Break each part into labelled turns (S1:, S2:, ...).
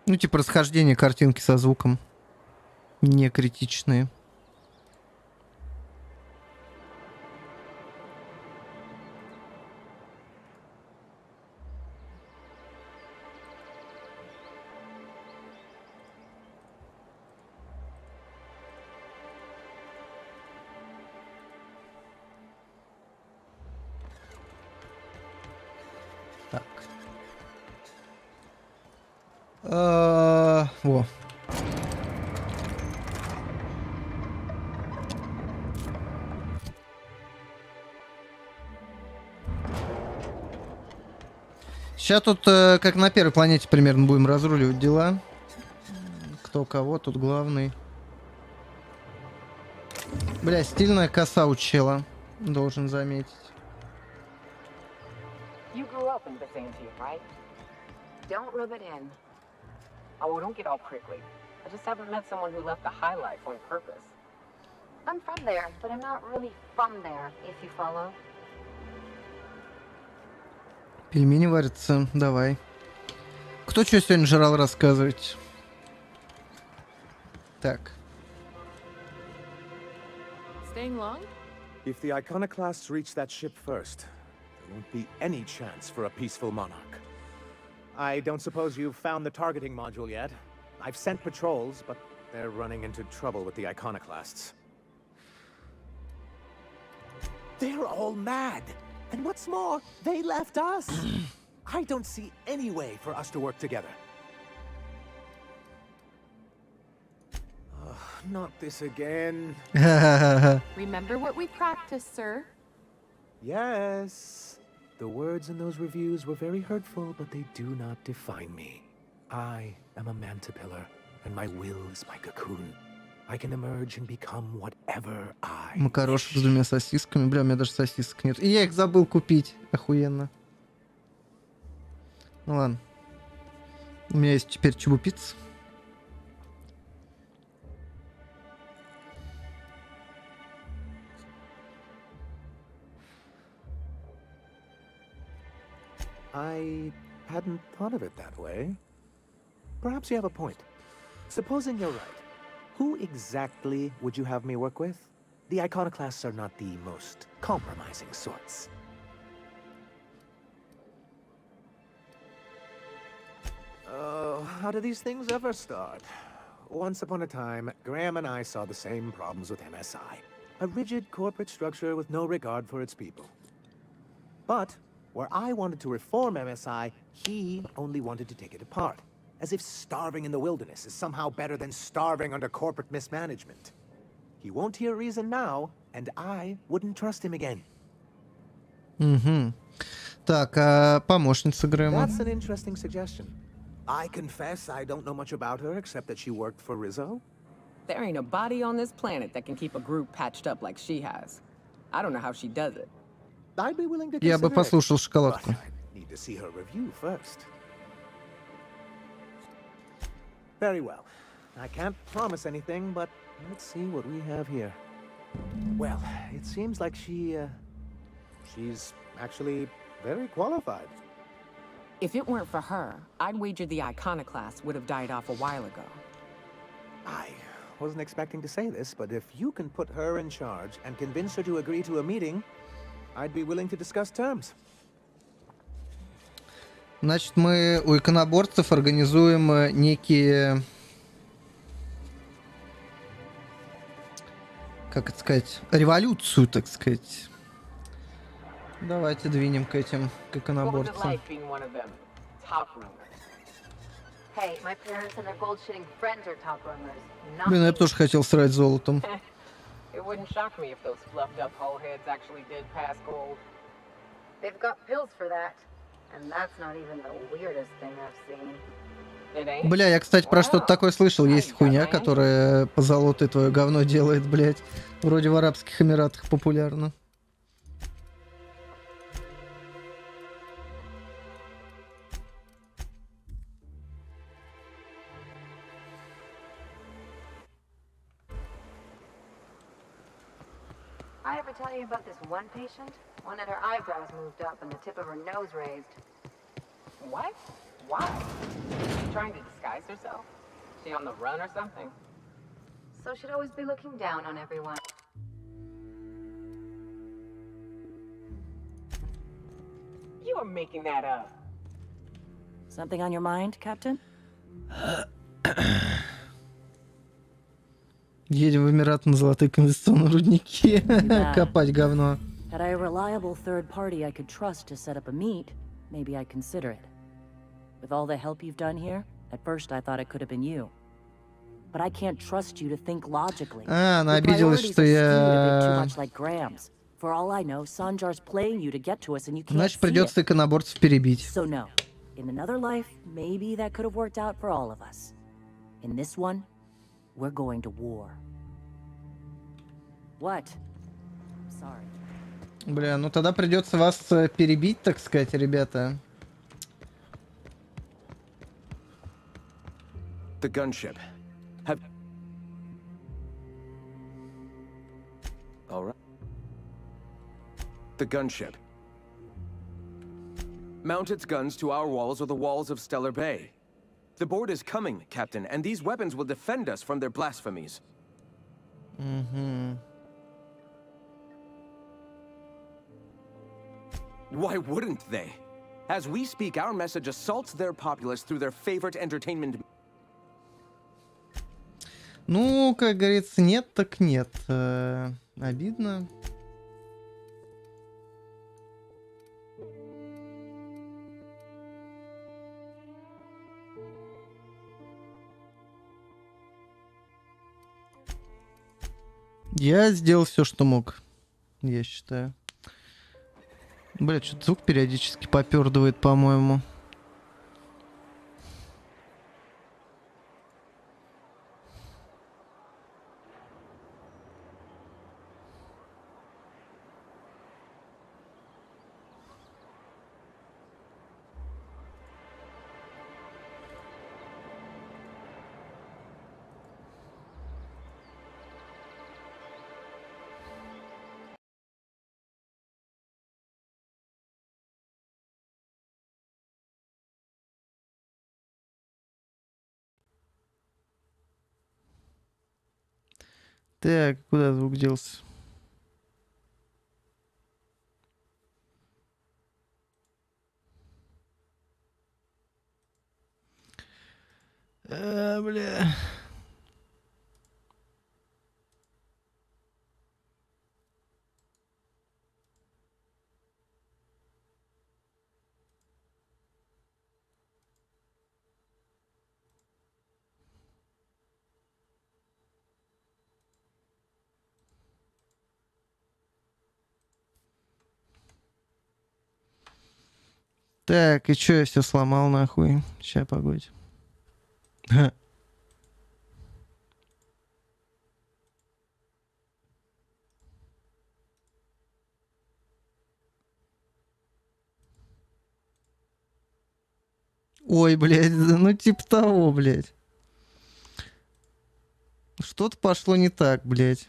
S1: Ну, типа расхождение картинки со звуком. Не критичные. Так. Во. Сейчас тут, как на первой планете, примерно будем разруливать дела. Кто кого, тут главный. Бля, стильная коса у чела, должен заметить.
S2: You grew up in Byzantium, right? Don't rub it in. Oh, don't get all prickly. I just haven't met someone who left the high life on purpose.
S3: I'm from there, but I'm not really from there, if you follow.
S1: Пельмени варятся, давай. Кто что сегодня жрал, рассказывать? Так.
S4: Staying long?
S5: If the iconoclasts reach that ship first, there won't be any chance for a peaceful monarch. I don't suppose you've found the targeting module yet. I've sent patrols, but they're running into trouble with the iconoclasts. They're all mad! And what's more, they left us! I don't see any way for us to work together. Not this again.
S4: Remember what we practiced, sir.
S5: Yes. The words in those reviews were very hurtful, but they do not define me. I am a mantipillar, and my will is my cocoon. I can emerge and become whatever I
S1: Макарошек с двумя сосисками. Бля, у меня даже сосисок нет. И я их забыл купить. Охуенно. Ну ладно. У меня есть теперь чебупицца.
S5: I hadn't thought of it that way. Perhaps you have a point. Supposing you're right, who exactly would you have me work with? The iconoclasts are not the most compromising sorts. How do these things ever start? Once upon a time, Graham and I saw the same problems with MSI. A rigid corporate structure with no regard for its people. But where I wanted to reform MSI, he only wanted to take it apart. As if starving in the wilderness is somehow better than starving under corporate mismanagement. He won't hear reason now, and I wouldn't trust him again.
S1: Угу. Так, а помощница Грэма?
S5: That's an interesting suggestion. I confess I don't know much about her except that she worked for Rizzo.
S2: There ain't a body on this planet that can keep a group patched up like she has. I don't know how she does it.
S5: I'd be willing to
S1: Я бы
S5: consider
S1: послушал
S5: it,
S1: шоколадку.
S5: but I need to see her review first. Very well. I can't promise anything, but let's see what we have here. Well, it seems like she's actually very qualified.
S2: If it weren't for her, I'd wager the iconoclast would have died off a while ago.
S5: I wasn't expecting to say this, but if you can put her in charge and convince her to agree to a meeting, I'd be willing to discuss terms.
S1: Значит, мы у иконоборцев организуем некие... Как это сказать? Революцию, так сказать. Давайте двинем к этим, к иконоборцам.
S3: Hey, my parents and their gold-shitting friends are top runners. Not
S1: Блин, я
S3: me.
S1: бы тоже хотел срать золотом.
S2: It wouldn't shock me if those fluffed up whole heads actually did pass gold.
S3: They've got pills for that. And that's not even the weirdest thing I've seen.
S2: It ain't?
S1: Бля, я, кстати, про что-то такое слышал. Есть хуйня, которая по золотой твое говно делает, блядь. Вроде в Арабских Эмиратах популярно.
S3: I ever tell you about this one patient? One had her eyebrows moved up and the tip of her nose raised.
S2: What? Why? trying to disguise herself? She on the run or something?
S3: So she'd always be looking down on everyone.
S2: You are making that up.
S6: Something on your mind, Captain?
S1: Едем в Эмират на золотые канализационные рудники.
S6: Да.
S1: Копать говно.
S6: Had I a reliable third party I could trust to set up a meet, maybe I'd consider it. With all the help you've done here, at first I thought it could have been you. But I can't trust you to think logically.
S1: Она
S6: Your
S1: обиделась,
S6: priorities
S1: что
S6: are skewed a bit too
S1: я...
S6: much like Graham's. For all I know, Sanjar's playing you to get to us and you can't
S1: Значит,
S6: see
S1: придется
S6: it.
S1: иконоборцев перебить.
S6: So no. In another life, maybe that could have worked out for all of us. In this one, we're going to war. What? Sorry.
S1: Бля, ну тогда придется вас перебить, так сказать, ребята.
S7: The gunship. Have... All right. The gunship. Mount its guns to our walls or the walls of Stellar Bay. The board is coming, Captain, and these weapons will defend us from their blasphemies.
S1: Mm-hmm.
S7: Why wouldn't they? As we speak, our message assaults their populace through their favorite entertainment.
S1: Ну, как говорится, нет так нет. Обидно. Я сделал все, что мог, я считаю. Блядь, что-то звук периодически попердывает, по-моему. Так, куда звук делся? Бля. Так, и чё я все сломал нахуй? Ща, погодь. Ха. Ой, блядь, ну типа того, блядь. Что-то пошло не так, блядь.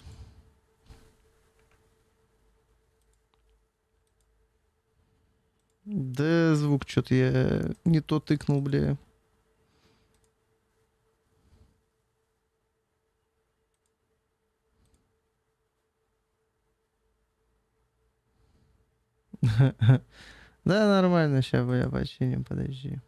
S1: Да, звук что-то я не то тыкнул, бля. Да, нормально, сейчас бля, починим, подожди.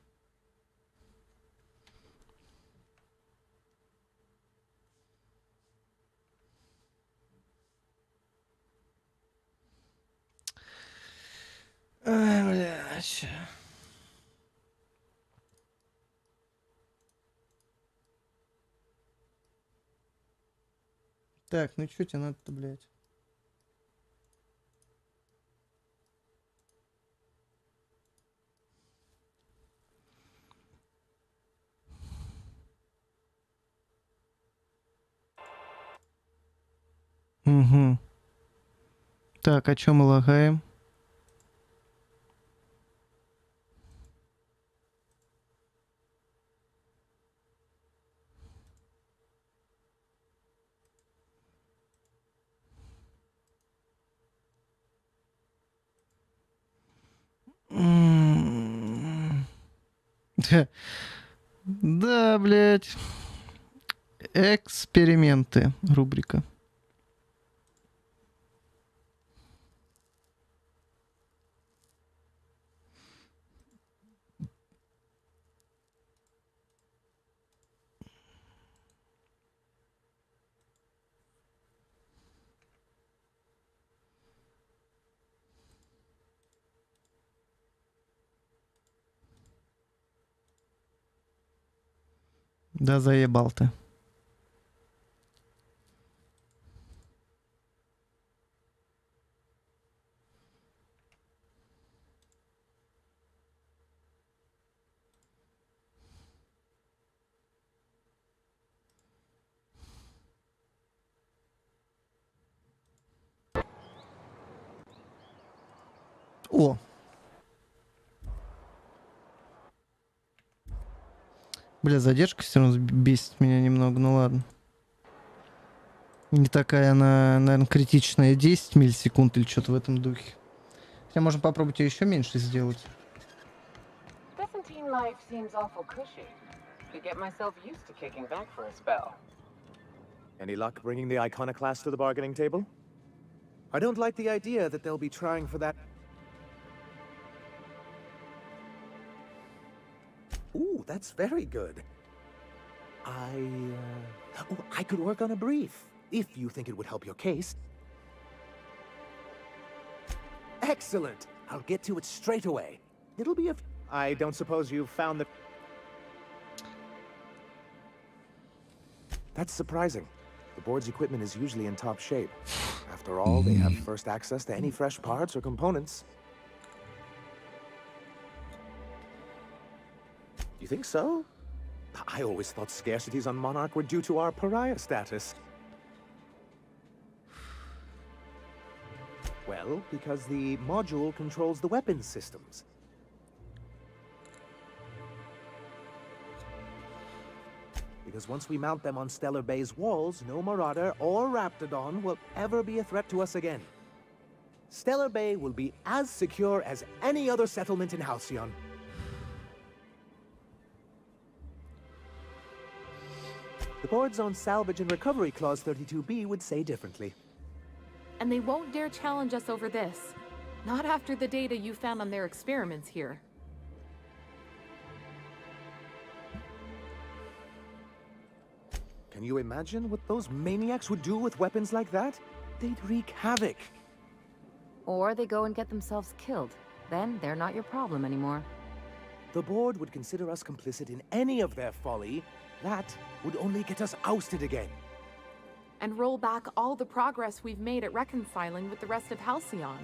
S1: Ай, блядь. Так, ну что тебе надо-то, блядь? Угу. Так, о чем мы лагаем? Да, блядь. Эксперименты. Рубрика. Да заебал ты. О! Бля, задержка все равно бесит меня немного, ну ладно. Не такая она, наверное, критичная. 10 миллисекунд или что-то в этом духе. Хотя можно попробовать ее еще меньше сделать.
S2: Byzantine life seems awful cushy. Could get myself used to kicking back for a spell.
S5: Any luck bringing the iconoclast to the bargaining table? I don't like the idea that they'll be trying for that. Ooh, that's very good. I could work on a brief, if you think it would help your case. Excellent! I'll get to it straight away. It'll be a... I don't suppose you've found the... That's surprising. The board's equipment is usually in top shape. After all, they have first access to any fresh parts or components. You think so? I always thought scarcities on Monarch were due to our pariah status. Well, because the module controls the weapons systems. Because once we mount them on Stellar Bay's walls, no Marauder or Raptidon will ever be a threat to us again. Stellar Bay will be as secure as any other settlement in Halcyon. The board's own Salvage and Recovery Clause 32B would say differently.
S4: And they won't dare challenge us over this. Not after the data you found on their experiments here.
S5: Can you imagine what those maniacs would do with weapons like that? They'd wreak havoc.
S3: Or they go and get themselves killed. Then they're not your problem anymore.
S5: The board would consider us complicit in any of their folly. That would only get us ousted again.
S4: And roll back all the progress we've made at reconciling with the rest of Halcyon.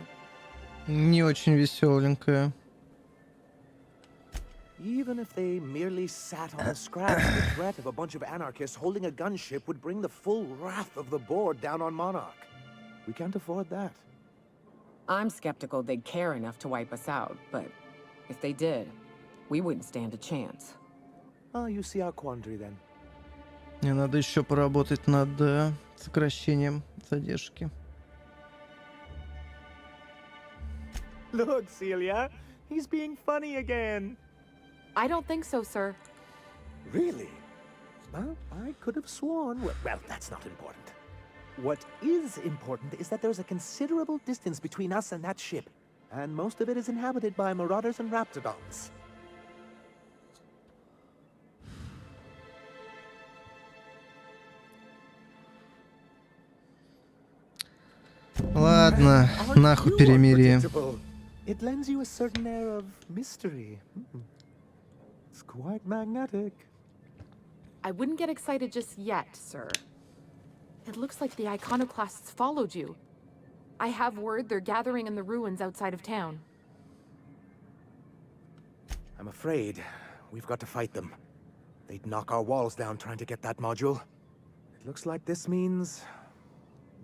S1: Не очень веселенькая.
S5: Even if they merely sat on the scraps, the threat of a bunch of anarchists holding a gunship would bring the full wrath of the board down on Monarch. We can't afford that.
S2: I'm skeptical they'd care enough to wipe us out, but if they did, we wouldn't stand a chance.
S5: Oh, you see our quandary then.
S1: Мне надо еще поработать над сокращением задержки.
S5: Look, Celia, he's being funny again.
S4: I don't think so, sir.
S5: Really? Well, I could have sworn... Well, that's not important. What is important is that there's a considerable distance between us and that ship, and most of it is inhabited by Marauders and Raptidons.
S1: Ладно, нахуй перемирие.
S5: It lends you a certain air of mystery. It's quite magnetic.
S4: I wouldn't get excited just yet, sir. It looks like the iconoclasts followed you. I have word they're gathering in the ruins outside of town.
S5: I'm afraid we've got to fight them. They'd knock our walls down trying to get that module. It looks like this means...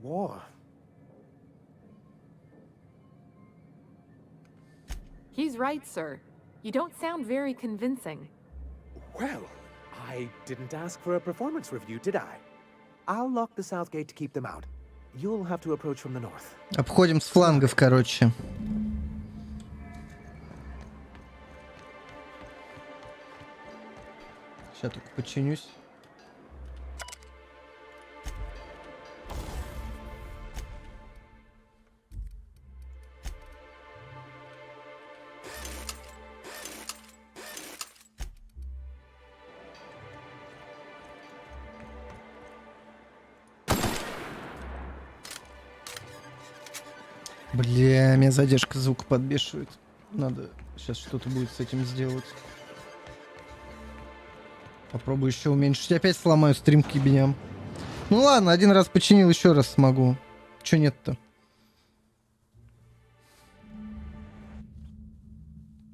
S5: war.
S4: He's right, sir. You don't sound very convincing.
S5: Well, I didn't ask for a performance review, did I? I'll lock the south gate to keep them out. You'll have to approach from the north.
S1: Обходим с флангов, короче. Сейчас только починюсь. Бля, меня задержка звука подбешивает. Надо сейчас что-то будет с этим сделать. Попробую еще уменьшить. Опять сломаю стрим к ебеням. Ну ладно, один раз починил, еще раз смогу. Че нет-то?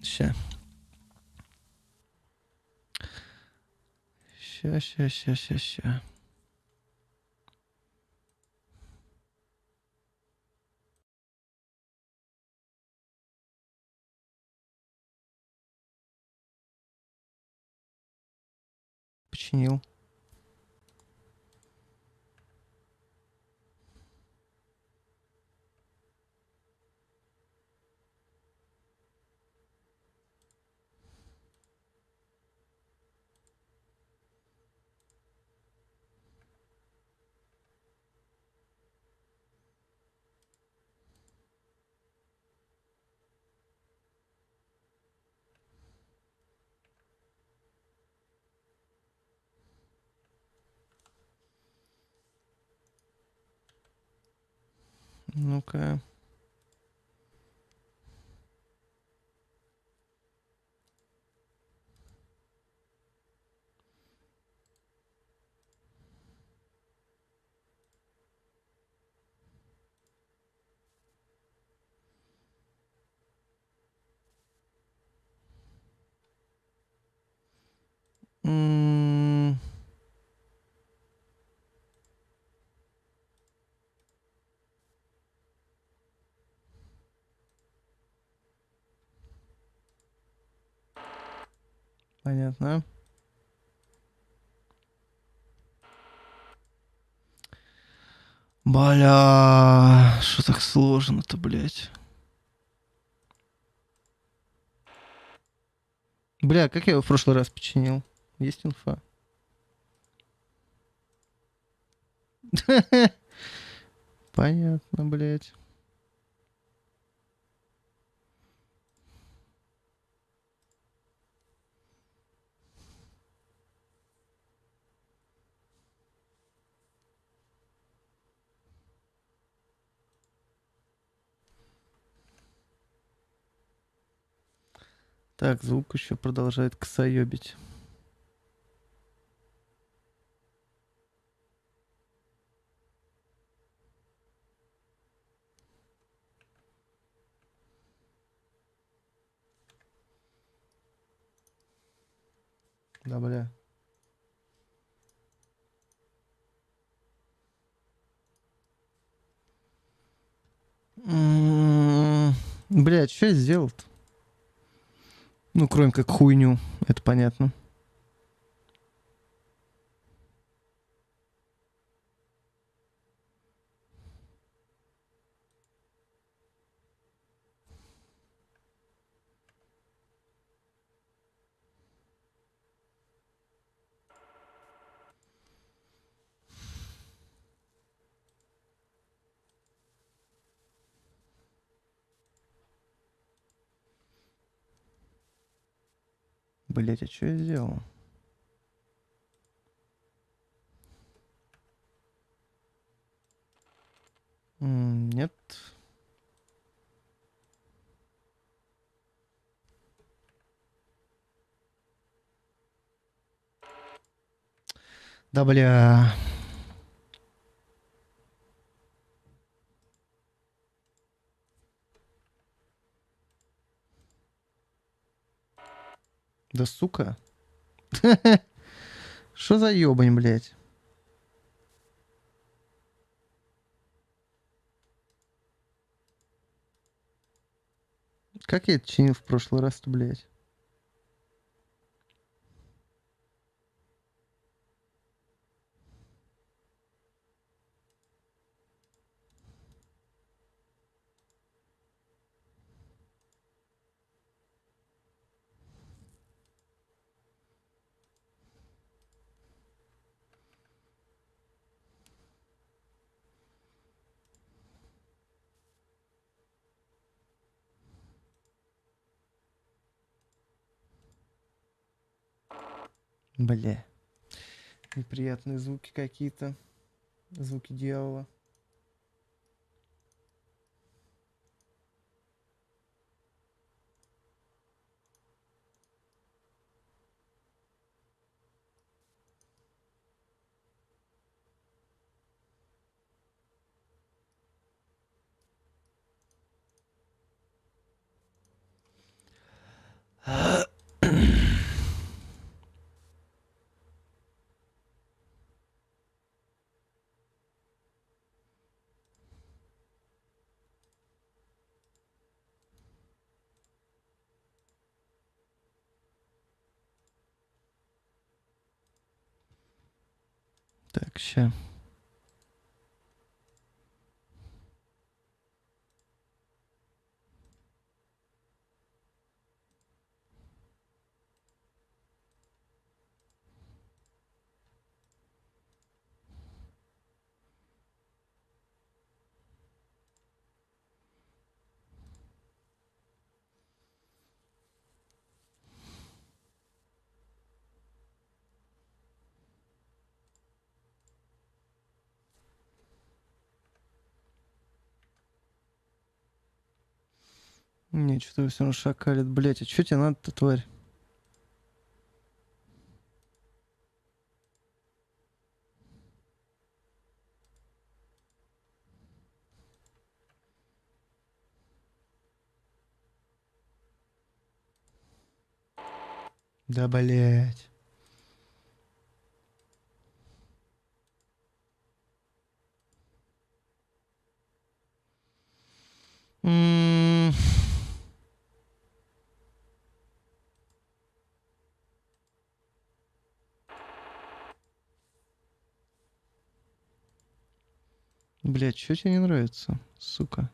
S1: Ща. Ща. Починил. Ну-ка. М. Понятно. Бля, что так сложно-то, блядь? Бля, как я его в прошлый раз починил? Есть инфа? Понятно, блядь. Так, звук еще продолжает косоебить. Да, бля. Блядь, что я сделал-то? Ну, кроме как хуйню, это понятно. Блять, а что я сделал? Нет. Да, бля. Да сука. Что за ёбань, блядь? Как я это чинил в прошлый раз-то, блядь? Бля. Неприятные звуки какие-то. Звуки дьявола. Так, ща. Не, что-то все равно шакалит. Блять, а что тебе надо-то, тварь? Да, блять. Блять, что тебе не нравится, сука?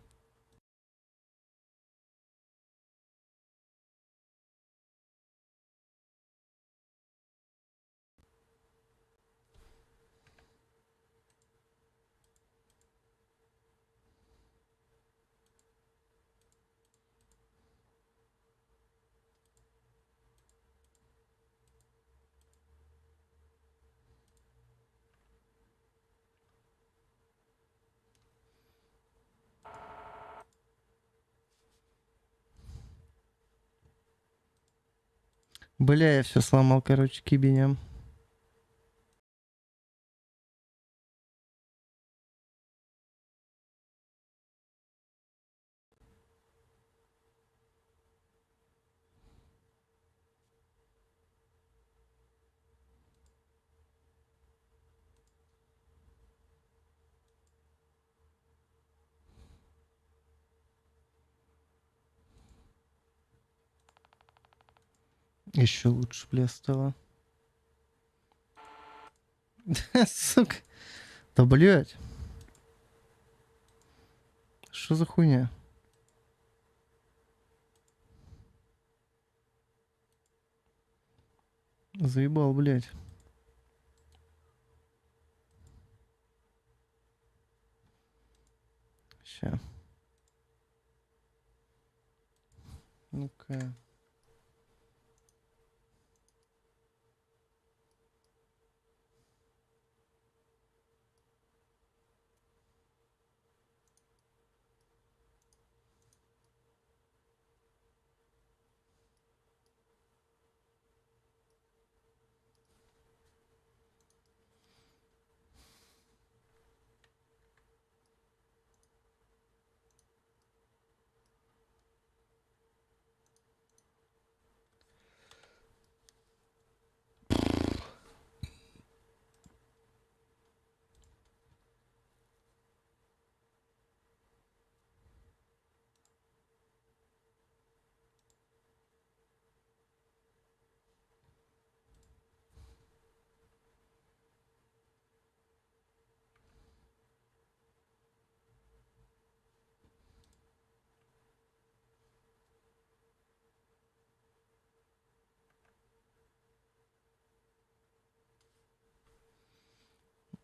S1: Бля, я все сломал, короче, кибеням. Еще лучше, бля, стало. Сука. Да, блядь. Что за хуйня? Заебал, блядь. Ща. Ну-ка.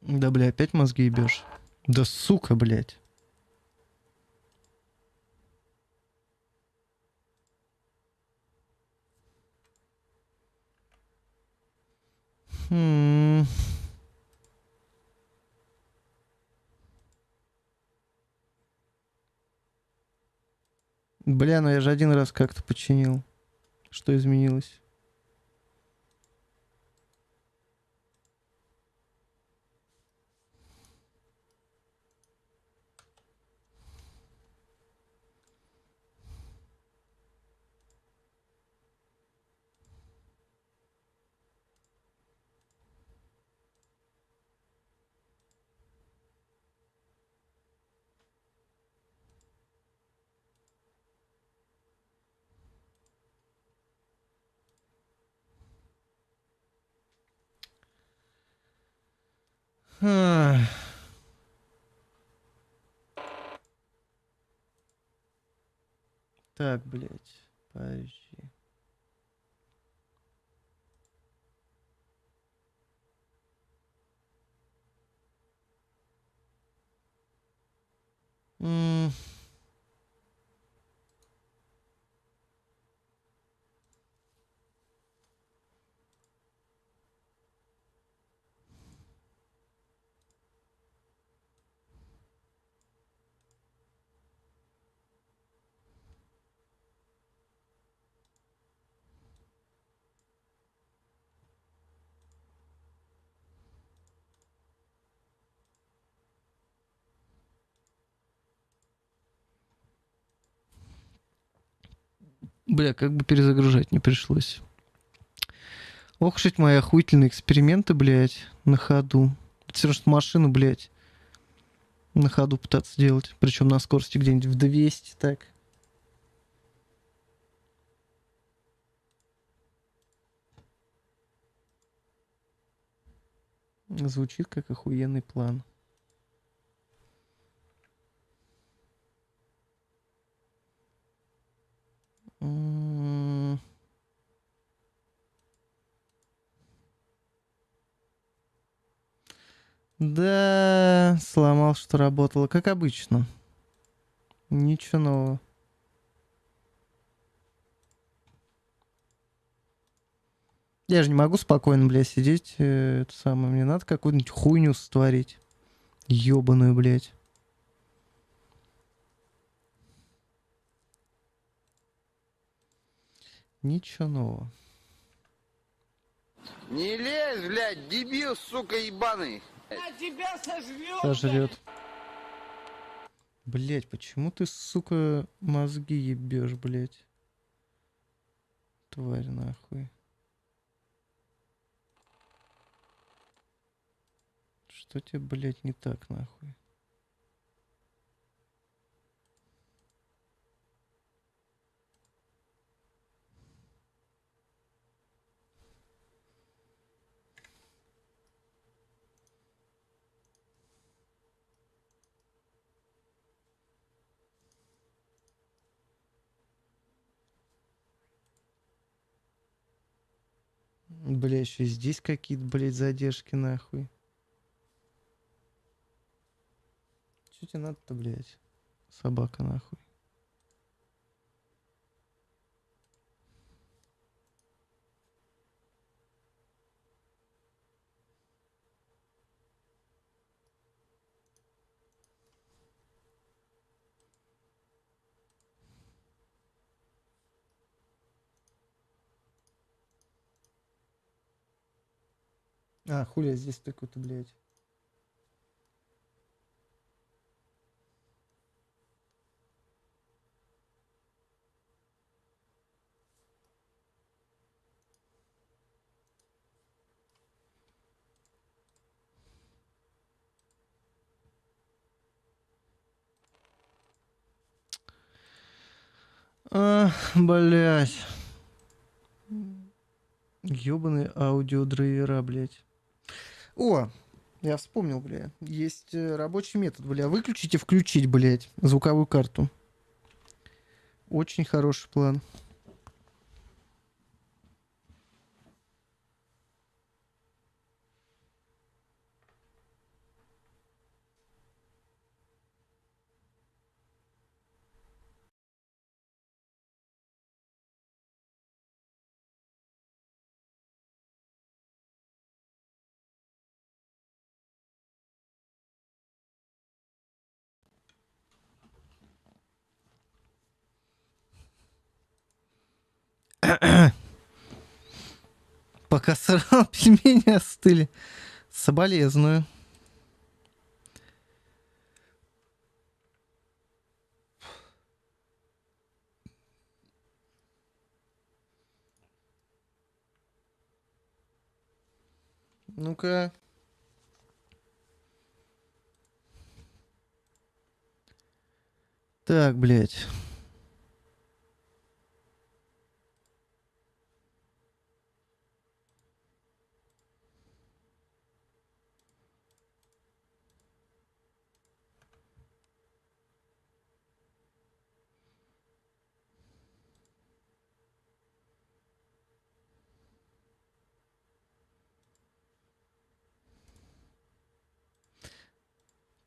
S1: Да, бля, опять мозги ебешь. Да, сука, блядь. М. Бля, ну я же один раз как-то починил. Что изменилось? Ах. Так, блядь, подожди. М. Бля, как бы перезагружать не пришлось. Ох уж эти мои охуительные эксперименты, блядь, на ходу. Это все равно, что машину, блядь, на ходу пытаться делать. Причем на скорости где-нибудь в 200, так. Звучит как охуенный план. М. Да, сломал, что работало, как обычно. Ничего нового. Я же не могу спокойно, бля, сидеть, это самое. Мне надо какую-нибудь хуйню сотворить. Ёбаную, блядь. Ничего нового.
S8: Не лезь, блядь, дебил, сука, ебаный.
S1: Сожрет. Блять, почему ты, сука, мозги ебешь, блять? Тварь нахуй. Что тебе, блять, не так, нахуй? Бля, еще здесь какие-то, блять, задержки, нахуй. Че тебе надо-то, блять? Собака, нахуй. А, хуля здесь такой-то, блядь. А, блядь. Ёбаные аудиодрайвера, блядь. О, я вспомнил, бля. Есть рабочий метод, бля. Выключить и включить, блядь, звуковую карту. Очень хороший план. Пока сырал, пельмени остыли. Соболезную. Ну-ка. Так, блядь.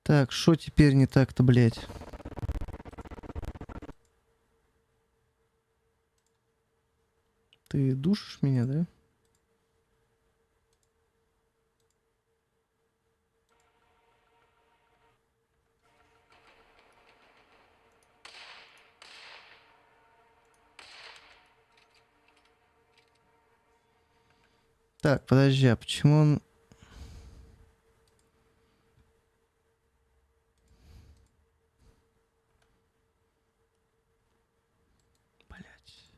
S1: Так, что теперь не так-то, блядь? Ты душишь меня, да? Так, подожди, а почему он... Блядь.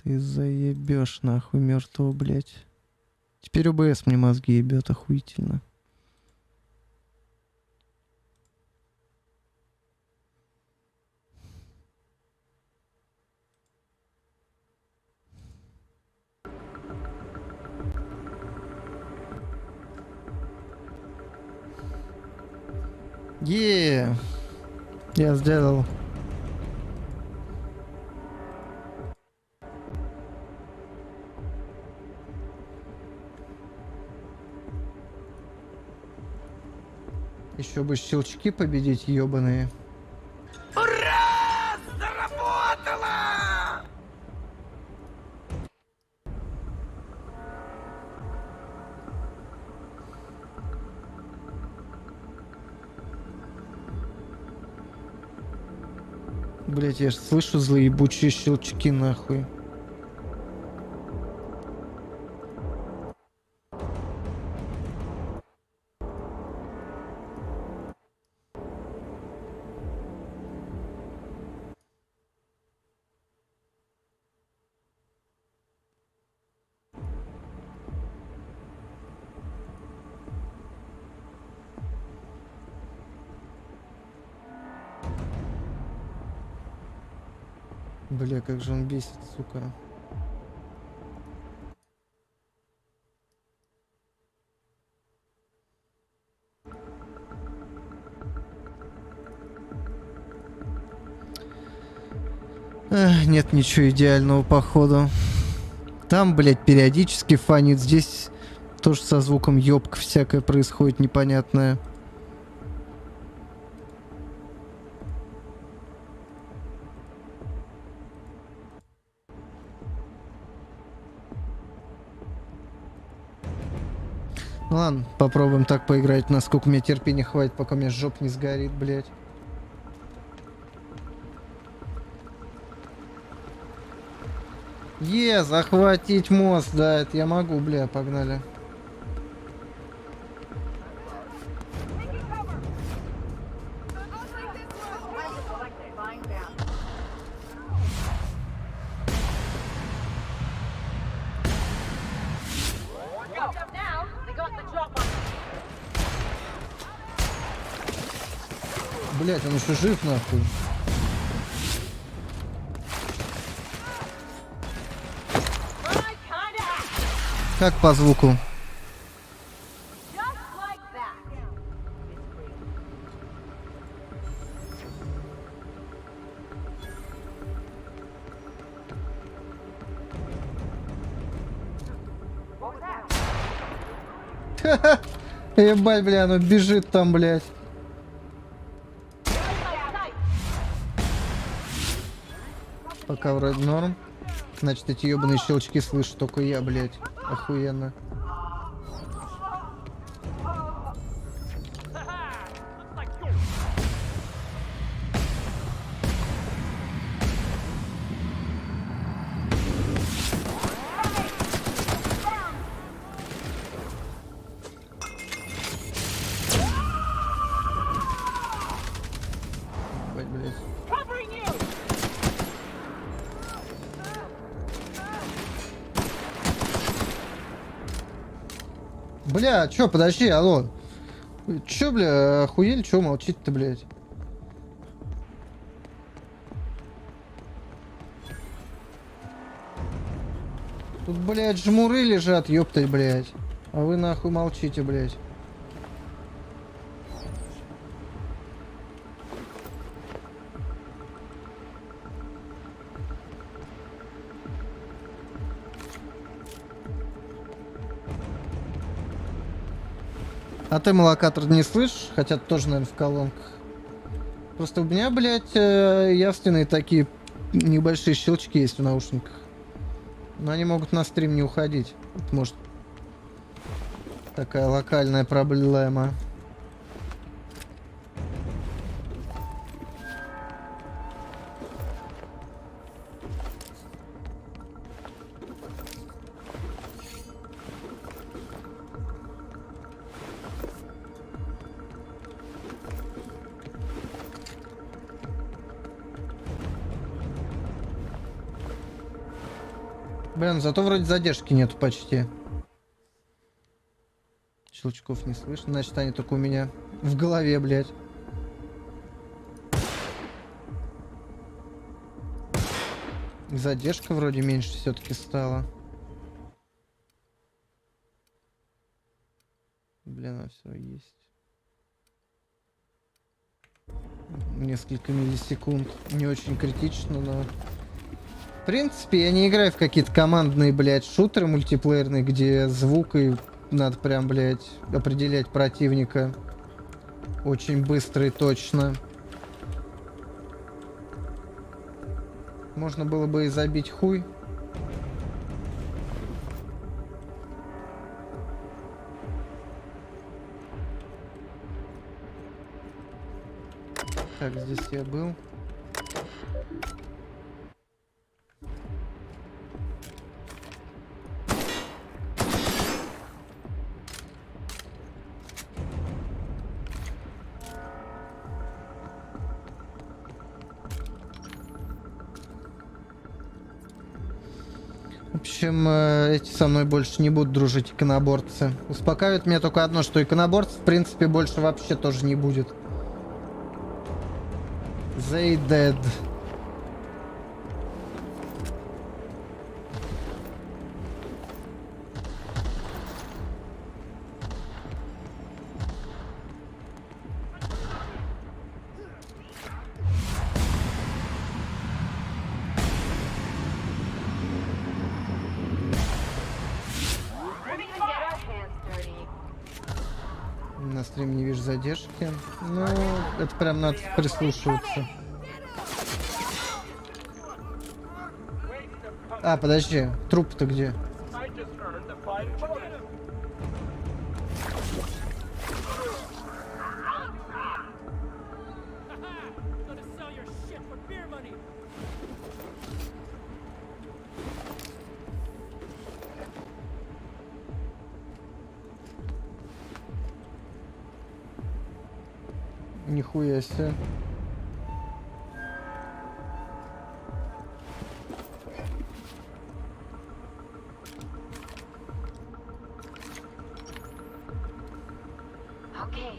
S1: Ты заебешь нахуй мертвого, блядь. Теперь ОБС мне мозги ебет охуительно. Я сделал. Еще бы щелчки победить, ебаные.
S8: Ура! Заработало!
S1: Блять, я ж слышу злые ебучие щелчки нахуй. Бля, как же он бесит, сука. Эх, нет ничего идеального, походу. Там, блядь, периодически фанит. Здесь тоже со звуком ёбка всякое происходит непонятное. Ну ладно, попробуем так поиграть, насколько у меня терпения хватит, пока у меня жоп не сгорит, блядь. Захватить мост, да, это я могу, бля, погнали. Блять, он еще жив, нахуй. Как по звуку? Ебать, бля, оно бежит там, блядь. Пока вроде норм. Значит, эти ебаные щелчки слышу только я, блядь. Охуенно. Бля, чё, подожди, алло. Чё, бля, охуели, чё молчите-то, блядь? Тут, блядь, жмуры лежат, ёптай, блядь. А вы нахуй молчите, блядь. А ты молокатор не слышишь? Хотя ты тоже, наверное, в колонках. Просто у меня, блядь, явственные такие небольшие щелчки есть в наушниках. Но они могут на стрим не уходить. Это может такая локальная проблема. Блин, зато вроде задержки нету почти. Щелчков не слышно, значит они только у меня в голове, блядь. Задержка вроде меньше все-таки стала. Блин, а все есть. Несколько миллисекунд. Не очень критично, но... В принципе, я не играю в какие-то командные, блядь, шутеры мультиплеерные, где звук и надо прям, блядь, определять противника очень быстро и точно. Можно было бы и забить хуй. Так, здесь я был. В общем, эти со мной больше не будут дружить, иконоборцы. Успокаивает меня только одно, что иконоборцев, в принципе, больше вообще тоже не будет. They dead. На стриме не вижу задержки. Ну, это прям надо прислушиваться. А, подожди, труп-то где? Нихуя себе.
S3: Okay.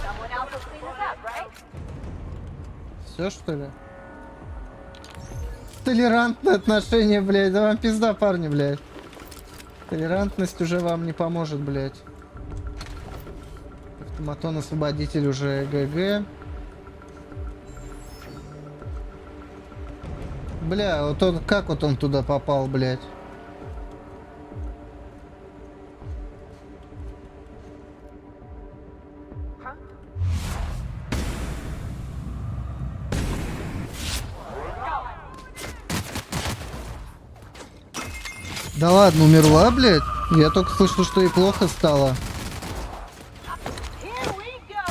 S3: Someone else will clean this up, right?
S1: Все, что ли? Толерантное отношение, блядь. Да вам пизда, парни, блядь. Толерантность уже вам не поможет, блядь. Автоматон-освободитель уже ГГ. Бля, вот он, как вот он туда попал, блядь? Да ладно, умерла, блядь? Я только слышал, что ей плохо стало.
S3: Here we go.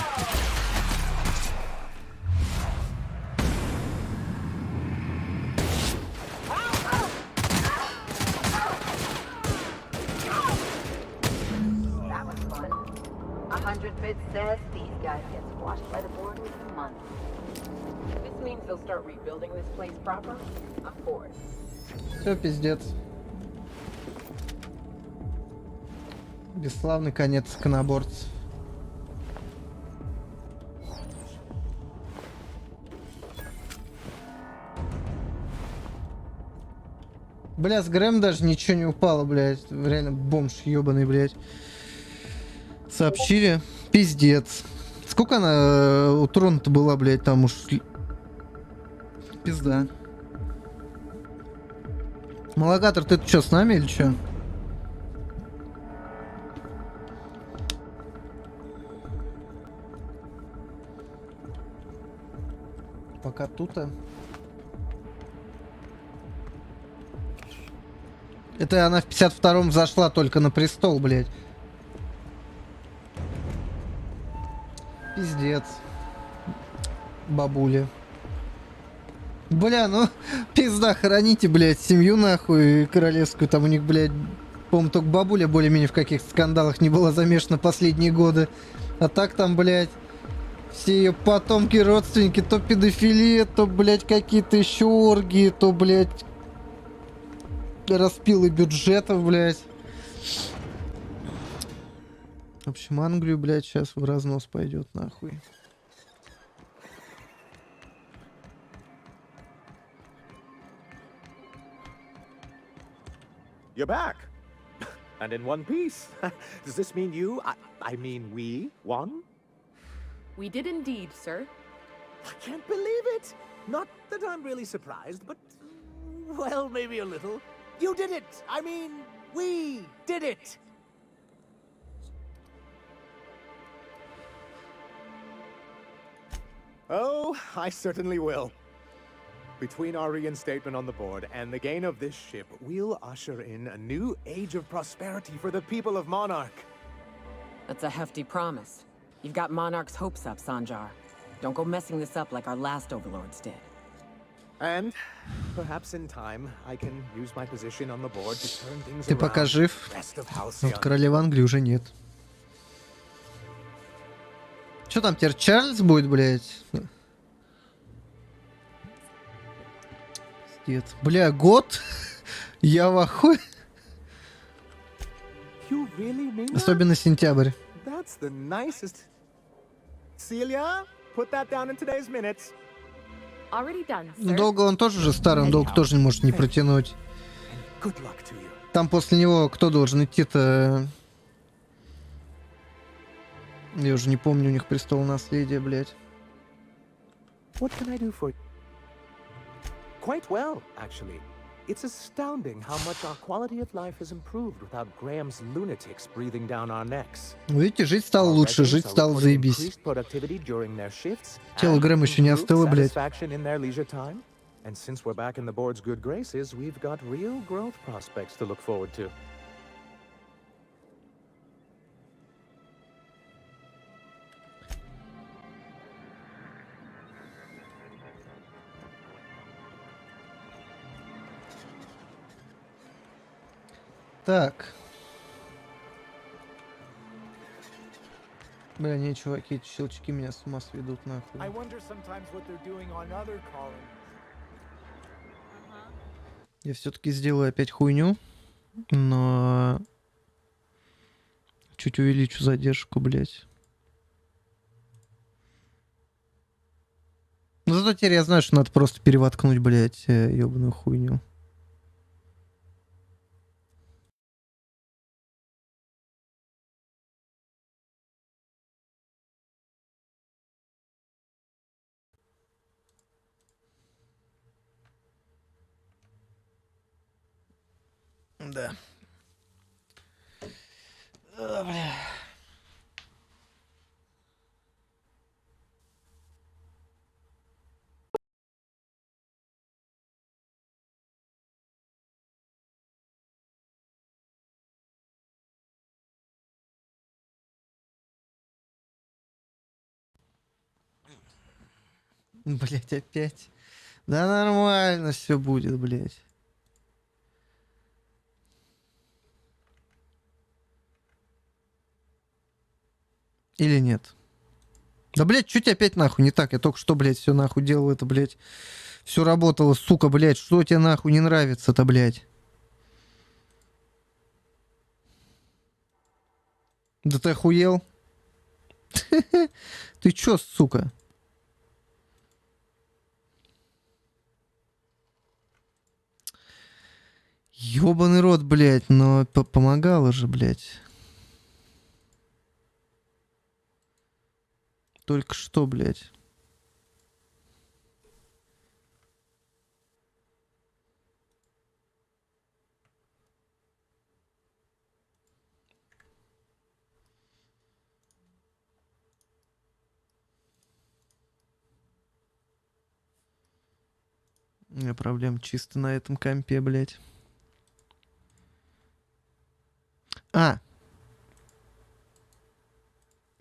S3: says these guys get squashed by the board within months.
S2: This means they'll start rebuilding this place proper. I'm for it.
S1: Все, пиздец. Бесславный конец иконоборца. Бля, с Грэм даже ничего не упало, блядь. Реально бомж ебаный, блядь. Сообщили. Пиздец. Сколько она у Трона-то была, блядь, там уж... Пизда. Малогатор, ты что, с нами или что? Пока тут-то. Это она в 52-м зашла только на престол, блядь. Пиздец. Бабуля. Бля, ну, пизда, хороните, блядь, семью нахуй королевскую. Там у них, блядь, по-моему, только бабуля более-менее в каких-то скандалах не была замешана последние годы. А так там, блядь, все ее потомки, родственники, то педофилия, то, блядь, какие-то еще оргии, то, блядь, распилы бюджетов, блядь. В общем, Англию, блядь, сейчас в разнос пойдет, нахуй.
S5: You're back. And in one piece. Does this mean I mean we won?
S4: We did indeed, sir.
S5: I can't believe it. Not that I'm really surprised, but, well, maybe a little. You did it. I mean, we did it. Oh, I certainly will. Between our reinstatement on the board and the gain of this ship, we'll usher in a new age of prosperity for the people of Monarch.
S2: That's a hefty promise. You've got Monarch's hopes up, Sanjar. Don't go messing this up like our last overlords did.
S5: And perhaps in time, I can use my position on the board to turn things
S1: Ты пока
S5: around.
S1: жив.
S5: Rest of House
S1: Вот
S5: Young.
S1: королевы Англии уже нет. Что там теперь, Чарльз будет, блядь? Пиздец. Бля, год? Я в ахуе.
S5: You really mean that?
S1: Особенно сентябрь.
S5: That's the nicest. Celia, put that down in today's minutes.
S4: Already done, sir.
S1: Долго он тоже же старый, он долго тоже не может не протянуть.
S5: And good luck to you.
S1: Там после него кто должен идти-то? Я уже не помню, у них престол наследия, блядь.
S5: What can I do for you? Quite well, actually. It's astounding how much our quality of life has improved without Graham's lunatics breathing down our necks.
S1: Видите, жить стало лучше, жить стало заебись. Тело Грэма еще не остыло, блядь.
S5: And since we're back in the board's good graces, we've got real growth prospects to look forward to.
S1: Так. Бля, не, чуваки, эти щелчки меня с ума сведут, нахуй. Я все-таки сделаю опять хуйню, но чуть увеличу задержку, блять. Ну зато теперь я знаю, что надо просто перевоткнуть, блять, ебаную хуйню. Да. Бля. Блять, опять. Да нормально все будет, блять. Или нет? Да, блядь, что тебе опять нахуй не так? Я только что, блядь, все нахуй делал это, блядь. Все работало, сука, блядь. Что тебе нахуй не нравится-то, блядь? Да ты охуел? Ты чё, сука? Ёбаный рот, блядь, но помогало же, блядь. Только что, блядь. У меня проблем чисто на этом компе, блядь. А!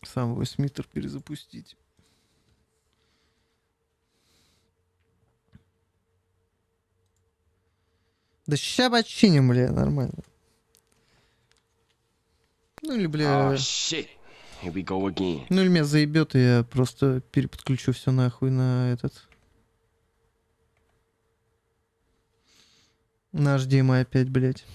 S1: Сам войсмитер перезапустить. Да ща починим, бля, нормально. Ну или, бля...
S9: Shit. Here we go again.
S1: Ну или меня заебет, и я просто переподключу все нахуй на этот... На HDMI опять, блядь.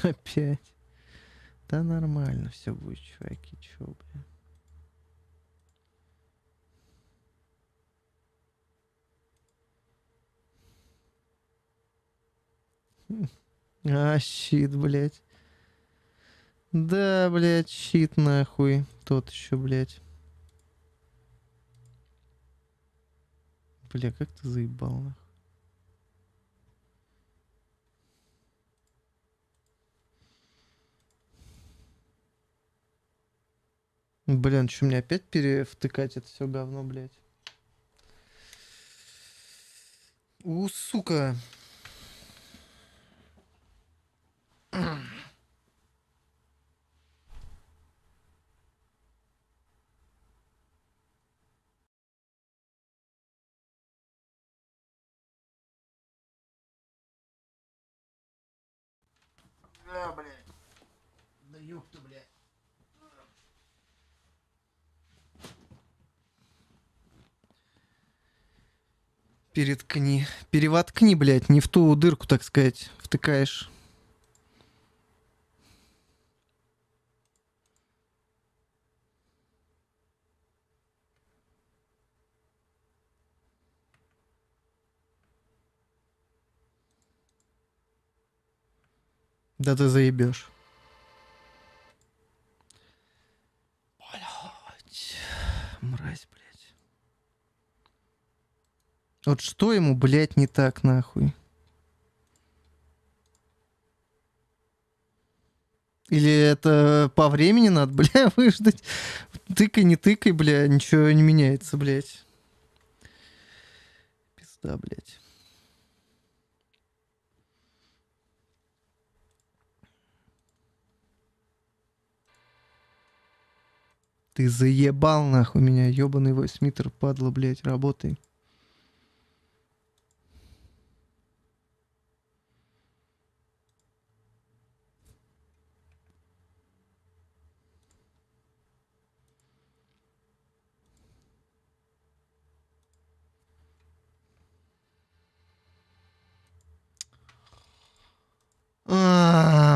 S1: Опять. Да нормально все будет, чуваки, чё, бля. А, щит, блядь. Да, блядь, щит нахуй. Тот еще, блядь. Бля, как ты заебал, нахуй. Блин, что мне опять перевтыкать это все говно, блядь? Сука. Да, блядь. Да ёпта, блядь. Переткни. Перевоткни, блядь, не в ту дырку, так сказать, втыкаешь. Да ты заебешь. Блядь. Мразь, блядь. Вот что ему, блядь, не так, нахуй? Или это по времени надо, бля, выждать? Тыкай, не тыкай, бля, ничего не меняется, блядь. Пизда, блядь. Ты заебал, нахуй, меня, ёбаный войсмитер, падла, блядь, работай.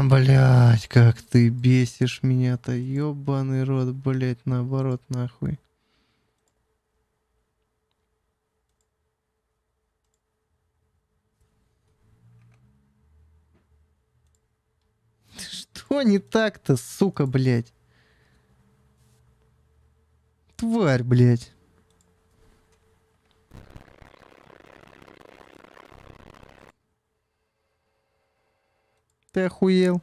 S1: Блядь, как ты бесишь меня-то, ёбаный рот, блядь, наоборот, нахуй. Что не так-то, сука, блядь? Тварь, блядь. Ты охуел?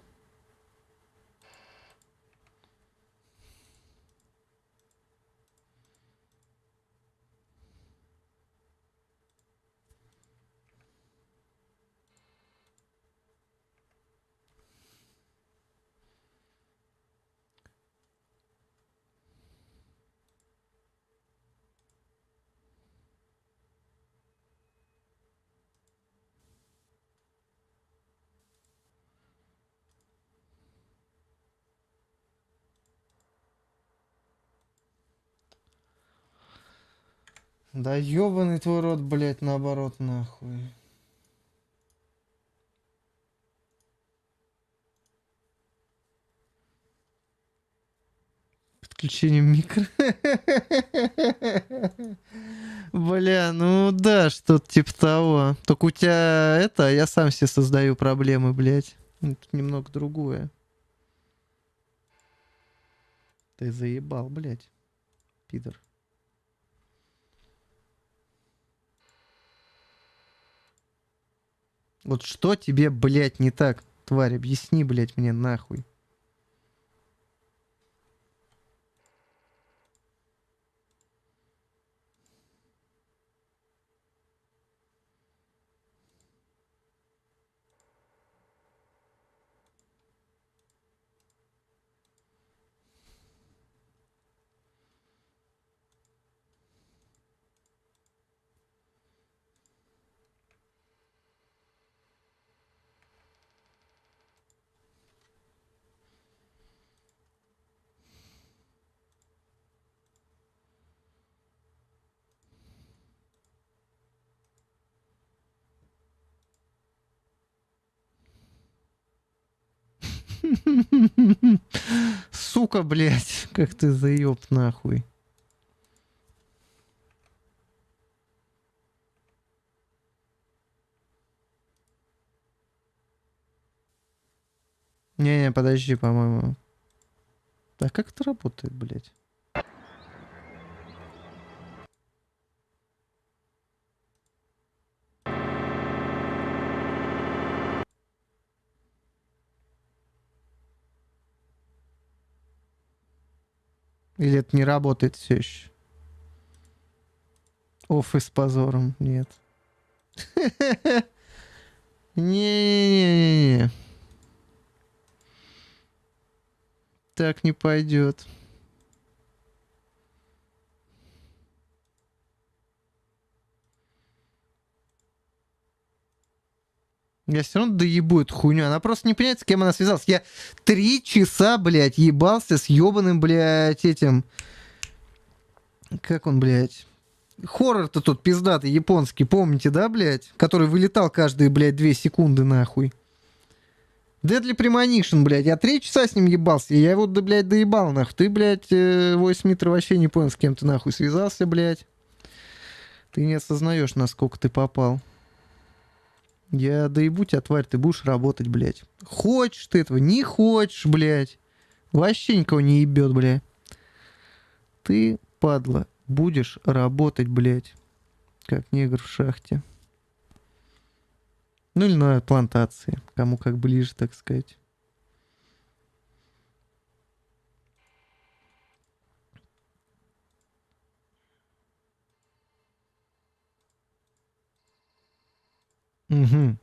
S1: Да ёбаный твой рот, блядь, наоборот, нахуй. Подключение микро. Бля, ну да, что-то типа того. Только у тебя это, я сам себе создаю проблемы, блядь. Это немного другое. Ты заебал, блядь, пидор. Вот что тебе, блядь, не так, тварь? Объясни, блядь, мне нахуй. Сука, блядь, как ты заеб нахуй. Не-не, подожди, по-моему. А как это работает, блядь? Или это не работает все еще? Офис с позором, нет. Не-не-не-не-не. Так не пойдет. Я все равно доебу эту хуйню. Она просто не понимает, с кем она связалась. Я 3 часа, блядь, ебался с ебаным, блядь, этим... Как он, блядь? Хоррор-то тут пиздатый, японский, помните, да, блядь? Который вылетал каждые, блядь, 2 секунды, нахуй. Deadly Premonition, блядь. Я 3 часа с ним ебался, и я его, да, блядь, доебал, нахуй. Ты, блядь, Войс Митр, вообще не понял, с кем ты, нахуй, связался, блядь. Ты не осознаешь, насколько ты попал. Я доебу тебя, тварь, ты будешь работать, блядь. Хочешь ты этого, не хочешь, блядь. Вообще никого не ебет, блядь. Ты, падла, будешь работать, блядь, как негр в шахте. Ну или на плантации, кому как ближе, так сказать. Угу.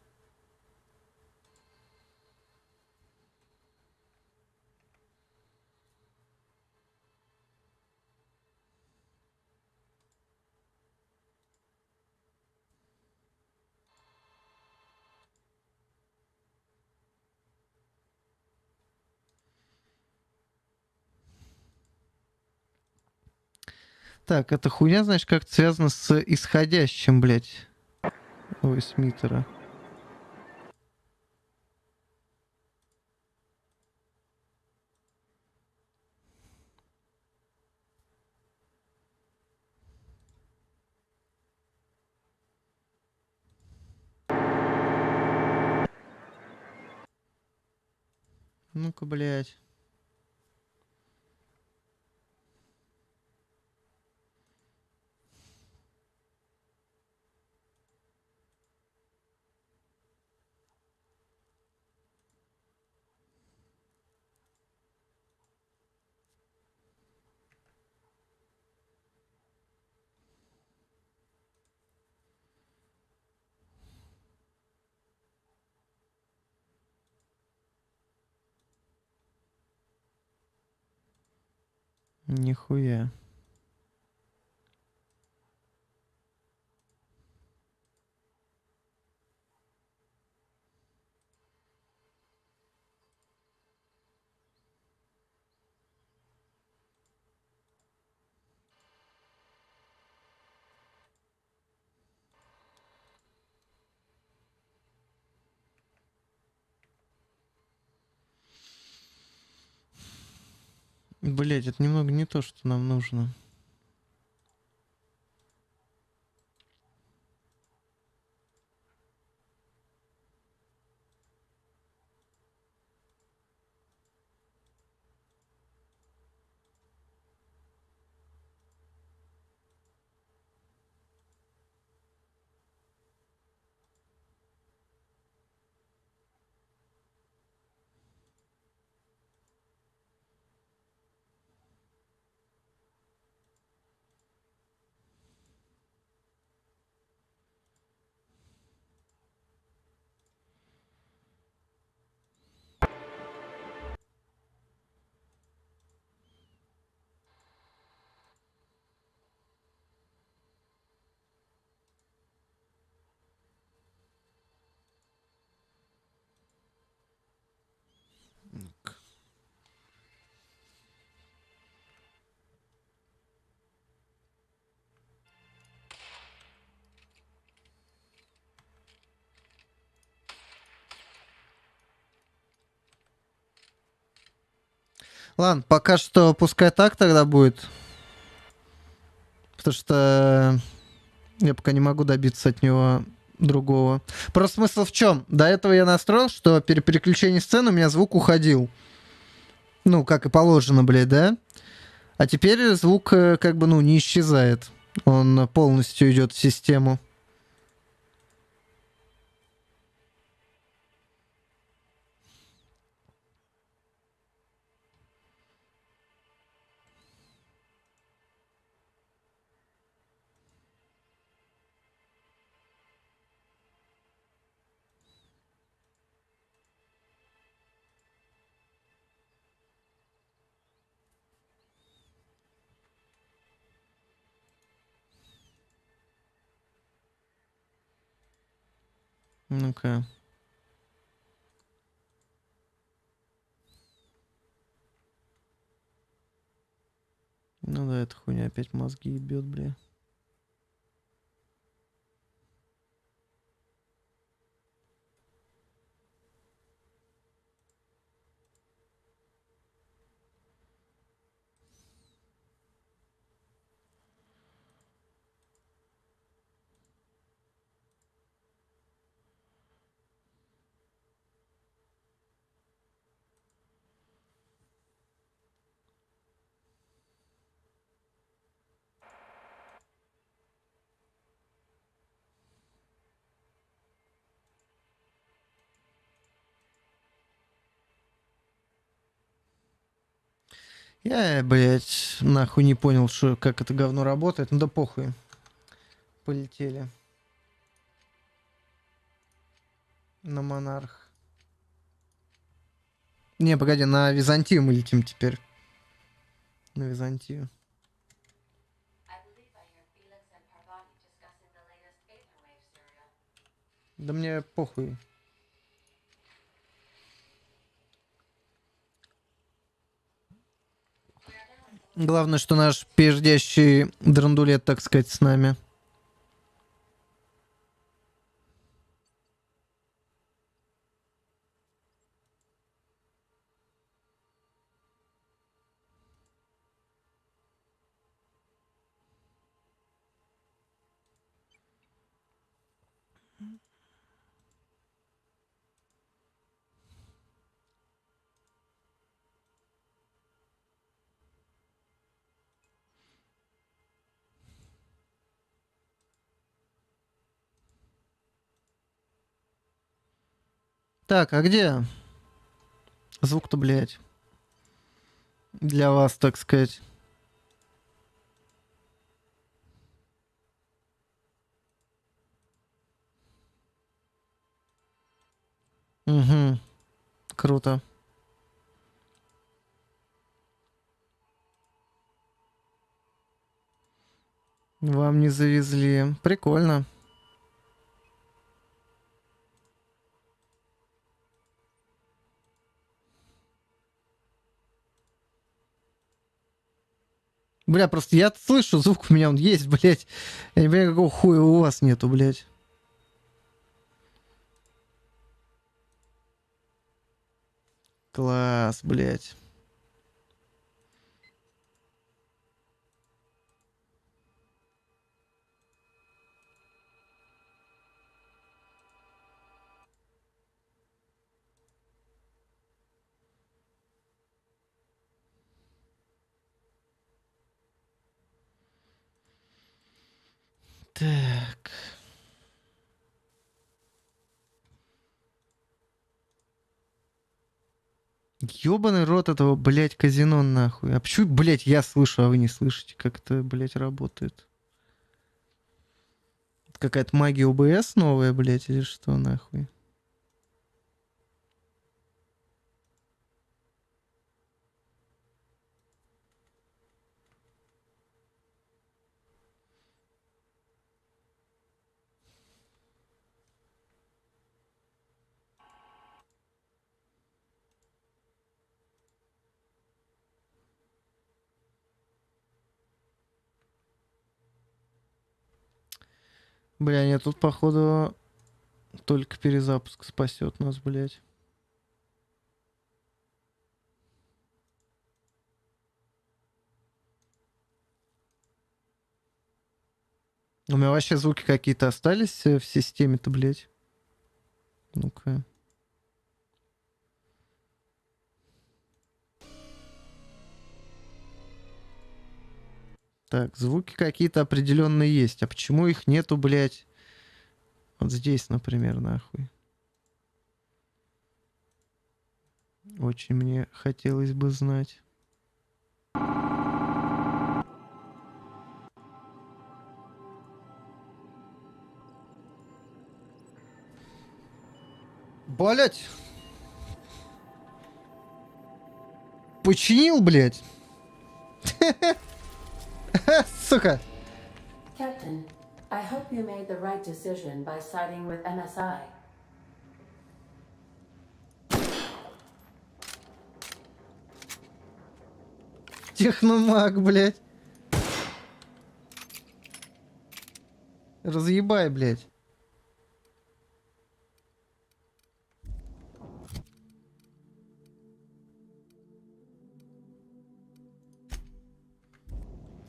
S1: Так, эта хуйня, знаешь, как связана с исходящим, блядь. Ой, Смитера. Ну-ка, блядь. Нихуя. Блять, это немного не то, что нам нужно. Ладно, пока что пускай так тогда будет. Потому что я пока не могу добиться от него другого. Просто смысл в чем? До этого я настроил, что при переключении сцены у меня звук уходил. Ну, как и положено, блядь, да? А теперь звук как бы, ну, не исчезает. Он полностью идет в систему. Ну-ка. Ну да, эта хуйня опять мозги ебет, бля. Я, блядь, нахуй не понял, что, как это говно работает. Ну да похуй. Полетели. На монарх. Не, погоди, на Византию мы летим теперь. На Византию. Да мне похуй. Главное, что наш пиздящий драндулет, так сказать, с нами. Так, а где звук-то, блядь? Для вас, так сказать. Угу. Круто. Вам не завезли. Прикольно. Бля, просто я слышу, звук у меня он есть, блядь. Я не понимаю, какого хуя у вас нету, блядь. Класс, блядь. Так. Ёбаный рот этого, блядь, казино нахуй. А почему, блядь, я слышу, а вы не слышите, как это, блядь, работает? Это какая-то магия ОБС новая, блядь, или что нахуй? Бля, нет, тут, походу, только перезапуск спасет нас, блядь. У меня вообще звуки какие-то остались в системе-то, блядь. Ну-ка. Так, звуки какие-то определенные есть. А почему их нету, блядь? Вот здесь, например, нахуй. Очень мне хотелось бы знать. Блять! Починил, блядь! Сука!
S6: Captain, I hope you made the right decision by siding with MSI.
S1: Техномаг, блядь. Разъебай, блядь.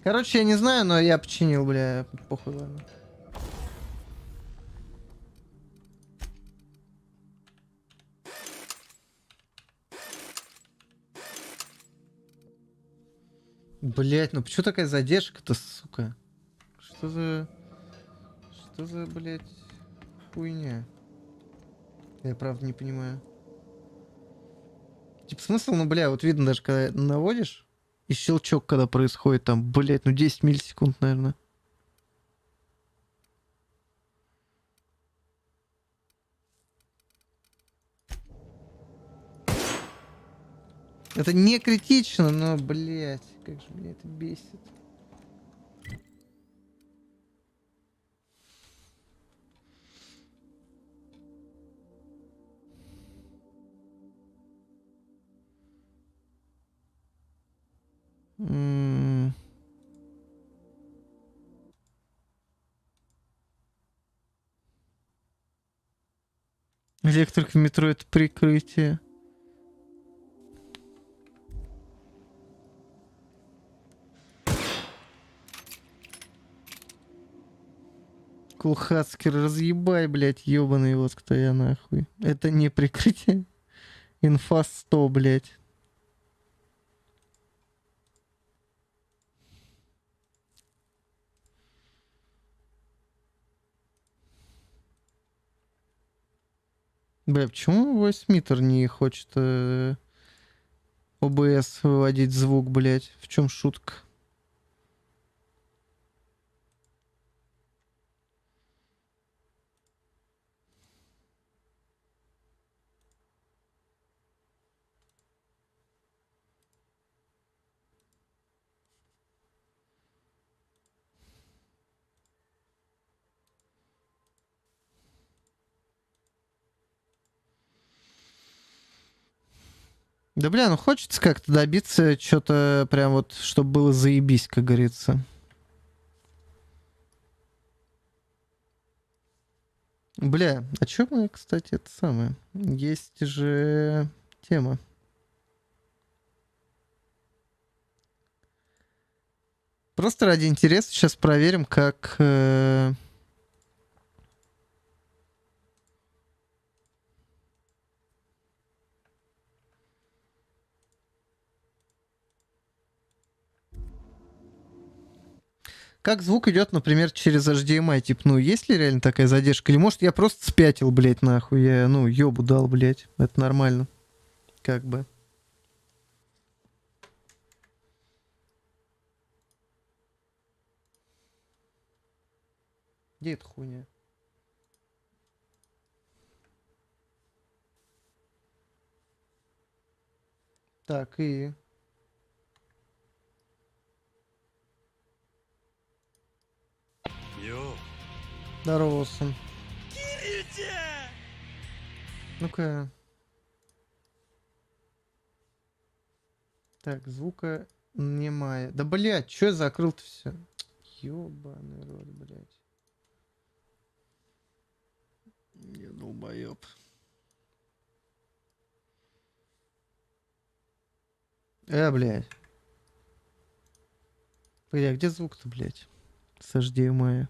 S1: Короче, я не знаю, но я починил, бля. Похуй, ладно. Блять, ну почему такая задержка-то, сука? Что за... Что за, блядь, хуйня? Я правда не понимаю. Типа смысл, ну, бля, вот видно даже, когда наводишь, и щелчок, когда происходит, там, блядь, ну 10 миллисекунд, наверное. Это не критично, но, блядь, как же меня это бесит. Электрик в метро — это прикрытие. Кулхацкер, разъебай, блядь, ёбаный вот кто я нахуй. Это не прикрытие. Инфа 100, блядь. Бля, почему Войсмитер не хочет ОБС выводить звук, блядь? В чем шутка? Да, бля, ну хочется как-то добиться что-то прям вот, чтобы было заебись, как говорится. Бля, а чё мы, кстати, это самое? Есть же тема. Просто ради интереса сейчас проверим, как... Как звук идет, например, через HDMI? Типа, ну, есть ли реально такая задержка? Или, может, я просто спятил, блядь, нахуй? Я, ну, ёбу дал, блядь. Это нормально. Как бы. Где эта хуйня? Так, и... Здорово, сын. Ну-ка. Так, звука немая. Да, блядь, чё я закрыл-то все? Ёбаный рот, блядь. Я долбоёб. Блядь. Бля, где звук-то, блядь? С HDMI.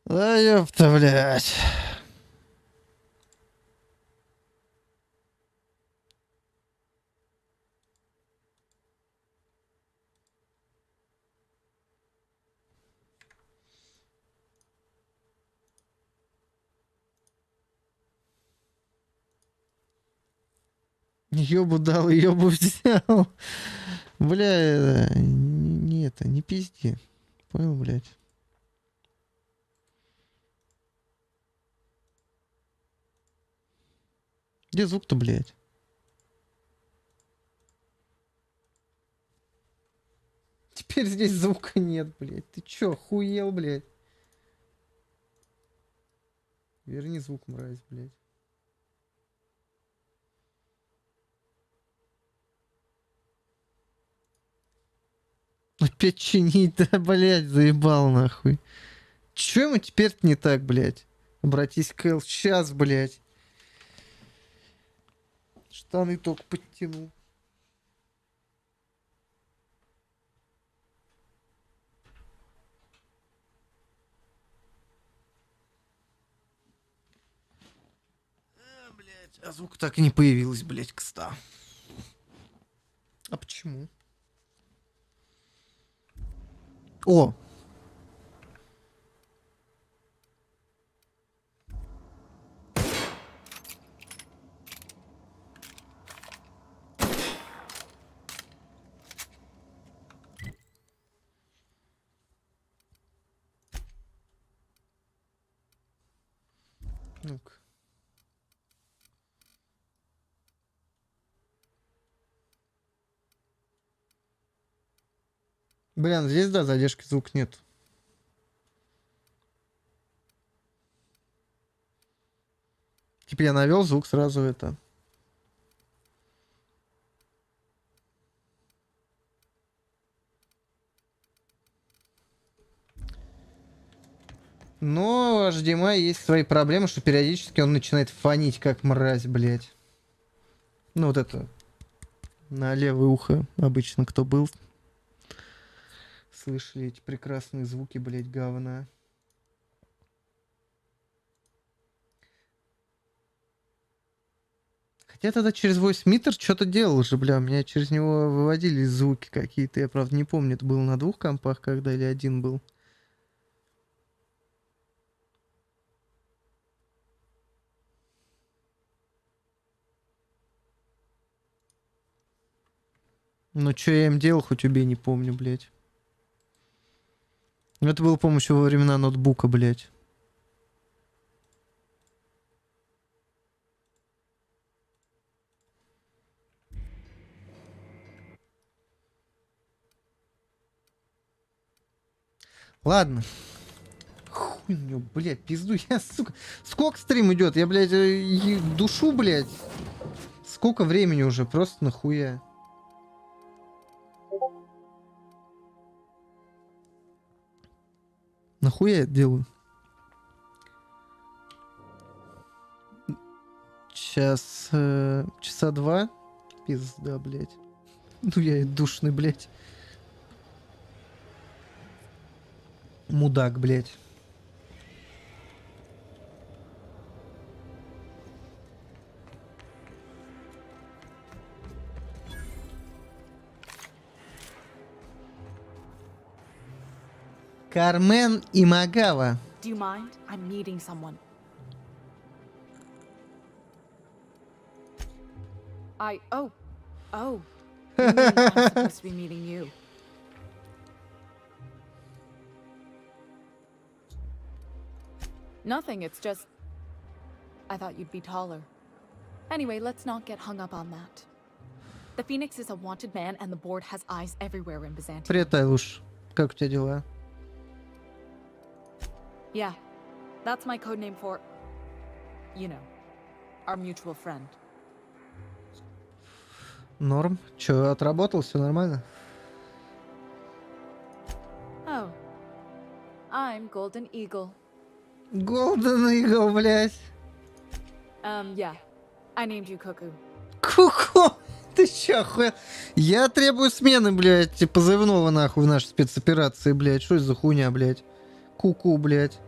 S1: Да ёпта, блядь. Ёбу дал, ёбу взял. Бля, не это, не пизди. Понял, блядь? Где звук-то, блядь? Теперь здесь звука нет, блядь. Ты чё, охуел, блядь? Верни звук, мразь, блядь. Опять чинить, да, блядь, заебал, нахуй. Чё ему теперь-то не так, блядь? Обратись к Эл. Сейчас, блядь. Штаны только подтянул. Блядь, а звук так и не появилась, блядь, кста. А почему? О! Ну-ка. Блин, здесь, да, задержки звук нет. Типа я навел звук сразу это. Но у HDMI есть свои проблемы, что периодически он начинает фонить, как мразь, блядь. Ну вот это. На левое ухо обычно кто был. Слышали эти прекрасные звуки, блядь, говна. Хотя тогда через voice meter что-то делал же, бля. У меня через него выводились звуки какие-то. Я, правда, не помню, это было на 2 компах когда или один был. Ну, что я им делал, хоть убей, не помню, блядь. Это было, по-моему, еще во времена ноутбука, блядь. Ладно. Хуй мне, блядь, пизду. Я, сука. Сколько стрим идет? Я, блядь, душу, блядь. Сколько времени уже? Просто нахуя. Нахуя я это делаю? Сейчас часа 2. Пизда, блядь. Ну я и душный, блядь. Мудак, блядь. Кармен и Магава.
S4: Do you mind? I'm meeting someone. Oh. You mean I'm supposed to be meeting you. Nothing, it's just... I thought you'd be taller. Anyway, let's not get hung up on that. The Phoenix is a wanted man, and the board has eyes everywhere in Byzantium.
S1: Привет, Айлуш. Как у тебя дела?
S4: Yeah, that's my code name for... You know, our mutual friend.
S1: Норм. Чё, отработал? Все нормально?
S4: Oh. I'm Golden Eagle.
S1: Golden Eagle, блядь.
S4: Yeah. I named you Cuckoo.
S1: Ку-ку! Ты чё, охуел? Я требую смены, блядь, позывного нахуй в нашей спецоперации, блядь. Что это за хуйня, блядь? Ку-ку, блядь.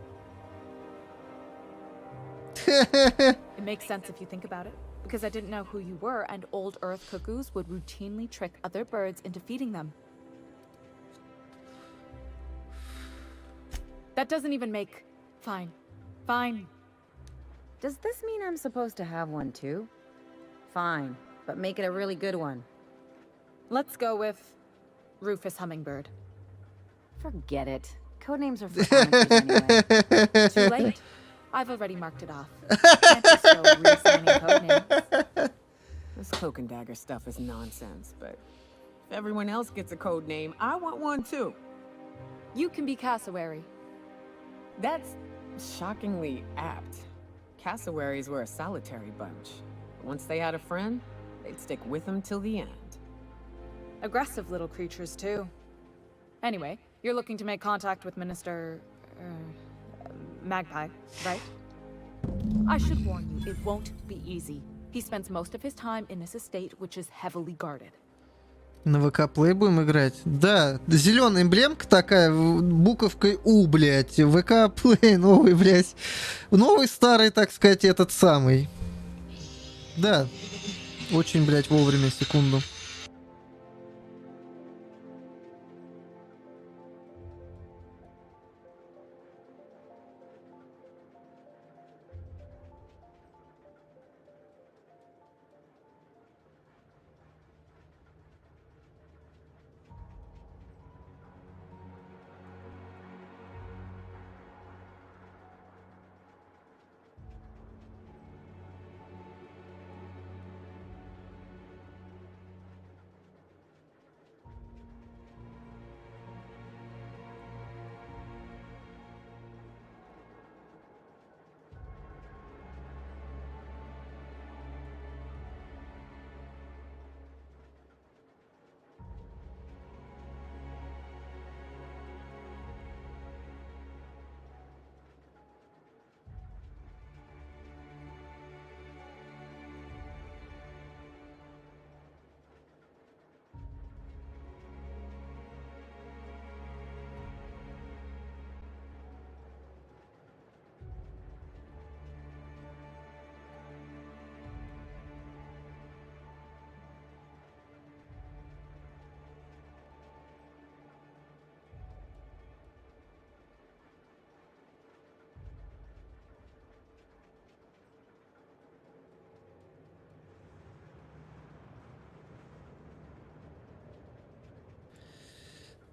S4: It makes sense if you think about it, because I didn't know who you were, and old Earth cuckoos would routinely trick other birds into feeding them. That doesn't even make... Fine. Fine.
S3: Does this mean I'm supposed to have one too? Fine, but make it a really good one.
S4: Let's go with... Rufus Hummingbird.
S3: Forget it. Codenames are for amateurs anyway.
S4: Too late? I've already marked it off. Can't just go re-signing codenames.
S2: This cloak and dagger stuff is nonsense, but if everyone else gets a code name, I want one too.
S4: You can be Cassowary.
S2: That's shockingly apt. Cassowaries were a solitary bunch. Once they had a friend, they'd stick with them till the end.
S4: Aggressive little creatures, too. Anyway, you're looking to make contact with Minister... Magpie, right? I should warn you, it won't be easy. He spends most of his time in this estate, which is heavily guarded.
S1: На ВК Play будем играть? Да, зеленая эмблемка такая, буковкой У, блядь. ВК Play новый, блядь. Новый старый, так сказать, этот самый. Да, очень, блядь, вовремя, секунду.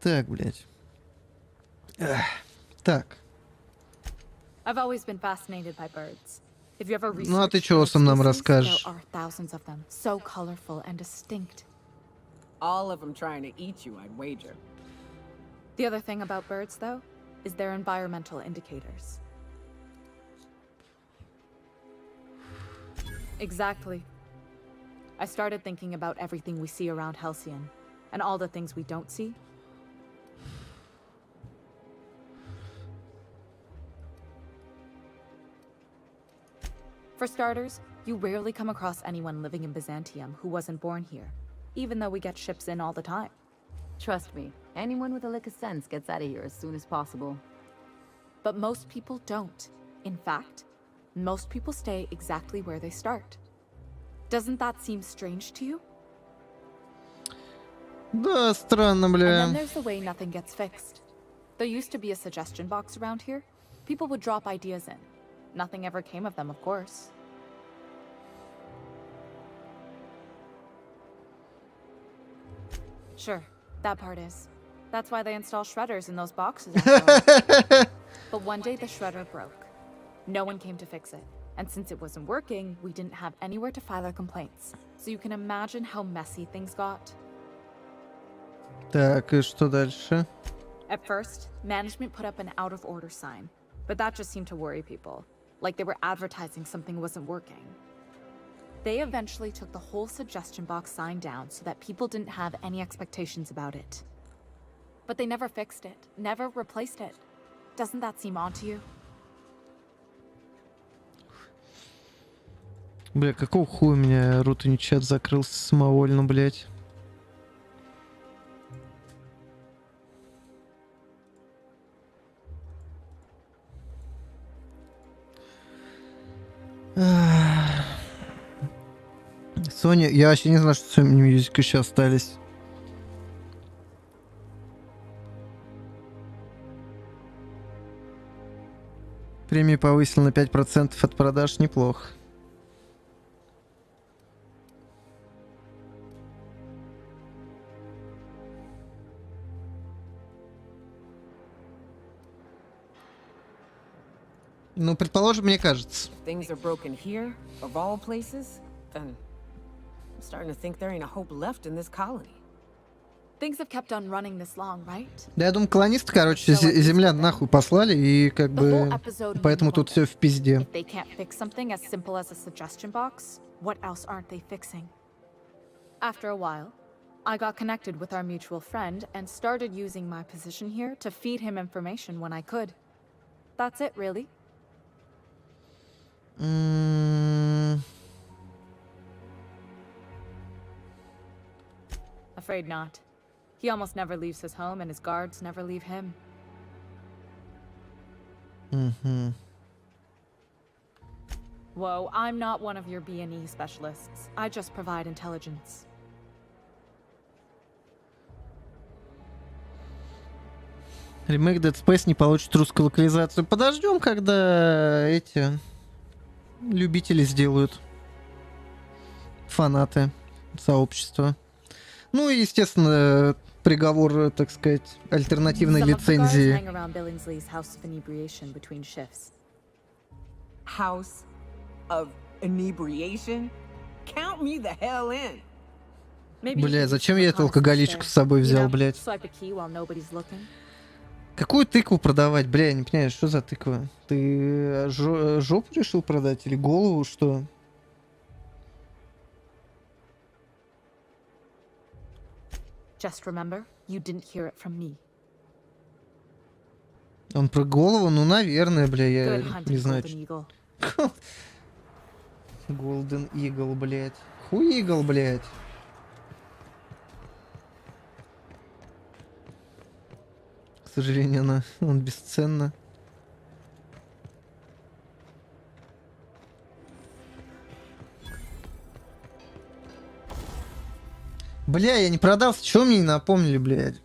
S1: Так, блядь. Так.
S4: I've always been fascinated by birds. If you ever
S1: Ну а ты
S4: research
S1: чего
S4: bird
S1: сам нам
S4: species,
S1: расскажешь?
S4: there are thousands of them, so colorful and distinct.
S2: All of them trying to eat you, I'd wager.
S4: The other thing about birds, though, is their environmental indicators. Exactly. I started thinking about everything we see around Halcyon, and all the things we don't see. For starters, you rarely come across anyone living in Byzantium who wasn't born here, even though we get ships in all the time.
S3: Trust me, anyone with a lick of sense gets out of here as soon as possible.
S4: But most people don't. In fact, most people stay exactly where they start. Doesn't that seem strange to you?
S1: Да, странно,
S4: And
S1: бля.
S4: then there's the way nothing gets fixed. There used to be a suggestion box around here. People would drop ideas in. Nothing ever came of them, of course. Sure, that part is. That's why they install shredders in those boxes after all. But one day the shredder broke. No one came to fix it. And since it wasn't working, we didn't have anywhere to file our complaints. So you can imagine how messy things got.
S1: Так, и что дальше?
S4: At first, management put up an out-of-order sign. But that just seemed to worry people. Like they were advertising something wasn't working. They eventually took the whole suggestion box sign down so that people didn't have any expectations about it. But they never fixed it, never replaced it. Doesn't that seem odd to you?
S1: Бля, какого хуя у меня рутный чат закрылся самовольно, блядь? Соня, я вообще не знаю, что Sony Music еще остались. Премию повысил на 5% от продаж, неплохо. Ну, предположим, мне кажется.
S2: Things are broken here, of all places, then I'm starting to think there ain't a hope left in this colony.
S4: Things have kept on running this long, right?
S1: Да, я думаю, колонисты, короче, землян нахуй послали, и как бы... Поэтому тут все в пизде.
S4: If they can't fix something as simple as a suggestion box, what else aren't they fixing? After a while, I got connected with our mutual friend and started using my position here to feed him information when I could. That's it, really. Afraid not. He almost never leaves his home and his guards never leave him. Whoa, I'm not one of your B&E specialists. I just provide intelligence.
S1: Ремейк Dead Space не получит русскую локализацию. Подождем, когда эти любители сделают. Фанаты сообщества. Ну и, естественно, приговор, так сказать, альтернативной лицензии.
S2: House of inebriation? Count me the hell in.
S1: Бля, зачем я эту алкоголичку с собой взял, блядь? Какую тыкву продавать? Бля, я не понимаю, что за тыква? Ты жопу решил продать или голову, что?
S4: Just remember, you didn't hear it from me.
S1: Он про голову? Ну, наверное, бля, я не знаю. Golden Eagle, блядь. Хуигл, блядь. К сожалению, он бесценна. Бля, я не продался, чё мне не напомнили, блядь?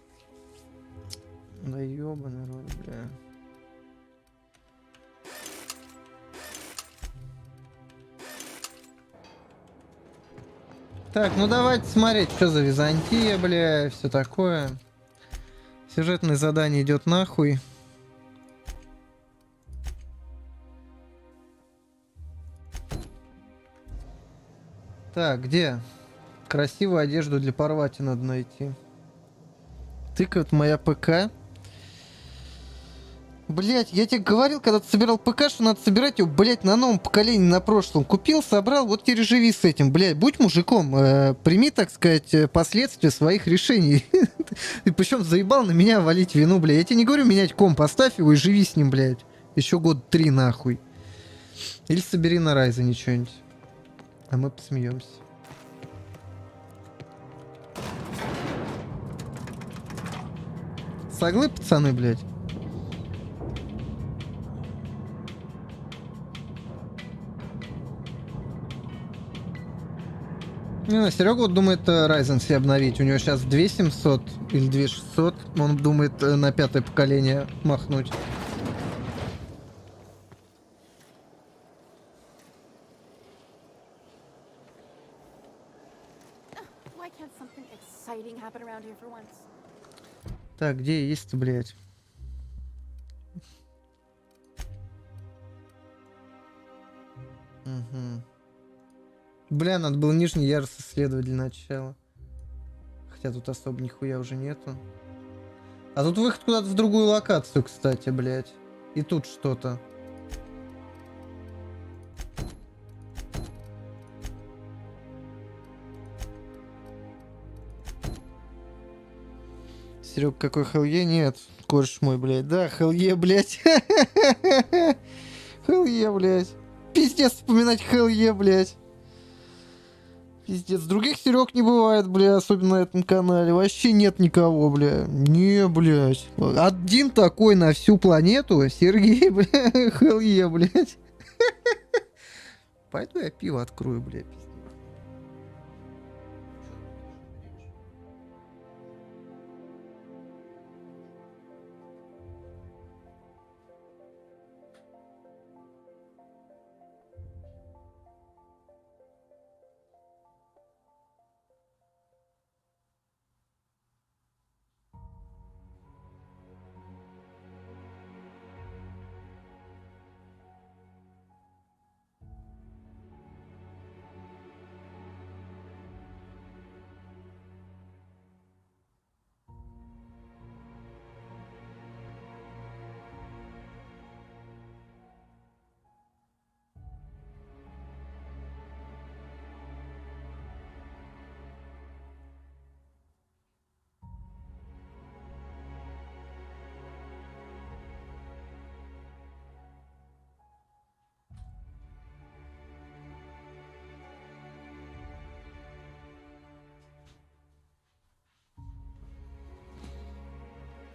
S1: Да ёбаный рот, бля. Так, ну давайте смотреть, что за Византия, бля, все такое. Сюжетное задание идет нахуй. Так, где? Красивую одежду для порвати надо найти. Тыкает моя ПК. Блять, я тебе говорил, когда ты собирал ПК, что надо собирать его, блять, на новом поколении, на прошлом. Купил, собрал, вот теперь живи с этим, блять. Будь мужиком, прими, так сказать, последствия своих решений. Ты причем заебал на меня валить вину, блядь. Я тебе не говорю менять комп, поставь его и живи с ним, блядь. Еще год 3 нахуй. Или собери на Райзене что-нибудь. А мы посмеемся. Соглы, пацаны, блядь? Не, Серега вот думает Ryzen себе обновить. У него сейчас 2700 или 2600. Он думает на 5-е поколение махнуть.
S10: Why can't something exciting happen around here for once?
S1: Так, где есть-то, блядь? Угу. Бля, надо было нижний ярус исследовать для начала. Хотя тут особо нихуя уже нету. А тут выход куда-то в другую локацию, кстати, блядь. И тут что-то. Серег, какой Хелле? Нет. Кореш мой, блядь. Да, Хелле, блядь. Хелле, блядь. Пиздец вспоминать Хелле, блядь. Пиздец. Других Серег не бывает, бля, особенно на этом канале. Вообще нет никого, бля. Не, блядь. Один такой на всю планету. Сергей, бля. Хелле, блядь. Пойду я пиво открою, блядь.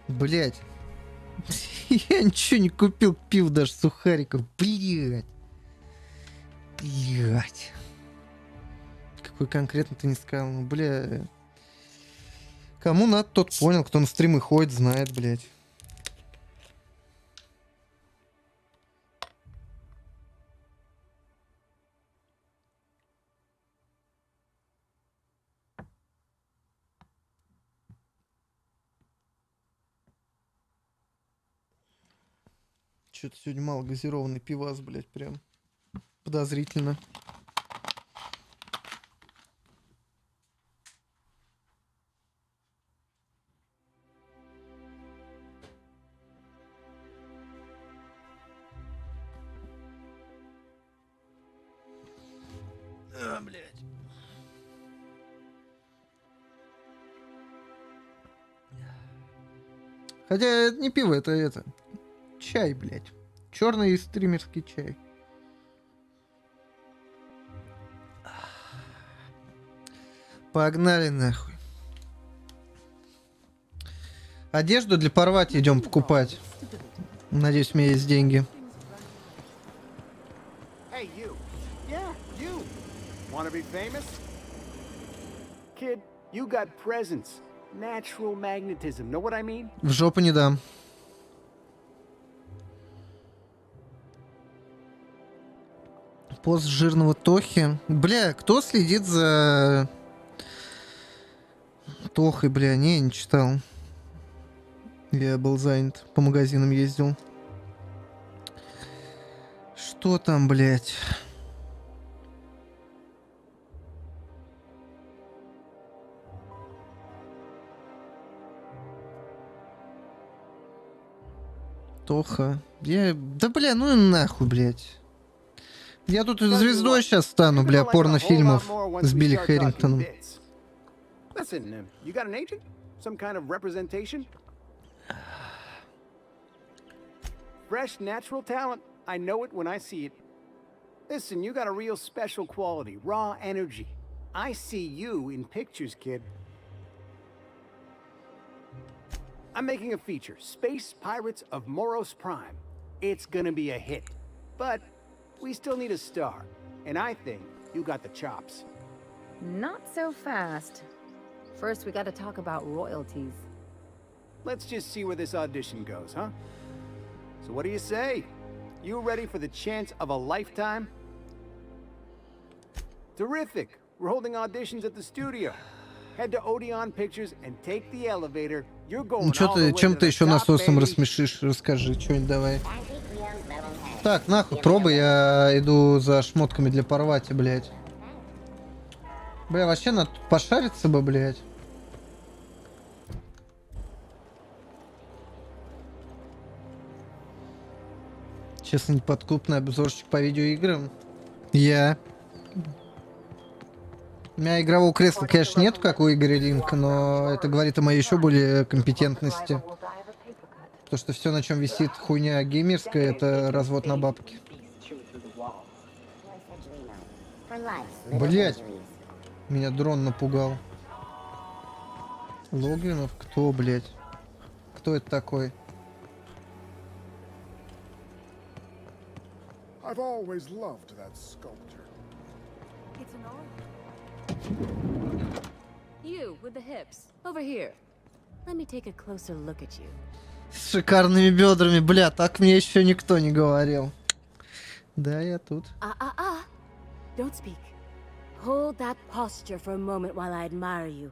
S1: Блять. Я ничего не купил, пив даже сухариков. Блять. Блять. Какой конкретно ты не сказал? Ну, бля. Кому надо, тот понял. Кто на стримы ходит, знает, блять. Что-то сегодня мало газированный пивас, блядь, прям подозрительно. А, блядь. Хотя это не пиво, это чай, блядь. Черный стримерский чай. Погнали нахуй. Одежду для порвать идем покупать. Надеюсь, у меня есть деньги.
S11: Hey, you. Yeah, you. Want to be famous? Kid, you got presence. Natural magnetism. Know what I mean?
S1: В жопу не дам. Пост жирного Тохи. Бля, кто следит за Тохой, бля? Не, не читал. Я был занят. По магазинам ездил. Что там, блядь? Тоха. Да, бля, ну и нахуй, блядь. Я тут звездой сейчас стану, бля, порнофильмов с Билли Хэрингтоном.
S11: Listen, you got an agent? Some kind of representation? Fresh, natural talent. I know it when I see it. Listen, you got a real special quality, raw energy. I see you in pictures, kid. I'm making a feature, Space Pirates of Moros Prime. It's gonna be a hit. But we still need a star. And I think you got the chops.
S3: Not so fast. First, we gotta talk about royalties.
S11: Let's just see where this audition goes, huh? So what do you say? You ready for the chance of a lifetime? Terrific! We're holding auditions at the studio. Head to Odeon Pictures and take the elevator. You're going
S1: Ну что
S11: all the
S1: ты,
S11: way
S1: чем
S11: to
S1: ты
S11: the
S1: еще
S11: top,
S1: насосом
S11: baby.
S1: рассмешишь? Расскажи, что-нибудь давай. Так, нахуй, пробуй, я иду за шмотками для порвати, блядь. Бля, вообще надо тут пошариться бы, блядь. Честно, неподкупный обзорщик по видеоиграм. Я. У меня игрового кресла, конечно, нет, как у Игоря Линка, но это говорит о моей еще более компетентности. То, что все, на чем висит хуйня геймерская, это развод на бабки. Блять, меня дрон напугал. Логвинов? Кто, блять? Кто это такой?
S12: I've always loved that sculpture.
S10: It's an art. You with the hips. Over here. Let me take a closer look at you.
S1: С шикарными бедрами, бля, так мне еще никто не говорил. Да, я тут.
S10: Don't speak. Hold that posture for a moment while I admire you.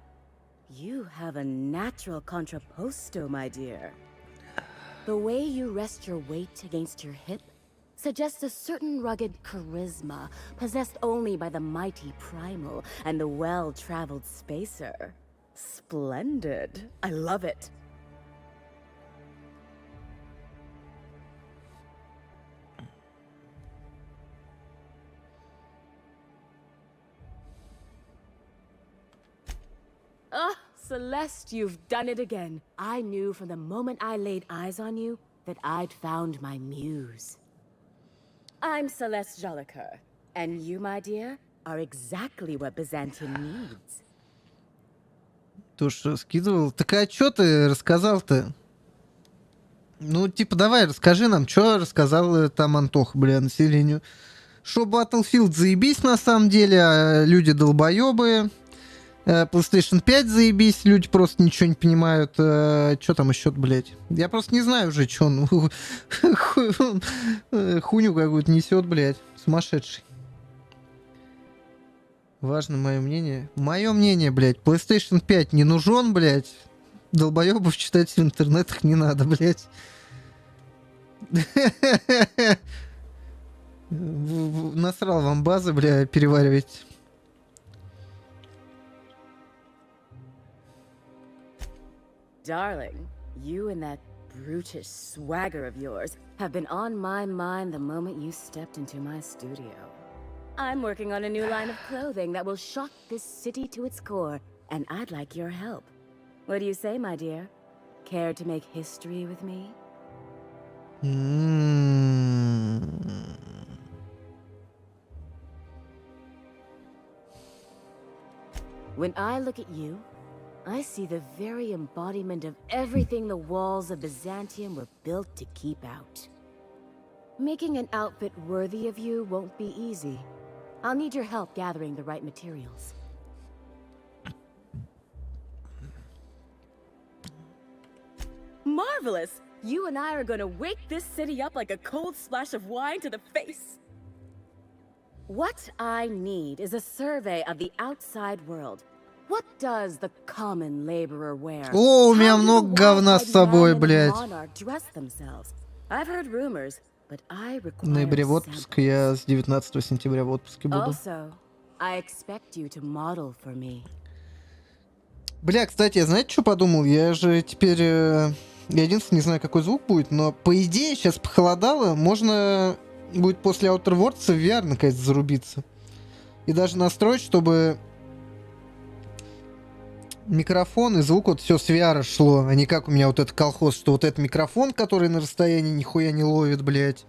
S10: You have a natural contrapposto, my dear. The way you rest your weight against your hip suggests a certain rugged charisma possessed only by the mighty primal and the well-traveled spacer. Splendid. I love it. Ah, Celeste, you've done it again. I knew from the moment I laid eyes on you that I'd found my muse. I'm Celeste Jolicoeur, and you, my dear, are exactly what Byzantium needs.
S1: То, что скидывал. Так а что ты рассказал-то? Ну, типа, давай, расскажи нам, что рассказал там Антох, бля, населению. Что Battlefield заебись на самом деле, а люди долбоебы. PlayStation 5 заебись, люди просто ничего не понимают. Что там еще, блядь? Я просто не знаю уже, что он хуйню какую-то несет, блядь. Сумасшедший. Важно мое мнение. Мое мнение, блядь. PlayStation 5 не нужен, блядь. Долбоебов читать в интернетах не надо, блядь. Насрал вам базы, бля, переваривать.
S10: Darling, you and that brutish swagger of yours have been on my mind the moment you stepped into my studio. I'm working on a new line of clothing that will shock this city to its core, and I'd like your help. What do you say, my dear? Care to make history with me? When I look at you, I see the very embodiment of everything the walls of Byzantium were built to keep out. Making an outfit worthy of you won't be easy. I'll need your help gathering the right materials. Marvelous! You and I are gonna wake this city up like a cold splash of wine to the face. What I need is a survey of the outside world. What does the common laborer wear?
S1: О, у меня много говна с собой, блядь.
S10: I've heard rumors, but I
S1: В ноябре в отпуск, я с 19 сентября в отпуске буду.
S10: Also, I expect you to model for me.
S1: Бля, кстати, я знаете, что подумал? Я же теперь... я единственное не знаю, какой звук будет, но по идее сейчас похолодало, можно будет после Outer Worlds в VR наконец зарубиться. И даже настроить, чтобы микрофон и звук вот все с VR шло, а не как у меня вот этот колхоз, что вот этот микрофон, который на расстоянии нихуя не ловит, блядь,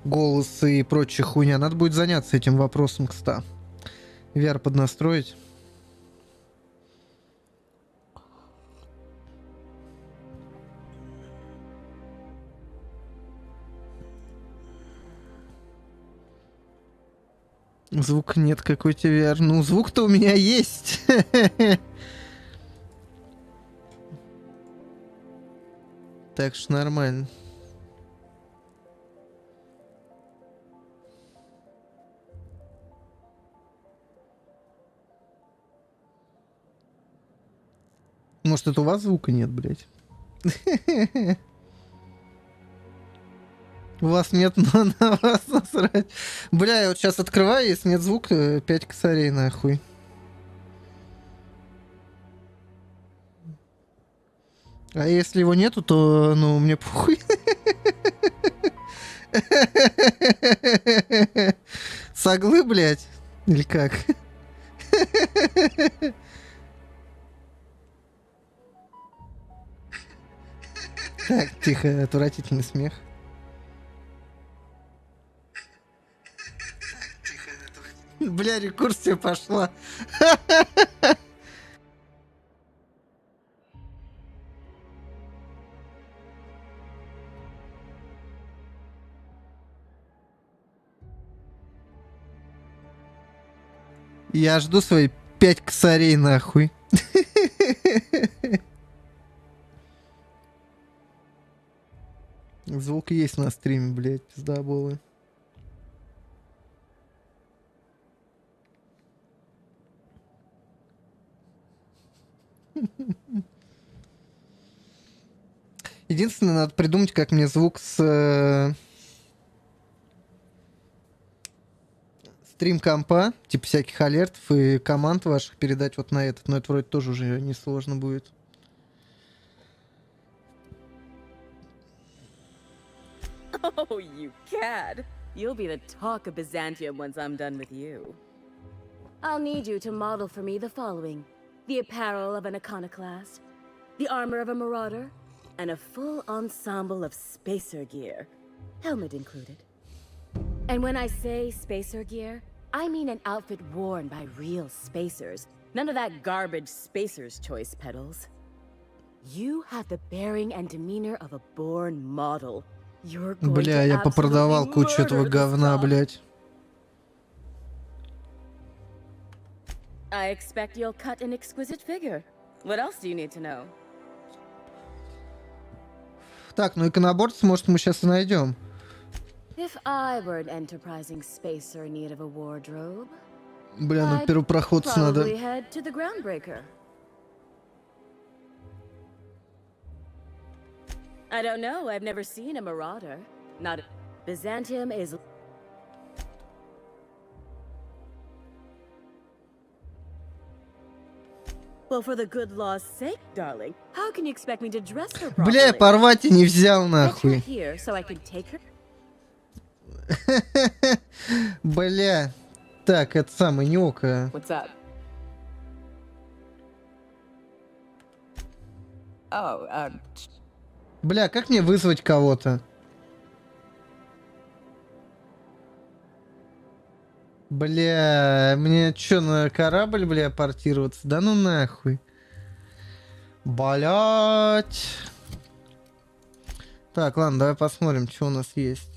S1: голос и прочая хуйня. Надо будет заняться этим вопросом, кстати. VR поднастроить. Звук нет, какой тебе VR. Ну, звук-то у меня есть. Так что нормально. Может, это у вас звука нет, блядь? У вас нет, но на вас насрать. Бля, я вот сейчас открываю, если нет звука, 5 косарей нахуй. А если его нету, то, ну, мне похуй. Соглы, блядь? Или как? Так, тихо, отвратительный смех. Бля, рекурсия пошла. Я жду свои 5 косарей нахуй. Звук есть на стриме, блядь, пиздоболы. Единственное, надо придумать, как мне звук с стрим компа, типа всяких алертов и команд ваших передать вот на этот. Но это вроде тоже уже несложно будет.
S10: Oh, you cad. You'll be the talk of Byzantium once I'm done with you. I'll need you to model for me the following. The apparel of an iconoclast, the armor of a marauder, and a full ensemble of spacer gear. Helmet included. And when I say spacer gear, I mean an outfit worn by real spacers. None of that garbage spacer's choice pedals. You have the bearing and demeanor of a born model. You're going
S1: Бля,
S10: to
S1: я попродавал
S10: absolutely
S1: кучу этого
S10: murder this
S1: говна,
S10: stuff.
S1: блядь.
S10: I expect you'll cut an exquisite figure. What else do you need to know?
S1: Так, ну иконоборца, может, мы сейчас и найдем.
S10: If I were an enterprising spacer in need of a wardrobe,
S1: Бля, ну
S10: I'd
S1: первопроходцу надо.
S10: probably head to the groundbreaker. I don't know. I've never seen a marauder. Not a... Byzantium is... Well, for the good law's sake, darling, how can you expect me to dress her properly?
S1: Бля, я порвать и не взял,
S10: Get her
S1: нахуй.
S10: here so I can take her...
S1: Бля. Так, это самое, не око.
S2: What's up? Oh,
S1: Бля, как мне вызвать кого-то? Бля, мне чё, на корабль, бля, портироваться? Да ну нахуй. Блять. Так, ладно, давай посмотрим, что у нас есть.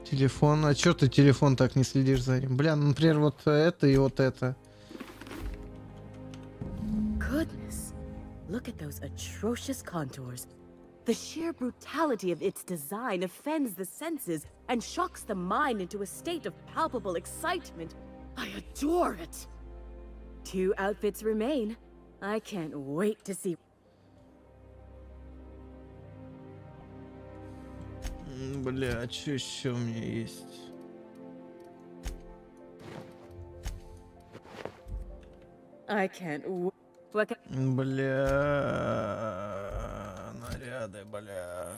S1: Телефон. А чё ты телефон так не следишь за ним? Бля, ну, например, вот это и вот это.
S10: Goodness. Look at those atrocious contours. The sheer brutality of its design offends the senses and shocks the mind into a state of palpable excitement. I adore it. 2 outfits remain. I can't wait to see.
S1: Бля, а чё еще у меня есть?
S10: I can't wait. What
S1: Бля, наряды, бля.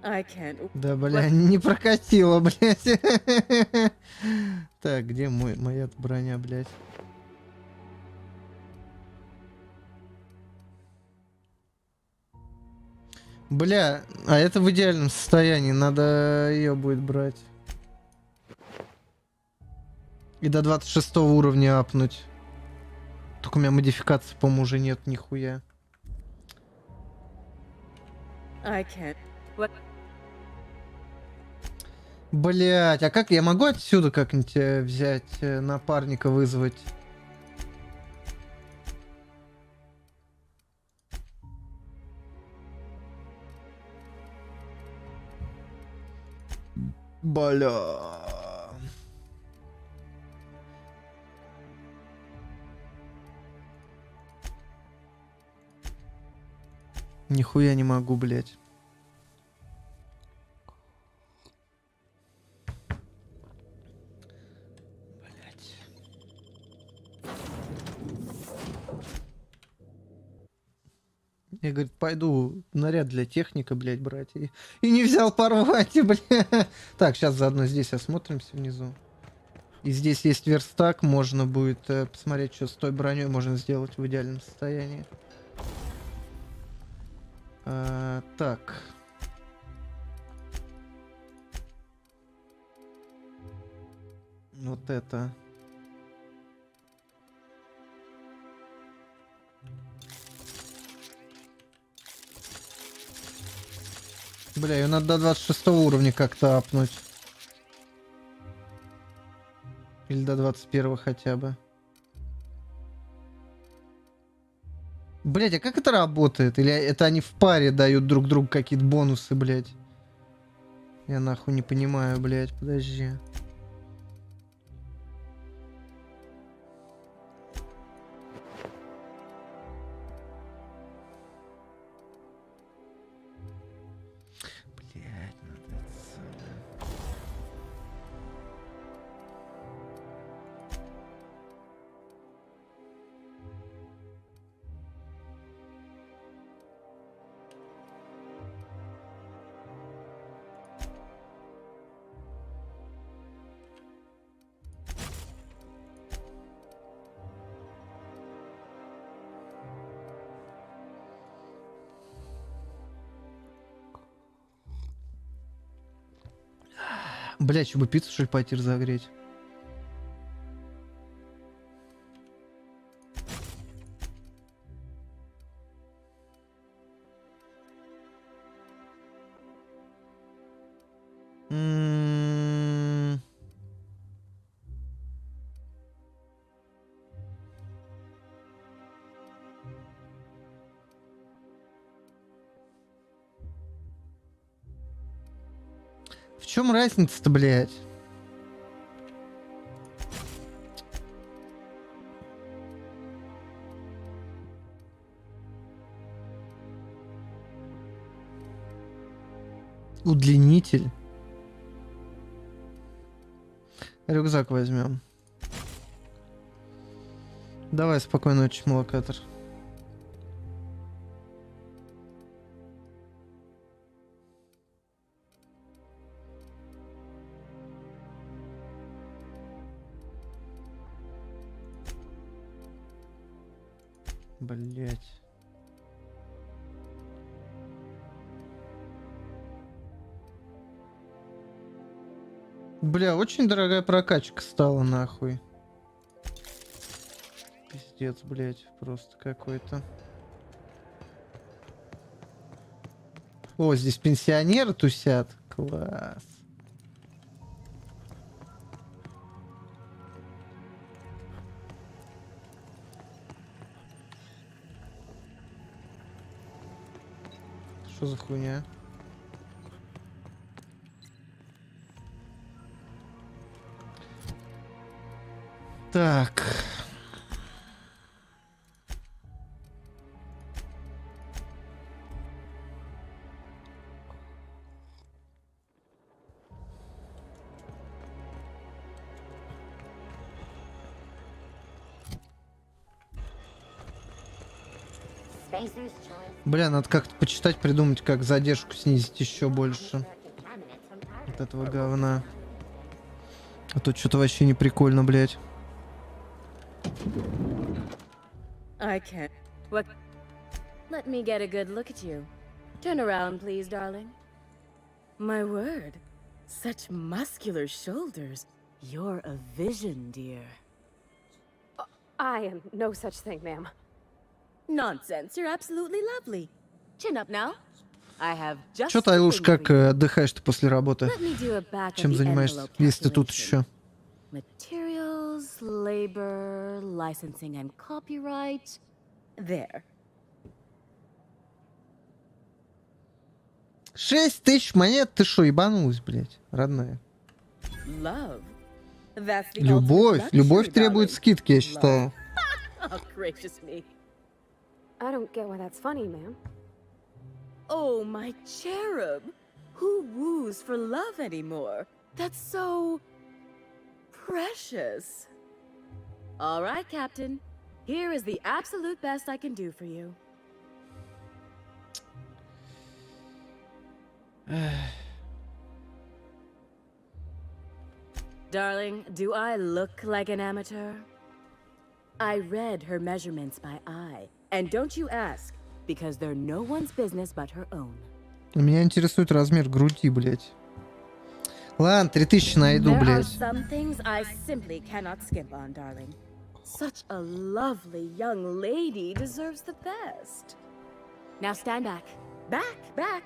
S10: I can't.
S1: Да, бля, не прокатило, блядь. Так, где моя броня, блядь? Бля, а это в идеальном состоянии, надо ее будет брать. И до 26 уровня апнуть. Только у меня модификации, по-моему, уже нет нихуя. Блять, а как я могу отсюда как-нибудь взять напарника, вызвать? Бля. Нихуя не могу, блять. Я, говорит, пойду наряд для техника, блядь, брать. И не взял порвать, блядь. Так, сейчас заодно здесь осмотримся внизу. И здесь есть верстак, можно будет посмотреть, что с той броней можно сделать в идеальном состоянии. Так. Вот это. Бля, ее надо до 26 уровня как-то апнуть. Или до 21 хотя бы. Блять, а как это работает? Или это они в паре дают друг другу какие-то бонусы, блять? Я нахуй не понимаю, блять, подожди. Блять, чтобы пиццу, что ли, пойти разогреть? В чем разница-то, блядь? Удлинитель. Рюкзак возьмем. Давай, спокойной ночи, молокатор. Блять. Бля, очень дорогая прокачка стала, нахуй. Пиздец, блять, просто какой-то. О, здесь пенсионеры тусят. Класс. Что за хуйня? Так. Бля, надо как-то почитать, придумать, как задержку снизить еще больше. От этого говна. А то что-то вообще не прикольно, блядь.
S10: I can't. What? Let me get a good look at you. Turn around, please, darling. My word. Such muscular shoulders. You're a vision, dear.
S13: I am no such thing, ma'am.
S10: Nonsense. You're absolutely lovely. Chin up now. I have just
S1: Чё ты лучше как отдыхаешь-то после работы?
S10: Let me do a back of
S1: Чем
S10: the
S1: занимаешься,
S10: envelope
S1: если ты тут
S10: calculation.
S1: еще?
S10: Materials, labor, licensing and copyright. There.
S1: 6000 монет? Ты шо, ебанулась, блядь, родная?
S10: Love. That's the
S1: Любовь.
S10: ultimate
S1: Любовь
S10: luxury,
S1: требует
S10: darling.
S1: скидки, я считаю.
S10: Oh, gracious me.
S13: I don't get why that's funny, ma'am.
S10: Oh, my cherub. Who woos for love anymore? That's so precious. All right, Captain. Here is the absolute best I can do for you. Darling, do I look like an amateur? I read her measurements by eye. And don't you ask, because they're no one's business but her own.
S1: Меня интересует размер груди, блядь. Ладно, 3000 найду,
S10: There are
S1: блядь.
S10: some things I simply cannot skimp on, darling. Such a lovely young lady deserves the best. Now stand back. Back!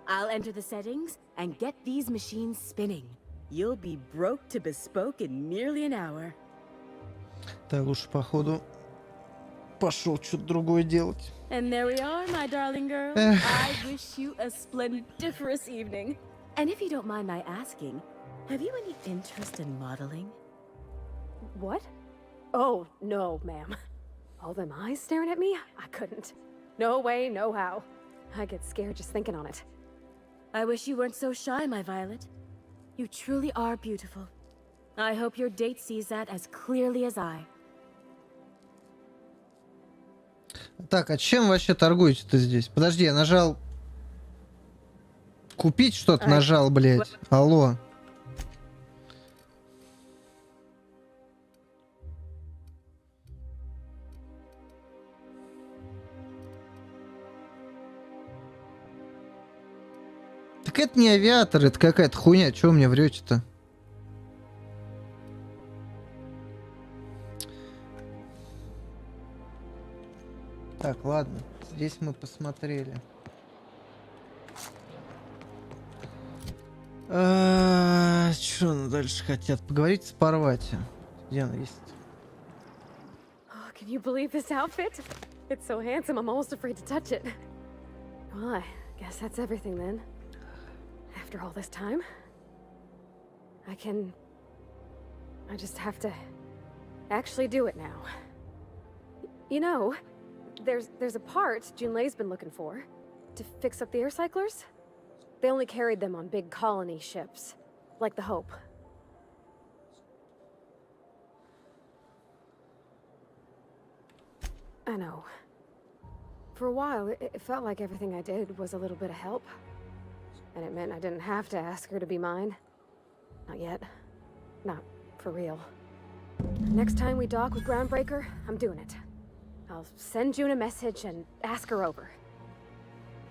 S10: I'll enter the settings and get these machines spinning. You'll be broke to bespoke in nearly an hour.
S1: Так, лучше, походу, пошел что-то другое делать.
S10: And there we are, my darling girl.
S1: Эх.
S10: I wish you a splendiferous evening. And if you don't mind my asking, have you any interest in modeling?
S13: What? Oh, no, ma'am. All them eyes staring at me? I couldn't. No way, no how. I get scared just thinking on it.
S10: I wish you weren't so shy, my Violet. You truly are beautiful. I hope your date sees that as clearly as I.
S1: Так, а чем вообще торгуете-то здесь? Подожди, я нажал... Купить что-то нажал, блядь. Алло. Так это не авиатор, это какая-то хуйня. Чего вы мне врете-то? Так, ладно. Здесь мы посмотрели. Что она дальше хотят? Поговорить с Парвати. Где она есть?
S13: Oh, can you believe this outfit? It's so handsome, I'm almost afraid to touch it. Well, I guess that's everything then. After all this time, I just have to actually do it now. You know, there's a part Junlei's been looking for to fix up the air cyclers. They only carried them on big colony ships, like the Hope. I know. For a while, it felt like everything I did was a little bit of help. And it meant I didn't have to ask her to be mine. Not yet. Not for real. Next time we dock with Groundbreaker, I'm doing it. I'll send June a message and ask her over.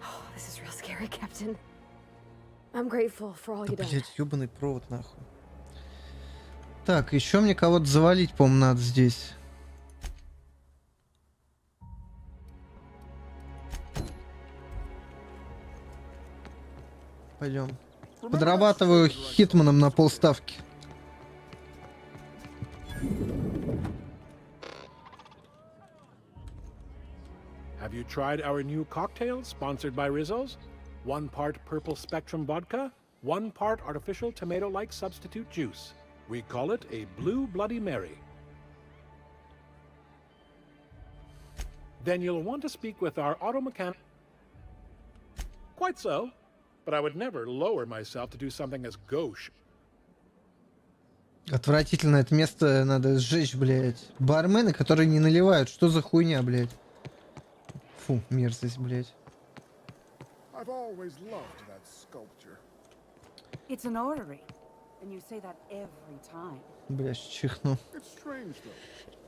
S13: Oh, this is real scary, Captain. I'm grateful for all you
S1: Да,
S13: done.
S1: блядь, ёбаный провод, нахуй. Так, еще мне кого-то завалить, по-моему, надо здесь. Пойдем. Подрабатываю хитманом на полставки.
S14: Have you tried our new cocktail sponsored by Rizzo's? 1 part purple spectrum vodka, 1 part artificial tomato-like substitute juice. We call it a Blue Bloody Mary. Then you'll want to speak with our auto mechanic. Quite so, but I would never lower myself to do something as gauche.
S1: Отвратительно, это место надо сжечь, блядь. Бармены, которые не наливают. Что за хуйня, блядь? Фу, мерзость, блядь.
S12: I've always loved that sculpture.
S15: It's an orrery, and you say that every time.
S1: Блядь, чихну.
S12: It's strange, though.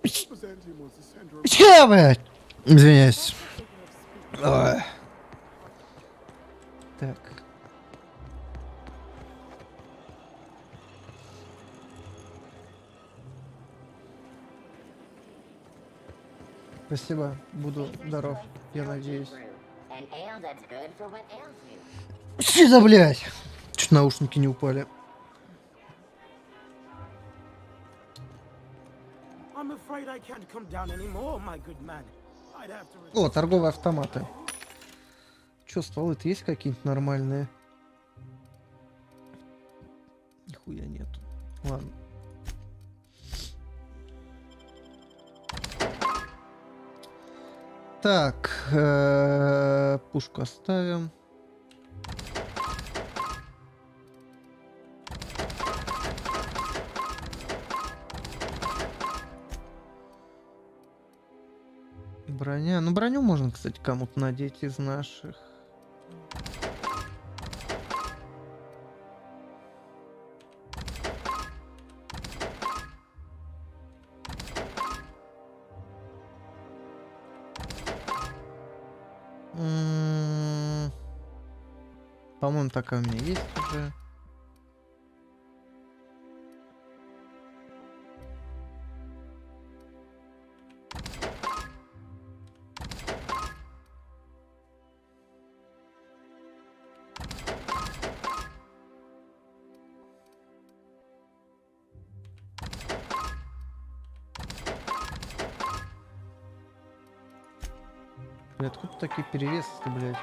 S12: Byzantium was the center of...
S1: Че, блядь? Извиняюсь. Ой. Так. Спасибо, буду здоров, я надеюсь. Что за, блядь? Чуть наушники не упали. О, торговые автоматы. Чё, стволы-то есть какие-нибудь нормальные? Нихуя нету. Ладно. Так, пушку оставим. Броня. Ну, броню можно, кстати, кому-то надеть из наших. По-моему, такая у меня есть уже. Блядь, откуда такие перевесы-то, блядь?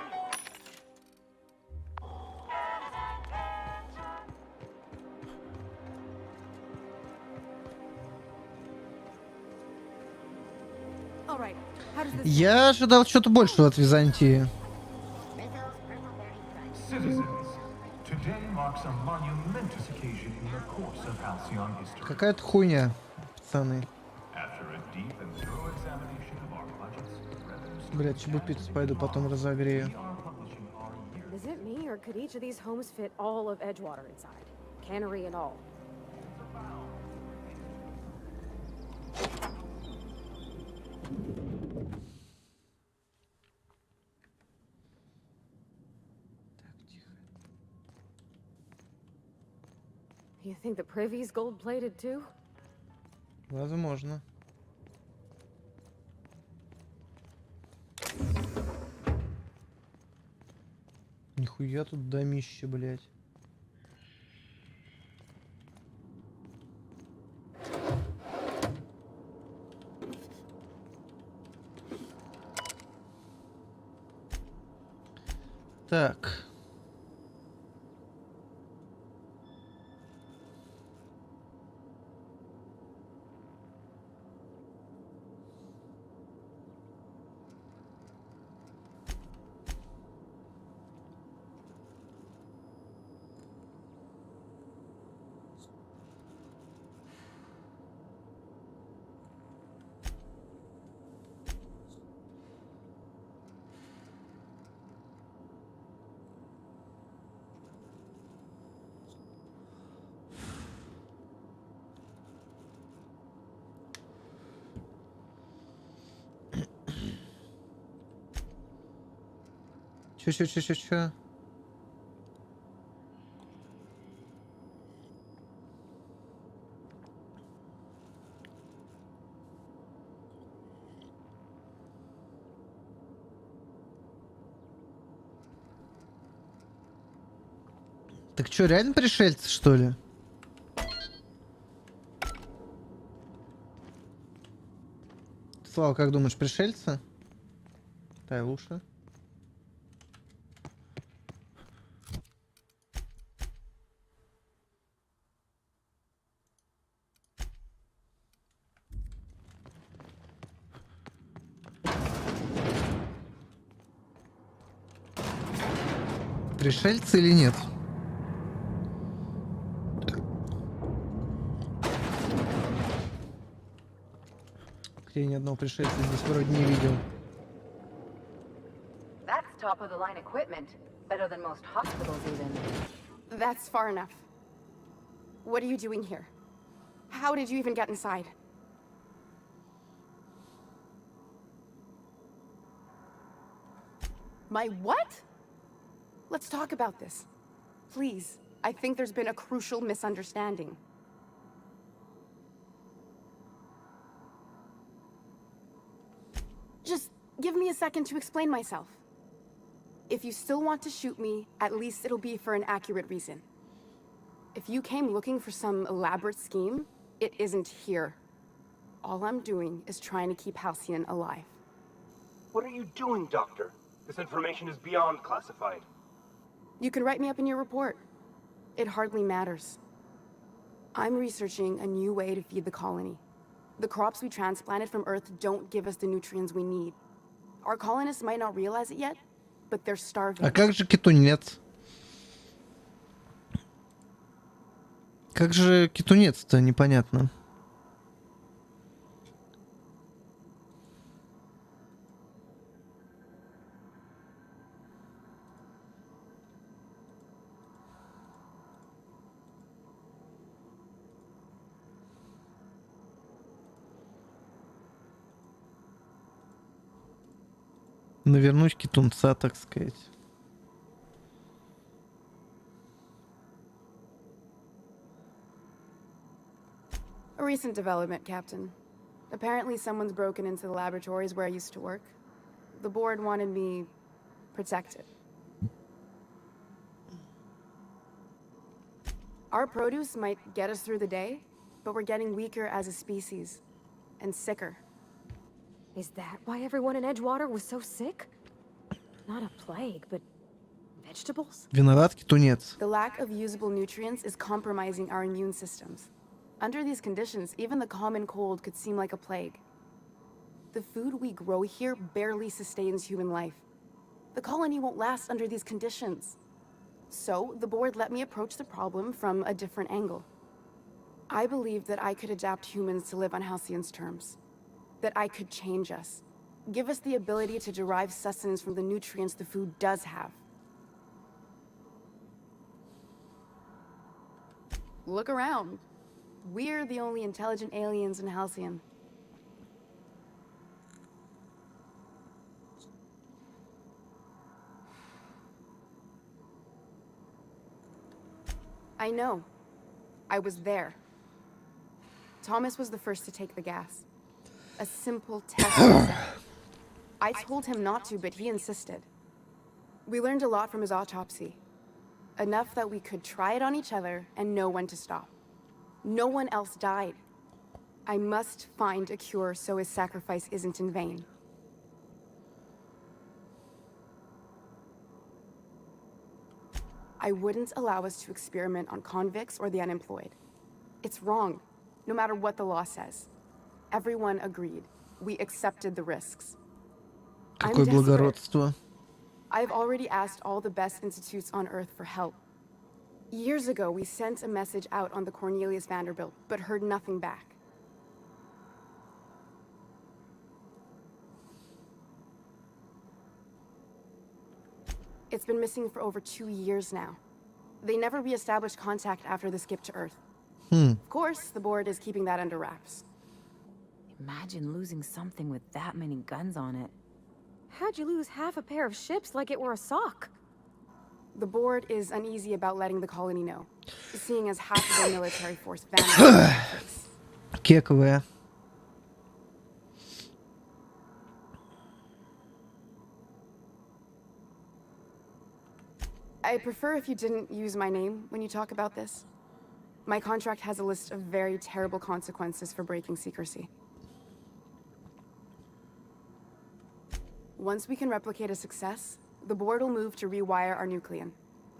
S1: Я ожидал что-то большего от Византии. Какая-то хуйня, пацаны. Блядь, чебупиццу пойду потом разогрею.
S13: Is it me, or could each of these homes fit all of Edgewater inside? Cannery and all? You think the privy's gold-plated too?
S1: Возможно. Нихуя тут домище, блядь. Так. Чё? Так чё, реально пришельцы, что ли? Слава, как думаешь, пришельцы? Дай лучше. Пришельцы или нет? Я ни одного пришельца здесь вроде не видел.
S3: That's top of the line equipment. Better than most hospitals even.
S13: That's far enough. What are you doing here? How did you even get inside? My what?
S16: Let's talk about this. Please. I think there's been a crucial misunderstanding. Just give me a second to explain myself. If you still want to shoot me, at least it'll be for an accurate reason. If you came looking for some elaborate scheme, it isn't here. All I'm doing is trying to keep Halcyon alive.
S17: What are you doing, Doctor? This information is beyond classified.
S16: You can write me up in your report. It hardly matters. I'm researching a new way to feed the colony. The crops we transplanted from Earth don't give us the nutrients we need. Our colonists might not realize it yet, but they're starving.
S1: А как же китунец? Как же китунец-то, непонятно. Навернуть китунца, так сказать.
S16: A recent development, Captain. Apparently someone's broken into the laboratories where I used to work. The board wanted me protected. Our produce might get us through the day, but we're getting weaker as a species. And sicker.
S13: Is that why everyone in Edgewater was so sick? Not a plague, but vegetables?
S1: Виноват китунец.
S16: The lack of usable nutrients is compromising our immune systems. Under these conditions, even the common cold could seem like a plague. The food we grow here barely sustains human life. The colony won't last under these conditions. So, the board let me approach the problem from a different angle. I believed that I could adapt humans to live on Halcyon's terms. That I could change us. Give us the ability to derive sustenance from the nutrients the food does have. Look around. We're the only intelligent aliens in Halcyon. I know. I was there. Thomas was the first to take the gas. A simple test. I told him not to, but he insisted. We learned a lot from his autopsy. Enough that we could try it on each other and know when to stop. No one else died. I must find a cure so his sacrifice isn't in vain. I wouldn't allow us to experiment on convicts or the unemployed. It's wrong, no matter what the law says. Everyone agreed. We accepted the risks.
S1: Какое благородство.
S16: I've already asked all the best institutes on Earth for help. Years ago, we sent a message out on the Cornelius Vanderbilt, but heard nothing back. It's been missing for over 2 years now. They never re-established contact after the skip to Earth. Of course, the board is keeping that under wraps.
S6: Imagine losing something with that many guns on it.
S13: How'd you lose half a pair of ships like it were a sock?
S16: The board is uneasy about letting the colony know, seeing as half of their military force vanished.
S1: Кековая.
S16: I prefer if you didn't use my name when you talk about this. My contract has a list of very terrible consequences for breaking secrecy. Once we can replicate a success, the board will move to rewire our nucleon.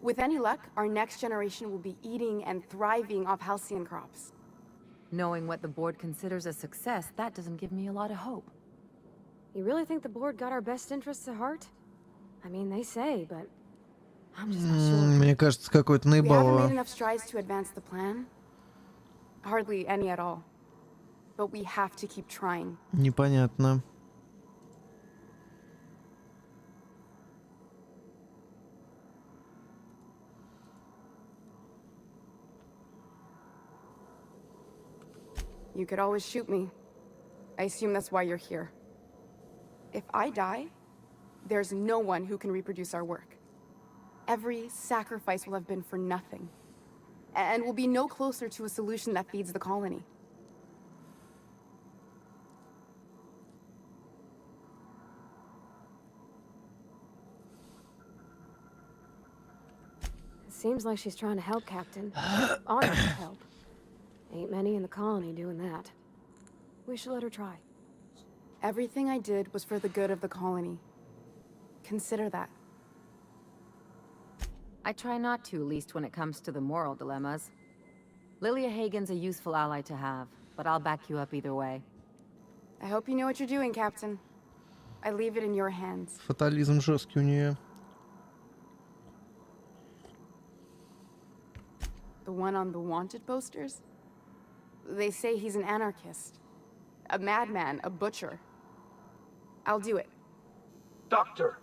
S16: With any luck, our next generation will be eating and thriving off Halcyon crops.
S6: Knowing what the board considers a success, that doesn't give me a lot of hope.
S13: You really think the board got our best interests at heart? I mean, they say, but I'm just not sure.
S1: Мне кажется, какой-то
S16: We haven't
S1: наебалово.
S16: made enough strides to advance the plan. Hardly any at all. But we have to keep trying.
S1: Непонятно.
S16: You could always shoot me. I assume that's why you're here. If I die, there's no one who can reproduce our work. every sacrifice will have been for nothing. And we'll be no closer to a solution that feeds the colony.
S13: Seems like she's trying to help, Captain. Honest help. Ain't many in the colony doing that. We should let her try.
S16: Everything I did was for the good of the colony. Consider that.
S3: I try not to, least when it comes to the moral dilemmas. Lilia Hagen's a useful ally to have, but I'll back you up either way.
S16: I hope you know what you're doing, Captain. I leave it in your hands.
S1: Фатализм жесткий у нее.
S16: The one on the wanted posters? They say he's an anarchist. A madman, a butcher. I'll do it.
S17: Doctor!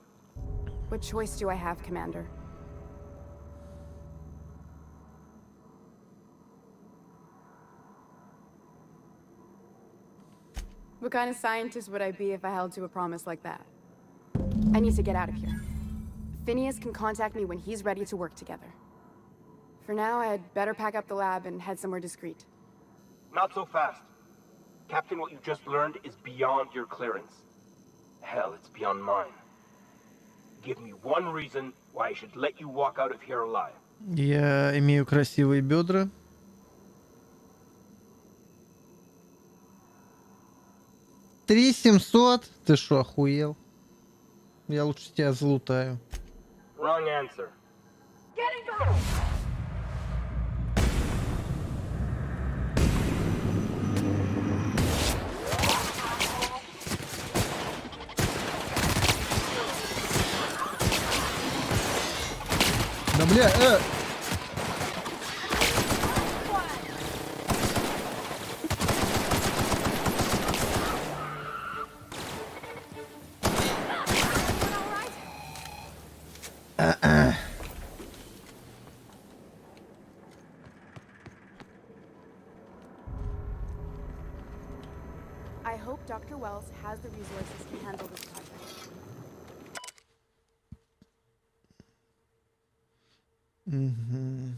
S16: What choice do I have, Commander? What kind of scientist would I be if I held to a promise like that? I need to get out of here. Phineas can contact me when he's ready to work together. For now, I'd better pack up the lab and head somewhere discreet.
S17: Not so fast. Captain, what you just learned is beyond your clearance. Hell, it's beyond mine. Give me one reason why I should let you walk out of here alive.
S1: Я имею красивые бедра. 3700? Ты шо, охуел? Я лучше тебя залутаю.
S17: Wrong answer.
S8: Getting back!
S1: Да бля,
S16: I hope Dr. Wells has the resources to handle this project.
S1: Угу.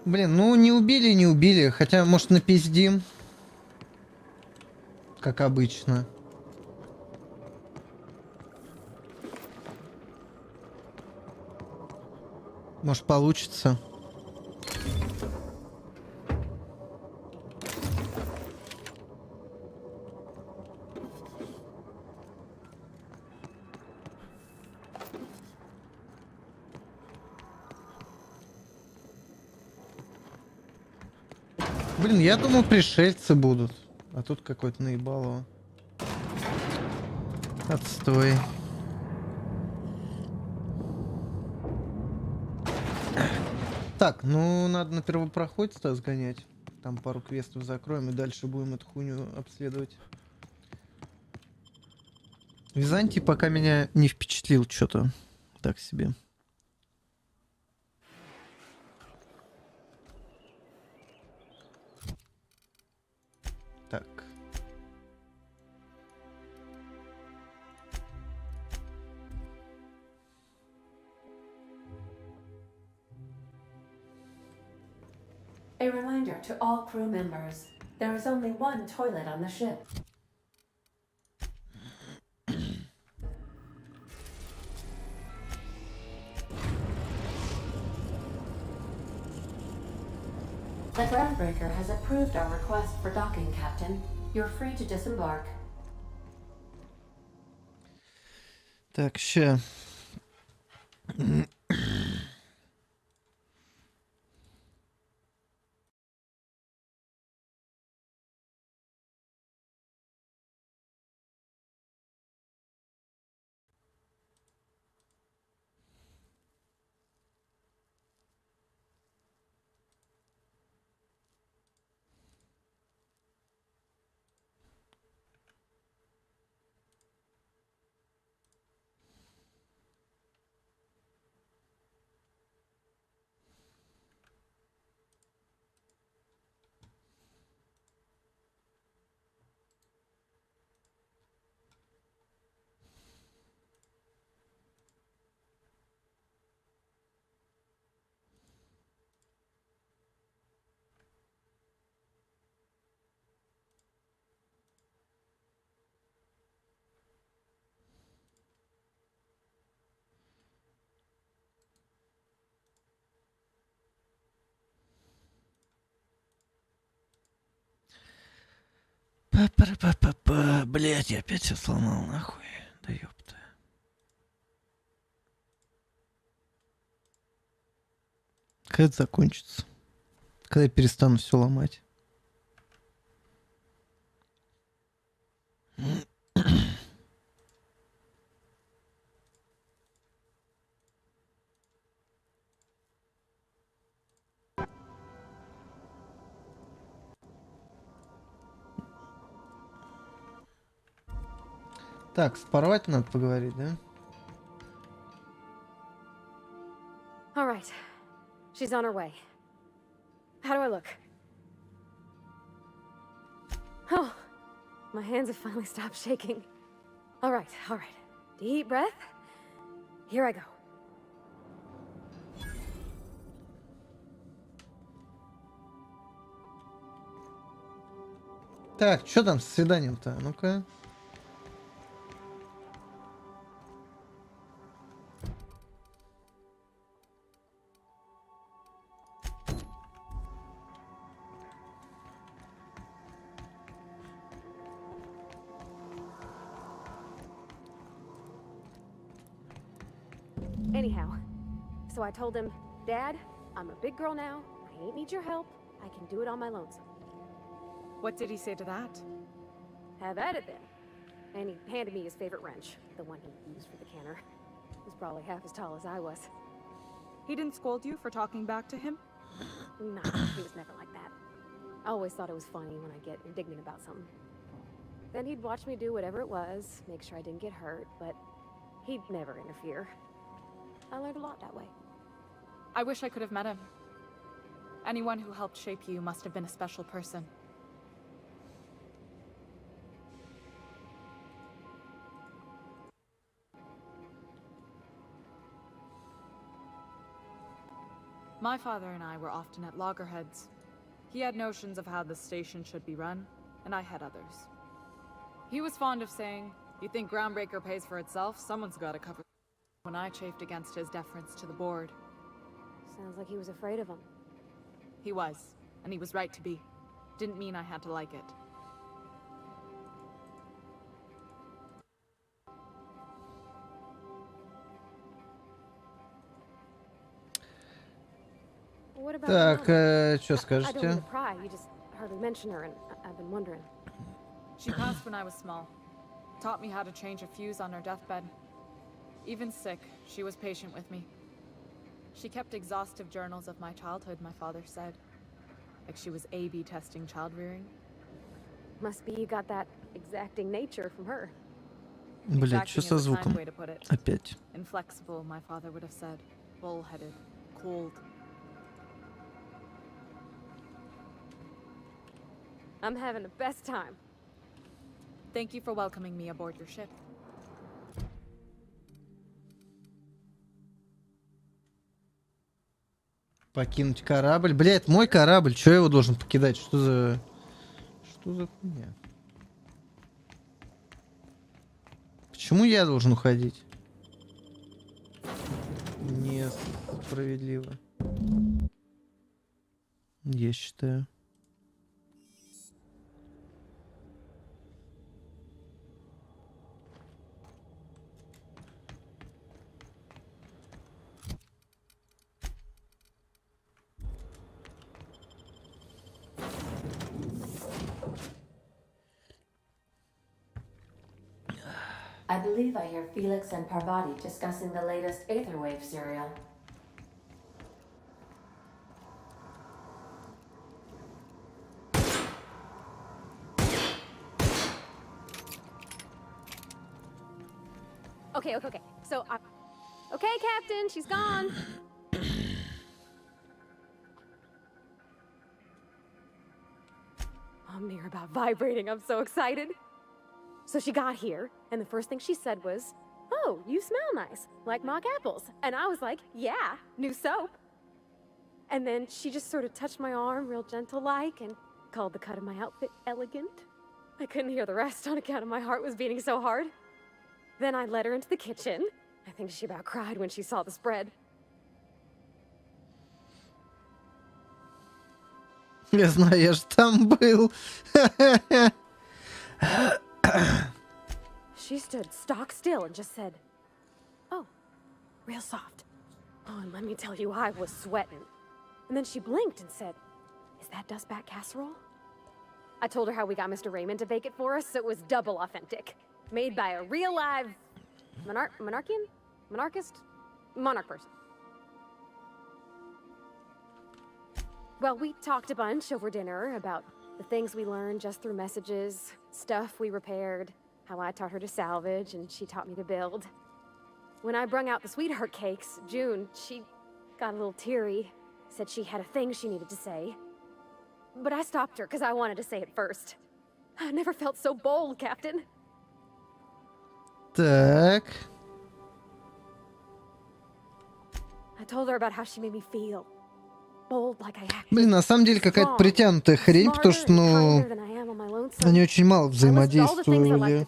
S1: Блин, ну не убили, не убили. Хотя, может, напиздим. Как обычно. Может, получится. Блин, я думал, пришельцы будут. А тут какой-то наебалово. Отстой. Так, ну надо на первопроходце сгонять. Там пару квестов закроем и дальше будем эту хуйню обследовать. Византий пока меня не впечатлил что-то. Так себе. Так.
S18: A reminder to all crew members, there is only one toilet on the ship. The groundbreaker has approved our request for docking, Captain. You're free to disembark.
S1: Так, ща. Па-па-па-па-па. Блять, я опять все сломал, нахуй. Да ёпта. Когда это закончится? Когда я перестану все ломать? Так, с порвать надо поговорить, да?
S13: All right. She's on her way. How do I look? Oh, my hands have finally stopped shaking. All right, all right. Deep breath. Here I go.
S1: Так, что там с свиданием-то? Ну-ка.
S13: Anyhow, so I told him, Dad, I'm a big girl now. I ain't need your help. I can do it on my lonesome.
S4: What did he say to that?
S13: Have at it then. And he handed me his favorite wrench, the one he used for the canner. He was probably half as tall as I was.
S4: He didn't scold you for talking back to him?
S13: No, he was never like that. I always thought it was funny when I get indignant about something. Then he'd watch me do whatever it was, make sure I didn't get hurt, but he'd never interfere. I learned a lot that way.
S4: I wish I could have met him. Anyone who helped shape you must have been a special person. My father and I were often at loggerheads. He had notions of how the station should be run, and I had others. He was fond of saying, "You think Groundbreaker pays for itself? Someone's got to cover." When I chafed against his deference to the board.
S13: Sounds like he was afraid of him.
S4: He was, and he was right to be. Didn't mean I had to like it.
S13: What about
S1: Так, что
S13: I don't
S1: скажете?
S13: mean to pry. You just hardly mention her, and I've been wondering.
S4: She passed when I was small. Taught me how to change a fuse on her deathbed. Even sick, she was patient with me. She kept exhaustive journals of my childhood, my father said. Like she was A/B testing child rearing.
S13: Must be you got that exacting nature from her.
S1: Блять, что
S4: Exacting
S1: со
S4: is a kind
S1: звуком?
S4: way to put it.
S1: Опять.
S4: Inflexible, my father would have said. Bull-headed. Cold.
S13: I'm having the best time.
S4: Thank you for welcoming me aboard your ship.
S1: Покинуть корабль. Блять, мой корабль. Чё я его должен покидать? Что за... Что за хуйня? Почему я должен уходить? Несправедливо. Я считаю.
S18: I believe I hear Felix and Parvati discussing the latest Aetherwave serial.
S13: Okay. So, okay, Captain, she's gone. I'm near about vibrating. I'm so excited. So she got here, and the first thing she said was, "Oh, you smell nice, like mock apples." And I was like, "Yeah, new soap." And then she just sort of touched my arm real gentle-like and called the cut of my outfit elegant. I couldn't hear the rest on account of my heart was beating so hard. Then I led her into the kitchen. I think she about cried when she saw the spread.
S1: Я знаю, я же там был.
S13: She stood stock still and just said, "Oh," real soft. Oh, and let me tell you, I was sweating. And then she blinked and said, "Is that dustback casserole?" I told her how we got Mr. Raymond to bake it for us, so it was double authentic. Made by a real live monarch person. Well, we talked a bunch over dinner about the things we learned just through messages, stuff we repaired, how I taught her to salvage and she taught me to build. When I brung out the sweetheart cakes, June, she got a little teary, said she had a thing she needed to say. But I stopped her because I wanted to say it first. I never felt so bold, Captain.
S1: Так.
S13: I told her about how she made me feel. Bold like I acted.
S1: Блин, на самом деле какая-то притянутая хрень, потому что, ну, они очень мало взаимодействовали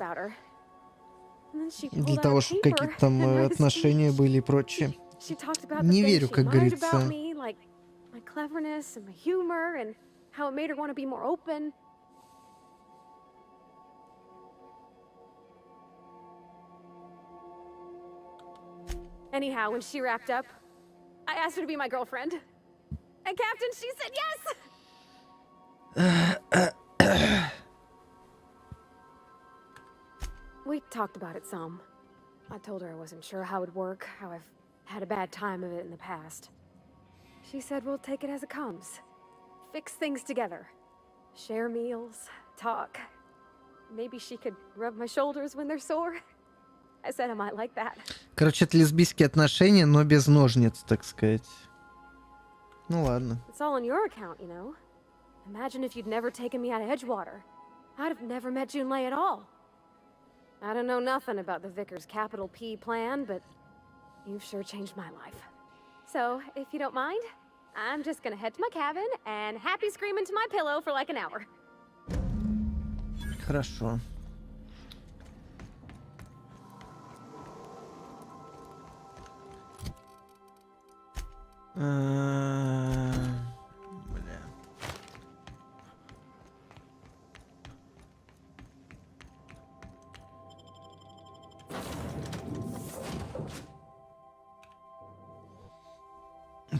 S1: для того, чтобы какие-то там отношения были и прочее. Не верю, как говорится.
S13: Anyhow, when she wrapped up, I asked her to be my girlfriend. And Captain, she said yes! We talked about it some. I told her I wasn't sure how it would work, how I've had a bad time of it in the past. She said we'll take it as it comes. Fix things together. Share meals, talk. Maybe she could rub my shoulders when they're sore. I said I might like that.
S1: Короче, это лесбийские отношения, но без ножниц, так сказать. Ну ладно.
S13: It's all on your account, you know. Imagine if you'd never taken me out of Edgewater. I'd have never met Junlei at all. I don't know nothing about the Vicar's capital P plan, but you've sure changed my life. So, if you don't mind, I'm just gonna head to my cabin and happy scream into my pillow for like an hour.
S1: Хорошо. Бля.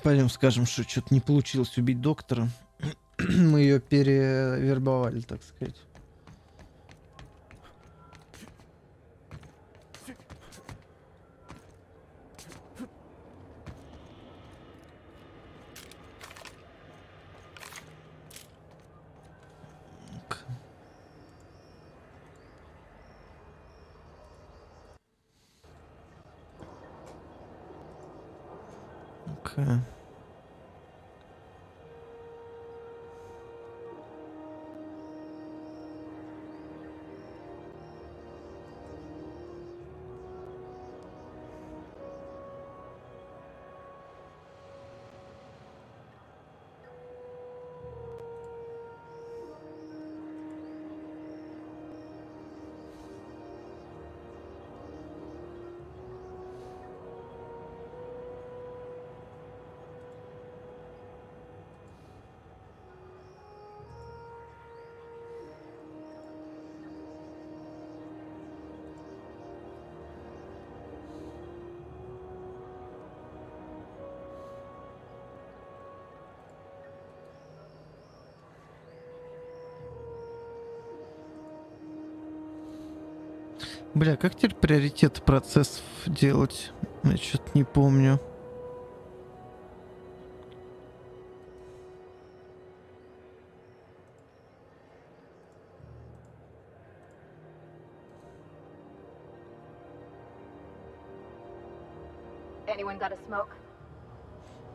S1: Пойдем скажем, что что-то не получилось убить доктора. Мы ее перевербовали, так сказать. Okay. Бля, как теперь приоритет процессов делать? Я что-то не помню.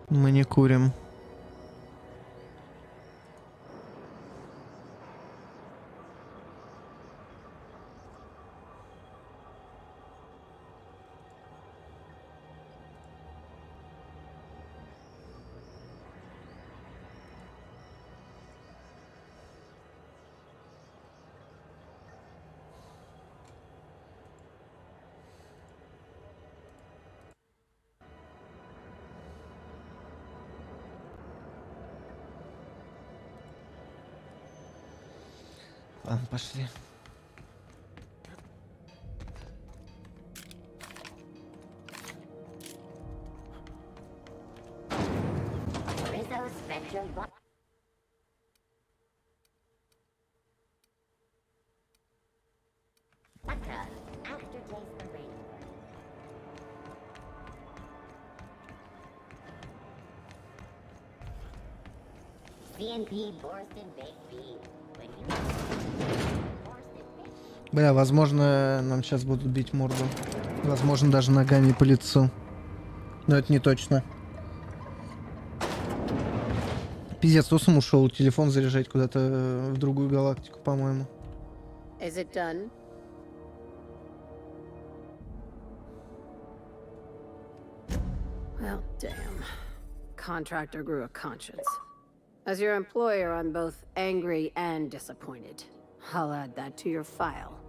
S1: Мы не курим. Ладно, пошли. Бля, возможно, нам сейчас будут бить морду. Возможно, даже ногами по лицу. Но это не точно. Пиздец, Усом ушел телефон заряжать куда-то в другую галактику, по-моему.
S19: Is it done?
S13: Well, damn. Contractor grew a conscience. As your employer, I'm both angry and disappointed. I'll add that to your file.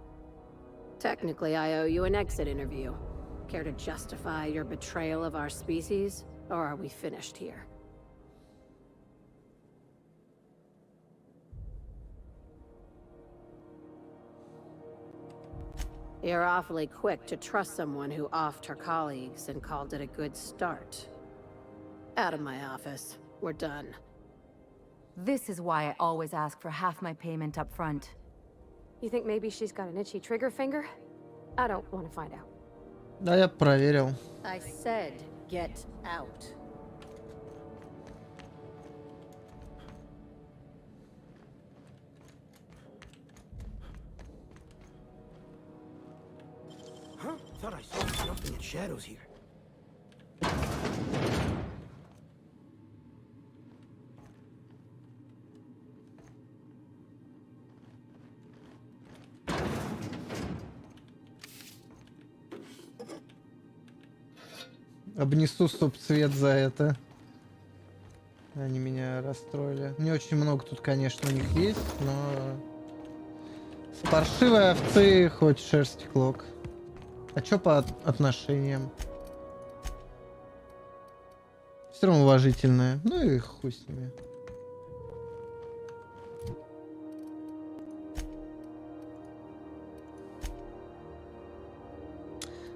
S13: Technically, I owe you an exit interview. Care to justify your betrayal of our species, or are we finished here? You're awfully quick to trust someone who offed her colleagues and called it a good start. Out of my office. We're done.
S3: This is why I always ask for half my payment up front.
S13: You think maybe she's got an itchy trigger finger? I don't want to find out.
S1: Да, я проверил.
S19: I said, get out.
S11: Huh? Thought I saw something in shadows here.
S1: Обнесу стоп-цвет за это. Они меня расстроили. Не очень много тут, конечно, у них есть, но... С паршивой овцы хоть шерсти клок. А чё по отношениям? Все равно уважительное. Ну и хуй с ними.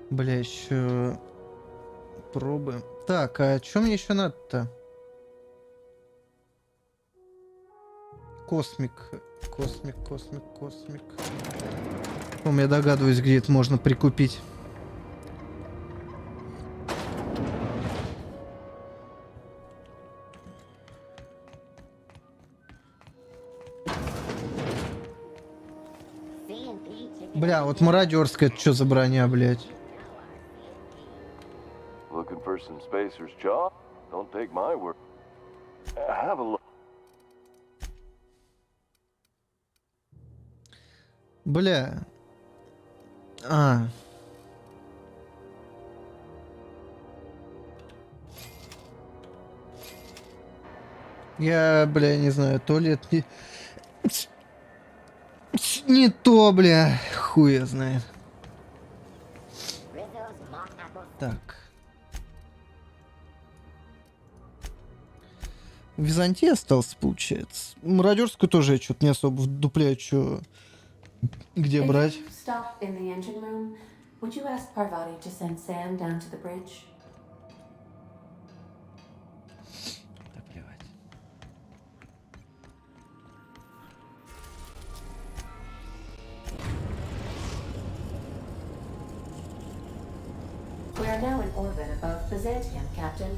S1: Бля, еще пробы. Так, а что мне еще надо-то? Космик. Космик. Я догадываюсь, где это можно прикупить. Бля, вот мародерская, это что за броня, блядь?
S20: Looking for some spacer's job? Don't take my word. Have a look.
S1: Бля. А. Я, бля, не знаю, то ли это не то, бля. Хуй я знает. Так. Византия остался, получается. Мародерскую тоже я что-то не особо вдупляю, что... Где брать?
S18: Stop in the engine room. Would you ask Parvati to send Sam down to the bridge?
S1: Да плевать.
S18: We are now in orbit above Byzantium, Captain.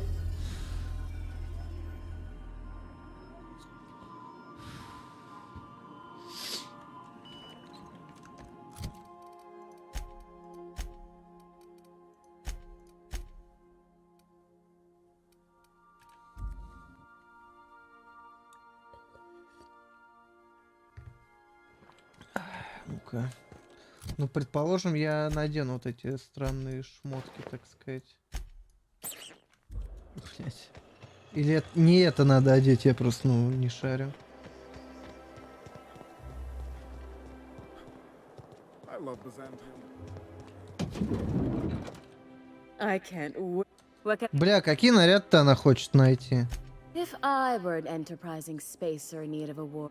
S1: Ну-ка. Ну, предположим, я надену вот эти странные шмотки, так сказать. Блять. Или это, не это надо одеть, я просто, ну, не шарю.
S12: I love Byzantium.
S10: I can't wait.
S1: Бля, какие наряд-то она хочет найти?
S10: If I were an enterprising spacer in need of a war.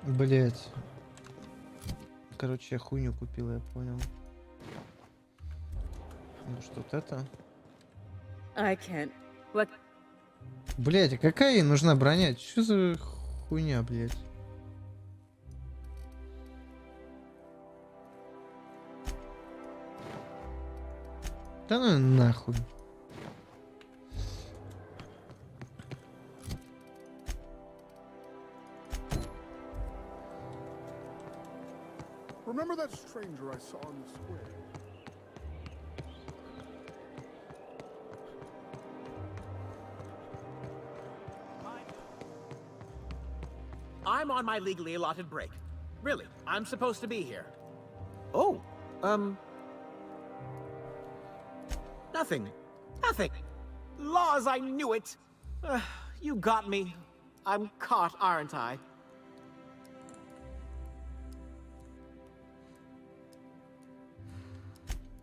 S1: Блять. Короче, я хуйню купил, я понял. Может, вот это?
S10: I can't. What?
S1: Блять, а какая ей нужна броня? Что за хуйня, блять? Да ну нахуй.
S12: Remember that stranger I saw in the square?
S21: I'm on my legally allotted break. Really, I'm supposed to be here. Oh, nothing. Nothing. Laws, I knew it. You got me. I'm caught, aren't I?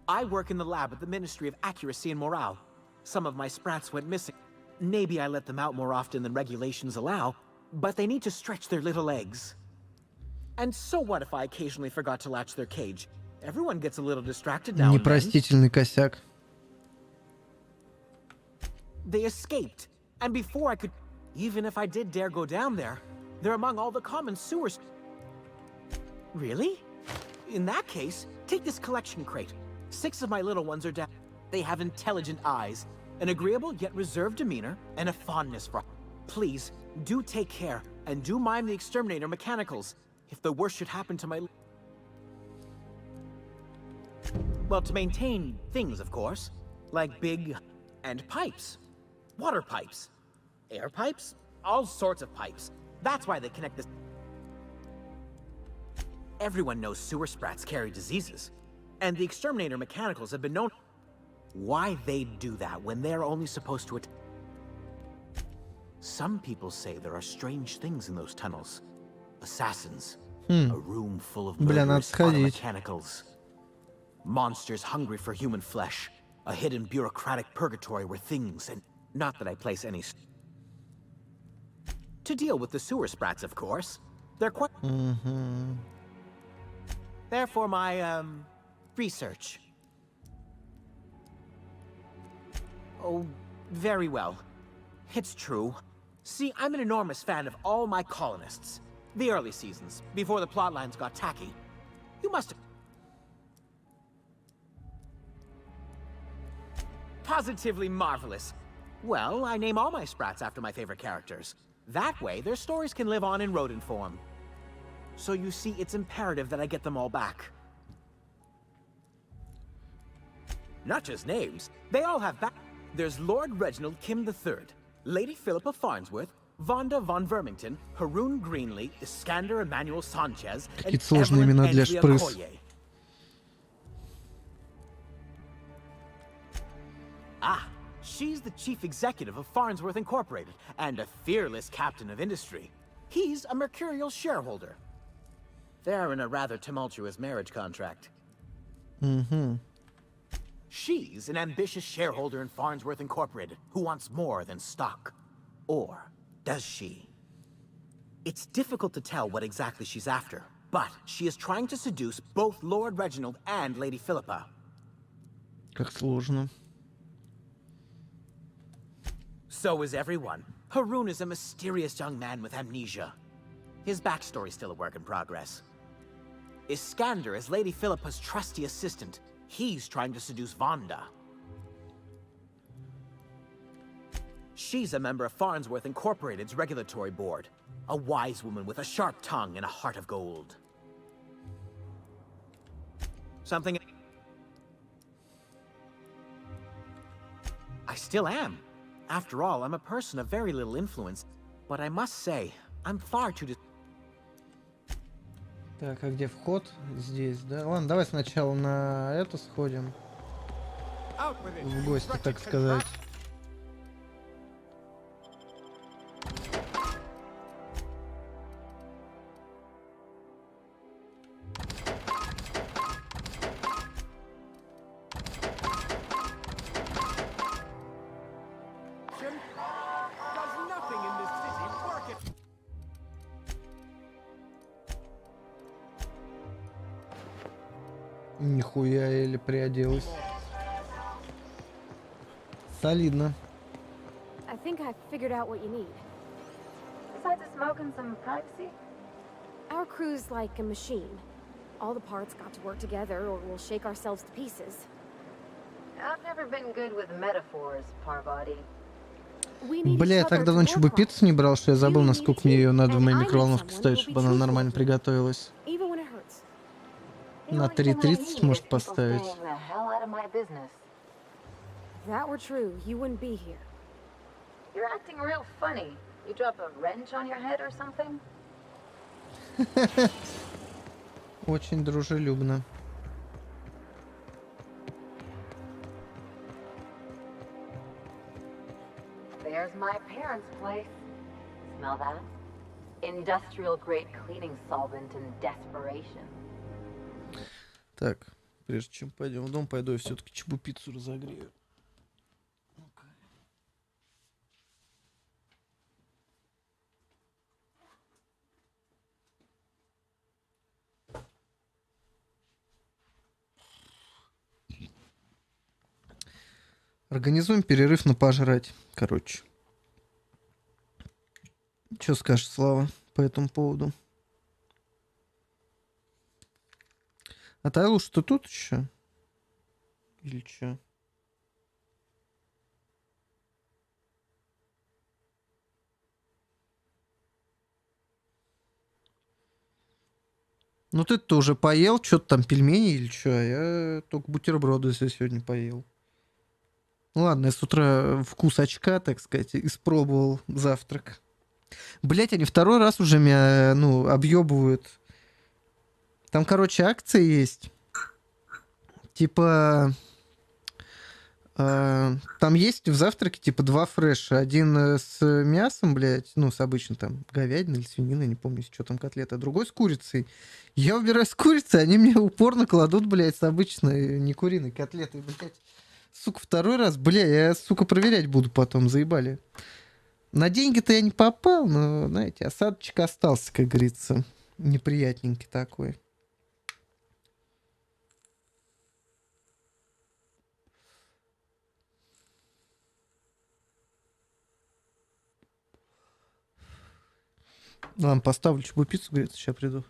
S21: I work in the lab at the Ministry of Accuracy and Morale. Some of my sprats went missing. Maybe I let them out more often than regulations allow, but they need to stretch their little legs. And so what if I occasionally forgot to latch their cage? Everyone gets a little distracted now and then.
S1: Непростительный косяк.
S21: They escaped, and before I could... Even if I did dare go down there, they're among all the common sewers. Really? In that case, take this collection crate. 6 of my little ones are down. They have intelligent eyes, an agreeable yet reserved demeanor, and a fondness for... Please, do take care, and do mime the exterminator mechanicals, if the worst should happen to my... Well, to maintain things, of course, like big... and pipes. Water pipes. Air pipes. All sorts of pipes. That's why they connect this... Everyone knows sewer sprats carry diseases. And the exterminator mechanicals have been known... Why they'd do that when they're only supposed to... Some people say there are strange things in those tunnels. Assassins. A room full of murderous mechanicals. Monsters hungry for human flesh. A hidden bureaucratic purgatory where things and... Not that I place any... To deal with the sewer sprats, of course. They're quite... Therefore my, research. Oh, very well. It's true. See, I'm an enormous fan of all my colonists. The early seasons, before the plotlines got tacky. You must have... Positively marvelous. Well, I name all my sprats after my favorite characters. That way, their stories can live on in rodent form. So you see, it's imperative that I get them all back. Not just names, they all have back... There's Lord Reginald Kim III, Lady Philippa Farnsworth, Vonda von Vermington, Haroon Greenlee, Iskander Emmanuel Sanchez, and Evelyn Andrea Coye. Ah, she's the chief executive of Farnsworth Incorporated, and a fearless captain of industry. He's a mercurial shareholder. They're in a rather tumultuous marriage contract. She's an ambitious shareholder in Farnsworth Incorporated who wants more than stock. Or does she? It's difficult to tell what exactly she's after, but she is trying to seduce both Lord Reginald and Lady Philippa.
S1: Как сложно.
S21: So is everyone. Haroon is a mysterious young man with amnesia. His backstory's still a work in progress. Iskander is Lady Philippa's trusty assistant. He's trying to seduce Vonda. She's a member of Farnsworth Incorporated's regulatory board. A wise woman with a sharp tongue and a heart of gold. Something... I still am. After all, I'm a person of very little influence. But I must say, I'm far too...
S1: Так, а где вход? Здесь, да? Ладно, давай сначала на это сходим. В гости, так сказать. Нихуя, Элли приоделась. Солидно.
S13: I think I figured out what you need.
S3: Besides the smoke and some privacy?
S13: Our crew's like a machine. All the parts got to work together or we'll shake ourselves to pieces.
S3: I've never been good with metaphors, Parvati.
S1: Бля, я так давно чебупиццу не брал, что я забыл, насколько мне ее надо в моей микроволновке ставить, чтобы она нормально приготовилась. На 3:30 может поставить.
S13: That were true, you wouldn't be here.
S3: You're acting real funny. You drop a wrench on your head or something?
S1: Очень дружелюбно.
S3: There's my parents' place. Smell that? Industrial grade cleaning solvent in desperation.
S1: Так, прежде чем пойдем в дом, пойду я все-таки чебупиццу разогрею. Организуем перерыв на пожрать, короче. Что скажешь, Слава, по этому поводу? А Тайлу что тут еще? Или что? Ну ты-то уже поел, что-то там, пельмени или что? Я только бутерброды сегодня поел. Ну ладно, я с утра вкус очка, так сказать, испробовал завтрак. Блять, они второй раз уже меня, объебывают. Там, короче, акции есть. Типа... там есть в завтраке, типа, 2 фреша. Один с мясом, блядь, с обычным там говядиной или свининой, не помню, что там котлета, а другой с курицей. Я выбираю с курицей, они мне упорно кладут, блядь, с обычной, не куриной котлетой, блядь. Сука, второй раз, бля, я, сука, проверять буду потом, заебали. На деньги-то я не попал, но, знаете, осадочек остался, как говорится. Неприятненький такой. Ладно, поставлю чебупиццу, говорится, сейчас приду.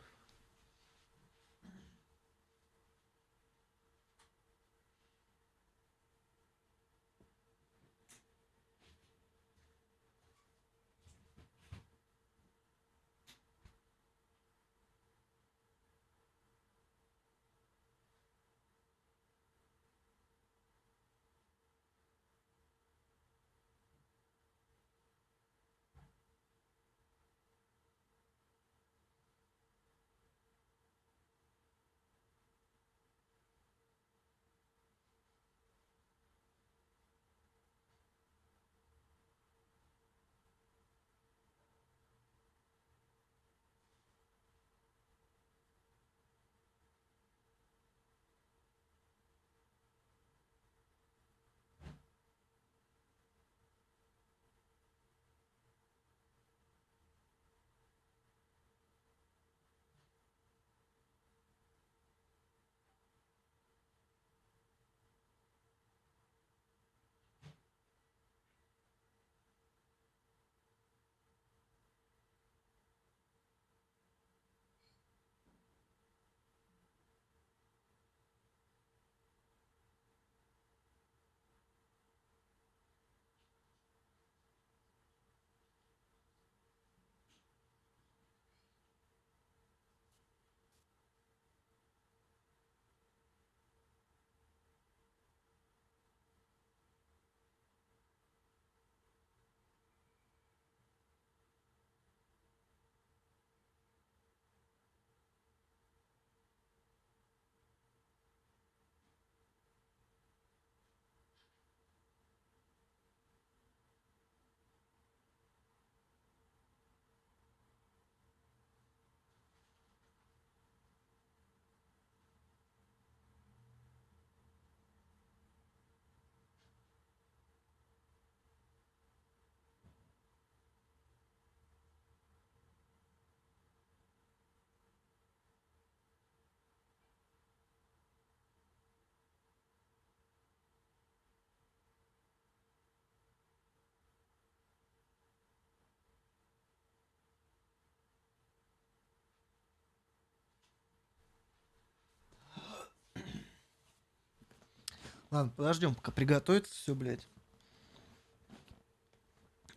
S1: Ладно, подождем, пока приготовится все, блядь.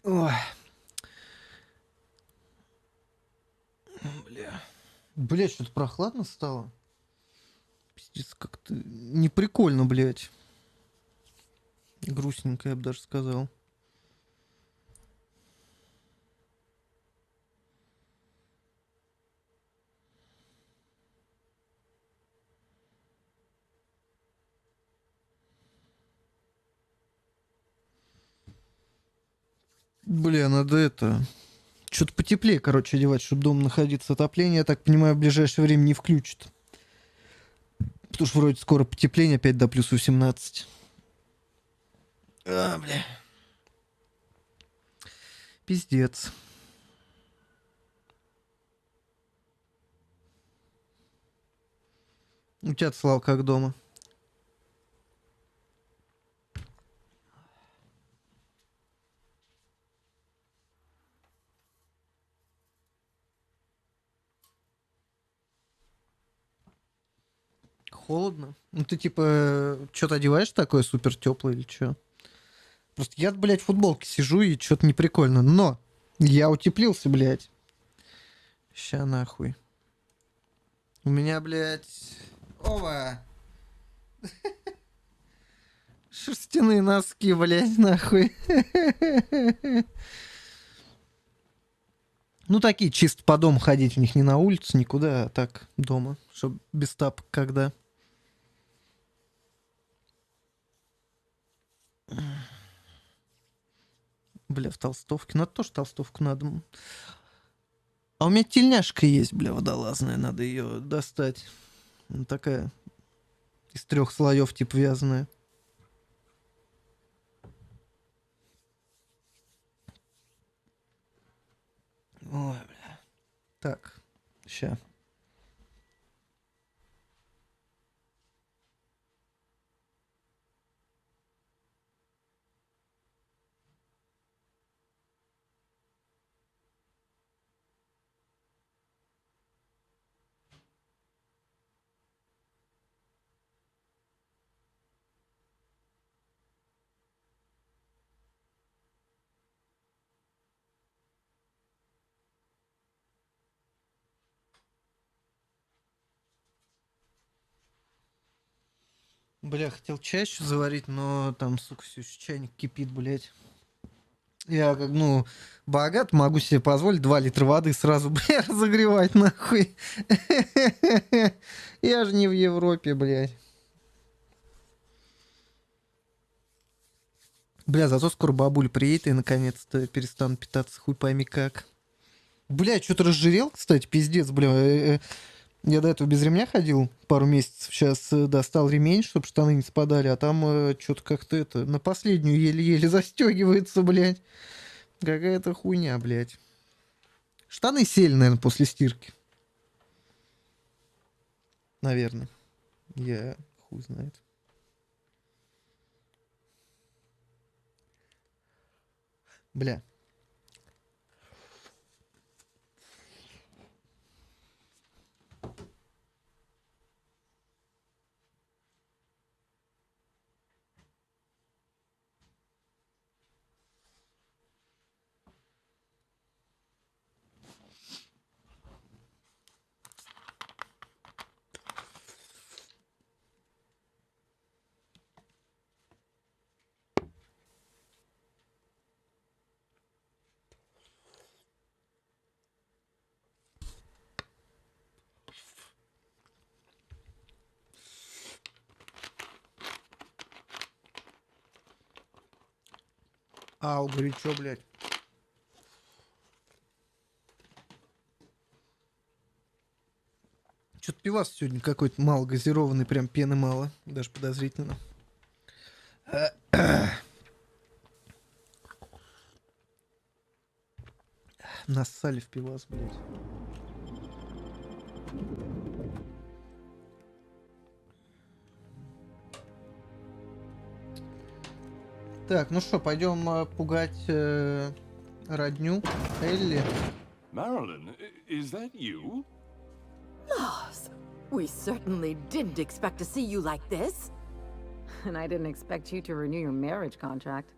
S1: Ой. Бля. Блядь, что-то прохладно стало. Пиздец, как-то неприкольно, блядь. Грустненько, я бы даже сказал. Бля, надо это... Что-то потеплее, короче, одевать, чтобы дома находиться. Отопление, я так понимаю, в ближайшее время не включат. Потому что вроде скоро потепление опять до плюс 18. А, бля. Пиздец. У тебя, Слава, как дома? Холодно? Ну ты типа что-то одеваешь такое супер теплое или что? Просто я, блядь, в футболке сижу и что-то неприкольно. Но я утеплился, блядь. Ща нахуй. У меня, блядь... Ова! Шерстяные носки, блядь, нахуй. Ну, такие чисто по дому ходить, у них не на улицу, никуда, а так дома, чтобы без тапок когда. Бля, в толстовке. Надо тоже толстовку надо. А у меня тельняшка есть, бля, водолазная. Надо ее достать. Она такая из 3 слоев, типа вязаная. Ой, бля. Так, ща. Бля, хотел чай еще заварить, но там, сука, все еще чайник кипит, блядь. Я, как, ну, богат, могу себе позволить 2 литра воды сразу, бля, разогревать, нахуй. Я же не в Европе, блядь. Бля, зато скоро бабуль приедет и наконец-то перестану питаться, хуй пойми как. Бля, что-то разжирел, кстати, пиздец, бля. Я до этого без ремня ходил пару месяцев, сейчас достал ремень, чтобы штаны не спадали, а там что-то как-то это, на последнюю еле-еле застегивается, блядь. Какая-то хуйня, блядь. Штаны сели, наверное, после стирки. Наверное. Я хуй знает. Бля. Ау, горячо, блядь. Что-то пивас сегодня какой-то мало газированный, прям пены мало. Даже подозрительно. Нассали в пивас, блядь. Так, ну что, пойдем пугать родню Элли.
S20: Marilyn, is that you?
S3: Loss. We certainly didn't expect to see you like this. and I didn't expect you to renew your marriage contract.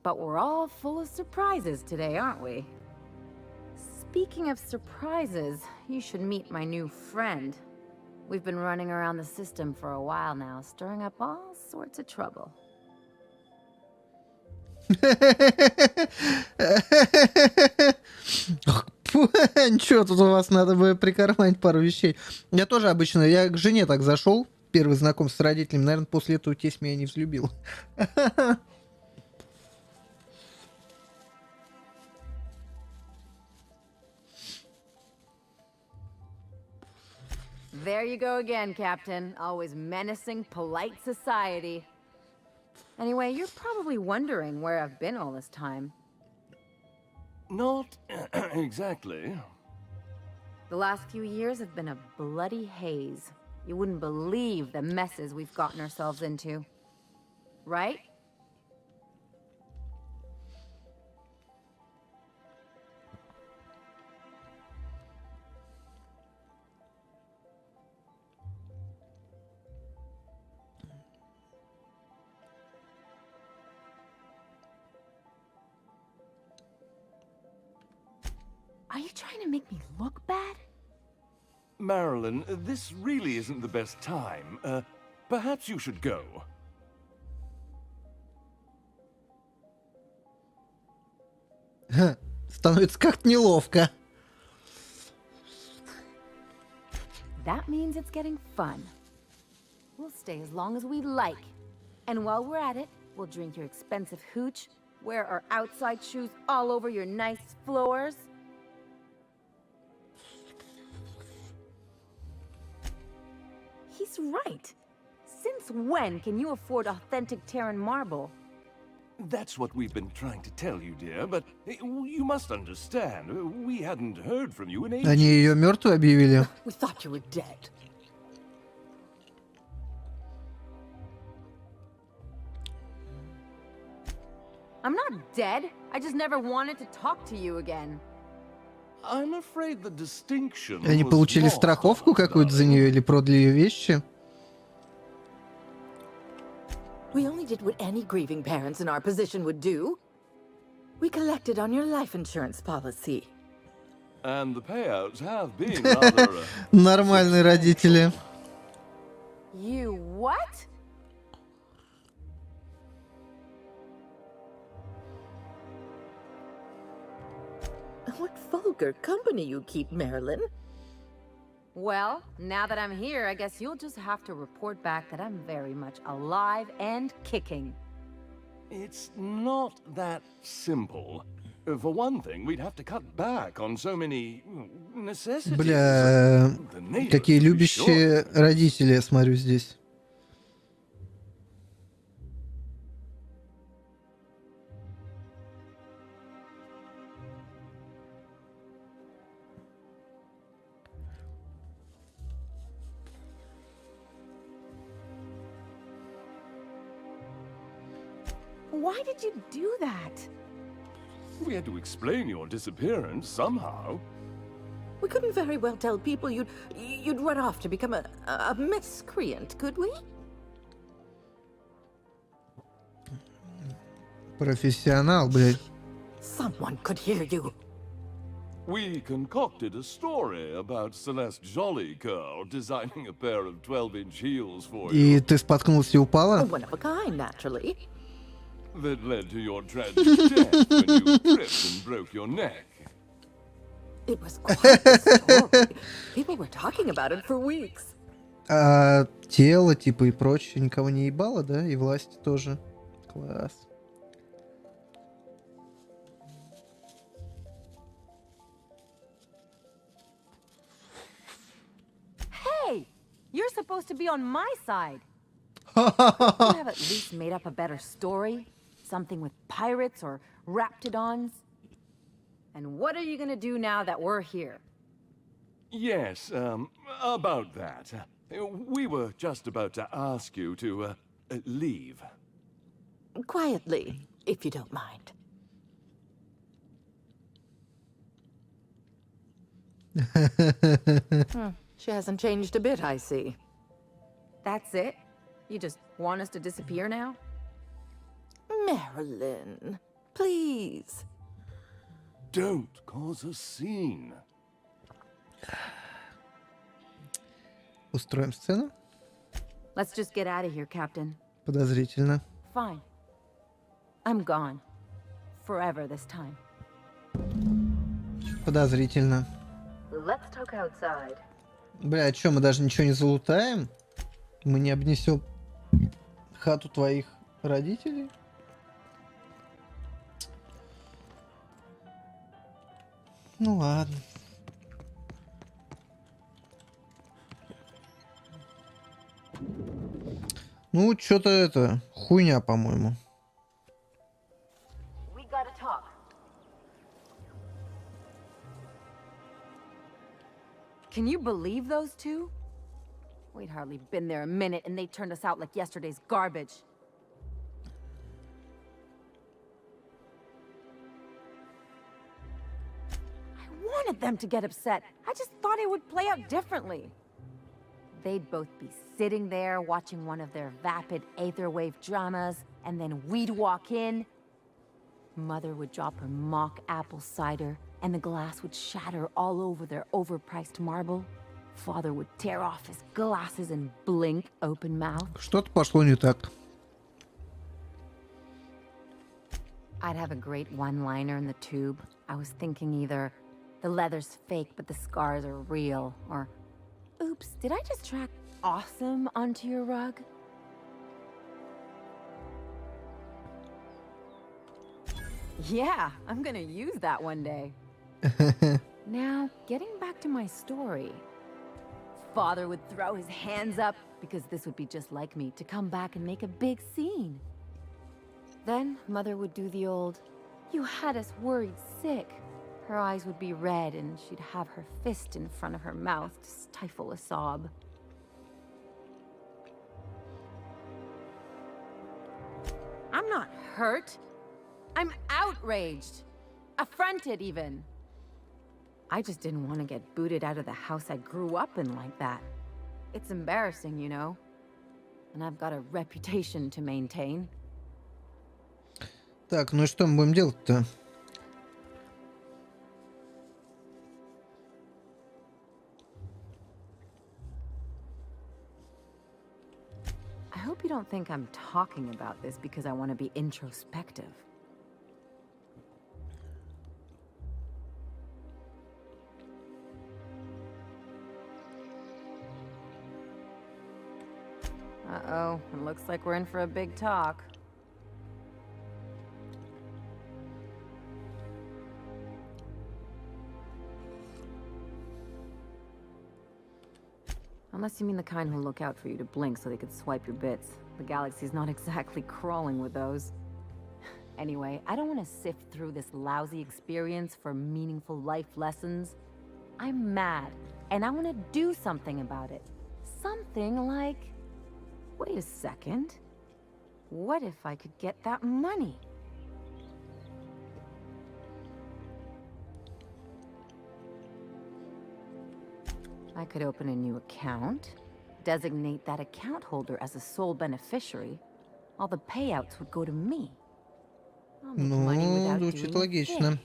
S3: But we're all full of surprises today, aren't we? Speaking of surprises, you should meet my new friend. We've been running around the system for a while now, stirring up all sorts of trouble.
S1: Ничего, тут у вас надо бы прикарманить пару вещей. Я тоже обычно, я к жене так зашел, первый знакомство с родителями, наверное, после этого тесть меня не взлюбил.
S3: There you go again, Captain. Always menacing polite society. Anyway, you're probably wondering where I've been all this time.
S20: Not exactly.
S3: The last few years have been a bloody haze. You wouldn't believe the messes we've gotten ourselves into. Right? Are you trying to make me look bad?
S20: Marilyn, this really isn't the best time. Perhaps you should go.
S1: Становится как-то неловко.
S3: That means it's getting fun. We'll stay as long as we like. And while we're at it, we'll drink your expensive hooch, wear our outside shoes all over your nice floors. He's right. Since when can you afford authentic Terran marble?
S20: That's what we've been trying to tell you, dear, but you must understand, we hadn't heard from you in ages.
S1: Они ее мертвой объявили.
S19: We thought you were dead.
S3: I'm not dead. I just never wanted to talk to you again.
S20: I'm afraid the distinction
S1: Они получили страховку какую-то за нее или продали ее вещи?
S19: We only did what any grieving parents in our position would do. We collected on your life insurance policy.
S20: And the payouts have been rather...
S1: Нормальные родители.
S3: You what?
S19: What vulgar company you keep, Marilyn.
S3: Well, now that I'm here, I guess you'll just have to report back that I'm very much alive and kicking.
S20: It's not that simple. For one thing, we'd have to cut back on so many necessities.
S1: Бля, какие любящие родители, я смотрю здесь.
S3: Why did you do that?
S20: We had to explain your disappearance somehow.
S19: We couldn't very well tell people you'd run off to become a miscreant, could we?
S1: Профессионал, блядь.
S19: Someone could hear you.
S20: We concocted a story about Celeste Jollycurl designing a pair of 12-inch heels for you.
S1: И ты споткнулась и упала?
S19: One of a kind, naturally.
S20: That led to your tragic death when you tripped and broke your neck.
S19: It was quite a story. People were talking about it for weeks.
S1: А тело, типа, и прочее никого не ебало, да? И власти тоже. Класс.
S3: Hey! You're supposed to be on my side. You have at least made up a better story? Something with pirates or raptidons? And what are you gonna do now that we're here?
S20: Yes, about that. We were just about to ask you to, leave.
S19: Quietly, if you don't mind.
S3: She hasn't changed a bit, I see. That's it? You just want us to disappear now?
S19: Marilyn, please.
S20: Don't cause a scene.
S1: Устроим сцену?
S3: Let's just get out of here, Captain.
S1: Подозрительно.
S3: Fine. I'm gone. Forever this time.
S1: Подозрительно.
S3: Let's talk outside.
S1: Бля, а чё, мы даже ничего не залутаем? Мы не обнесем хату твоих родителей? Ну ладно. Ну, что-то это, хуйня, по-моему.
S3: We gotta talk. Can you believe those two? We'd hardly been there a minute and they turned us out like yesterday's garbage. I wanted them to get upset. I just thought it would play out differently. They'd both be sitting there watching one of their vapid aetherwave dramas, and then we'd walk in. Mother would drop her mock apple cider, and the glass would shatter all over their overpriced marble. Father would tear off his glasses and blink open mouth.
S1: Что-то пошло не так.
S3: I'd have a great one-liner in the tube. I was thinking either the leather's fake but the scars are real, or oops, did I just track awesome onto your rug? Yeah, I'm gonna use that one day. Now, getting back to my story. Father would throw his hands up, because this would be just like me, to come back and make a big scene. Then, Mother would do the old, "You had us worried sick." Her eyes would be red, and she'd have her fist in front of her mouth to stifle a sob. I'm not hurt. I'm outraged. Affronted, even. I just didn't want to get booted out of the house I grew up in like that. It's embarrassing, you know? And I've got a reputation to maintain.
S1: Так, ну и что мы будем делать-то?
S3: I hope you don't think I'm talking about this because I want to be introspective. Uh-oh, it looks like we're in for a big talk. Unless you mean the kind who'll look out for you to blink so they could swipe your bits. The galaxy's not exactly crawling with those. Anyway, I don't want to sift through this lousy experience for meaningful life lessons. I'm mad, and I want to do something about it. Something like... Wait a second. What if I could get that money? I could open a new account, designate that account holder as a sole beneficiary. All the payouts would go to me. I'll make money without
S1: звучит
S3: doing a
S1: логично.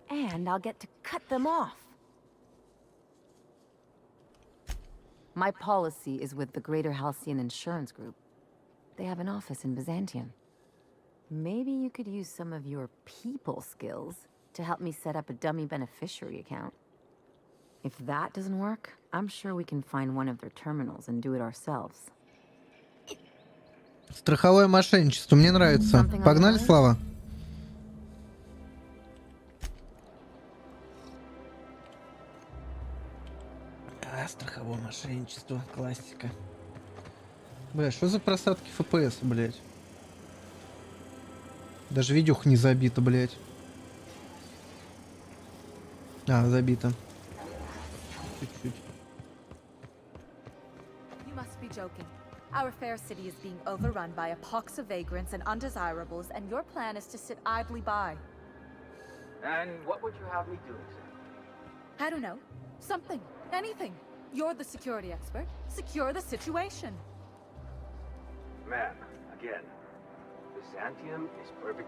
S3: thing. And I'll get to cut them off. My policy is with the Greater Halcyon Insurance Group. They have an office in Byzantium. Maybe you could use some of your people skills to help me set up a dummy beneficiary account. If that doesn't work, I'm sure we can find one of their terminals and do it ourselves.
S1: Страховое мошенничество, мне нравится. Погнали, Слава. Страховое мошенничество, классика. Бля, что за просадки FPS, блядь? Даже видюха не забита, блядь. А, забита. Чуть-чуть.
S4: You must be joking. Our fair city is being overrun by a pox of vagrants and undesirables, and your plan is to sit idly by.
S17: And what would you have me do exactly?
S4: I don't know. Something. Anything. You're the security expert. Secure the situation.
S17: Ma'am, again, Byzantium is perfect.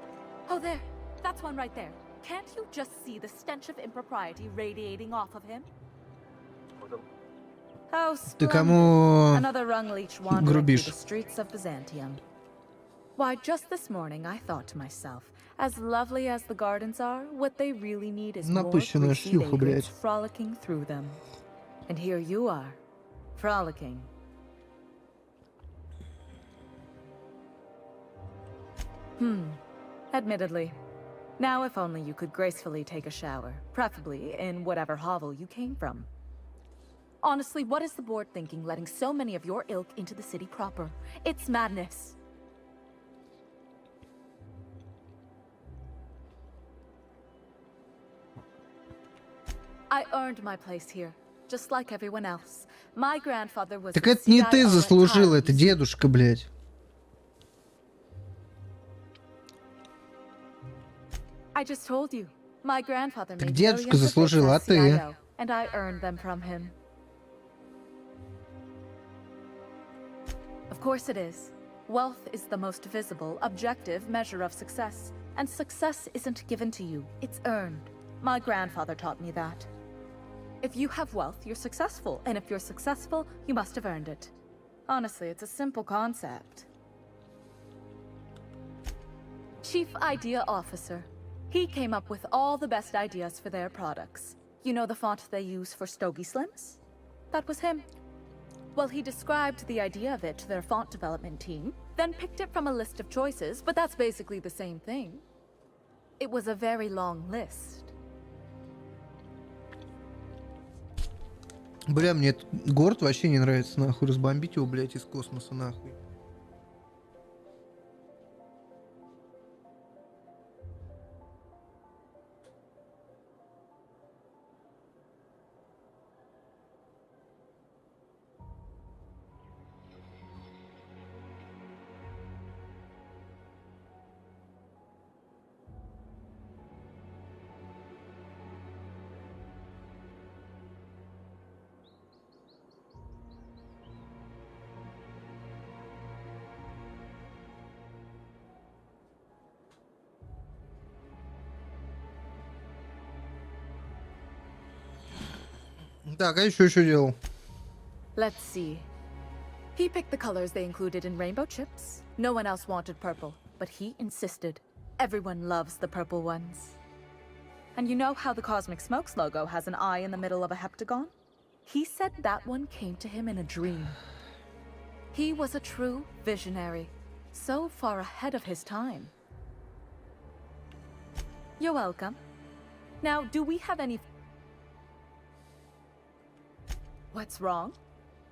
S18: Oh, there. That's one right there. Can't you just see the stench of impropriety radiating off of him? How
S1: Ты
S18: splendid.
S1: кому
S18: Another rung leech wandering through
S1: грубишь?
S18: the streets of Byzantium. Why, just this morning I thought to myself, as lovely as the gardens are, what they really need is more
S1: Напыщенная
S18: greasy
S1: шлюха,
S18: vagrants
S1: блядь.
S18: frolicking through them. And here you are, frolicking. Admittedly. Now if only you could gracefully take a shower, preferably in whatever hovel you came from. Honestly, what is the board thinking letting so many of your ilk into the city proper? It's madness. I earned my place here, just like everyone else. My grandfather was
S1: Так
S18: a
S1: это не ты
S18: CIO
S1: заслужил,
S18: at
S1: это дедушка, блядь.
S18: I just told you. My grandfather
S1: Так
S18: made
S1: дедушка
S18: millions of bits
S1: заслужил, а
S18: as
S1: ты?
S18: CIO, and I earned them from him. Of course it is. Wealth is the most visible, objective measure of success. And success isn't given to you, it's earned. My grandfather taught me that. If you have wealth, you're successful. And if you're successful, you must have earned it. Honestly, it's a simple concept. Chief Idea Officer. He came up with all the best ideas for their products. You know the font they use for Stogie Slims? That was him. Well, he described the idea of it to their font development team, then picked it from a list of choices, but that's basically the same thing. It was a very long list.
S1: Бля, мне этот город вообще не нравится, нахуй. Разбомбить его, блядь, из космоса, нахуй. Так, а еще что делал?
S18: Let's see. He picked the colors they included in rainbow chips. No one else wanted purple, but he insisted. Everyone loves the purple ones. And you know how the Cosmic Smokes logo has an eye in the middle of a heptagon? He said that one came to him in a dream. He was a true visionary, so far ahead of his time. You're welcome. Now, do we have any... What's wrong?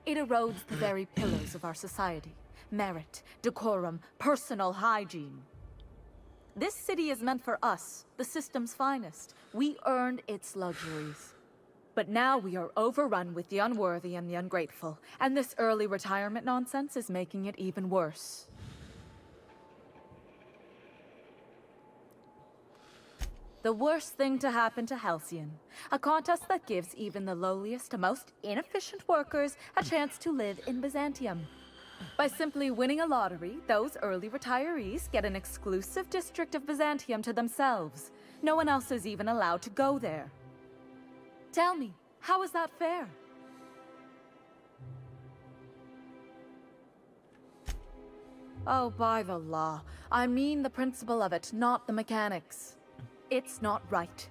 S18: It erodes the very pillars of our society. Merit, decorum, personal hygiene. This city is meant for us, the system's finest. We earned its luxuries. But now we are overrun with the unworthy and the ungrateful, and this early retirement nonsense is making it even worse. The worst thing to happen to Halcyon. A contest that gives even the lowliest to most inefficient workers a chance to live in Byzantium. By simply winning a lottery, those early retirees get an exclusive district of Byzantium to themselves. No one else is even allowed to go there. Tell me, how is that fair? Oh, by the law. I mean the principle of it, not the mechanics. It's not right.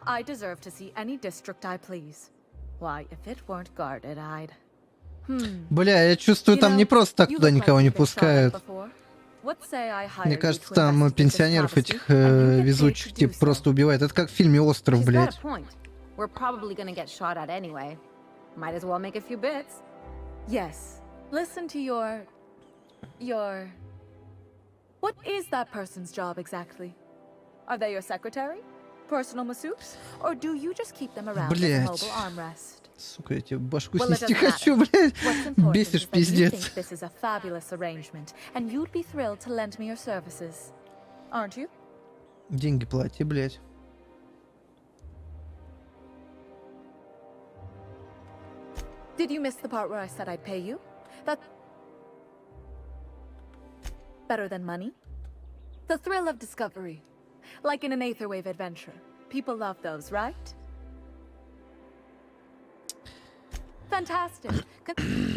S18: I deserve to see any district I please. Why, if it weren't guarded, I'd...
S1: Бля, я чувствую, там не просто так туда никого не пускают. Мне кажется, там пенсионеров этих везучих типа просто убивают. Это как в фильме «Остров», блядь.
S3: We're probably gonna get shot at anyway. Might as well make a few bits.
S18: Yes. Listen to your... What is that person's job exactly? Are they your secretary? Personal masseuse? Or do you just keep them around as a mobile armrest?
S1: Сука, я тебе башку снести хочу, блядь. Бесишь, пиздец.
S18: You think this is a fabulous arrangement, and you'd be thrilled to lend me your services. Aren't you?
S1: Деньги плати, блядь.
S18: Did you miss the part where I said I'd pay you? better than money? The thrill of discovery. Like in an Aetherwave adventure. People love those, right? Fantastic.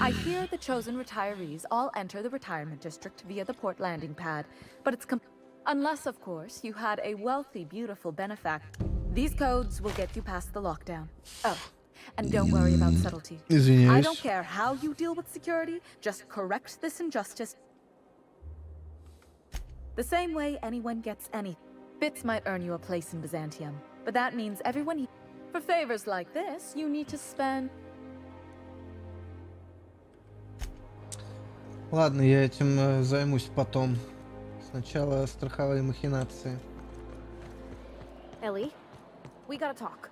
S18: I hear the chosen retirees all enter the retirement district via the port landing pad, but it's unless, of course, you had a wealthy, beautiful benefactor. These codes will get you past the lockdown. Oh, and don't worry about subtlety. I don't care how you deal with security, just correct this injustice. The same way anyone gets any. Bits might earn you a place in Byzantium, but that means everyone. For favors like this, you need to spend.
S1: Ладно, я этим займусь потом. Сначала страховые махинации.
S13: Ellie, we gotta talk.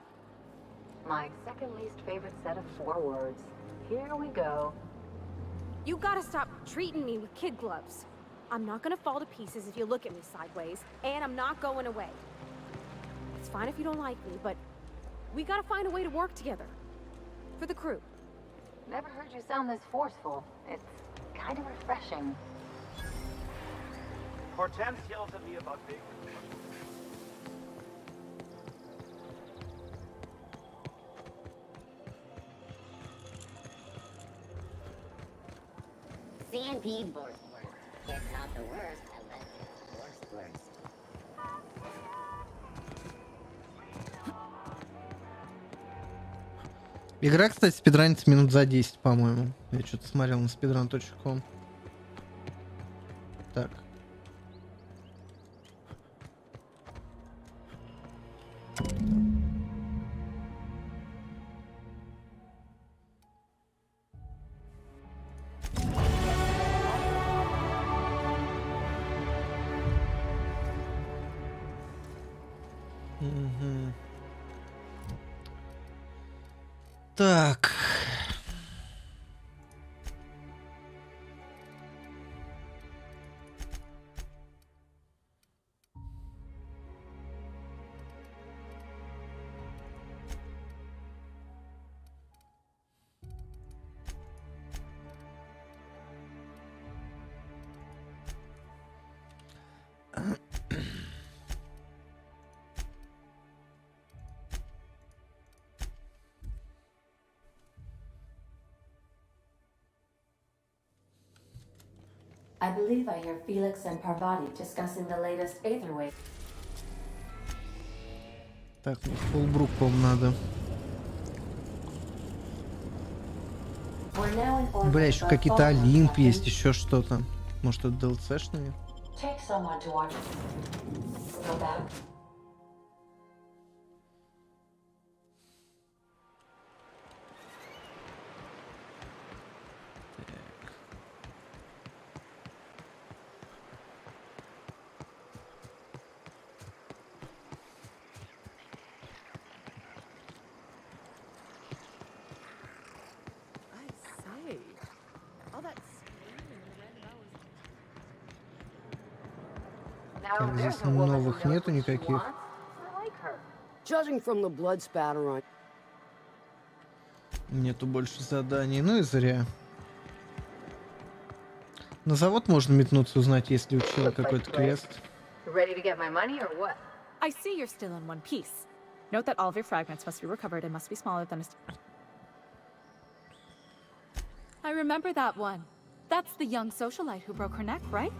S3: My second least favorite set of 4 words. Here we go.
S13: You gotta stop treating me with kid gloves. I'm not gonna fall to pieces if you look at me sideways, and I'm not going away. It's fine if you don't like me, but we gotta find a way to work together. For the crew.
S3: Never heard you sound this forceful. It's kind of refreshing.
S17: Hortense yells at me about big.
S7: CNP worst worst. It's not the worst unless it's worst worst.
S1: Игра, кстати, спидранится минут за 10, по-моему. Я что-то смотрел на speedrun.com. Так. Угу. Так.
S6: I believe I hear Felix and Parvati discussing the latest Aetherwave.
S1: Так, ну, Фулбрук, по-моему, надо. Бля, еще какие-то Олимп есть, еще что-то. Может, это DLC-шные?
S6: Take someone to watch. Go back.
S1: Так, здесь новых нету никаких.
S7: Judging from the blood spatter on.
S1: Нету больше заданий, ну и зря. На завод можно метнуться, узнать, если учил какой-то квест.
S3: Ready to get my money or what?
S4: I see you're still in one piece. Note that all of your fragments must be recovered and must be smaller than a... I remember that one. That's the young socialite who broke her neck, right?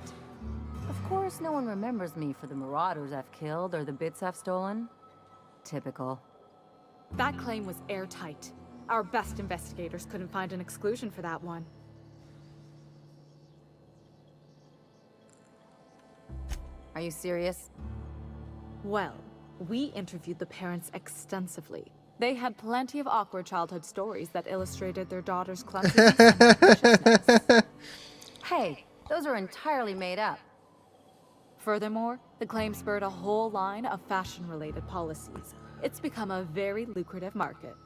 S3: Of course, no one remembers me for the marauders I've killed or the bits I've stolen. Typical.
S4: That claim was airtight. Our best investigators couldn't find an exclusion for that one.
S3: Are you serious?
S4: Well, we interviewed the parents extensively. They had plenty of awkward childhood stories that illustrated their daughter's clumsiness and capriciousness.
S3: Hey, those are entirely made up.
S4: Furthermore, the claim spurred a whole line of fashion-related policies. It's become a very lucrative market.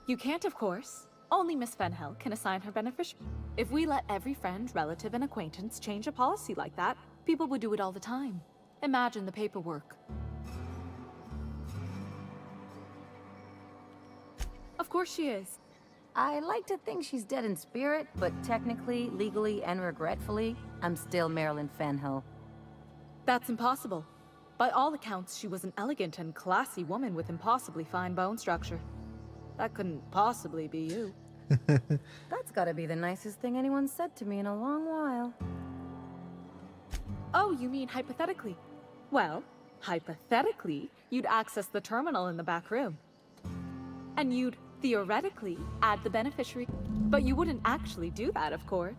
S4: You can't, of course. Only Miss Fenhel can assign her beneficiary. If we let every friend, relative, and acquaintance change a policy like that, people would do it all the time. Imagine the paperwork. Of course she is.
S6: I like to think she's dead in spirit, but technically, legally, and regretfully, I'm still Marilyn Fanhill.
S4: That's impossible. By all accounts, she was an elegant and classy woman with impossibly fine bone structure. That couldn't possibly be you.
S6: That's gotta be the nicest thing anyone's said to me in a long while.
S4: Oh, you mean hypothetically? Well, hypothetically, you'd access the terminal in the back room. And you'd, theoretically, add the beneficiary. But you wouldn't actually do that, of course.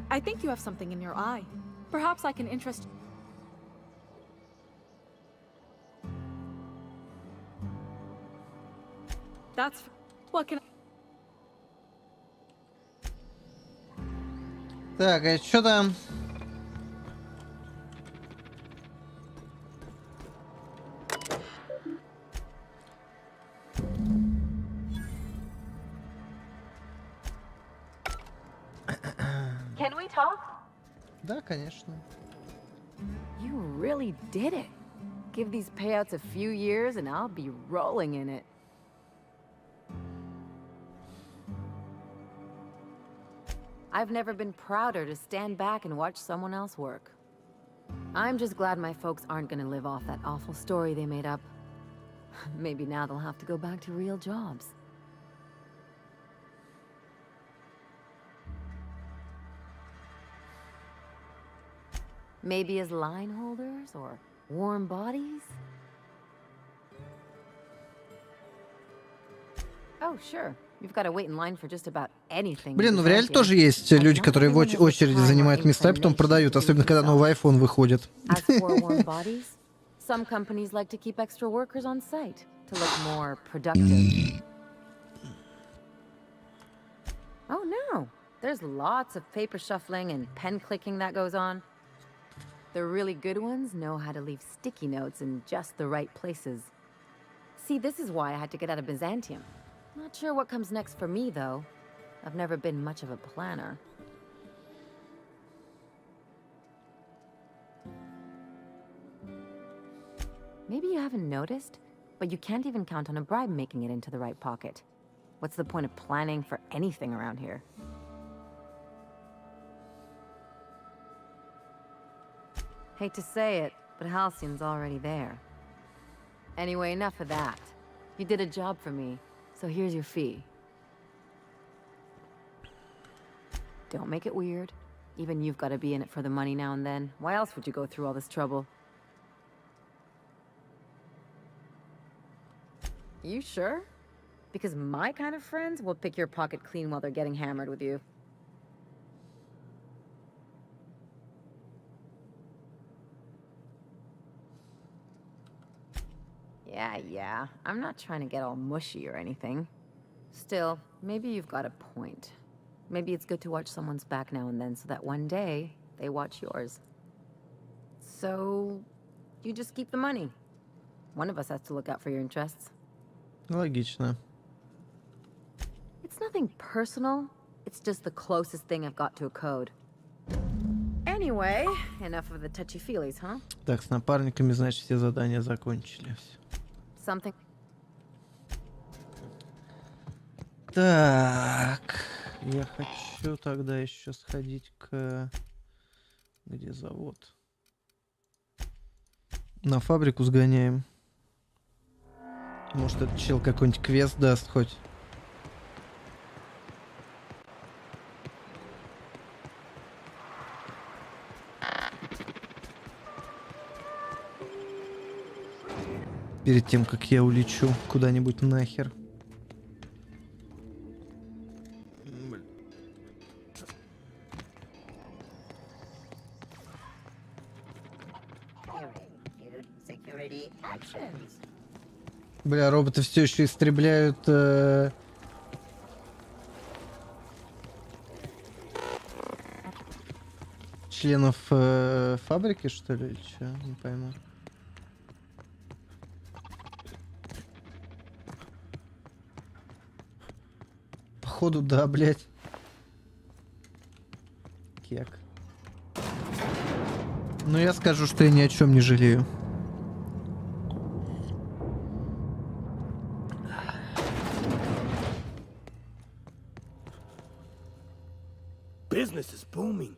S4: I think you have something in your eye. Perhaps I can interest... That's... What can I...
S1: Так, а что там?
S10: Can we talk?
S1: Да, конечно.
S6: You really did it. Give these payouts a few years and I'll be rolling in it. I've never been prouder to stand back and watch someone else work. I'm just glad my folks aren't gonna live off that awful story they made up. Maybe now they'll have to go back to real jobs. Maybe as line holders or warm bodies? Oh, sure. You've got to wait in line for just about anything.
S1: Блин, ну в реале тоже есть люди, которые в очереди занимают места и потом продают, особенно когда новый iPhone выходит.
S6: As for warm bodies, some companies like to keep extra workers on site to look more productive. Oh no, there's lots of paper shuffling and pen clicking that goes on. The really good ones know how to leave sticky notes in just the right places. See, this is why I had to get out of Byzantium. Not sure what comes next for me, though. I've never been much of a planner. Maybe you haven't noticed, but you can't even count on a bribe making it into the right pocket. What's the point of planning for anything around here? Hate to say it, but Halcyon's already there. Anyway, enough of that. You did a job for me, so here's your fee. Don't make it weird. Even you've got to be in it for the money now and then. Why else would you go through all this trouble? You sure? Because my kind of friends will pick your pocket clean while they're getting hammered with you. Yeah, I'm not trying to get all mushy or anything. Still, maybe you've got a point. Maybe it's good to watch someone's back now and then so that one day, they watch yours. So, you just keep the money. One of us has to look out for your interests.
S1: Логично.
S6: It's nothing personal. It's just the closest thing I've got to a code. Anyway, enough of the touchy-feelies, huh?
S1: Так, с напарниками, значит, все задания закончили.
S6: Something.
S1: Так, я хочу тогда еще сходить к... Где завод? На фабрику сгоняем. Может, этот чел какой-нибудь квест даст хоть. Перед тем, как я улечу куда-нибудь нахер. Бля, роботы все еще истребляют членов фабрики, что ли, или что? Не пойму. Походу, да, блядь. Кек. Но я скажу, что я ни о чем не жалею.
S17: Business is booming,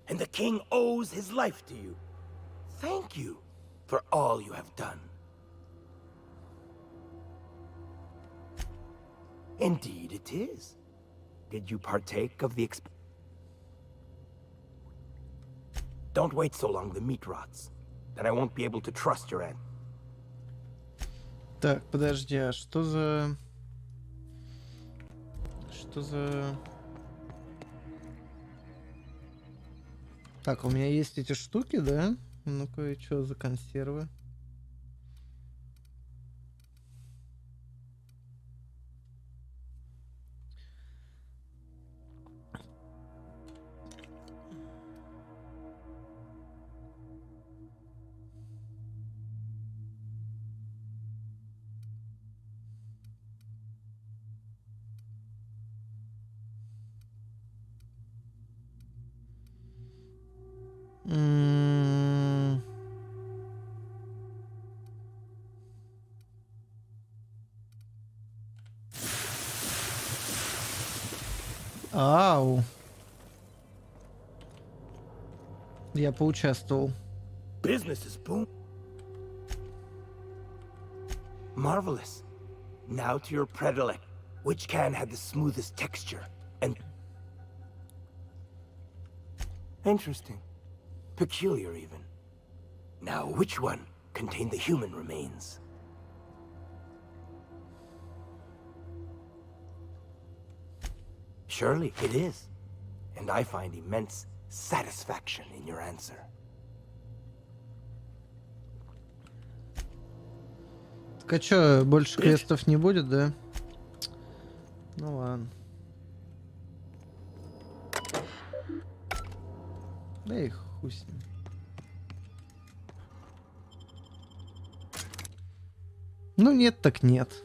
S17: and the king owes his life to you. Thank you for all you have done. Indeed it is. Did you partake of the Don't wait so long, the meat rots. Then I won't be able to trust your aunt.
S1: Так, подожди, а что за... Так, у меня есть эти штуки, да? Ну-ка, и что за консервы? Ау. Я поучаствовал.
S17: Business is boom. Marvelous. Now to your predilect. Which can had the smoothest texture? And interesting. Peculiar even. Now which one contained the human remains? Surely it is. And I find immense satisfaction in your answer.
S1: Так а чё, больше квестов не будет, да? Ну ладно. Да и хуй с ним. Ну нет, так нет.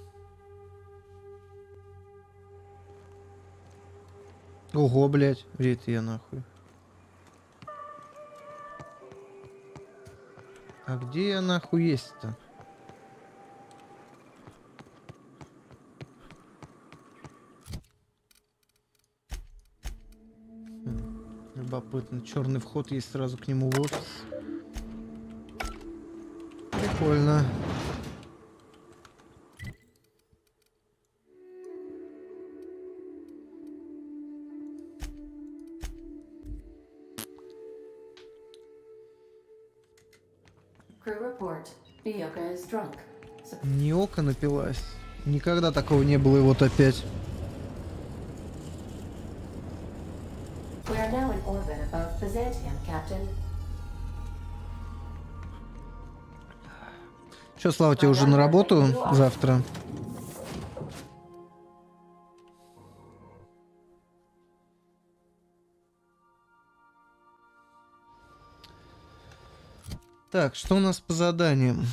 S1: Ого, блядь, где это я нахуй? А где я нахуй есть-то? Любопытно. Черный вход есть сразу к нему в офис. Прикольно. Ниока напилась. Никогда такого не было, и вот опять. Че, Слава, тебе уже на работу завтра? Так, что у нас по заданиям?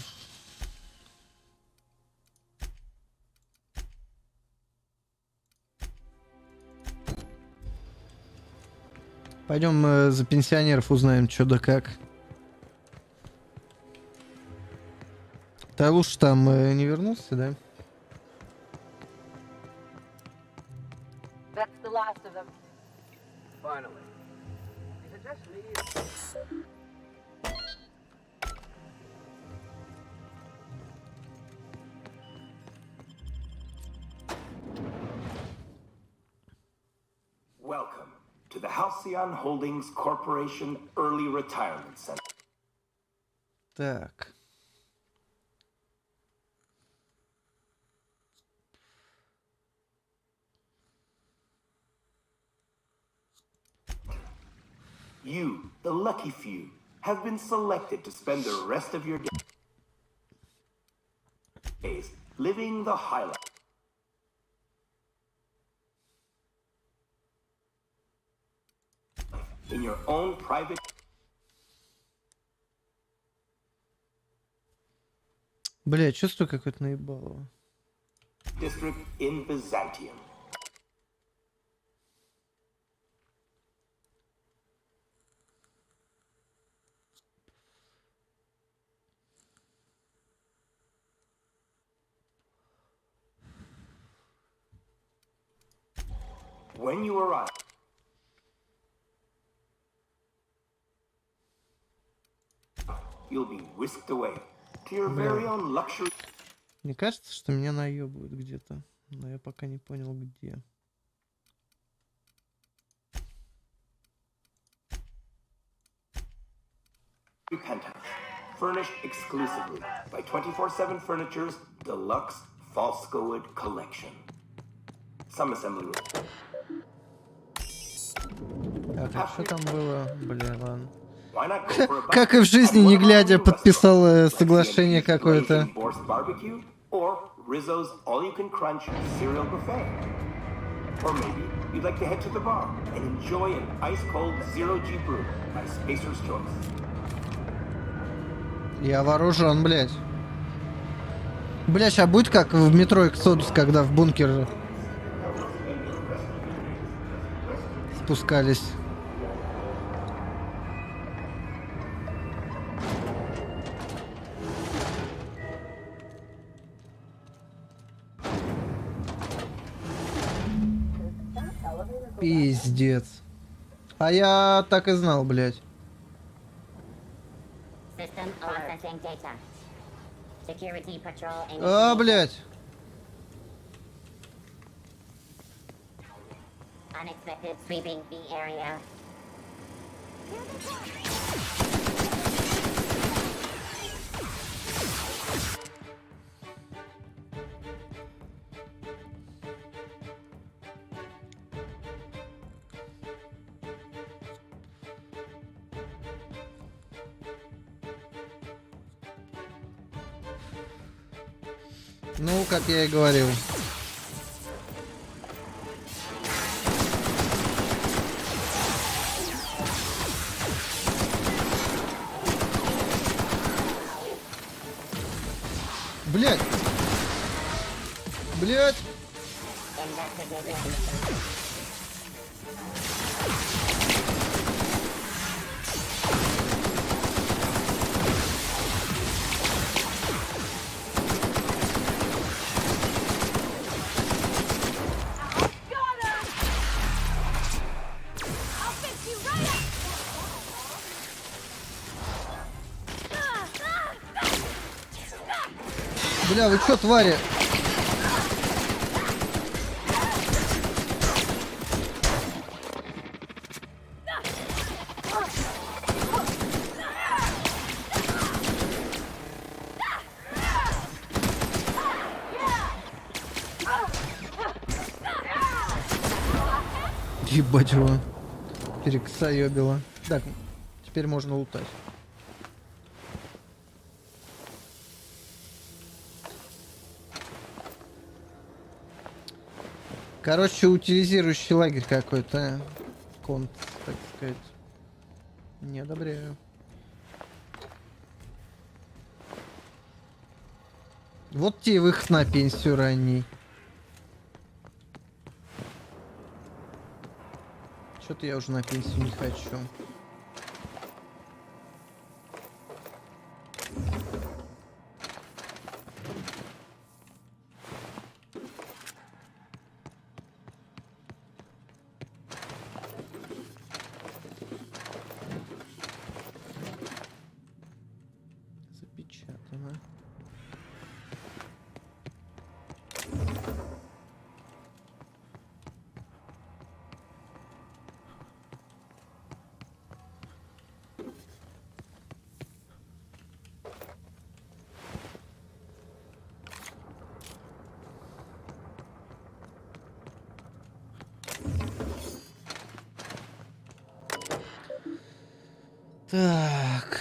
S1: Пойдем за пенсионеров узнаем, что да как. Талуш там не вернулся, да?
S5: That's the last of them. Finally. Is it just me?
S17: Welcome to the Halcyon Holdings Corporation Early Retirement Center.
S1: Так.
S17: You, the lucky few, have been selected to spend the rest of your days living the high life. In your own private
S1: Бля, чувствую какое-то наебалово.
S17: district in Byzantium. When you arrive, you'll be whisked away to your very own luxury.
S1: Мне кажется, что меня наебывают где-то, но я пока не понял где.
S17: Penthouse, furnished exclusively by 24/7 Furniture's deluxe Falscowood collection. Some assembly room.
S1: Так, а что там было? Бля, ладно.
S17: Why not go for a bite
S1: Как и в жизни,
S17: at one
S1: не
S17: of our
S1: глядя,
S17: new
S1: подписал
S17: restaurants, like
S1: соглашение
S17: CNT's
S1: какое-то.
S17: Blazing Borscht Barbecue or Rizzo's all-you-can-crunch cereal buffet. Or maybe you'd like to head to the bar and enjoy an ice-cold zero-G brew by Spacer's Choice.
S1: Я вооружен, блядь. Бля, сейчас будет как в метро Exodus, когда в бункер спускались. Пиздец. А я так и знал, блядь.
S7: System processing data. Security patrol initiated.
S1: А, блядь.
S7: Unexpected sweeping the area.
S1: Ну, как я и говорил. Блядь! Блядь! Бля, вы чё, твари? Ебать его. Перекосоёбило. Так, теперь можно лутать. Короче, утилизирующий лагерь какой-то. Конт, так сказать. Не одобряю. Вот тебе выход на пенсию ранний. Что-то я уже на пенсию не хочу. Запечатано. Так.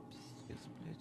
S1: Пиздец, блядь.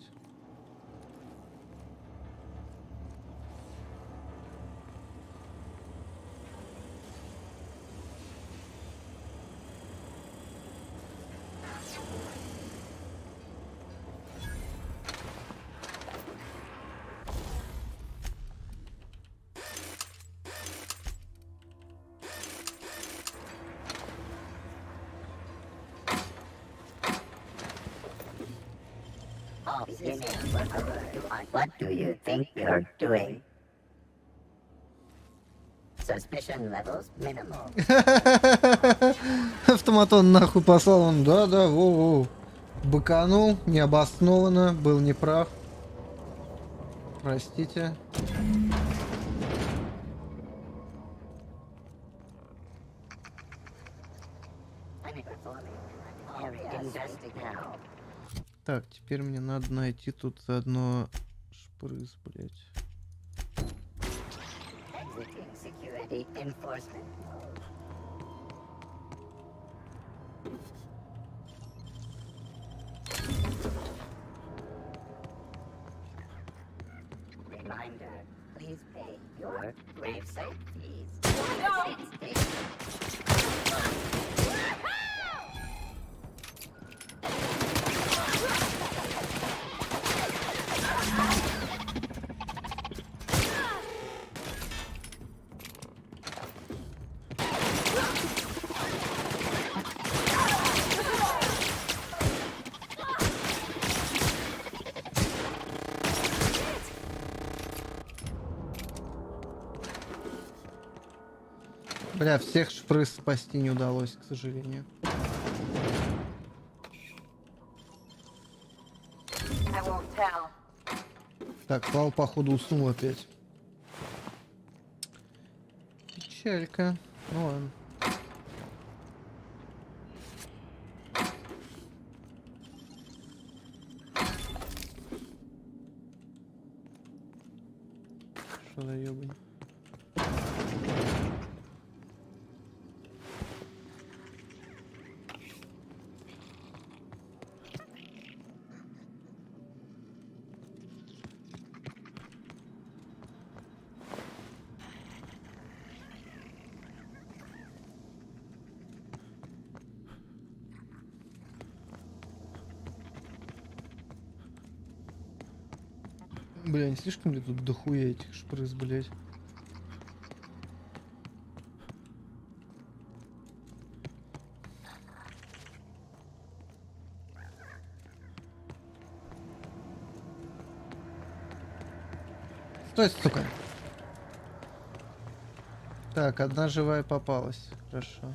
S7: What do you think you're doing? Suspicion levels minimal.
S1: Автоматон нахуй послал. Он, да, воу. Быканул, необоснованно, был неправ. Простите. Так, теперь мне надо найти тут заодно шпрыз, блять.
S7: Reminder, please pay your gravesite fees.
S1: Бля, всех шпрыз спасти не удалось, к сожалению. Так, Клау, походу, уснул опять. Печалька. Ну ладно. Что за ёбань? Бля, не слишком ли тут дохуя этих шпрыз, блять? Стой, сука. Так, одна живая попалась. Хорошо.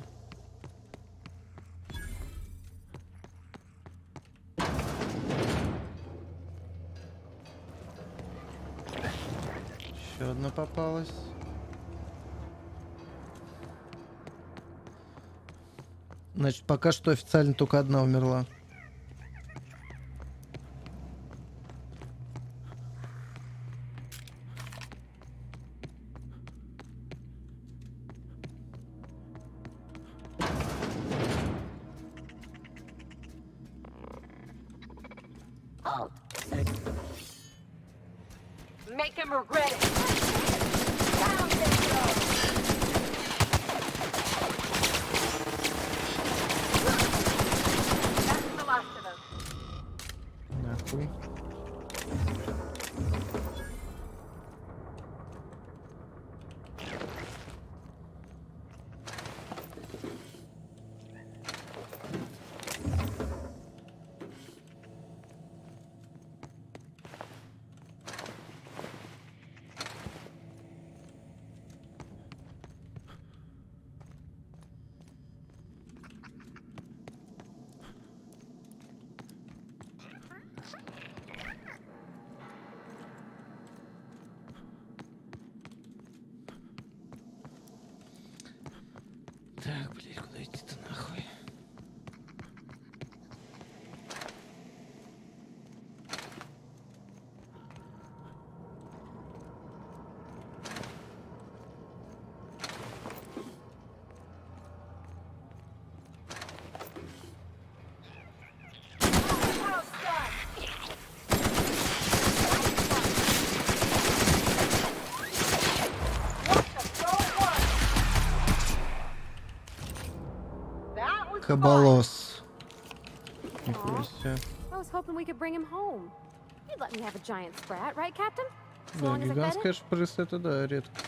S1: Еще одна попалась. Значит, пока что официально только одна умерла.
S8: Make him regret it. Down they go. That's the last of them.
S1: Нахуй. Так, блядь, куда идти-то нахуй? Кабалос. Нихуя себе.
S13: I was hoping we could bring him home. You'd let me have a giant sprat, right, Captain? As
S1: Да,
S13: long as I fed
S1: гигантская
S13: it?
S1: шпрыз это да, редкость.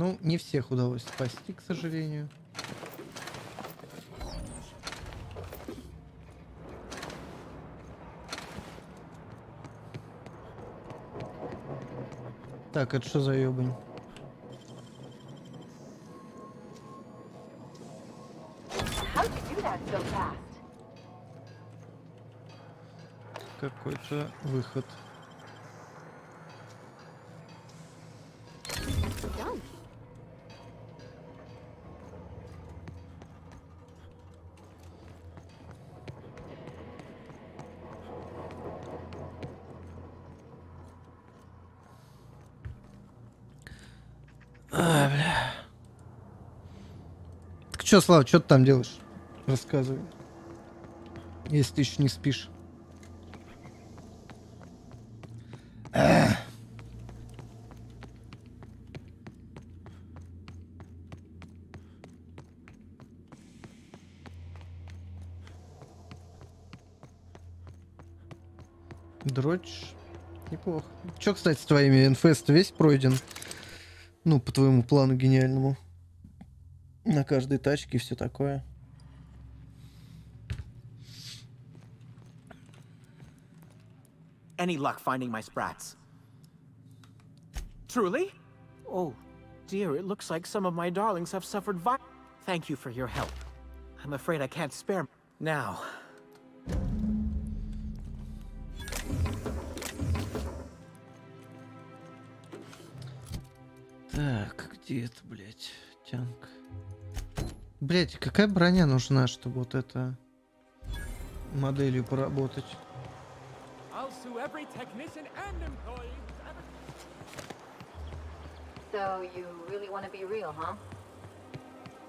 S1: Ну, не всех удалось спасти, к сожалению. Так, это что за ёбань? Какой-то выход. Бля. Так чё, Слава, что ты там делаешь? Рассказывай. Если ты еще не спишь. Дрочишь? Неплохо. Чё, кстати, с твоими инфест весь пройден? Ну, по твоему плану гениальному. На каждой тачке и все такое.
S21: Any luck finding my sprats? Truly? Oh, dear, it looks like some of my darlings have suffered Thank you for your help. I'm afraid I can't spare now.
S1: Так, где это, блядь, тянка? Блядь, какая броня нужна, чтобы вот это моделью поработать?
S3: So you really want to be real, huh?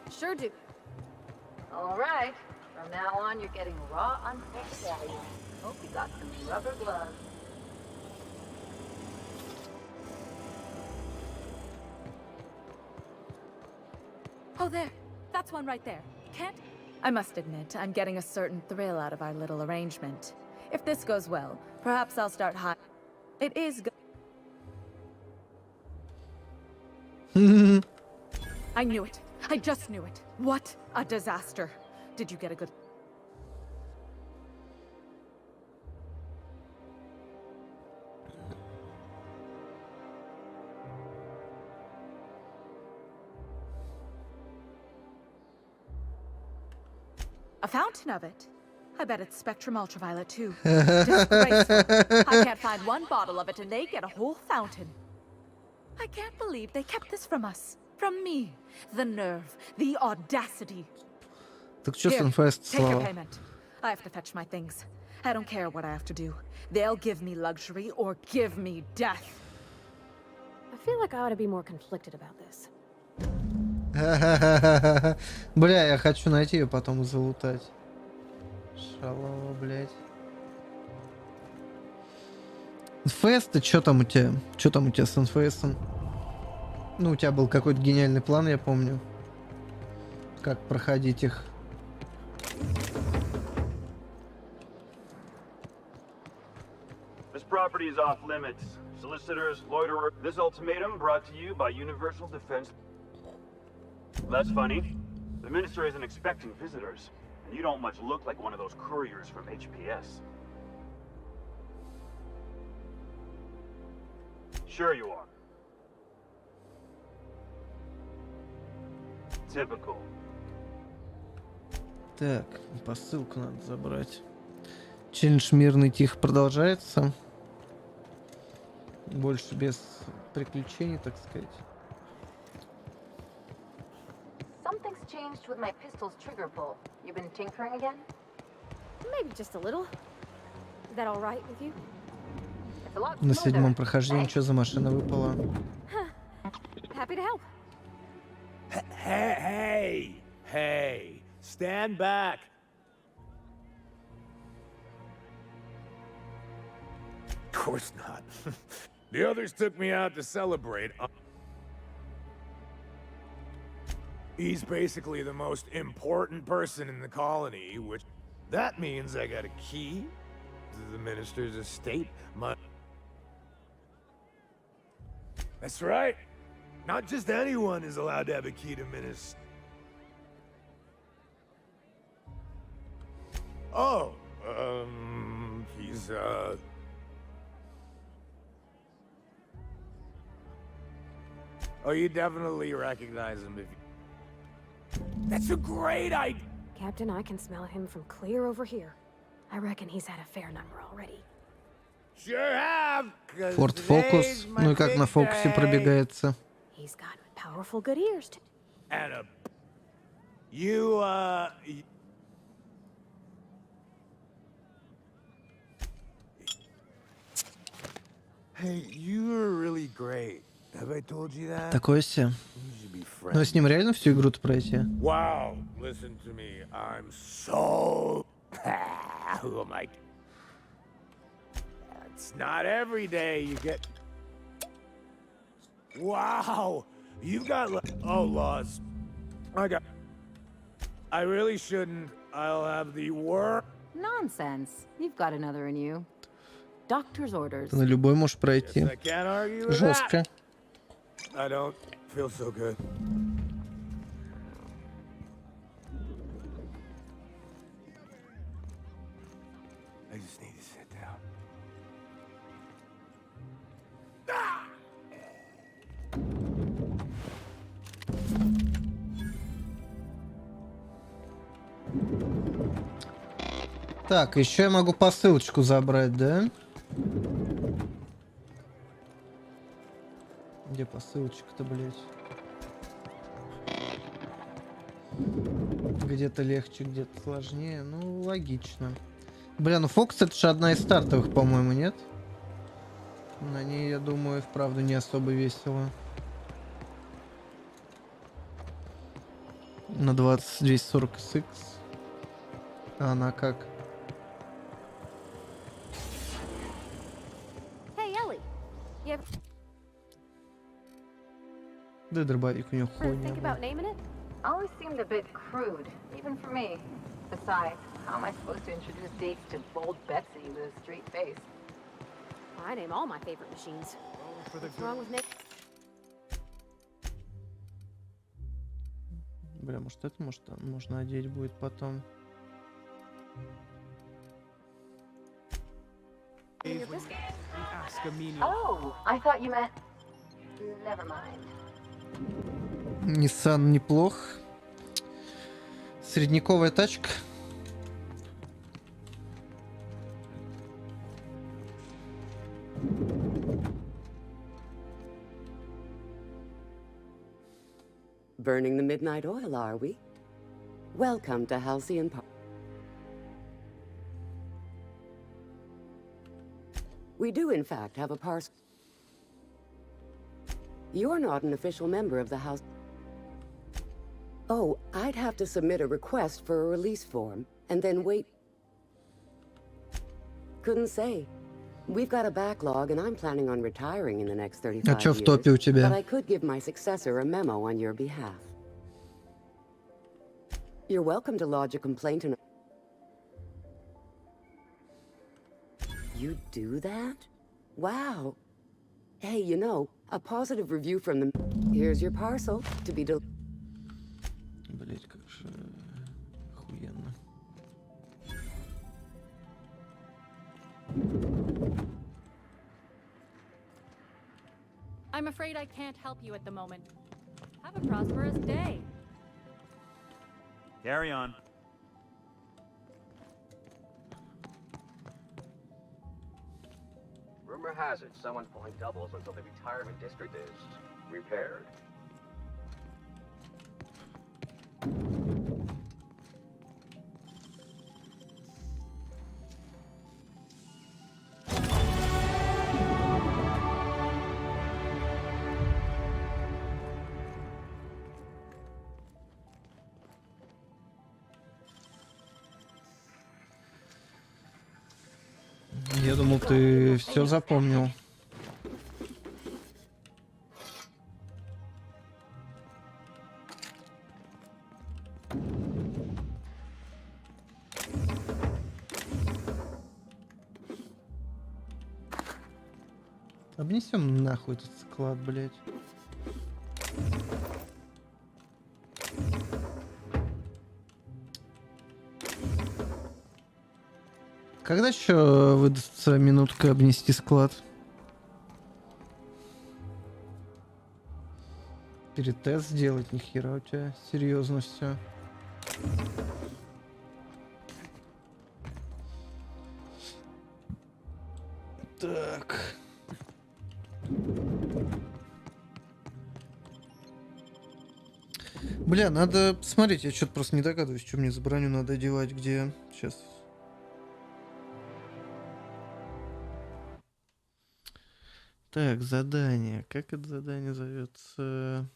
S13: Sure do.
S3: All right. From now on, you're getting raw, uncooked value. Hope you got some rubber gloves.
S18: Oh, there. That's one right there. Can't... I must admit, I'm getting a certain thrill out of our little arrangement. If this goes well, perhaps I'll start high. It is good. I knew it. I just knew it. What a disaster. Did you get a good... A fountain of it? I bet it's Spectrum Ultraviolet too. Disgraceful. I can't find one bottle of it and they get a whole fountain. I can't believe they kept this from us. From me. The nerve. The audacity.
S1: Так что с
S18: Here,
S1: инфест,
S18: take your
S1: Слава?
S18: payment. I have to fetch my things. I don't care what I have to do. They'll give me luxury or give me death.
S13: I feel like I ought to be more conflicted about this.
S1: Бля, я хочу найти ее потом и залутать. Шалава, блядь. Фесты, что там у тебя? Что там у тебя с инфестом? Ну, у тебя был какой-то гениальный план, я помню. Как проходить их.
S9: This property is off limits. Solicitors, loiterer. This ultimatum brought to you by Universal Defense. That's funny. The minister isn't expecting visitors, and you don't much look like one of those couriers from HPS. Sure you are. Typical.
S1: Так, посылку надо забрать. Челлендж мирный тихо продолжается. Больше без приключений, так сказать.
S3: Something's changed with my pistol's trigger pull. You been tinkering again?
S13: Maybe just a little. Is that all right with you?
S3: It's a lot
S1: На
S3: smoother.
S1: седьмом прохождении что за машина выпала?
S13: Happy to help.
S22: Hey, stand back. Of course not. The others took me out to celebrate. He's basically the most important person in the colony, which... That means I got a key to the minister's estate. That's right. Not just anyone is allowed to have a key to Minas. Oh, he's, Oh, you definitely recognize him if you... That's a great idea!
S13: Captain, I can smell him from clear over here. I reckon he's had a fair number already.
S22: Sure have,
S1: Форд Фокус. Ну и как на фокусе пробегается?
S13: He's got powerful good ears too.
S22: And Hey, you're really great. Have I told you that?
S1: Такое себе. Но с ним реально всю игру-то пройти?
S22: Wow, listen to me. I'm so... Who am I? It's not every day you get... Wow, you've got... Oh, laws. I really shouldn't. I'll have the work.
S3: Nonsense. You've got another in you. Doctor's orders.
S1: Ты на любой можешь пройти. Жестко.
S22: I don't feel so good. I just need to sit down.
S1: Так, еще я могу посылочку забрать, да? Где посылочка-то, блядь? Где-то легче, где-то сложнее. Ну, логично. Бля, ну Фокс это же одна из стартовых, по-моему, нет? На ней, я думаю, и вправду не особо весело. На 240 SX. А она как?
S13: Hey, Ellie. You ever
S1: Да, дробовик у него
S13: think
S1: хуйня.
S13: about naming it?
S3: Always seemed a bit crude, even for me. Besides, how am I supposed to introduce dates to bold Betsy with a straight face?
S13: I name all my favorite machines. What's wrong with Nick?
S1: Бля, может это можно одеть будет потом.
S3: Oh, I thought you meant... Never mind.
S1: Nissan неплох. Средняковая тачка.
S2: Burning the midnight oil, are we? Welcome to Halcyon Park. We do, in fact, have a parcel. You're not an official member of the House. Oh, I'd have to submit a request for a release form, and then wait. Couldn't say. We've got a backlog, and I'm planning on retiring in the next 35
S1: А чё в
S2: years.
S1: топе у тебя?
S2: But I could give my successor a memo on your behalf. You're welcome to lodge a complaint and... You do that? Wow. Hey, you know, a positive review from them. Here's your parcel to be delivered.
S1: Блять, как же охуенно.
S14: I'm afraid I can't help you at the moment. Have a prosperous day.
S23: Carry on.
S5: Rumor has it someone's pulling doubles until the retirement district is repaired.
S1: Я думал, ты все запомнил. Обнесем нахуй этот склад, блядь. Когда еще выдастся минутка обнести склад? Перетест сделать, нихера у тебя серьезно все. Так. Бля, надо смотреть, я что-то просто не догадываюсь, что мне за броню надо одевать, где. Сейчас. Так, задание. Как это задание зовется?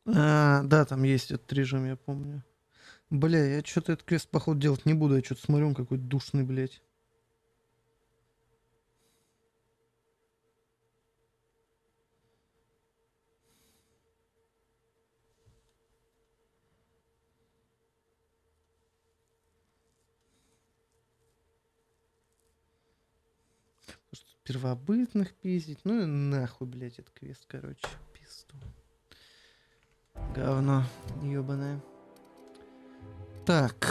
S1: Да, там есть этот режим, я помню. Бля, я что-то этот квест, походу, делать не буду. Я что-то смотрю, он какой-то душный, блядь. Первобытных пиздить. Ну и нахуй, блядь, этот квест, короче. Пизду. Говно ебаное. Так.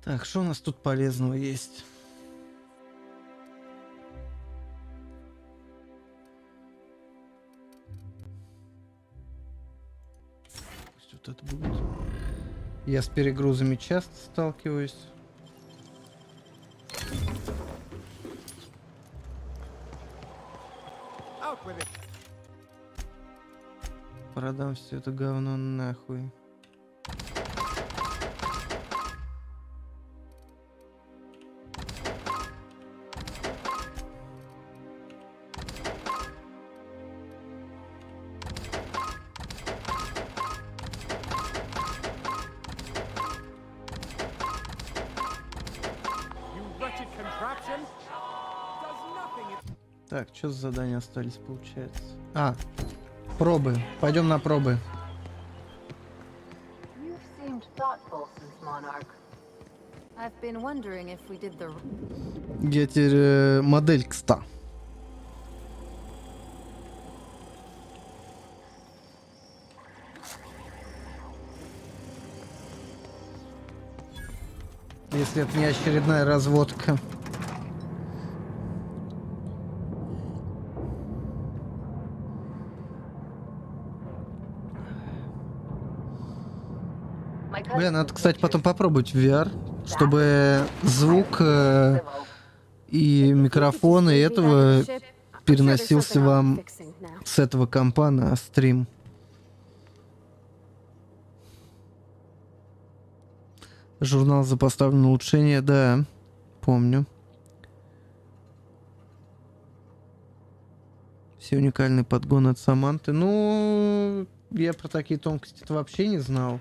S1: Так, что у нас тут полезного есть? Пусть вот это будет. Я с перегрузами часто сталкиваюсь. Продам все это говно нахуй. Так, что за задания остались, получается? А, пробы. Пойдем на пробы. Я теперь модель кста. Если это не очередная разводка. Бля, надо, кстати, потом попробовать в VR, чтобы звук и микрофон и этого переносился вам с этого компа на стрим. Журнал за поставленное улучшение, да, помню. Все уникальные подгоны от Саманты. Ну, я про такие тонкости-то вообще не знал.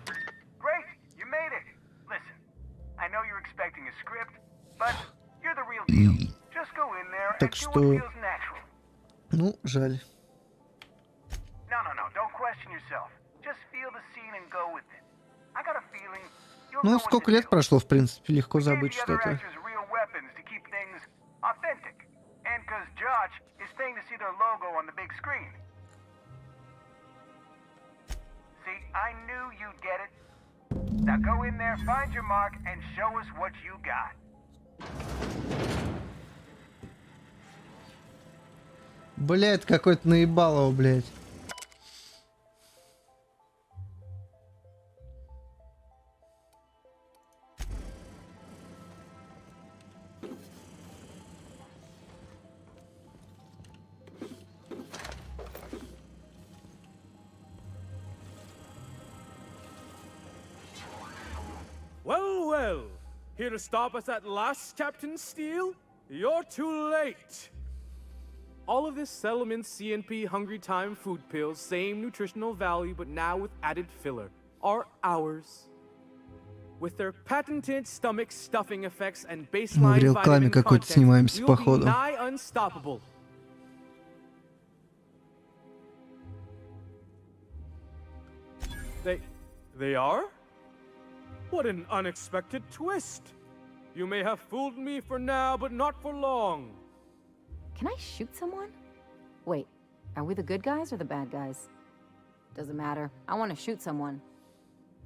S1: Так что... Ну, жаль. Ну, сколько лет прошло, в принципе, легко забыть что-то.
S11: judge is staying to see their logo on the big screen. See, I knew you'd get it. Now go in there, find your mark, and show us what you got.
S1: Блять, какой-то наебалово, блять.
S15: Well, well. Here to stop us at last, Captain Steele? You're too late. All of this settlement CNP Hungry Time food pills, same nutritional value, but now with added filler, are ours. With their patented stomach stuffing effects and baseline vitamin content, we'll be nigh unstoppable. They are? What an unexpected twist. You may have fooled me for now, but not for long.
S3: Can I shoot someone? Wait, are we the good guys or the bad guys? Doesn't matter. I want to shoot someone.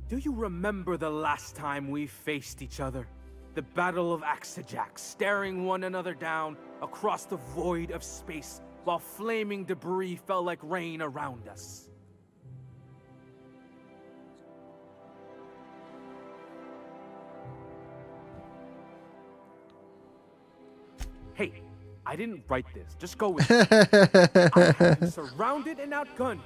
S15: Do you remember the last time we faced each other? The Battle of Axejack, staring one another down across the void of space while flaming debris fell like rain around us. Hey, I didn't write this. Just go with it. I had you surrounded and outgunned,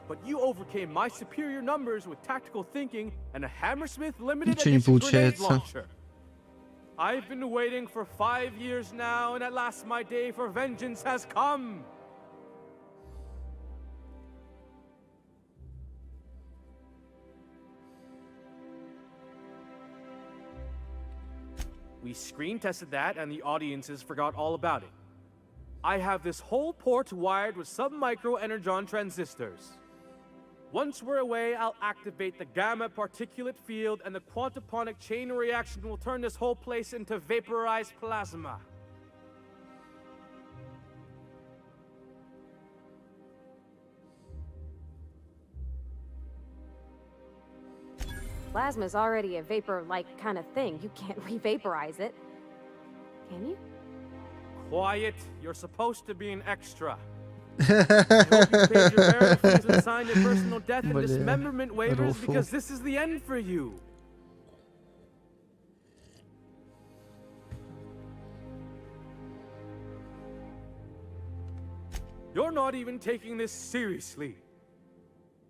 S15: but you overcame my superior numbers with tactical thinking and a Hammersmith limited edition grenade launcher. I've been waiting for 5 years now, and at last my day for vengeance has come. We screen tested that, and the audiences forgot all about it. I have this whole port wired with sub-micro energon transistors. Once we're away, I'll activate the gamma particulate field, and the quantaponic chain reaction will turn this whole place into vaporized plasma.
S13: Plasma's already a vapor-like kind of thing. You can't re-vaporize it. Can you?
S15: Quiet. You're supposed to be an extra. I hope you paid your burial fees and signed your personal death and dismemberment waivers because this is the end for you. You're not even taking this seriously.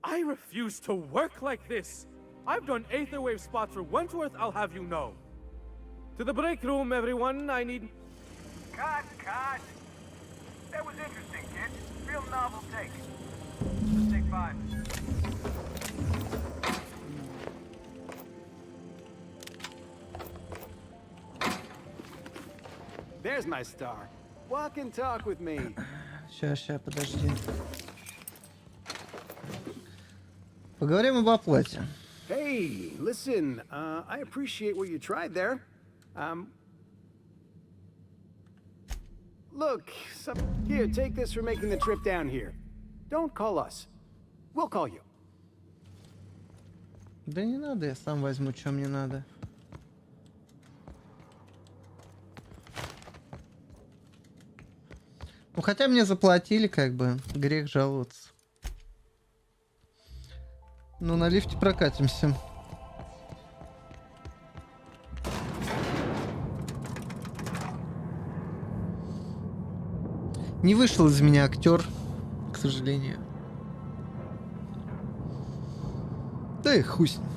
S15: I refuse to work like this. I've done Aether Wave spots for Wentworth, I'll have you know. To the break room, everyone. I need...
S11: Cut! That was interesting, kid. Real novel take. Let's take 5. There's my star. Walk and talk with me.
S1: Ща, подожди. Поговорим об оплате.
S11: Hey, listen, I appreciate what you tried there. Look, here, take this for making the trip down here. Don't call us. We'll call you.
S1: Да не надо, я сам возьму, что мне надо. Ну, хотя мне заплатили, как бы, грех жаловаться. Ну, на лифте прокатимся. Не вышел из меня актер, к сожалению. Да и хуй с ним.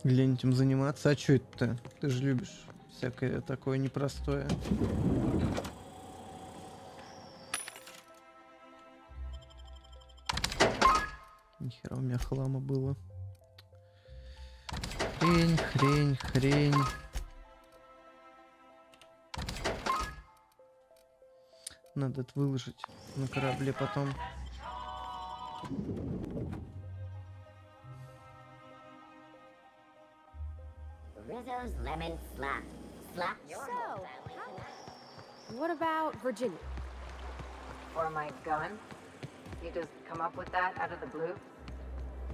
S1: Лень этим заниматься. А чё это-то? Ты же любишь всякое такое непростое. Нихера у меня хлама было. Хрень. Надо это выложить на корабле потом.
S7: Rizzo's lemon slap. Slap your whole family.
S13: What about Virginia?
S3: Or my gun? You just come up with that out of the blue?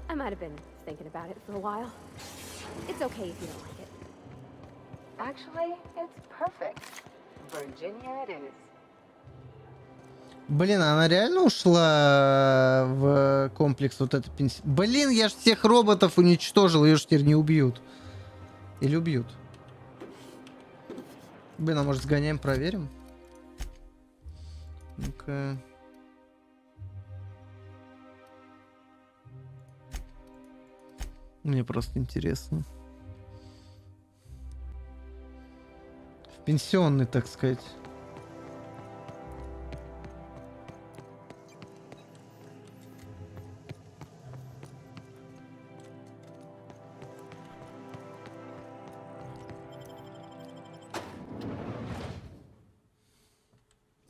S13: I might have been thinking about it for a while. It's okay if you don't like it.
S3: Actually, it's perfect. Virginia it is.
S1: Блин, она реально ушла в комплекс вот это пенси... Блин, я ж всех роботов уничтожил, ее ж теперь не убьют. Или убьют? Блин, а может сгоняем, проверим? Ну-ка... Мне просто интересно. В пенсионный, так сказать.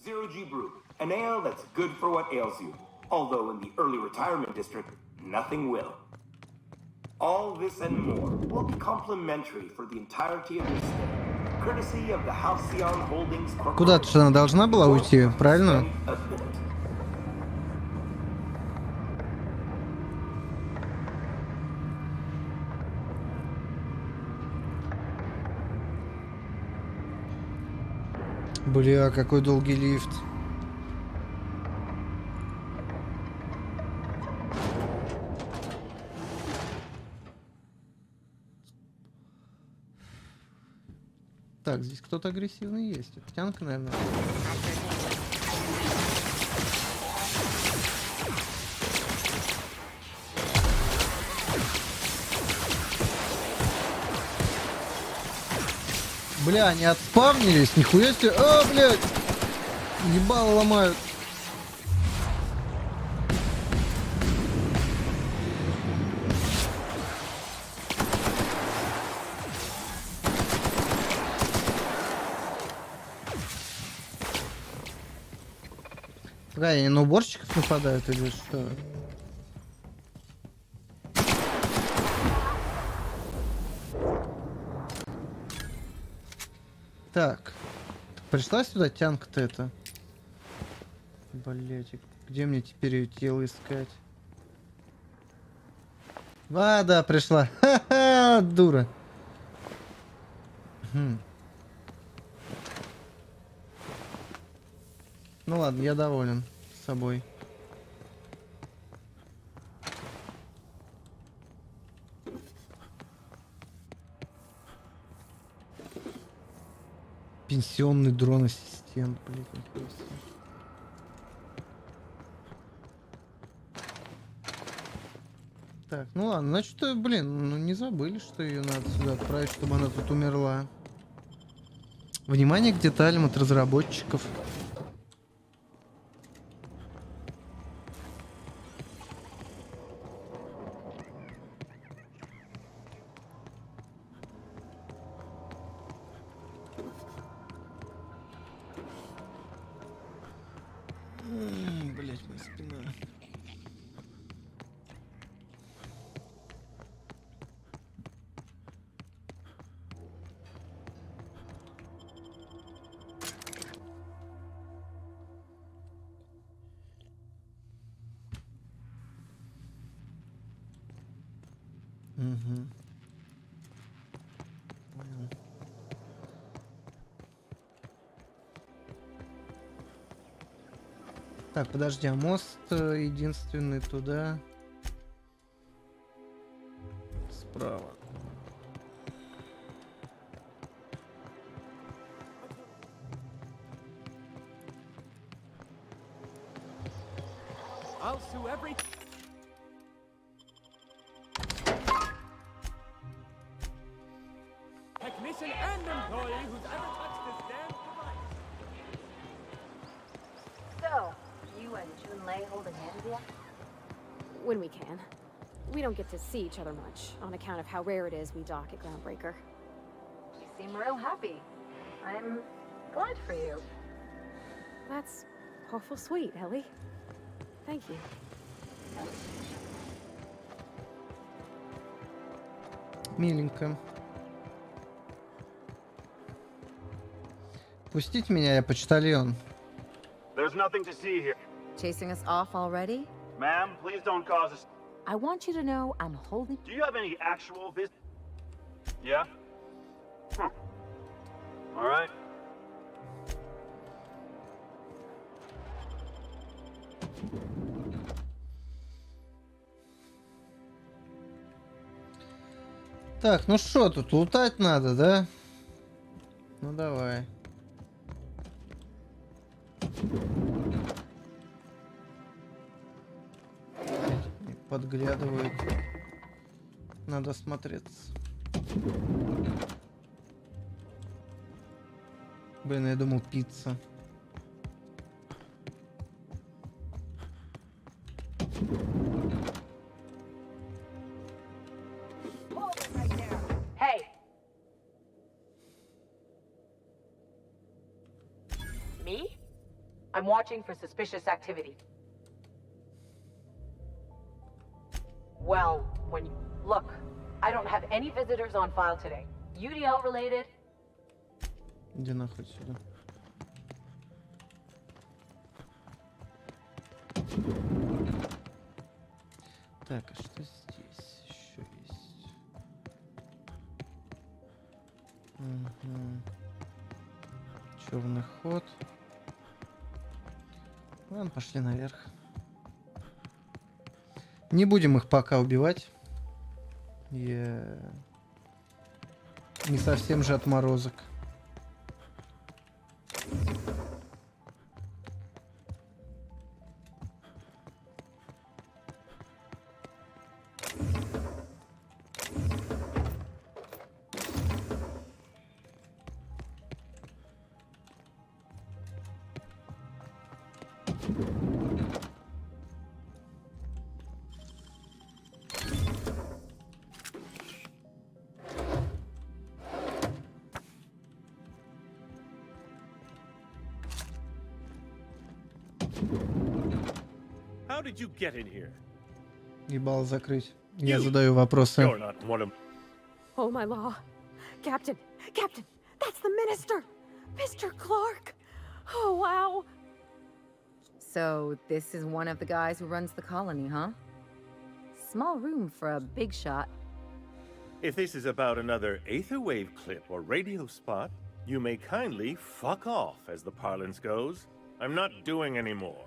S17: Zero G Brew, an ale that's good for what ails you. Although in the early retirement district, nothing will. All this and more will be complimentary for the entirety of your stay, courtesy of the Halcyon Holdings Corporation.
S1: Куда-то она должна была уйти, правильно? Бля, какой долгий лифт. Так, здесь кто-то агрессивный есть. Тянка, наверное. Бля, они отспавнились, нихуя себе. А, блядь! Ебало ломают. Погоди, они на уборщиков нападают или что? Так. Пришла сюда тянка-то это? Блять, где мне теперь ее тело искать? А, да, пришла. Ха-ха, дура. Ну ладно, я доволен собой. Пенсионный дрон-ассистент, блин, просто. Так, ну ладно, значит, блин, ну не забыли, что ее надо сюда отправить, чтобы она тут умерла. Внимание к деталям от разработчиков. Блять, моя спина. Угу. Понял. Так, подожди, а мост единственный туда. Справа.
S15: I'll sue every... technician and employee who's ever touched this damn device.
S3: So, you and Junlei holding hands yet?
S13: When we can. We don't get to see each other much, on account of how rare it is we dock at Groundbreaker.
S3: You seem real happy. I'm glad for you.
S13: That's awful sweet, Ellie. Thank you.
S1: Миленько. Пустите меня, я почтальон.
S9: There's nothing to see here.
S3: Chasing us off already?
S9: Ma'am, please don't cause us.
S3: I want you to know I'm holding...
S9: Do you have any actual business? Yeah? All right.
S1: Так, ну что тут, лутать надо, да? Ну давай. Подглядывают. Надо смотреться. Блин, я думал пицца.
S8: Hey! Me? I'm watching for suspicious activity. Well, when you... Look, I don't have any visitors on file today. UDL related?
S1: Иди нахуй сюда. Так, а что здесь еще есть? Угу. Черный ход. Ладно, пошли наверх. Не будем их пока убивать. Я не совсем же отморозок.
S12: How did you get in here?
S1: Ебал закрыть. Я задаю вопросы.
S12: You're not one of...
S13: Oh, my law. Captain! Captain! That's the minister! Mr. Clark! Oh, wow!
S3: So, this is one of the guys who runs the colony, huh? Small room for a big shot.
S12: If this is about another Aetherwave clip or radio spot, you may kindly fuck off, as the parlance goes. I'm not doing any more.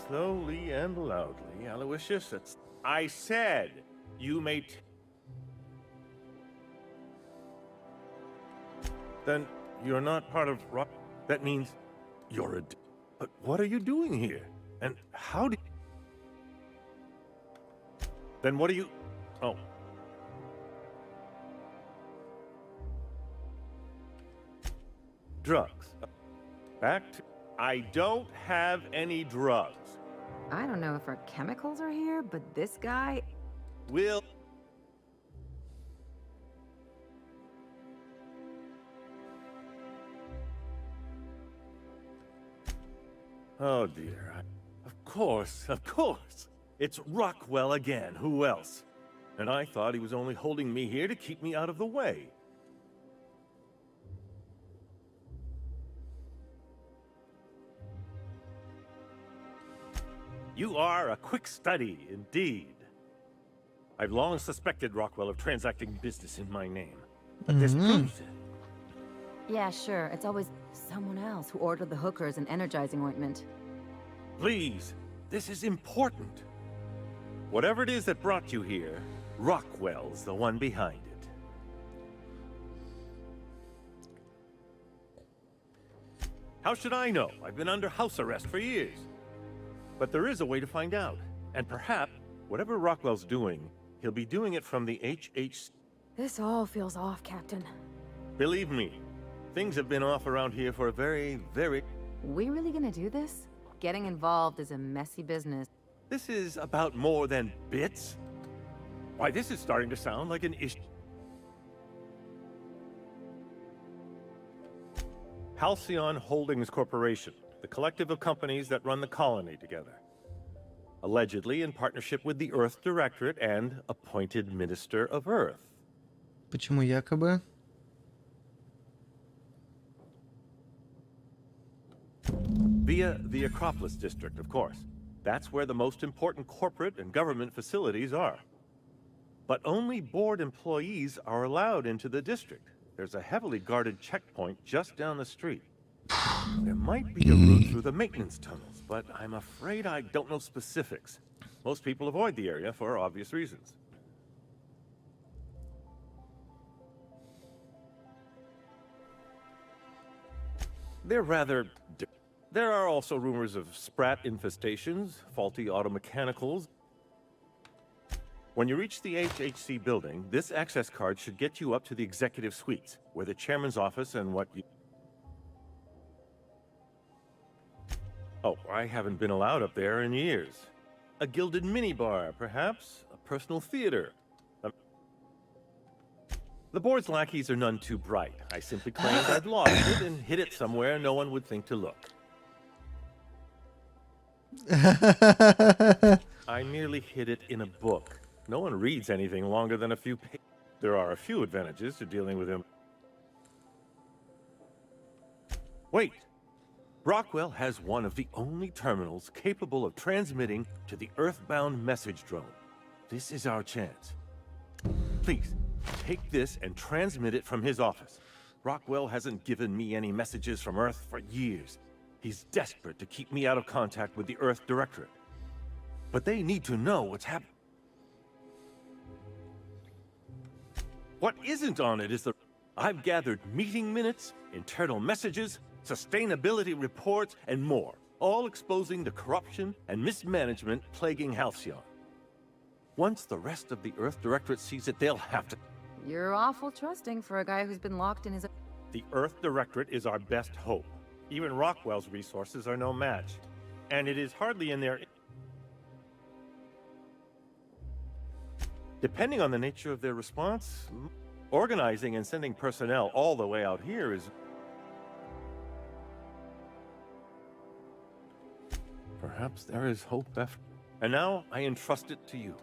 S12: Slowly and loudly, Aloysius, it's... I said, you may... Then you're not part of Rock... That means you're a... But what are you doing here? And how did... Then what are you... Oh. Drugs. Back to... I don't have any drugs.
S3: I don't know if our chemicals are here, but this guy...
S12: Will... Oh dear. Of course. It's Rockwell again. Who else? And I thought he was only holding me here to keep me out of the way. You are a quick study, indeed. I've long suspected Rockwell of transacting business in my name, but this proves it.
S3: Yeah, sure. It's always someone else who ordered the hookers and energizing ointment.
S12: Please, this is important. Whatever it is that brought you here, Rockwell's the one behind it. How should I know? I've been under house arrest for years. But there is a way to find out. And perhaps, whatever Rockwell's doing, he'll be doing it from the HHC.
S13: This all feels off, Captain.
S12: Believe me, things have been off around here for a very...
S3: We really gonna do this? Getting involved is a messy business.
S12: This is about more than bits. Why, this is starting to sound like an issue. Halcyon Holdings Corporation, the collective of companies that run the colony together. allegedly in partnership with the Earth Directorate and appointed Minister of Earth.
S1: Почему якобы?
S12: Via the Acropolis District, of course. That's where the most important corporate and government facilities are. But only board employees are allowed into the district. There's a heavily guarded checkpoint just down the street. There might be a route through the maintenance tunnels, but I'm afraid I don't know specifics. Most people avoid the area for obvious reasons. They're rather... There are also rumors of sprat infestations, faulty automechanicals. When you reach the HHC building, this access card should get you up to the executive suites, where the chairman's office and what you... Oh, I haven't been allowed up there in years. A gilded minibar, perhaps? A personal theater? The board's lackeys are none too bright. I simply claimed I'd lost it and hid it somewhere no one would think to look. I merely hid it in a book. No one reads anything longer than a few pages. There are a few advantages to dealing with him. Wait! Brockwell has one of the only terminals capable of transmitting to the Earthbound message drone. This is our chance. Please, take this and transmit it from his office. Brockwell hasn't given me any messages from Earth for years. He's desperate to keep me out of contact with the Earth Directorate. But they need to know what's happening. What isn't on it is the... I've gathered meeting minutes, internal messages, sustainability reports, and more, all exposing the corruption and mismanagement plaguing Halcyon. Once the rest of the Earth Directorate sees it, they'll have to...
S3: You're awful trusting for a guy who's been locked in his...
S12: The Earth Directorate is our best hope. Even Rockwell's resources are no match. And it is hardly in their... Depending on the nature of their response, organizing and sending personnel all the way out here is... Perhaps there is hope after... And now I entrust it to you.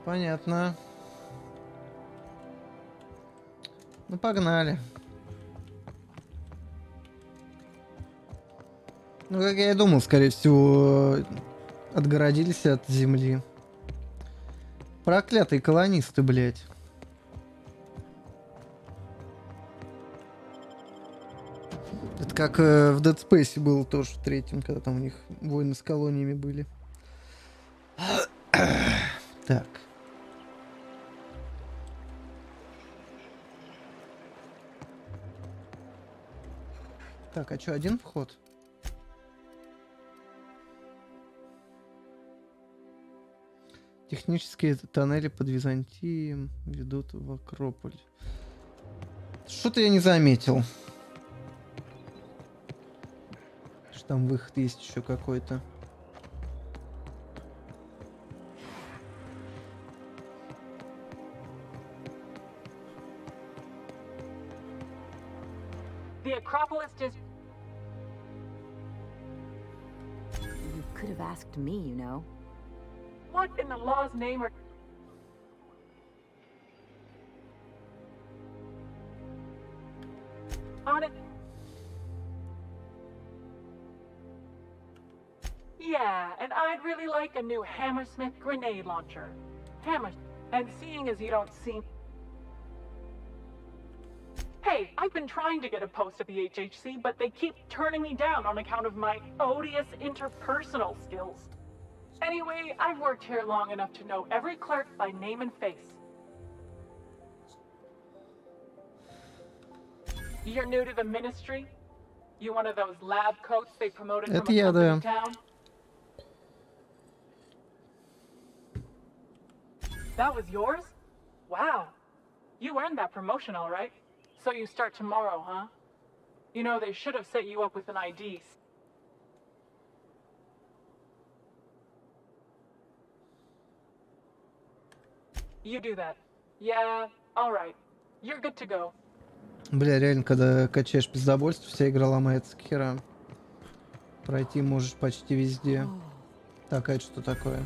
S1: Понятно. Ну, погнали. Ну, как я и думал, скорее всего, отгородились от земли. Проклятые колонисты, блядь. Это как в Dead Space было тоже в третьем, когда там у них войны с колониями были. Так. Так, а что, один вход? Технические тоннели под Византией ведут в Акрополь. Что-то я не заметил. Что там выход есть еще какой-то.
S8: The Acropolis District.
S3: You could have asked me, you know.
S8: What in the law's name are... On it... Yeah, and I'd really like a new Hammersmith grenade launcher. And seeing as you don't seem... Hey, I've been trying to get a post at the HHC, but they keep turning me down on account of my odious interpersonal skills. Anyway, I've worked here long enough to know every clerk by name and face. You're new to the ministry? You one of those lab coats they promoted from a company town? That was yours? Wow. You earned that promotion, all right. So you start tomorrow, huh? You know, they should have set you up with an ID. You do that. Yeah, all right. You're good to go.
S1: Бля, реально, когда качаешь пиздобольство, вся игра ломается к херам. Пройти можешь почти везде. Так, а это что такое?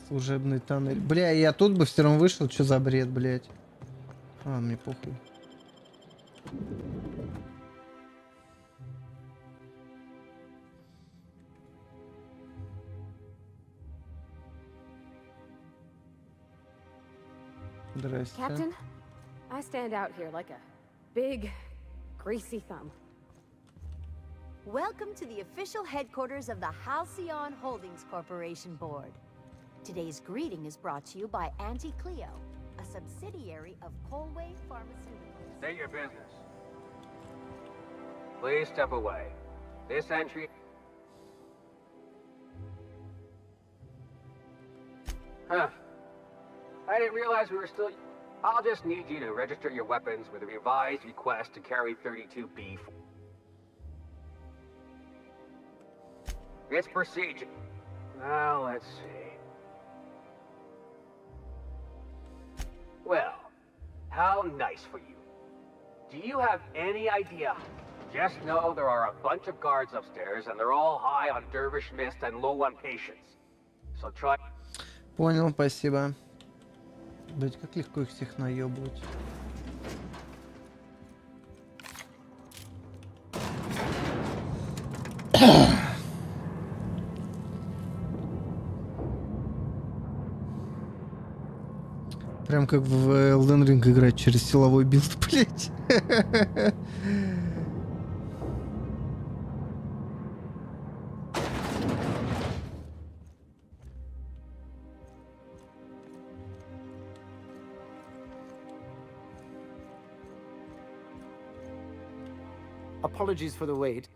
S1: Служебный тоннель. Бля, я тут бы все равно вышел. Что за бред, блядь? А, мне похуй. Здрасте.
S13: Captain, I stand out here like a big, greasy thumb.
S16: Welcome to the official headquarters of the Halcyon Holdings Corporation Board. Today's greeting is brought to you by Auntie Cleo, a subsidiary of Colway Pharmaceuticals.
S5: State your business. Please step away. This entry... Huh. I didn't realize we were still... I'll just need you to register your weapons with a revised request to carry 32B. It's procedure. Now, let's see. Well, how nice for you. Do you have any idea? Just know there are a bunch of guards upstairs, and they're all high on dervish mist and low on patience. So try...
S1: Понял, спасибо. Блять, как легко их всех наебывать. Прям как в Elden Ring играть через силовой билд, блять.
S11: Apologies for the wait.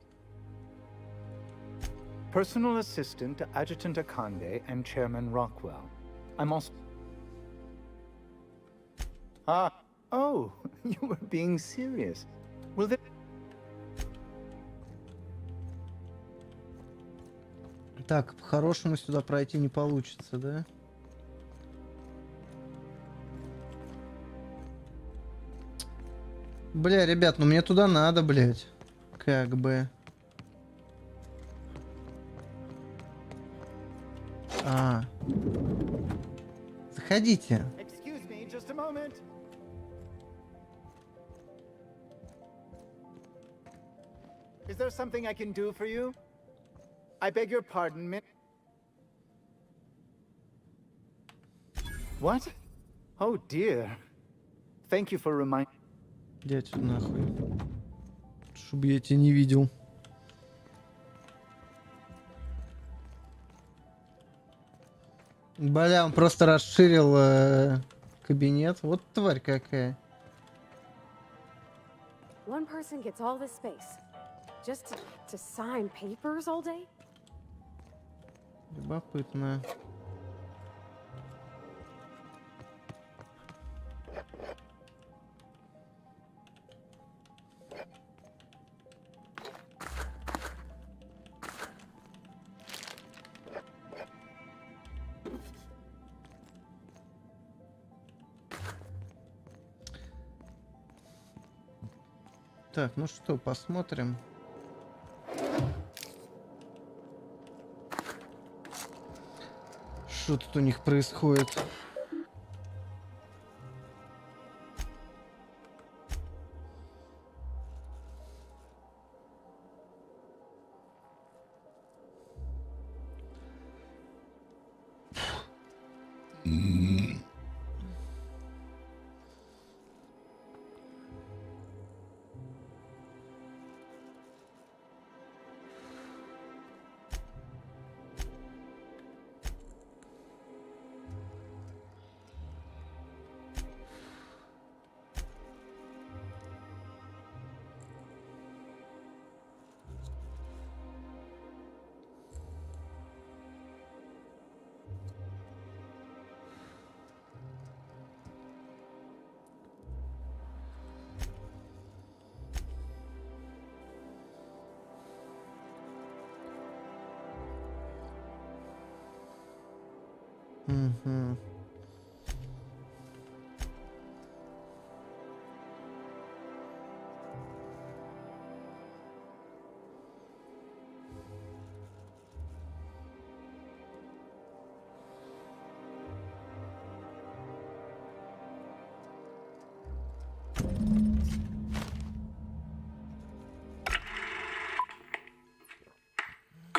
S11: Personal assistant to Adjutant Akande and Chairman Rockwell. I'm also... Ah, oh, you were being serious. Will they...
S1: Так, по-хорошему сюда пройти не получится, да? Бля, ребят, ну мне туда надо, блядь. Как бы. А. Заходите.
S11: Excuse me, just a moment. Is there something I can do for you? I beg your pardon, mi... What? Oh dear. Thank you for reminding...
S1: Иди отсюда нахуй. Чтобы я тебя не видел. Бля, он просто расширил кабинет. Вот тварь какая.
S13: One person gets all this space. Just to sign papers all day?
S1: Любопытно. Так, ну что, посмотрим. Что тут у них происходит? Угу.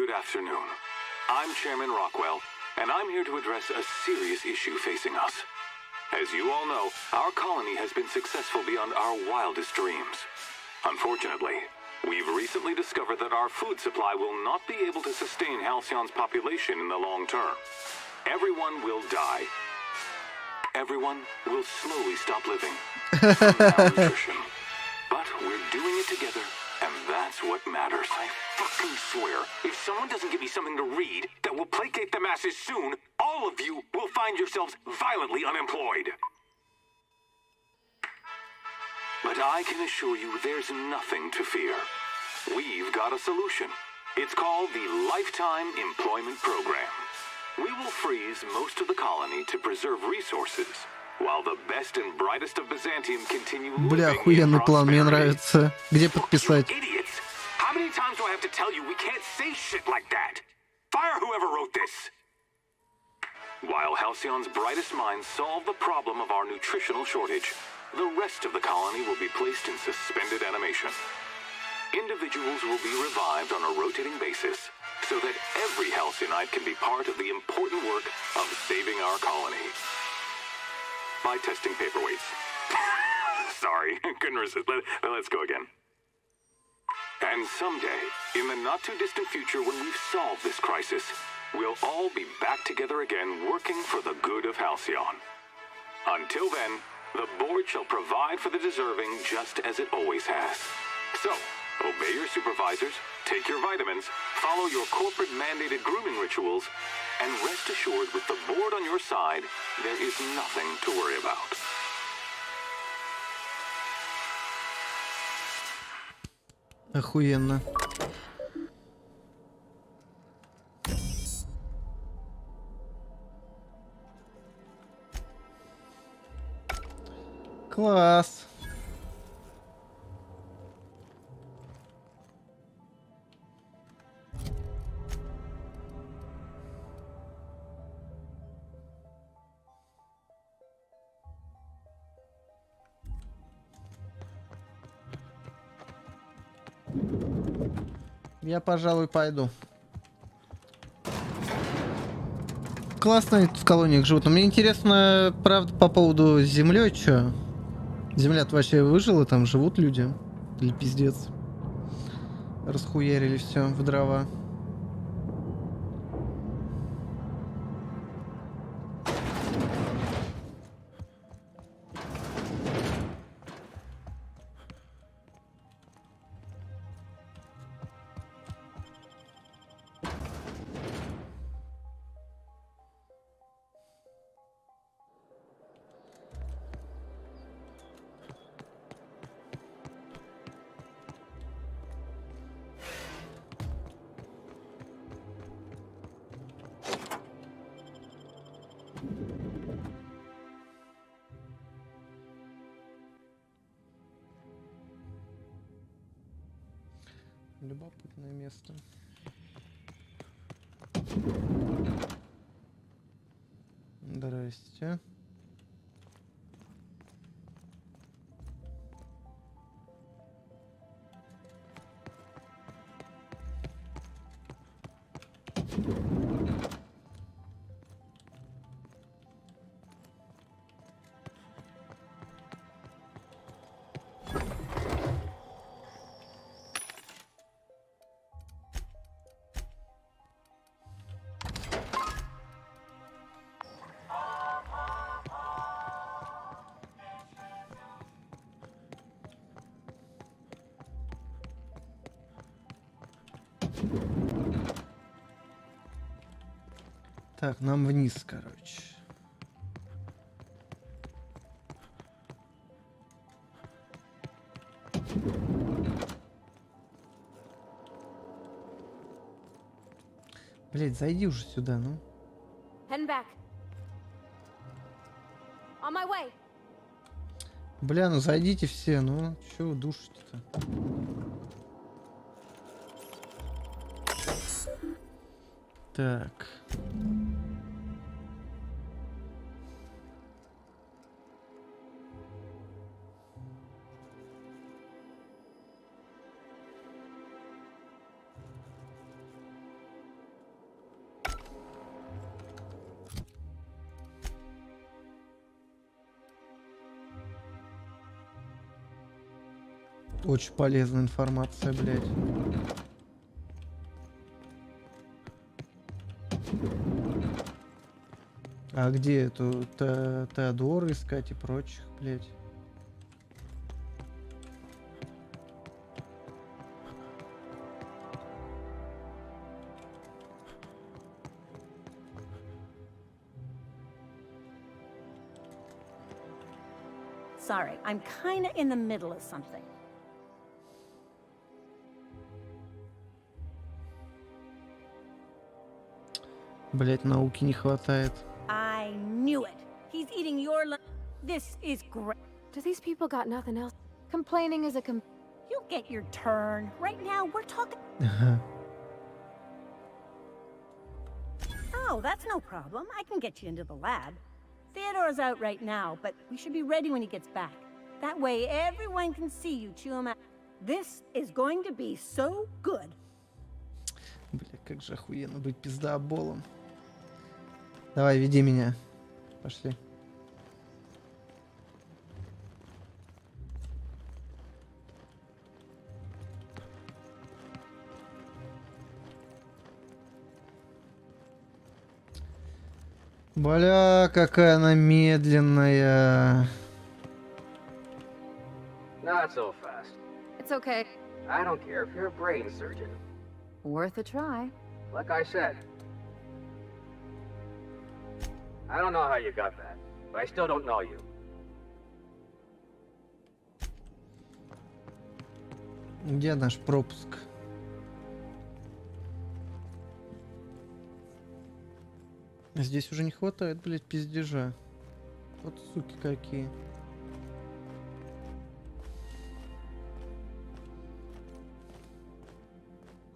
S19: Good afternoon. I'm Chairman Rockwell, and I'm here to address a serious issue facing us. As you all know, our colony has been successful beyond our wildest dreams. Unfortunately, we've recently discovered that our food supply will not be able to sustain Halcyon's population in the long term. Everyone will die. Everyone will slowly stop living from malnutrition. But we're doing it together, and that's what matters. I fucking swear, if someone doesn't give me something to read that will placate the masses soon, all of you will find yourselves violently unemployed. But I can assure you there's nothing to fear. We've got a solution. It's called the Lifetime Employment Program. We will freeze most of the colony to preserve resources, while the best and brightest of Byzantium continue
S1: Бля,
S19: living in
S1: охуенный план, мне
S19: prosperity.
S1: нравится. Где подписать?
S19: Idiots! How many times do I have to tell you we can't say shit like that? Fire whoever wrote this! While Halcyon's brightest minds solve the problem of our nutritional shortage, the rest of the colony will be placed in suspended animation. Individuals will be revived on a rotating basis, so that every Halcyonite can be part of the important work of saving our colony. By testing paperweights. Sorry, couldn't resist. Let's go again. And someday, in the not-too-distant future when we've solved this crisis, we'll all be back together again working for the good of Halcyon. Until then, the board shall provide for the deserving just as it always has. So, obey your supervisors, take your vitamins, follow your corporate-mandated grooming rituals, and rest assured with the board on your side, there is nothing to worry about.
S1: Охуенно. Класс. Я, пожалуй, пойду. Классно они тут в колониях живут. Но мне интересно, правда, по поводу с землей, что? Земля-то вообще выжила, там живут люди? Или пиздец? Расхуярили все в дрова. Любопытное место. Здрасте. Так, нам вниз, короче. Блять, зайди уже сюда, ну.
S13: Heading back. On my way.
S1: Бля, ну зайдите все, ну. Чё вы душите-то? Так. Очень полезная информация, блядь. А где эту Теодор искать и прочих, блядь?
S4: Sorry, I'm kinda in the middle of something.
S1: Блять, науки не хватает.
S4: I knew it. He's eating your lunch. This is great.
S13: Do these people got nothing else? Complaining is a
S4: You get your turn. Right now, we're talking. Oh, that's no problem. I can get you into the lab. Theodore's out right now, but we should be ready when he gets back. That way, everyone can see you chew him out. This is going to be so good.
S1: Бля, как же охуенно быть пиздооболом. Давай, веди меня. Пошли. Бля, какая она медленная.
S5: Not so fast.
S3: It's okay.
S5: I don't care if you're a brain surgeon.
S3: Worth a try.
S5: Like I said. I don't know how you got that, but I still don't know you.
S1: Где наш пропуск? Здесь уже не хватает, блядь, пиздежа. Вот суки какие.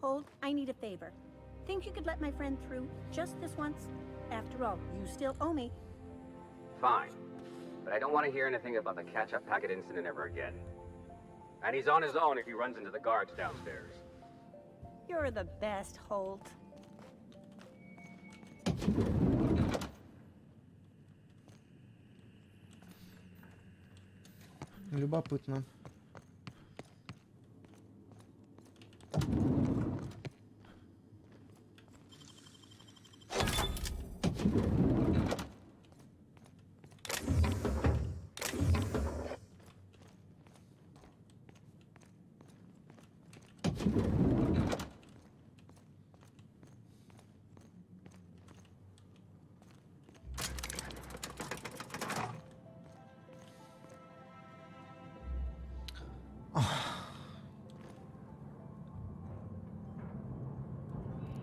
S4: Hold, I need a favor. Think you could let my friend through just this once? After all, you still owe me.
S5: Fine. But I don't want to hear anything about the catch-up packet incident ever again. And he's on his own if he runs into the guards downstairs.
S4: You're the best, Holt.
S1: Любопытно.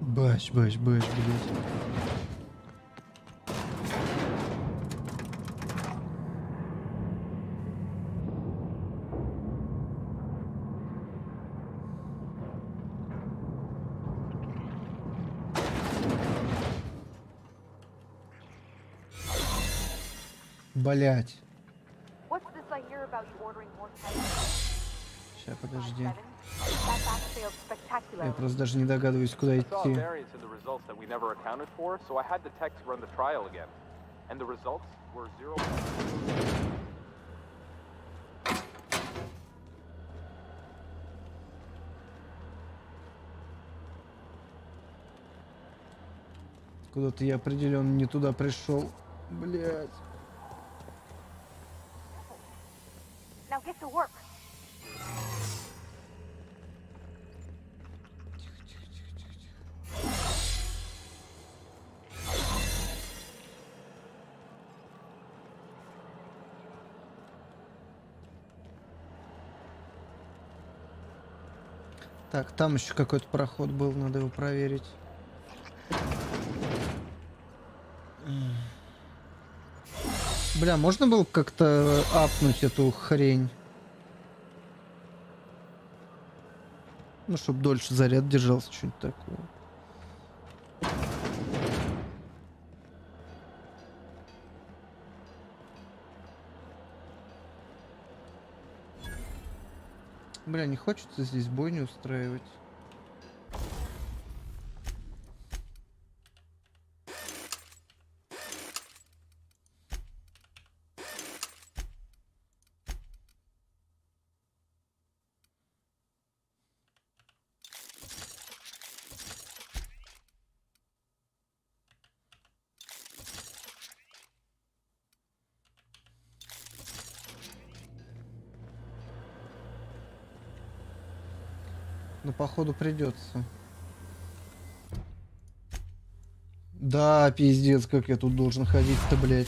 S1: Бач, блядь. Блять.
S20: What's this I hear about you ordering more tests?
S1: Сейчас, подожди.
S20: That batch failed spectacularly.
S1: Я просто даже не догадываюсь, куда
S23: I saw
S1: идти.
S23: variants in the results that we never accounted for, so I had the techs run the trial again. And the results were 0.
S1: Куда-то я определенно не туда пришел. Блять.
S20: Now get to work.
S1: Так, там еще какой-то проход был, надо его проверить. Бля, можно было как-то апнуть эту хрень? Ну, чтобы дольше заряд держался, что-нибудь такое. Бля, не хочется здесь бойню устраивать. Но походу придется. Да, пиздец, как я тут должен ходить-то, блядь.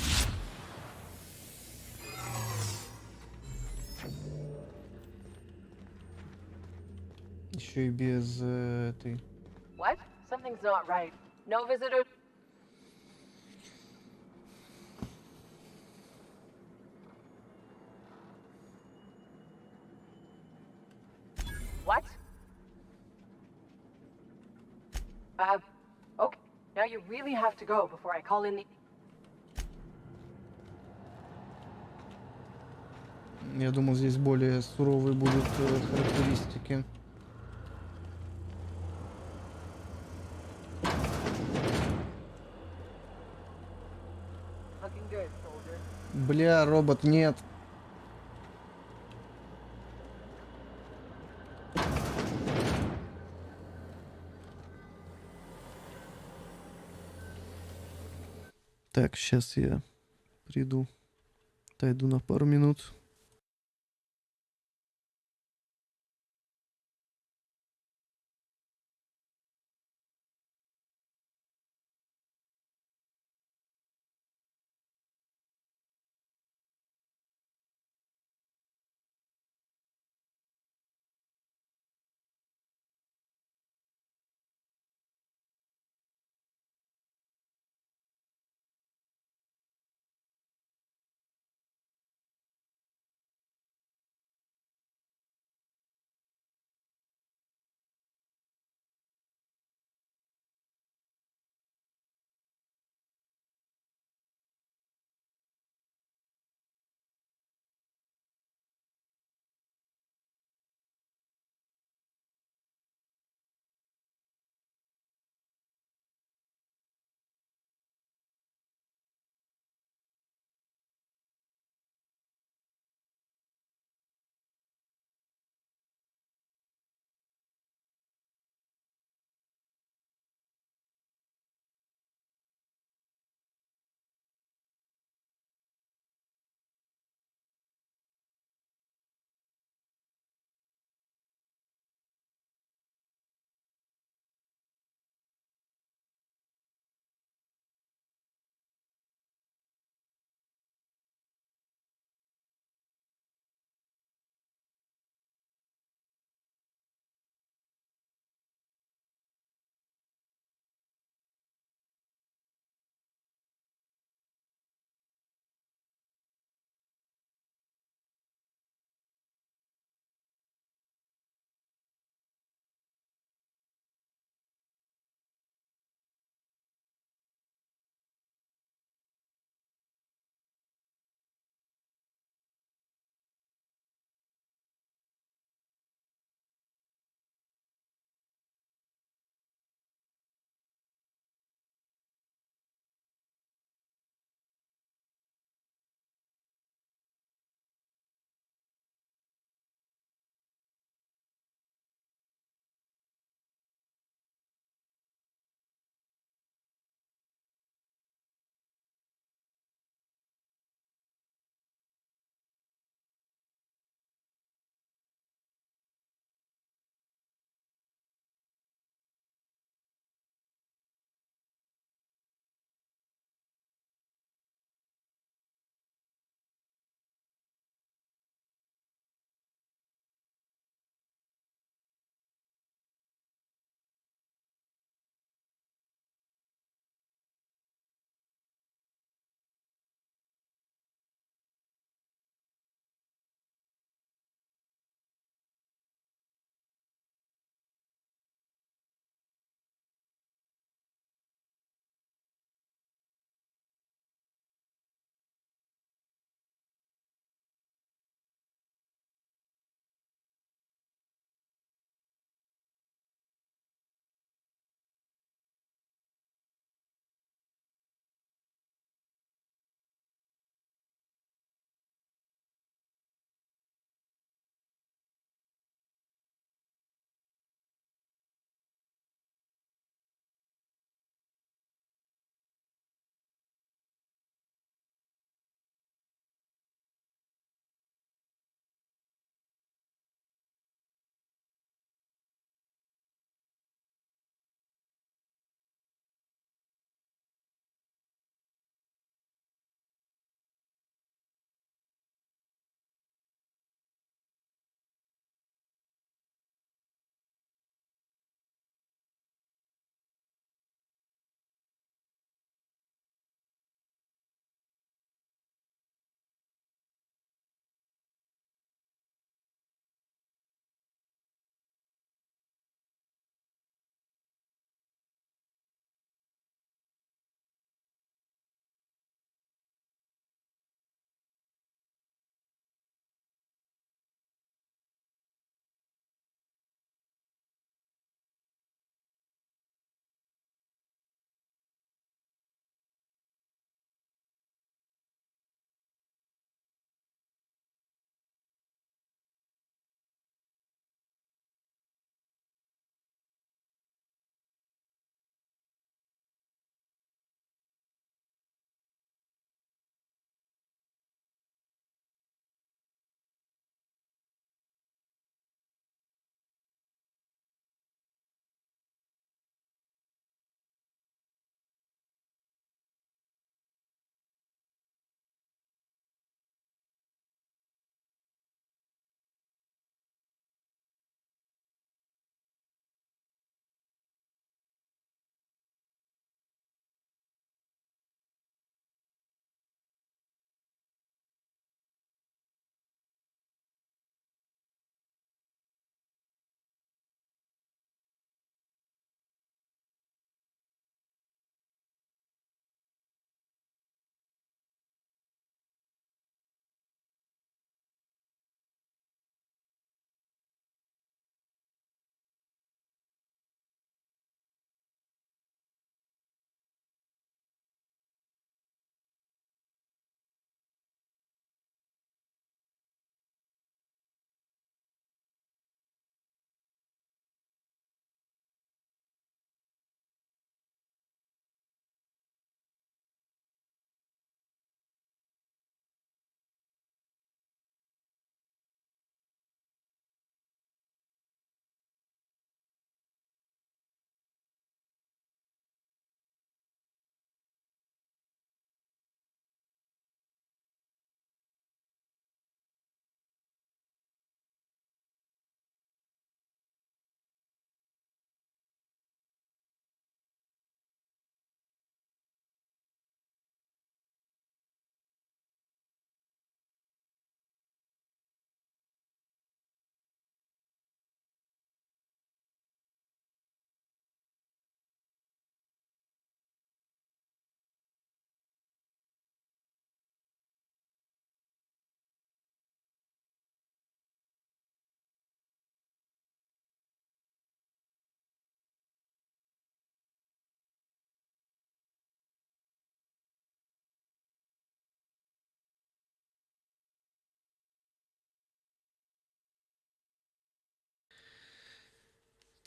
S1: Еще и без этой.
S6: What? Something's not right. No visitor. What? Okay. Now you really have to go before I call in the...
S1: Я думал, здесь более суровые будут характеристики.
S6: Looking good, soldier.
S1: Бля, робот, нет. Так, сейчас я приду. Отойду на пару минут.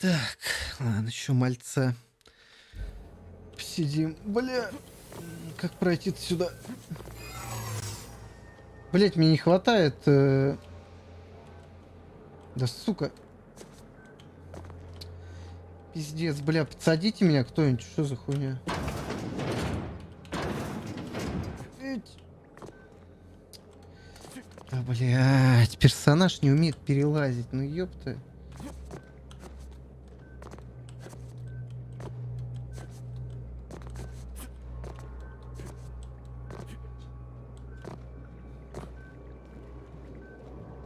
S1: Так, ладно, еще мальца. Сидим. Бля, как пройти сюда? Блять, мне не хватает. Да сука. Пиздец, бля, подсадите меня кто-нибудь. Что за хуйня? Да, блядь, персонаж не умеет перелазить. Ну ёпта.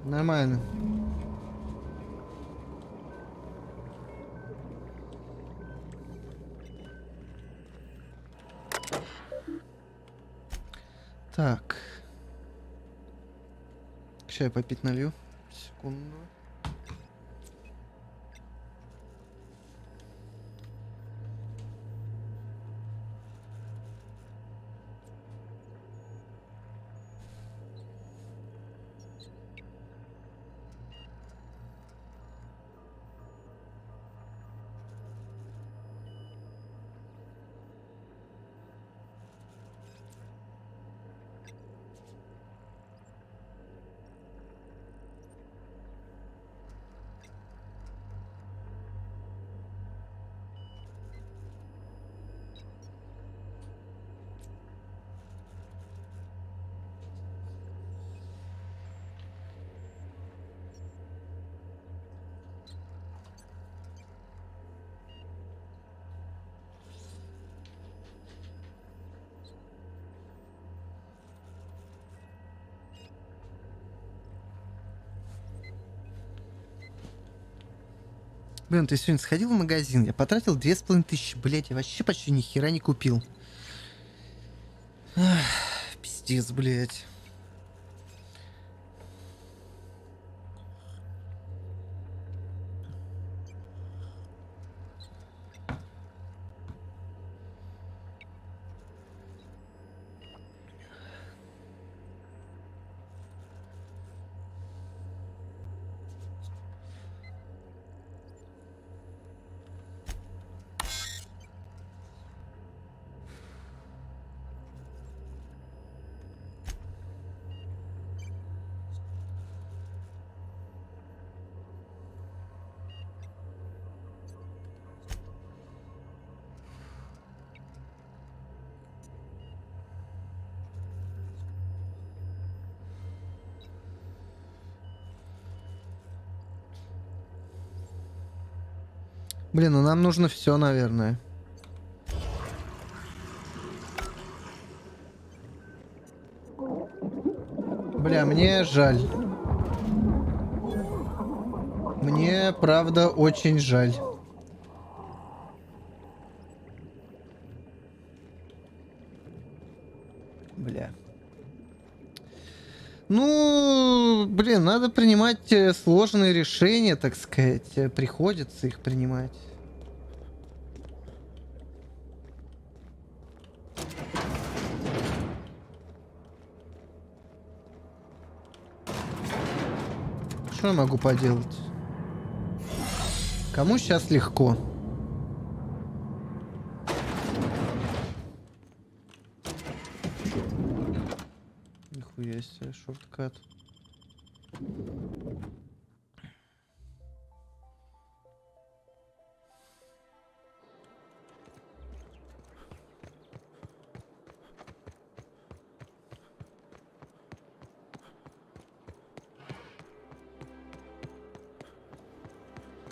S1: Нормально. Так. Сейчас я попить налью. Секунду. Блин, ты сегодня сходил в магазин, я потратил 2500, блять, я вообще почти ни хера не купил. Ах, пиздец, блять. Блин, ну нам нужно все, наверное. Бля, мне жаль. Мне, правда, очень жаль. Бля. Ну, блин, надо принимать сложные решения, так сказать. Приходится их принимать. Что я могу поделать? Кому сейчас легко? Нихуя себе, шорткат.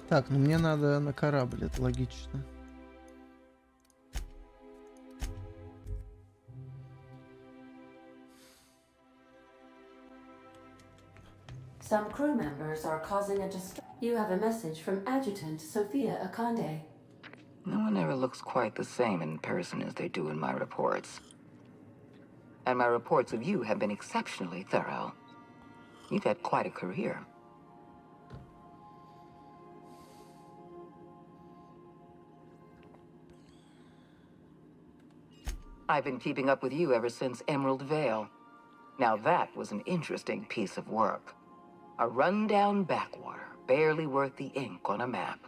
S1: Так, ну мне надо на корабль, это логично.
S2: Some crew members are causing a You have a message from Adjutant Sophia Akande.
S10: No one ever looks quite the same in person as they do in my reports. And my reports of you have been exceptionally thorough. You've had quite a career. I've been keeping up with you ever since Emerald Vale. Now that was an interesting piece of work. A rundown backwater, barely worth the ink on a map.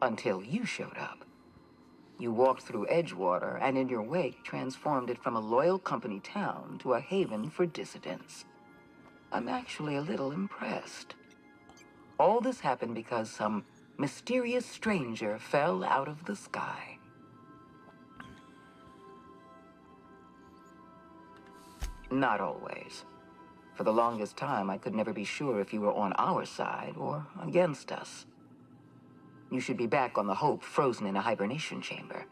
S10: Until you showed up. You walked through Edgewater and in your wake transformed it from a loyal company town to a haven for dissidents. I'm actually a little impressed. All this happened because some mysterious stranger fell out of the sky. Not always. For the longest time, I could never be sure if you were on our side or against us. You should be back on the Hope, frozen in a hibernation chamber.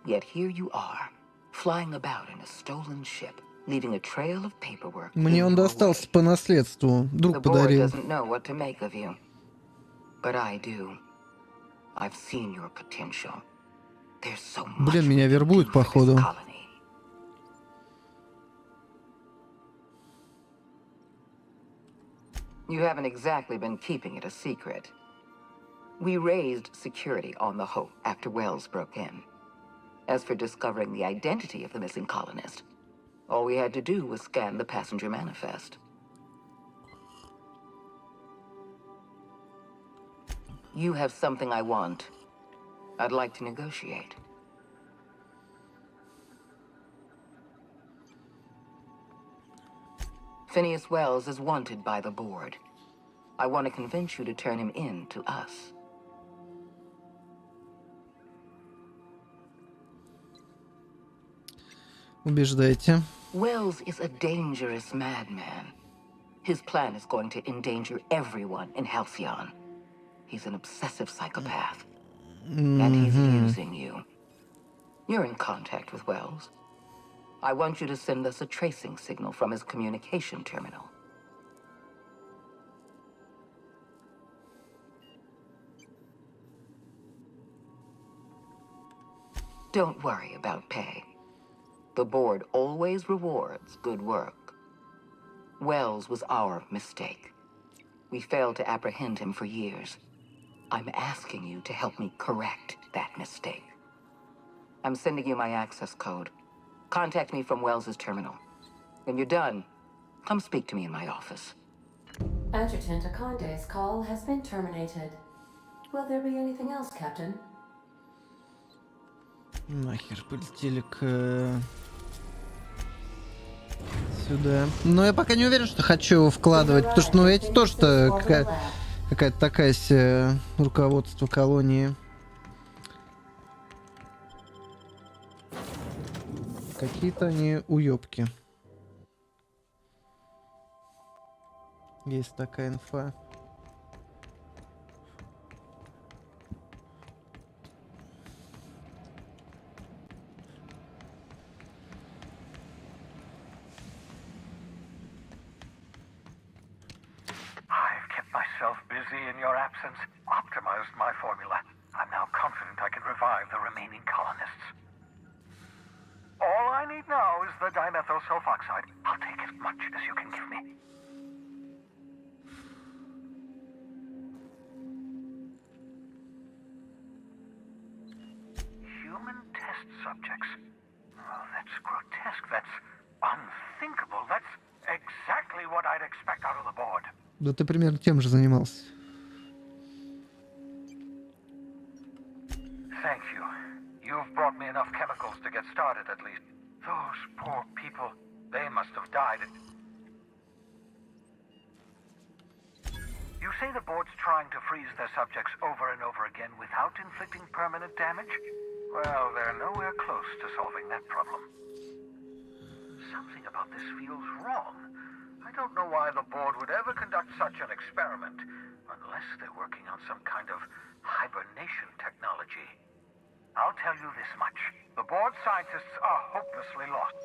S10: Yet here you are, flying about in a stolen ship, leaving a trail of paperwork.
S1: Мне он достался по наследству. Друг подарил.
S10: The board doesn't know what to make of you. But I do. I've seen your potential. There's so much.
S1: Блин, меня вербуют, походу.
S10: You haven't exactly been keeping it a secret. We raised security on the Hope after Wells broke in. As for discovering the identity of the missing colonist, all we had to do was scan the passenger manifest. You have something I want. I'd like to negotiate. Phineas Wells is wanted by the board. I want to convince you to turn him in to us.
S1: Убеждайте.
S10: Wells is a dangerous madman. His plan is going to endanger everyone in Halcyon. He's an obsessive psychopath. And he's using you. You're in contact with Wells. I want you to send us a tracing signal from his communication terminal. Don't worry about pay. The board always rewards good work. Wells was our mistake. We failed to apprehend him for years. I'm asking you to help me correct that mistake. I'm sending you my access code. Contact me from Wells's terminal. When you're done, come speak to me in my office.
S18: Adjutant Akonde's call has been terminated. Will there be anything else, Captain?
S1: Нахер, полетели к... сюда. Но я пока не уверен, что хочу его вкладывать, потому что, ну, эти тоже-то какая-то такая себе руководство колонии. Какие-то они уёбки. Есть такая инфа.
S21: I've kept myself busy in your absence, optimized my formula. I'm now confident I can revive the remaining colonists. All I need now is the dimethyl sulfoxide. I'll take as much as you can give me. Human test subjects. Oh, that's grotesque. That's unthinkable. That's exactly what I'd expect out of the board.
S1: Да ты примерно тем же занимался.
S21: Thank you. You've brought me enough chemicals to get started, at least. Those poor people, they must have died. You say the board's trying to freeze their subjects over and over again without inflicting permanent damage? Well, they're nowhere close to solving that problem. Something about this feels wrong. I don't know why the board would ever conduct such an experiment, unless they're working on some kind of hibernation technology. I'll tell you this much. The board scientists are hopelessly lost.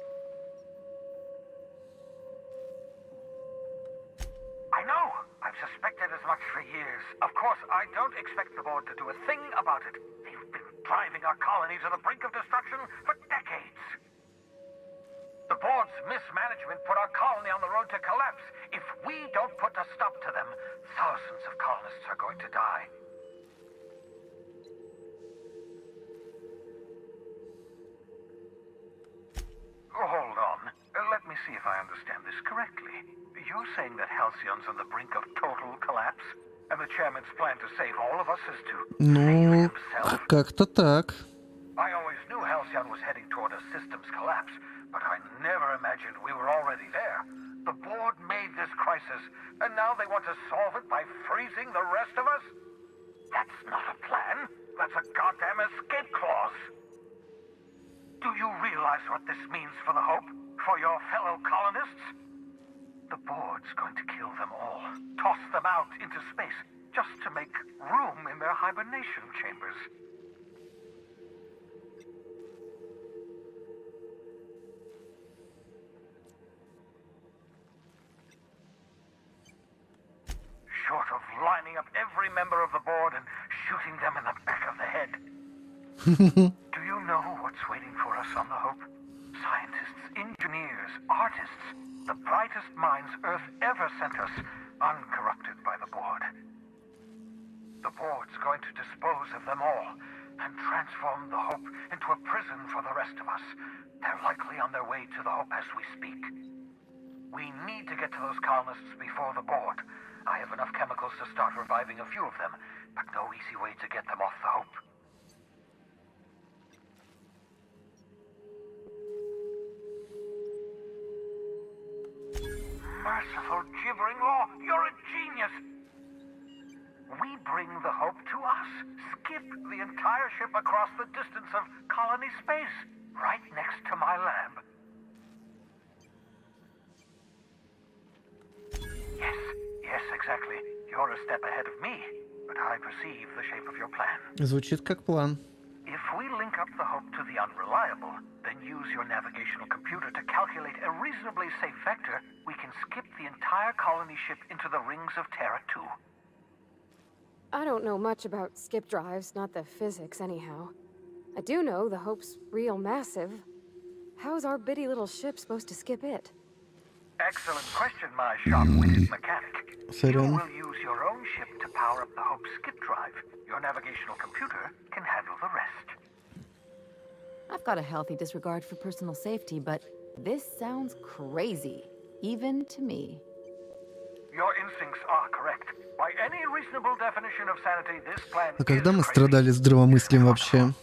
S21: I know! I've suspected as much for years. Of course, I don't expect the board to do a thing about it. They've been driving our colony to the brink of destruction for decades. The board's mismanagement put our colony on the road to collapse. If we don't put a stop to them, thousands of colonists are going to die. Hold on. Let me see if I understand this correctly. You're saying that Halcyon's on the brink of total collapse? And the chairman's plan to save all of us is to
S1: Ну, как-то так.
S21: I always knew Halcyon was heading toward a systems collapse, but I never imagined we were already there. The board made this crisis, and now they want to solve it by freezing the rest of us? That's not a plan. That's a goddamn escape clause. Do you realize what this means for the Hope? For your fellow colonists? The board's going to kill them all. Toss them out into space, just to make room in their hibernation chambers. Short of lining up every member of the board and shooting them in the back of the head. Do you know what's waiting for us on the Hope? Scientists, engineers, artists, the brightest minds Earth ever sent us, uncorrupted by the board. The board's going to dispose of them all and transform the Hope into a prison for the rest of us. They're likely on their way to the Hope as we speak. We need to get to those colonists before the board. I have enough chemicals to start reviving a few of them, but no easy way to get them off the Hope. Merciful gibbering law, you're a genius! We bring the Hope to us. Skip the entire ship across the distance of colony space, right next to my lab. Yes, exactly. You're a step ahead of me, but I perceive the shape of your plan.
S1: Звучит как план.
S21: If we link up the Hope to the Unreliable, then use your navigational computer to calculate a reasonably safe vector, we can skip the entire colony ship into the rings of Terra 2.
S13: I don't know much about skip drives, not the physics anyhow. I do know the Hope's real massive. How's our bitty little ship supposed to skip it?
S21: Excellent question, my sharp-witted mechanic.
S1: Сорян.
S21: You will use your own ship to power up the Hope's skip drive. Your navigational computer can handle the rest.
S3: I've got a healthy disregard for personal safety, but this sounds crazy, even to me.
S21: Your instincts are correct. By any reasonable definition of sanity, this plan
S1: А когда
S21: is
S1: мы
S21: crazy.
S1: страдали здравомыслием вообще?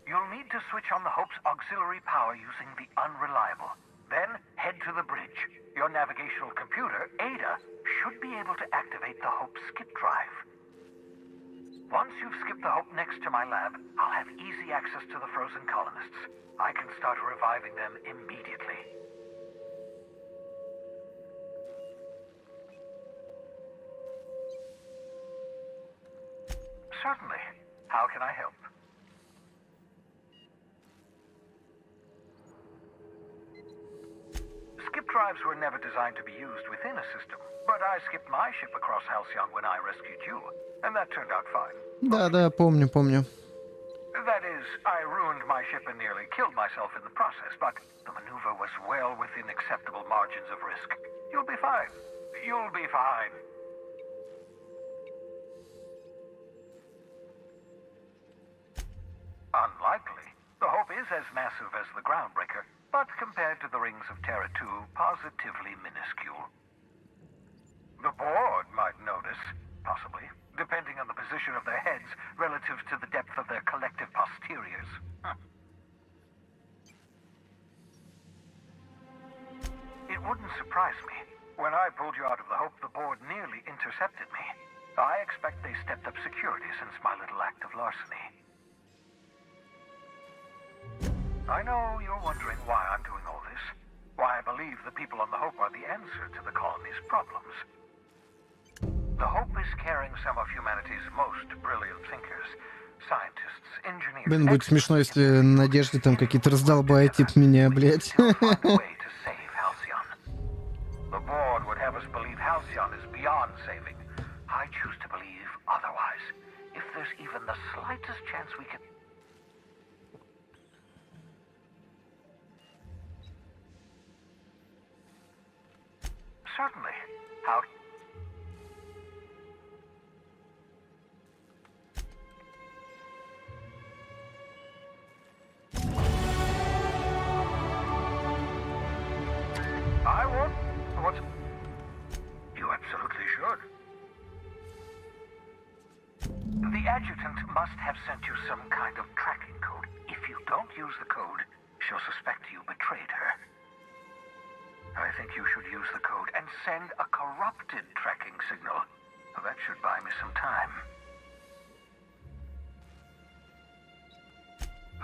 S21: You'll need to switch on the Hope's auxiliary power using the Unreliable. Then head to the bridge. Your navigational computer, Ada, should be able to activate the Hope skip drive. Once you've skipped the Hope next to my lab, I'll have easy access to the frozen colonists. I can start reviving them immediately. Certainly. How can I help? Skip drives were never designed to be used within a system, but I skipped my ship across Halcyon when I rescued you, and that turned out fine.
S1: Да, помню.
S21: That is, I ruined my ship and nearly killed myself in the process, but the maneuver was well within acceptable margins of risk. You'll be fine. You'll be fine. Unlikely. The Hope is as massive as the Groundbreaker, but compared to the rings of Terra 2, positively minuscule. The board might notice, possibly, depending on the position of their heads relative to the depth of their collective posteriors. It wouldn't surprise me. When I pulled you out of the Hope, the board nearly intercepted me. I expect they stepped up security since my little act of larceny. I know you're wondering why I'm doing all this. Why I believe the people on the Hope are the answer to the colony's problems. The Hope is carrying some of humanity's most brilliant thinkers, scientists, engineers...
S1: Блин, будет смешно, если на Надежде там какие-то раздолбая типа меня, блядь.
S21: The board would have us believe Halcyon is beyond saving. I choose to believe otherwise. If there's even the slightest chance we can... Certainly. How... I won't... What's... You absolutely should. must have sent you some kind of tracking code. If you don't use the code, she'll suspect you betrayed her. I think you should use the code and send a corrupted tracking signal. That should buy me some time.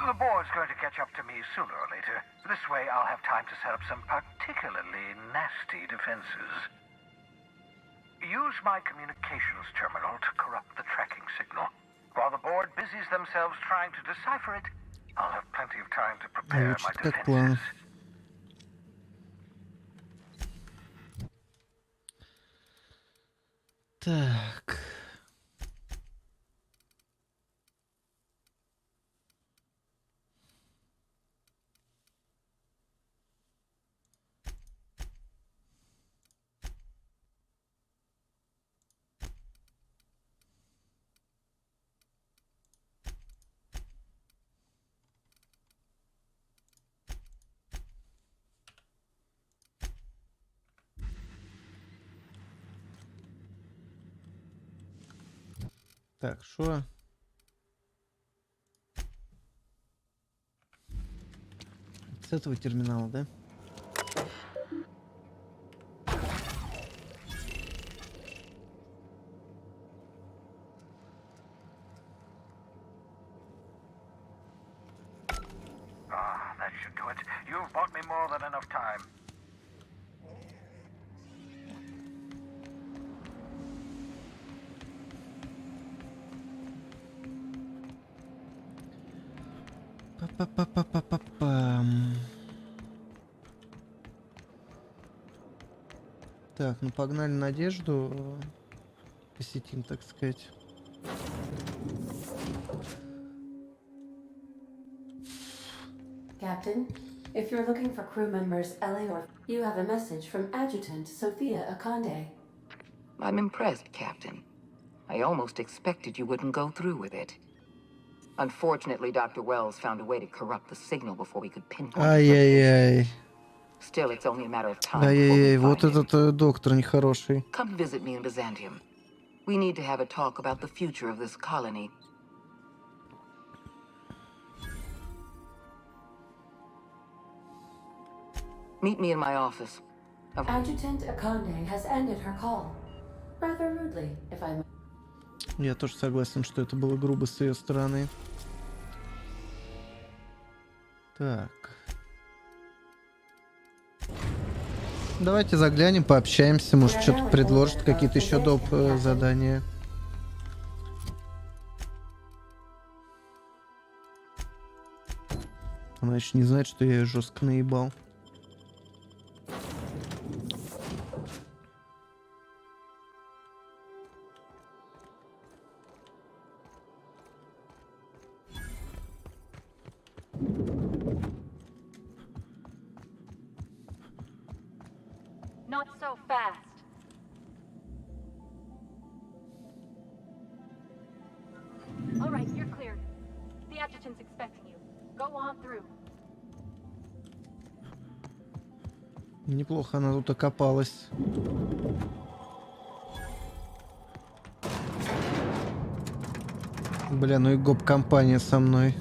S21: The board's going to catch up to me sooner or later. This way I'll have time to set up some particularly nasty defenses. Use my communications terminal to corrupt the tracking signal. While the board busies themselves trying to decipher it, I'll have plenty of time to prepare my defenses.
S1: Так. Так, что? С этого терминала, да?
S21: That should do it. You've bought me more than enough time.
S1: Па-па-па-па-па-пам. Так, ну погнали Надежду посетим, так сказать.
S18: Captain, if you're looking for crew members Ellie or you have a message from Adjutant Sophia Akande.
S10: I'm impressed, Captain. I almost expected you wouldn't go through with it. Unfortunately, Dr. Wells found a way to corrupt the signal before we could pinpoint it.
S1: Ай-яй-яй.
S10: Still, it's only a matter of time.
S1: Ай-яй-яй, вот этот доктор нехороший.
S10: Come visit me in Byzantium. We need to have a talk about the future of this colony. Meet me in my office.
S18: Adjutant Akande has ended her call. Rather rudely, if I may.
S1: Я тоже согласен, что это было грубо с ее стороны. Так. Давайте заглянем, пообщаемся. Может, что-то предложит, какие-то еще доп. Задания. Она еще не знает, что я ее жестко наебал.
S6: Not so fast. All right, you're cleared. The adjutant's expecting you. Go on through.
S1: Неплохо она тут окопалась. Бля, ну и гоп-компания со мной.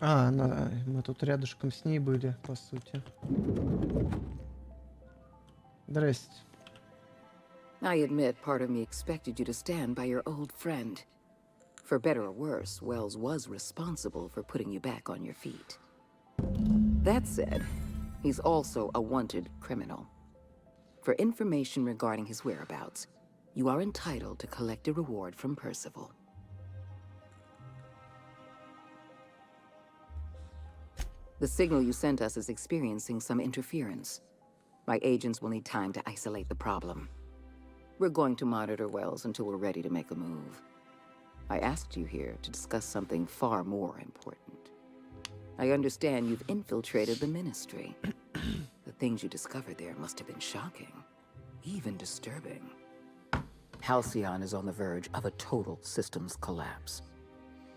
S1: А, мы тут рядышком с ней были, по сути. Здрасте.
S10: I admit part of me expected you to stand by your old friend. For better or worse, Wells was responsible for putting you back on your feet. That said, he's also a wanted criminal. For information regarding his whereabouts, you are entitled to collect a reward from Percival. The signal you sent us is experiencing some interference. My agents will need time to isolate the problem. We're going to monitor Wells until we're ready to make a move. I asked you here to discuss something far more important. I understand you've infiltrated the Ministry. The things you discovered there must have been shocking, even disturbing. Halcyon is on the verge of a total systems collapse.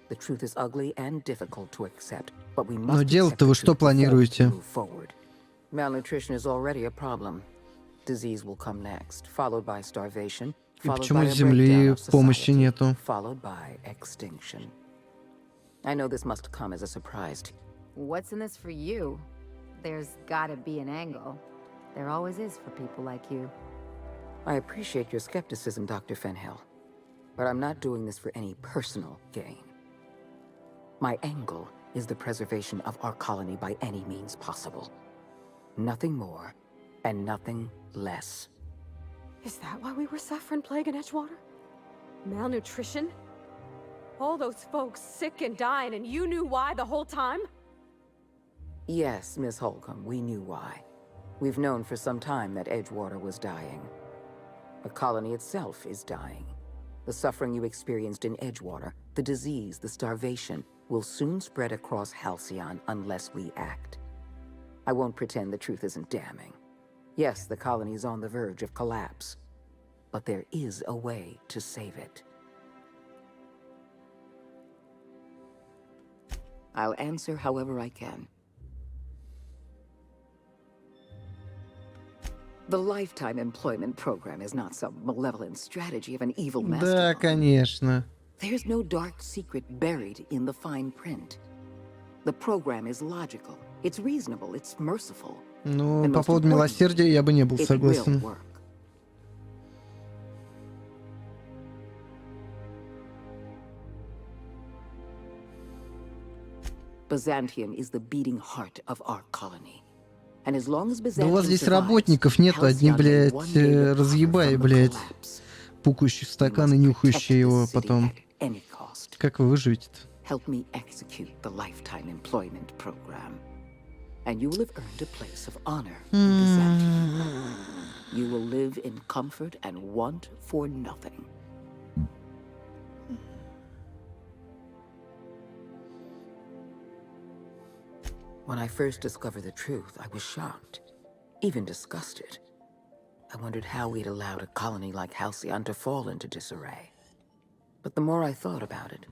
S10: The truth is ugly and difficult to accept, but we must.
S1: Но делать-то вы что планируете?
S10: Malnutrition is already a problem. Disease will come next, followed by starvation,
S1: И
S10: followed
S1: почему
S10: by
S1: с
S10: a breakdown
S1: Земли
S10: of
S1: помощи
S10: society,
S1: нету?
S10: followed by extinction. I know this must come as a surprise to
S3: What's in this for you? There's gotta be an angle. There always is for people like you.
S10: I appreciate your skepticism, Dr. Fenhill, but I'm not doing this for any personal gain. My angle is the preservation of our colony by any means possible. Nothing more and nothing less.
S13: Is that why we were suffering plague in Edgewater? Malnutrition? All those folks sick and dying, and you knew why the whole time?
S10: Yes, Miss Holcomb, we knew why. We've known for some time that Edgewater was dying. The colony itself is dying. The suffering you experienced in Edgewater, the disease, the starvation, will soon spread across Halcyon unless we act. I won't pretend the truth isn't damning. Yes, the colony is on the verge of collapse, but there is a way to save it. I'll answer however I can. The lifetime employment program is not some malevolent strategy of an evil
S1: Да,
S10: mastermind.
S1: конечно.
S10: There's no dark secret buried in the fine print. The program is logical, it's reasonable, it's merciful.
S1: Ну,
S10: And
S1: по
S10: most
S1: поводу милосердия я бы не был
S10: it will
S1: согласен.
S10: work. Byzantium is the beating heart of our colony. And as long as
S1: Да у вас
S10: Byzantium
S1: здесь
S10: survives,
S1: работников нету, одни,
S10: Halcyon may
S1: блядь,
S10: one day recover
S1: разъебай,
S10: from the
S1: блядь,
S10: collapse.
S1: пукающие в стакан и нюхающие его потом.
S10: Any cost.
S1: Как вы выживете-то?
S10: Help me execute the lifetime employment program. And you will have earned a place of honor in Byzantium. You will live in comfort and want for nothing. When I first discovered the truth, I was shocked, even disgusted. I wondered how we'd allowed a colony like Halcyon to fall into disarray. But the more I thought about it,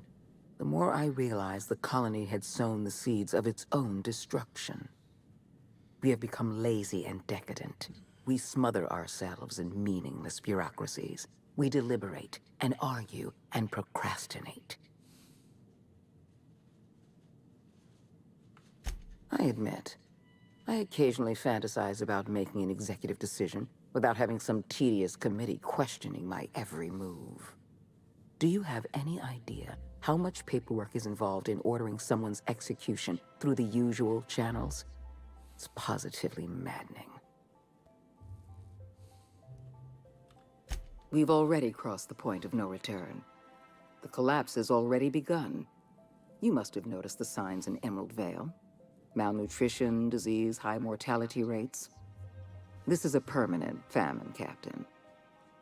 S10: the more I realized the colony had sown the seeds of its own destruction. We have become lazy and decadent. We smother ourselves in meaningless bureaucracies. We deliberate and argue and procrastinate. I admit, I occasionally fantasize about making an executive decision without having some tedious committee questioning my every move. Do you have any idea how much paperwork is involved in ordering someone's execution through the usual channels? It's positively maddening. We've already crossed the point of no return. The collapse has already begun. You must have noticed the signs in Emerald Vale. Malnutrition, disease, high mortality rates. This is a permanent famine, Captain.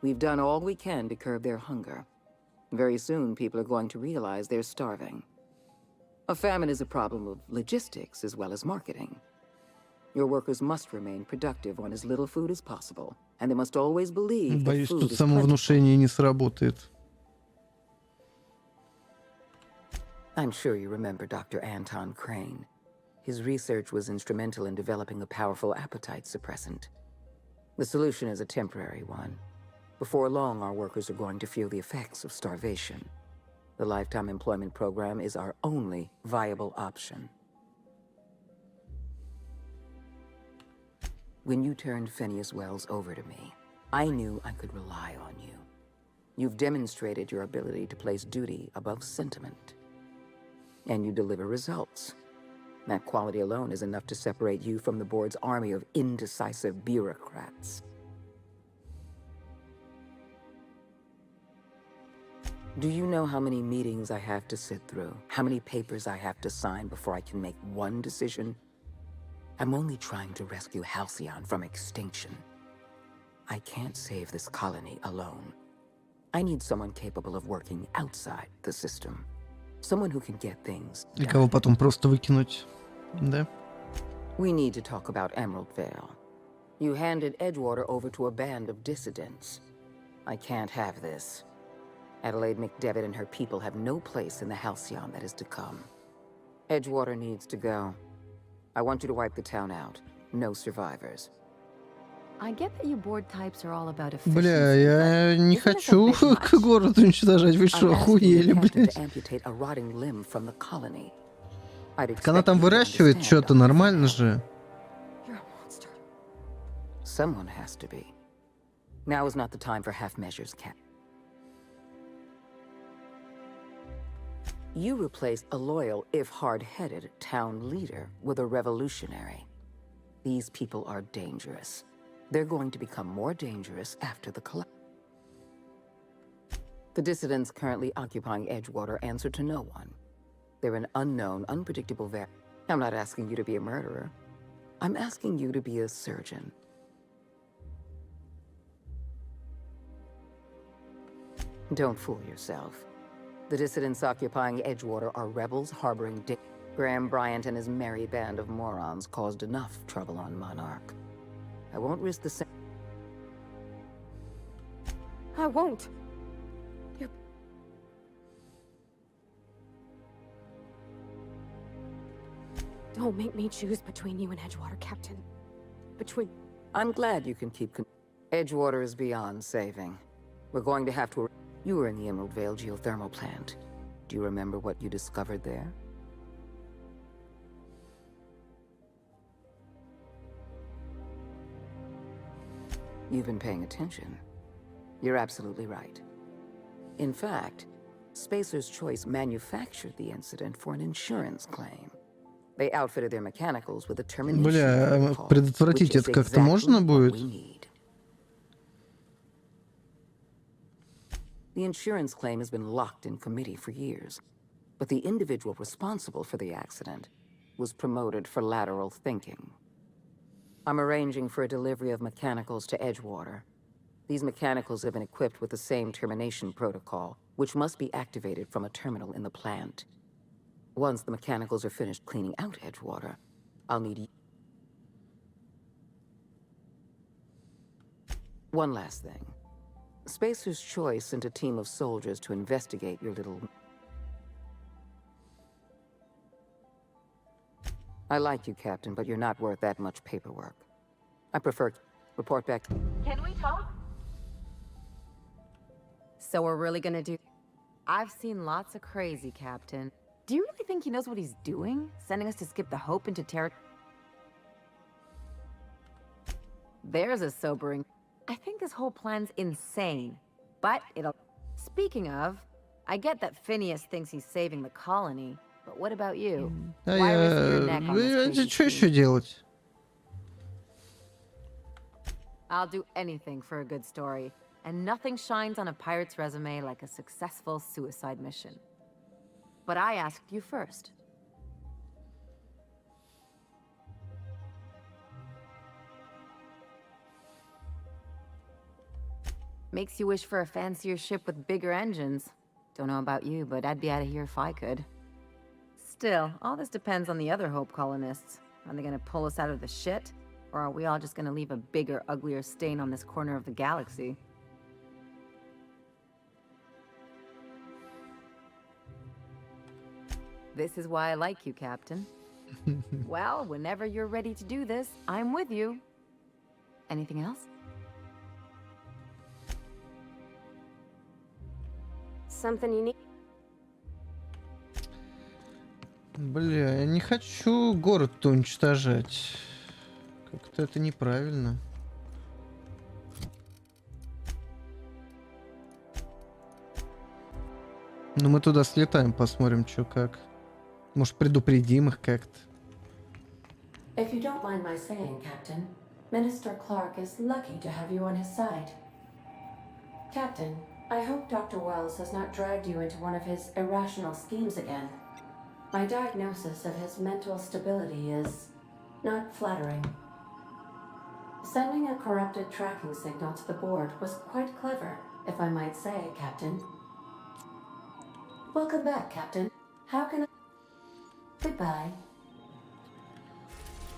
S10: We've done all we can to curb their hunger. Very soon, people are going to realize they're starving. A famine is a problem of logistics as well as marketing. Your workers must remain productive on as little food as possible, and they must always believe that
S1: Боюсь,
S10: food
S1: тут
S10: is
S1: самовнушение не сработает.
S10: I'm sure you remember Dr. Anton Crane. His research was instrumental in developing a powerful appetite suppressant. The solution is a temporary one. Before long, our workers are going to feel the effects of starvation. The Lifetime Employment Program is our only viable option. When you turned Phineas Wells over to me, I knew I could rely on you. You've demonstrated your ability to place duty above sentiment. And you deliver results. That quality alone is enough to separate you from the board's army of indecisive bureaucrats. Do you know how many meetings I have to sit through? How many papers I have to sign before I can make one decision? I'm only trying to rescue Halcyon from extinction. I can't save this colony alone. I need someone capable of working outside the system. Someone who can get things
S1: И кого потом просто выкинуть, да?
S10: We need to talk about Emerald Vale. You handed Edgewater over to a band of dissidents. I can't have this. Adelaide McDevitt and her people have no place in the Halcyon that is to come. Edgewater needs to go. I want you to wipe the town out. No survivors.
S3: I get that you board types are all about
S1: Бля,
S3: efficiency,
S1: я не
S3: isn't this a
S1: хочу
S3: bit much?
S1: город уничтожать. Вы
S2: I'm
S1: что,
S2: asking the
S1: охуели,
S2: captain
S1: блядь?
S2: to amputate a rotting limb from the colony. I'd
S1: Так она
S2: expect
S1: там
S2: you to
S1: выращивает
S2: understand,
S1: что-то, нормально же.
S2: Someone has to be. Now is not the time for half measures, Cap. You replaced a loyal, if hard-headed, town leader with a revolutionary. These people are dangerous. They're going to become more dangerous after the collapse. The dissidents currently occupying Edgewater answer to no one. They're an unknown, unpredictable I'm not asking you to be a murderer. I'm asking you to be a surgeon. Don't fool yourself. The dissidents occupying Edgewater are rebels harboring Graham Bryant and his merry band of morons caused enough trouble on Monarch. I won't risk the same.
S13: I won't. Don't make me choose between you and Edgewater, Captain. Between...
S2: I'm glad you can keep... Edgewater is beyond saving. We're going to have to... You were in the Emerald Vale geothermal plant. Do you remember what you discovered there? You've been paying attention. You're absolutely right. In fact, Spacer's Choice manufactured the incident for an insurance claim. They outfitted their mechanicals with a termination
S1: Бля,
S2: protocol,
S1: предотвратить
S2: which is
S1: это как-то
S2: exactly
S1: можно
S2: what
S1: будет?
S2: we need. The insurance claim has been locked in committee for years, but the individual responsible for the accident was promoted for lateral thinking. I'm arranging for a delivery of mechanicals to Edgewater. These mechanicals have been equipped with the same termination protocol, which must be activated from a terminal in the plant. Once the mechanicals are finished cleaning out Edgewater, I'll need... One last thing. Spacer's Choice sent a team of soldiers to investigate your little... I like you, Captain, but you're not worth that much paperwork. I prefer... Report back.
S6: Can we talk?
S3: So we're really gonna do... I've seen lots of crazy, Captain. Do you really think he knows what he's doing? Sending us to skip the Hope into territory? There's a sobering... I think this whole plan's insane. But it'll... Speaking of, I get that Phineas thinks he's saving the colony. But what about you?
S1: Да
S3: Why risk your neck on this crazy
S1: что еще
S3: scheme?
S1: делать?
S3: I'll do anything for a good story. And nothing shines on a pirate's resume like a successful suicide mission. But I asked you first. Makes you wish for a fancier ship with bigger engines. Don't know about you, but I'd be out of here if I could. Still, all this depends on the other Hope colonists. Are they gonna pull us out of the shit? Or are we all just gonna leave a bigger, uglier stain on this corner of the galaxy? This is why I like you, Captain. Well, whenever you're ready to do this, I'm with you. Anything else?
S13: Something you need?
S1: Бля, я не хочу город-то уничтожать. Как-то это неправильно. Ну мы туда слетаем, посмотрим, что как. Может, предупредим их как-то.
S18: If you don't mind my saying, Captain, Minister Clark is lucky to have you on his side. Captain, I hope Dr. Wells has not dragged you into one of his irrational schemes again. My diagnosis of his mental stability is not flattering. Sending a corrupted tracking signal to the board was quite clever, if I might say, Captain. Welcome back, Captain. How can I... Goodbye.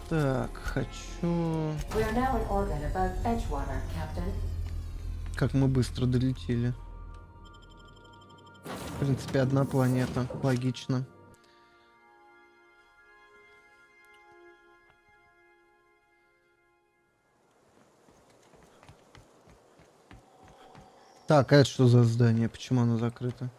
S1: Так, хочу...
S18: We are now in orbit above Edgewater, Captain.
S1: Как мы быстро долетели. В принципе, одна планета. Логично. Так, а это что за здание? Почему оно закрыто?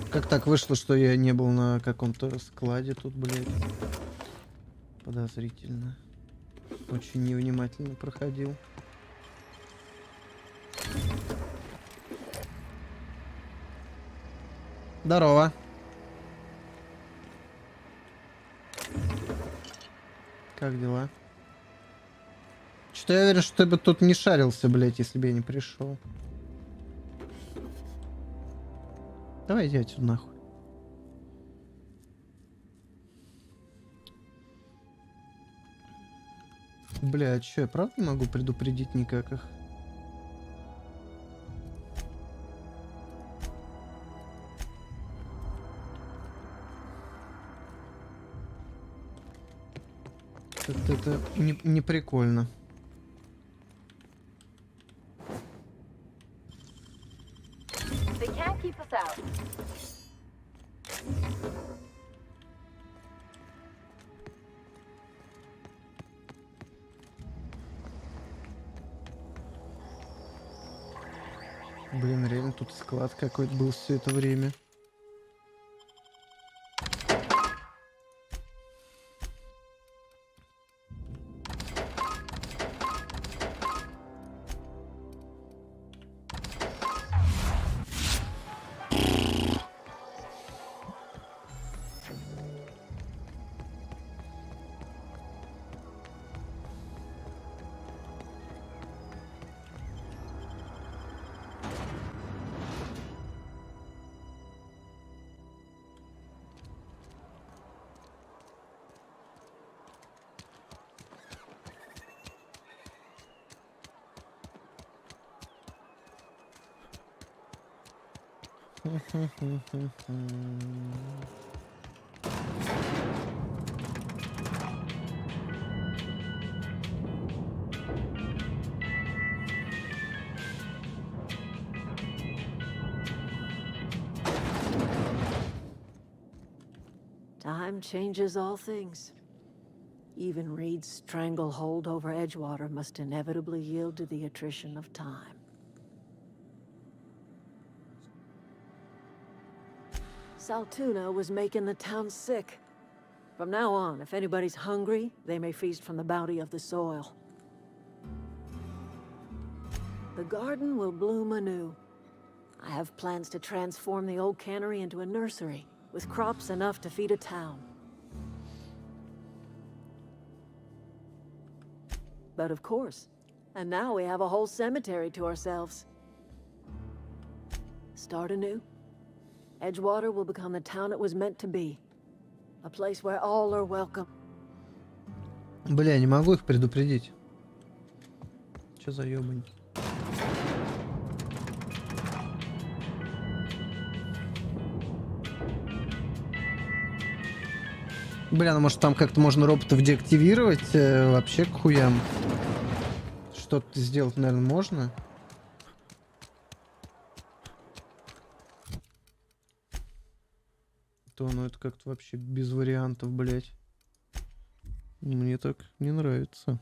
S1: Как так вышло, что я не был на каком-то складе тут, блядь? Подозрительно. Очень невнимательно проходил. Здорово. Как дела? Что-то я уверен, что ты бы тут не шарился, блядь, если бы я не пришел. Давай иди отсюда нахуй. Бля, а чё, я правда не могу предупредить никак их? Как-то это не прикольно.
S6: They can't keep us out.
S1: Блин, реально тут склад какой-то был все это время.
S7: Time changes all things. Even Reed's stranglehold over Edgewater must inevitably yield to the attrition of time. Saltuna was making the town sick. From now on, if anybody's hungry, they may feast from the bounty of the soil. The garden will bloom anew. I have plans to transform the old cannery into a nursery, with crops enough to feed a town. But of course, and now we have a whole cemetery to ourselves. Start anew. Edgewater will become the town it was meant to be. A place where all are welcome.
S1: Бля, не могу их предупредить. Чё за ёбань? Бля, ну может там как-то можно роботов деактивировать вообще к хуям? Что-то сделать, наверное, можно? То, ну это как-то вообще без вариантов, блять. Мне так не нравится.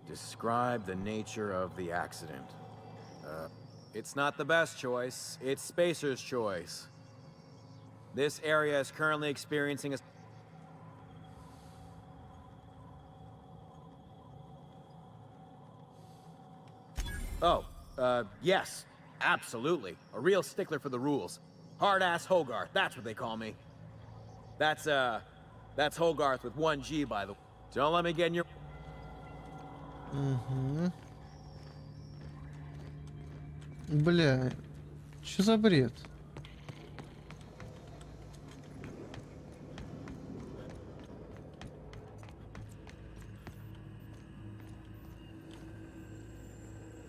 S14: Describe the nature of the accident. It's not the best choice. It's Spacer's choice. This area is currently experiencing a... Oh, yes. Absolutely. A real stickler for the rules. Hard-ass Hogarth, that's what they call me. That's Hogarth with 1 G, by the way. Don't let me get in your...
S1: Угу. Бля, что за бред?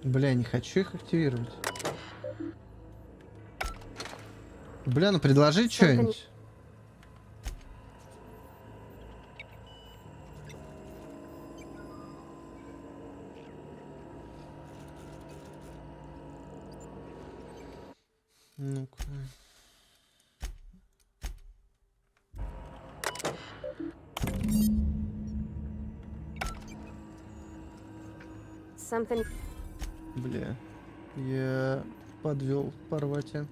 S1: Бля, не хочу их активировать. Бля, ну предложи что-нибудь. Ну-ка.
S13: Something.
S1: Бля. Я подвел Парвати.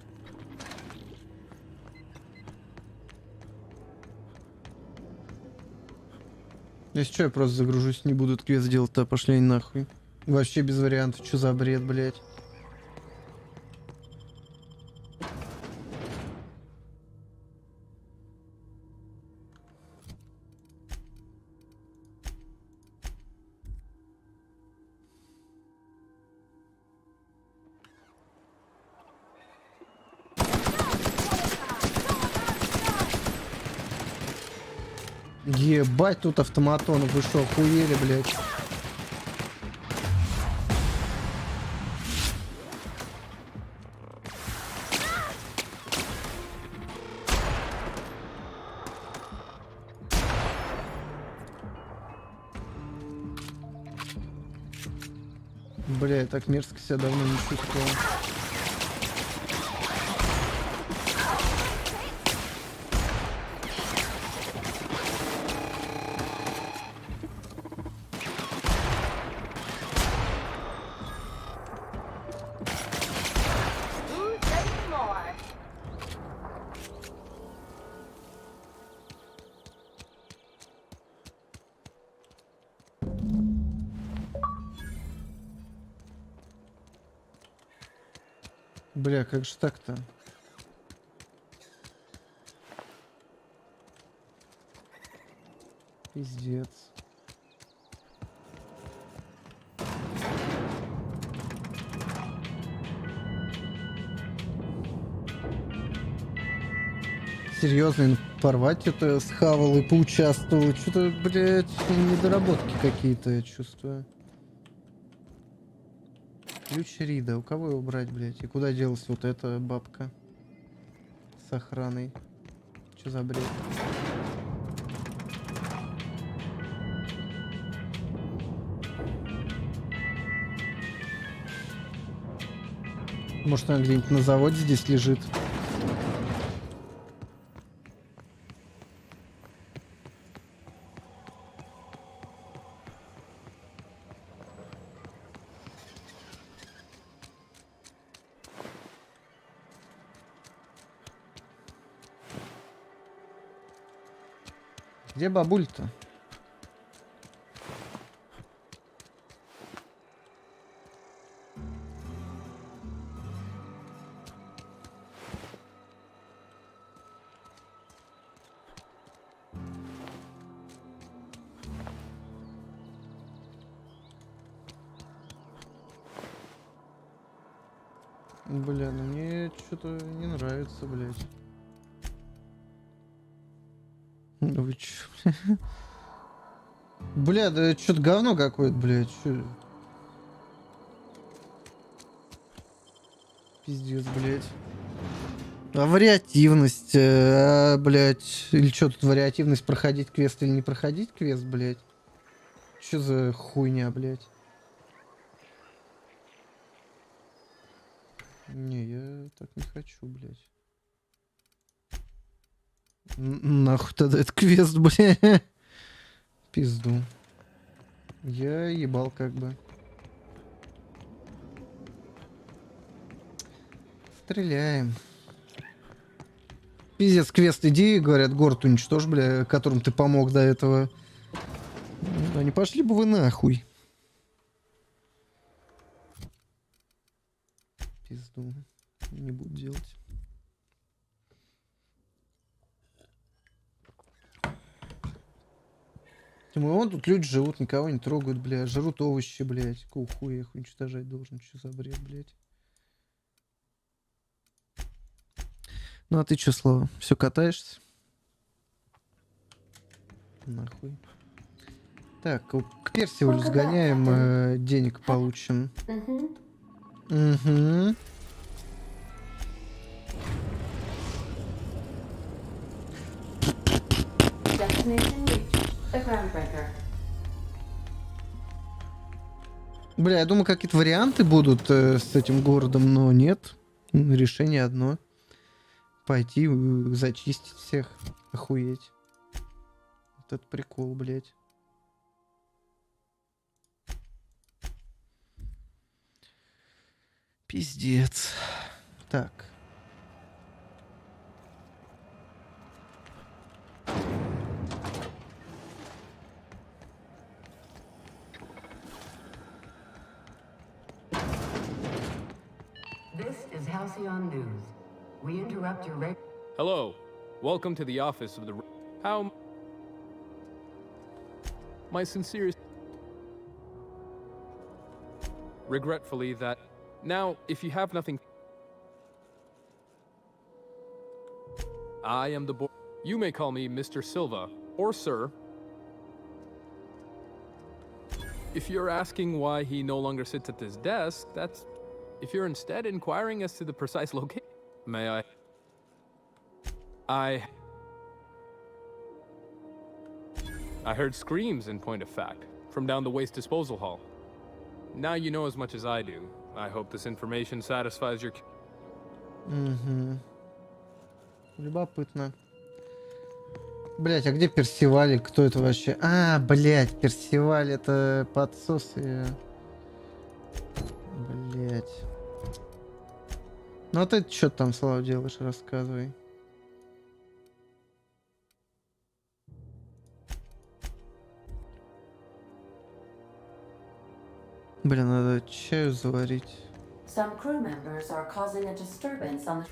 S1: Если что, я просто загружусь, не будут квест делать-то, пошли они нахуй. Вообще без вариантов, что за бред, блядь. Ебать, тут автоматон, вы что, охуели, блядь? Бля, я так мерзко себя давно не чувствовал. Бля, как же так-то? Пиздец. Серьезно, порвать это схавал и поучаствовал. Что-то, блядь, недоработки какие-то, я чувствую. Ключ Рида. У кого его брать, блядь? И куда делась вот эта бабка с охраной? Что за бред? Может, она где-нибудь на заводе здесь лежит? Где бабуль-то? Бля, ну мне что-то не нравится, блядь. Вы чё? Бля, да это что-то говно какое-то, блядь. Чё? Пиздец, блядь. А вариативность, блядь. Или что тут вариативность, проходить квест или не проходить квест, блядь? Чё за хуйня, блядь? Не, я так не хочу, блядь. Нахуй тогда этот квест, блядь. Пизду. Я ебал как бы. Стреляем. Пиздец, квест иди, говорят, город уничтожь, бля, которым ты помог до этого. Да не пошли бы вы нахуй. Пизду. Не буду делать. Думаю, вон тут люди живут, никого не трогают, бля. Жрут овощи, блядь. Какого хуя я их уничтожать должен? Что за бред, блядь? Ну а ты чё, Слава? Все катаешься? Нахуй. Так, к Персивалю сгоняем, денег получим. Угу. Бля, я думаю, какие-то варианты будут с этим городом, но нет. Решение одно. Пойти зачистить всех. Охуеть. Вот это прикол, блядь. Пиздец. Так.
S10: This is Halcyon News. We interrupt your
S15: Hello. Welcome to the office of the... How... My sincerest... Regretfully that... Now, if you have nothing... I am the board... You may call me Mr. Silva, or Sir. If you're asking why he no longer sits at his desk, that's... If you're instead inquiring as to the precise location... May I heard screams, in point of fact, from down the waste disposal hall. Now you know as much as I do. I hope this information satisfies your...
S1: Угу. Любопытно. Блять, а где Персиваль? Кто это вообще? А, блять, Персиваль, это подсос и... Блять. Ну а ты что там, Слава, делаешь? Рассказывай. Блин, надо чаю заварить.
S18: Some crew members are causing a disturbance on the...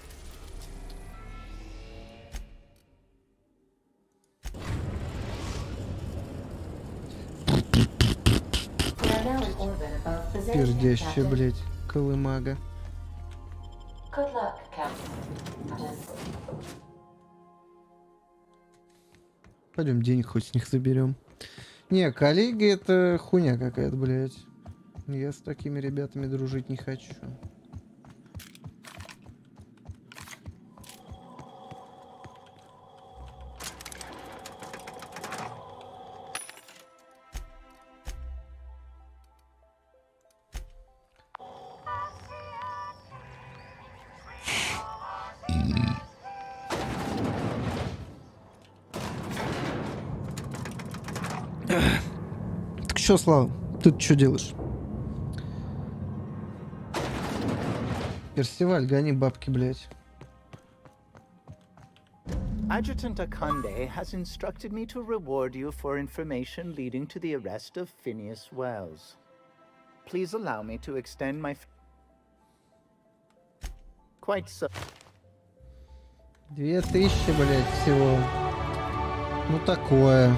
S18: We are now in orbit above Byzantium,
S1: Пердящая,
S18: Captain.
S1: блять, колымага.
S18: Good luck, Captain.
S1: Пойдем денег хоть с них заберем. Не, коллеги это хуйня какая-то, блять. Я с такими ребятами дружить не хочу. Так что, Слава, ты что делаешь? Персиваль, гони бабки, блядь.
S17: Adjutant Akande has instructed me to reward you for information leading to the arrest of Phineas Wells. Please allow me to extend my... Quite so...
S1: 2000, блядь, всего. Ну такое.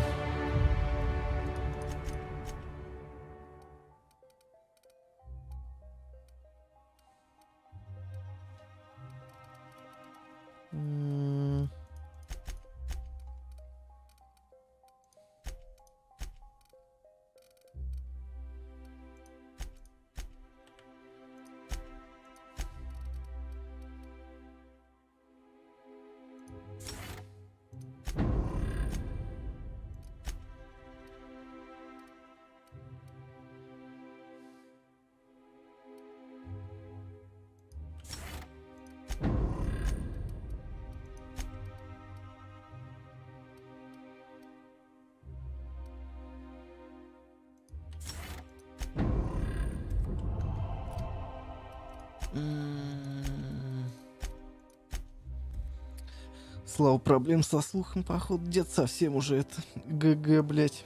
S1: Слава, проблем со слухом, походу, дед совсем уже это ГГ, блять.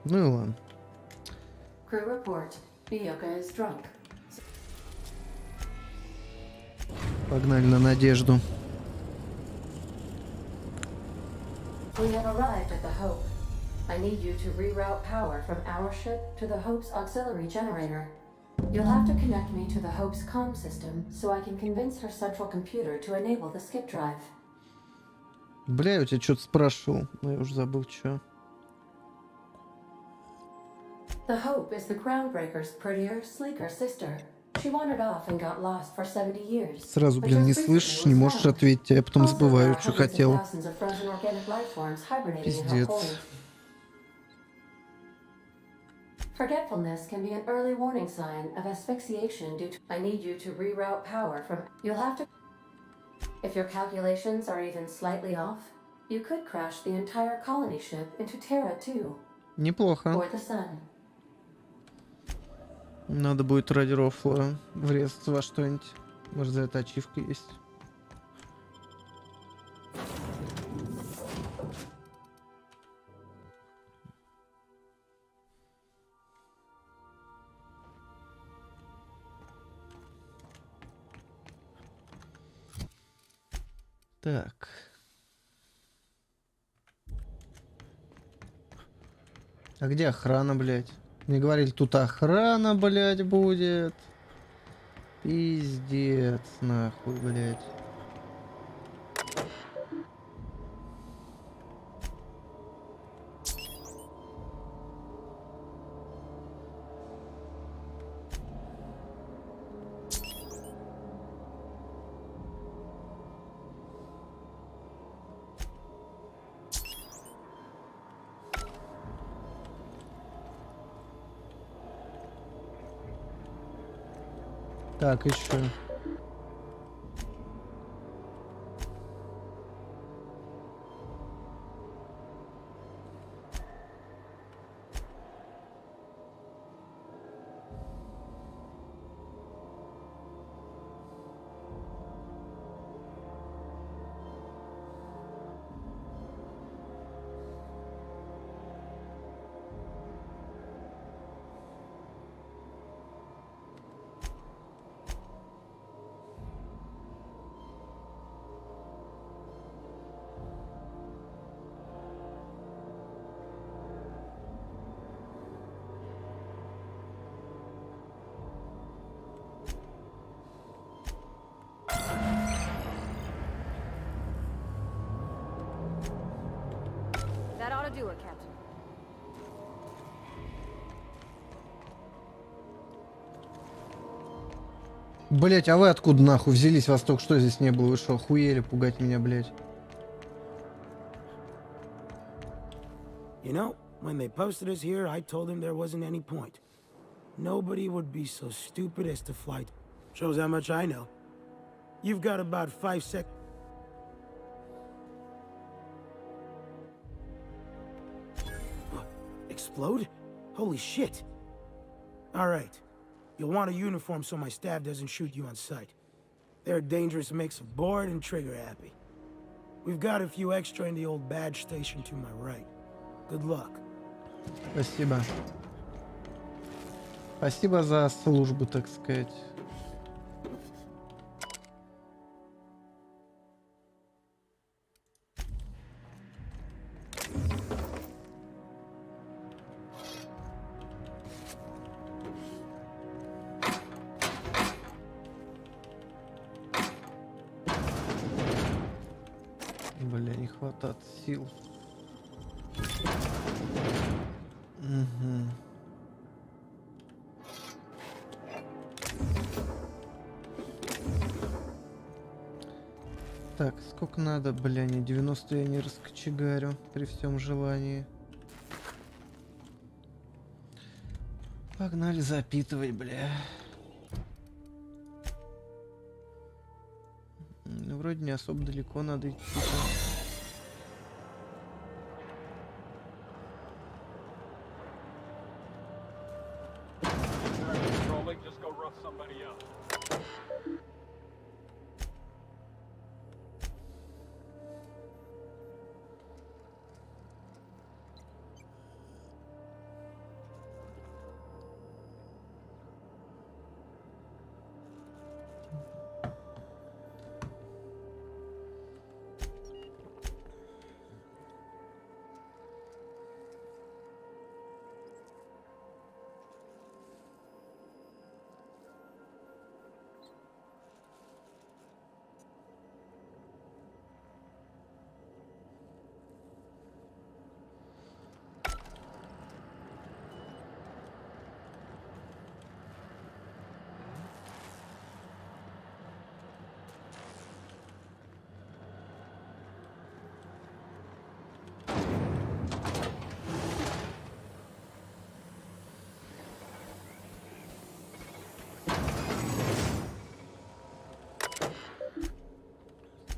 S1: Ну и ладно.
S18: Crew report. Bioka is drunk.
S1: Погнали на Надежду.
S18: We have arrived at the Hope. I need you to reroute power from our ship to the Hope's auxiliary generator. You'll have to connect me to the Hope's comm system so I can convince her central computer to enable the skip drive.
S1: Бля, я у тебя что-то спрашивал, но я уже забыл, что.
S18: The Hope is the Groundbreaker's prettier, sleeker sister. She wandered off and got lost for 70 years.
S1: Сразу, блин, не слышишь, не можешь ответить, а я потом забываю, что хотел.
S18: Пиздец. Forgetfulness can be an early warning sign of asphyxiation due to... I need you to reroute power from... You'll have to... If your calculations are even slightly off, you could crash the entire colony ship into Terra too.
S1: Неплохо.
S18: Or the sun.
S1: Надо будет ради рофла врезаться во что-нибудь. Может, за это ачивка есть. Так. А где охрана, блядь? Мне говорили, тут охрана, блядь, будет. Пиздец, нахуй, блядь. Так, еще.
S13: That ought to do it, Captain.
S1: Блять, а вы откуда нахуй взялись? Вас только что здесь не было. Вы что, охуели пугать меня, блять?
S9: You know, when they posted us here, I told them there wasn't any point. Nobody would be so stupid as to fly. Shows how much I know. You've got about 5 seconds. Explode? Holy shit. Alright. You'll want a uniform so my staff doesn't shoot you on sight. They're a dangerous mix of bored and trigger-happy. We've got a few extra in the old badge station to my right. Good luck.
S1: Спасибо. Спасибо за службу, так сказать. Бля, не хватает сил. Угу. Так, сколько надо, бля, не 90 я не раскочегарю при всем желании. Погнали запитывать, бля. Ну, вроде не особо далеко надо идти.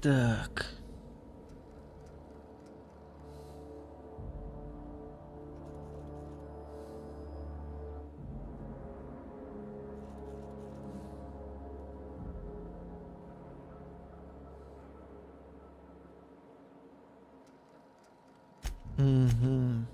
S1: Так. Угу.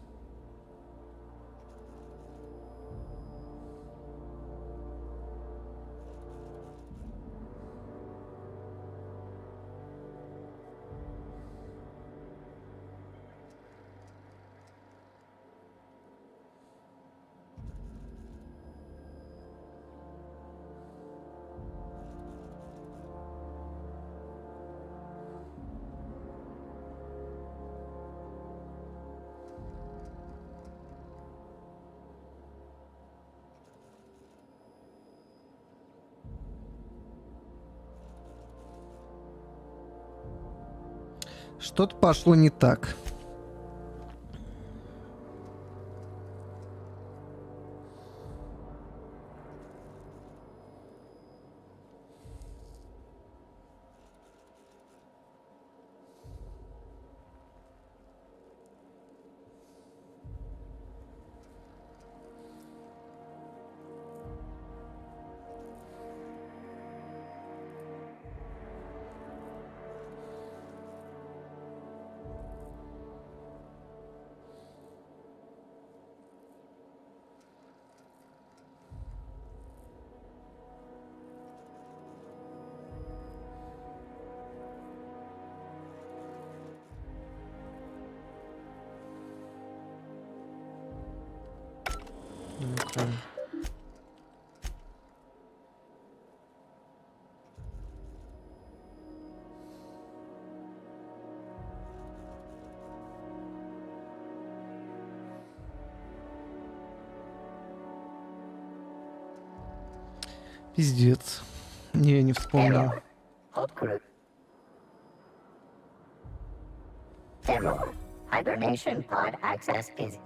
S1: Что-то пошло не так. Ну-ка. Пиздец. Не вспомнил.
S8: Error. Hibernation pod access is...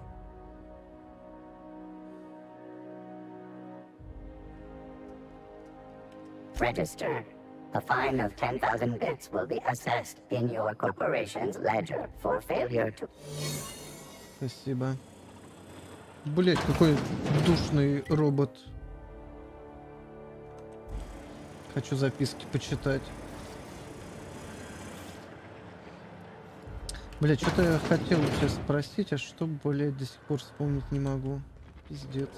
S8: Register. A fine of 10,000 bits will be assessed in your corporation's ledger for failure to...
S1: Спасибо. Блять, какой душный робот. Хочу записки почитать. Блять, что-то я хотел у тебя спросить, а что, блять, до сих пор вспомнить не могу. Пиздец.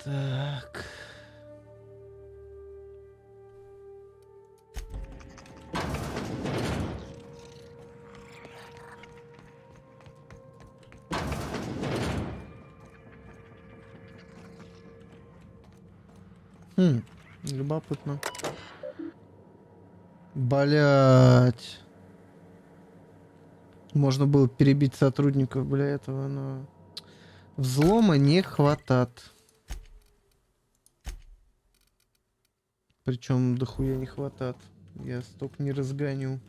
S1: Так. Любопытно. Блять. Можно было перебить сотрудников, бля, этого, но... Взлома не хватает. Причем дохуя не хватает. Я столько не разгоню.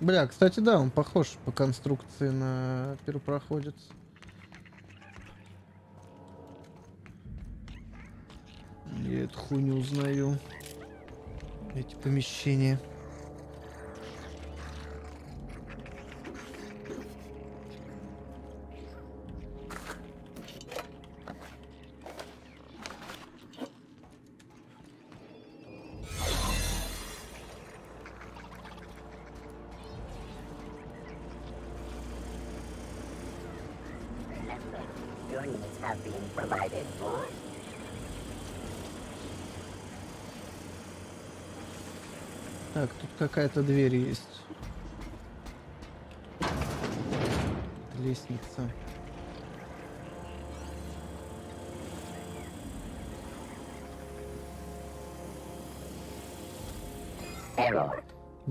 S1: Бля, кстати, да, он похож по конструкции на первопроходец. Я эту хуйню узнаю. Эти помещения.
S8: Your needs have been provided for.
S1: Так, тут какая-то дверь есть. Лестница.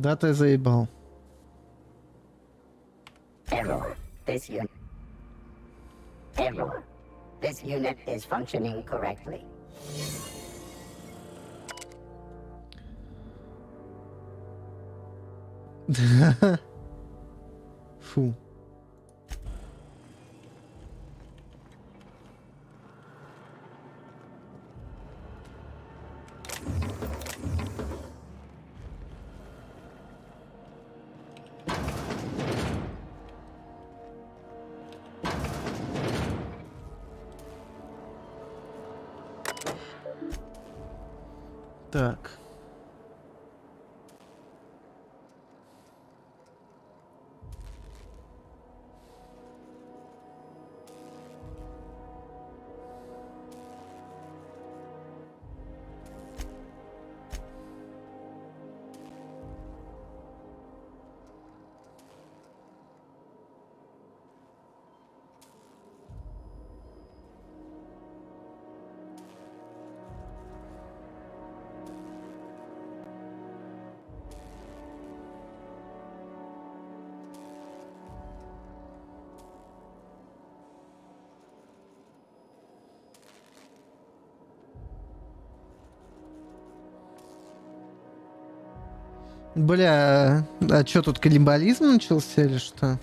S1: Да ты заебал.
S8: Error. Error. This unit is functioning correctly.
S1: Фу. Так. Бля, а чё тут каннибализм начался или что?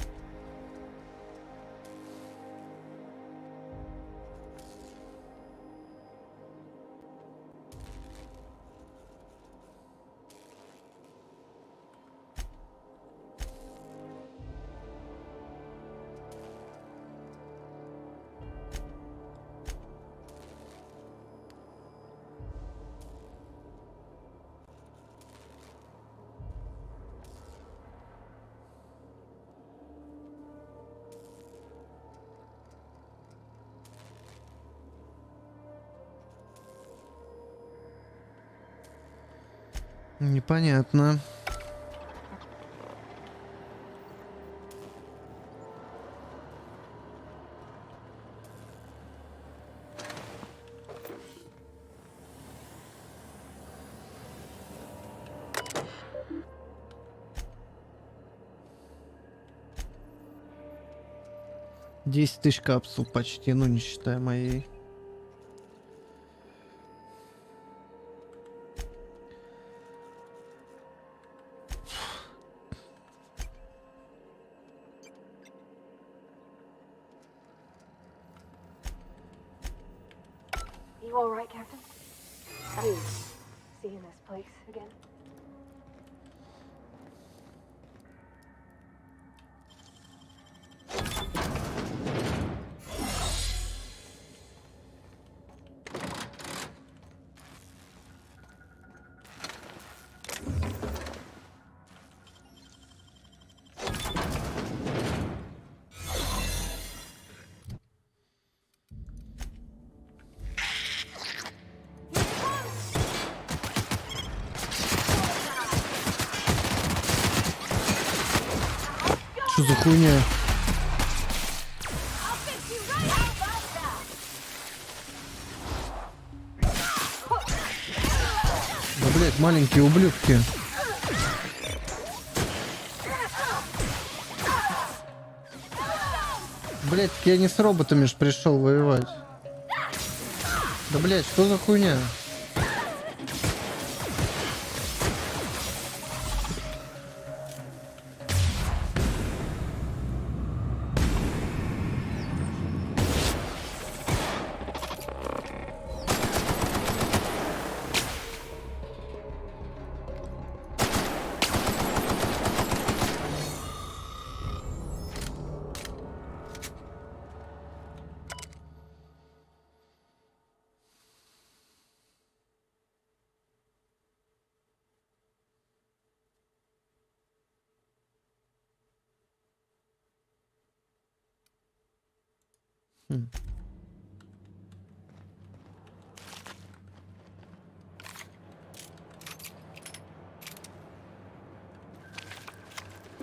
S1: Непонятно. Десять тысяч капсул почти, ну не считая моей.
S20: You all right, Captain? I mean, seeing this place again?
S1: Что за хуйня? Да, блядь, маленькие ублюдки. Блядь, я не с роботами ж пришел воевать. Да, блядь, что за хуйня?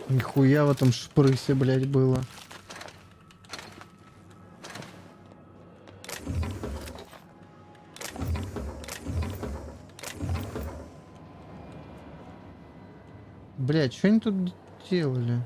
S1: Нихуя в этом шпрысе, блядь, было. Блядь, что они тут делали?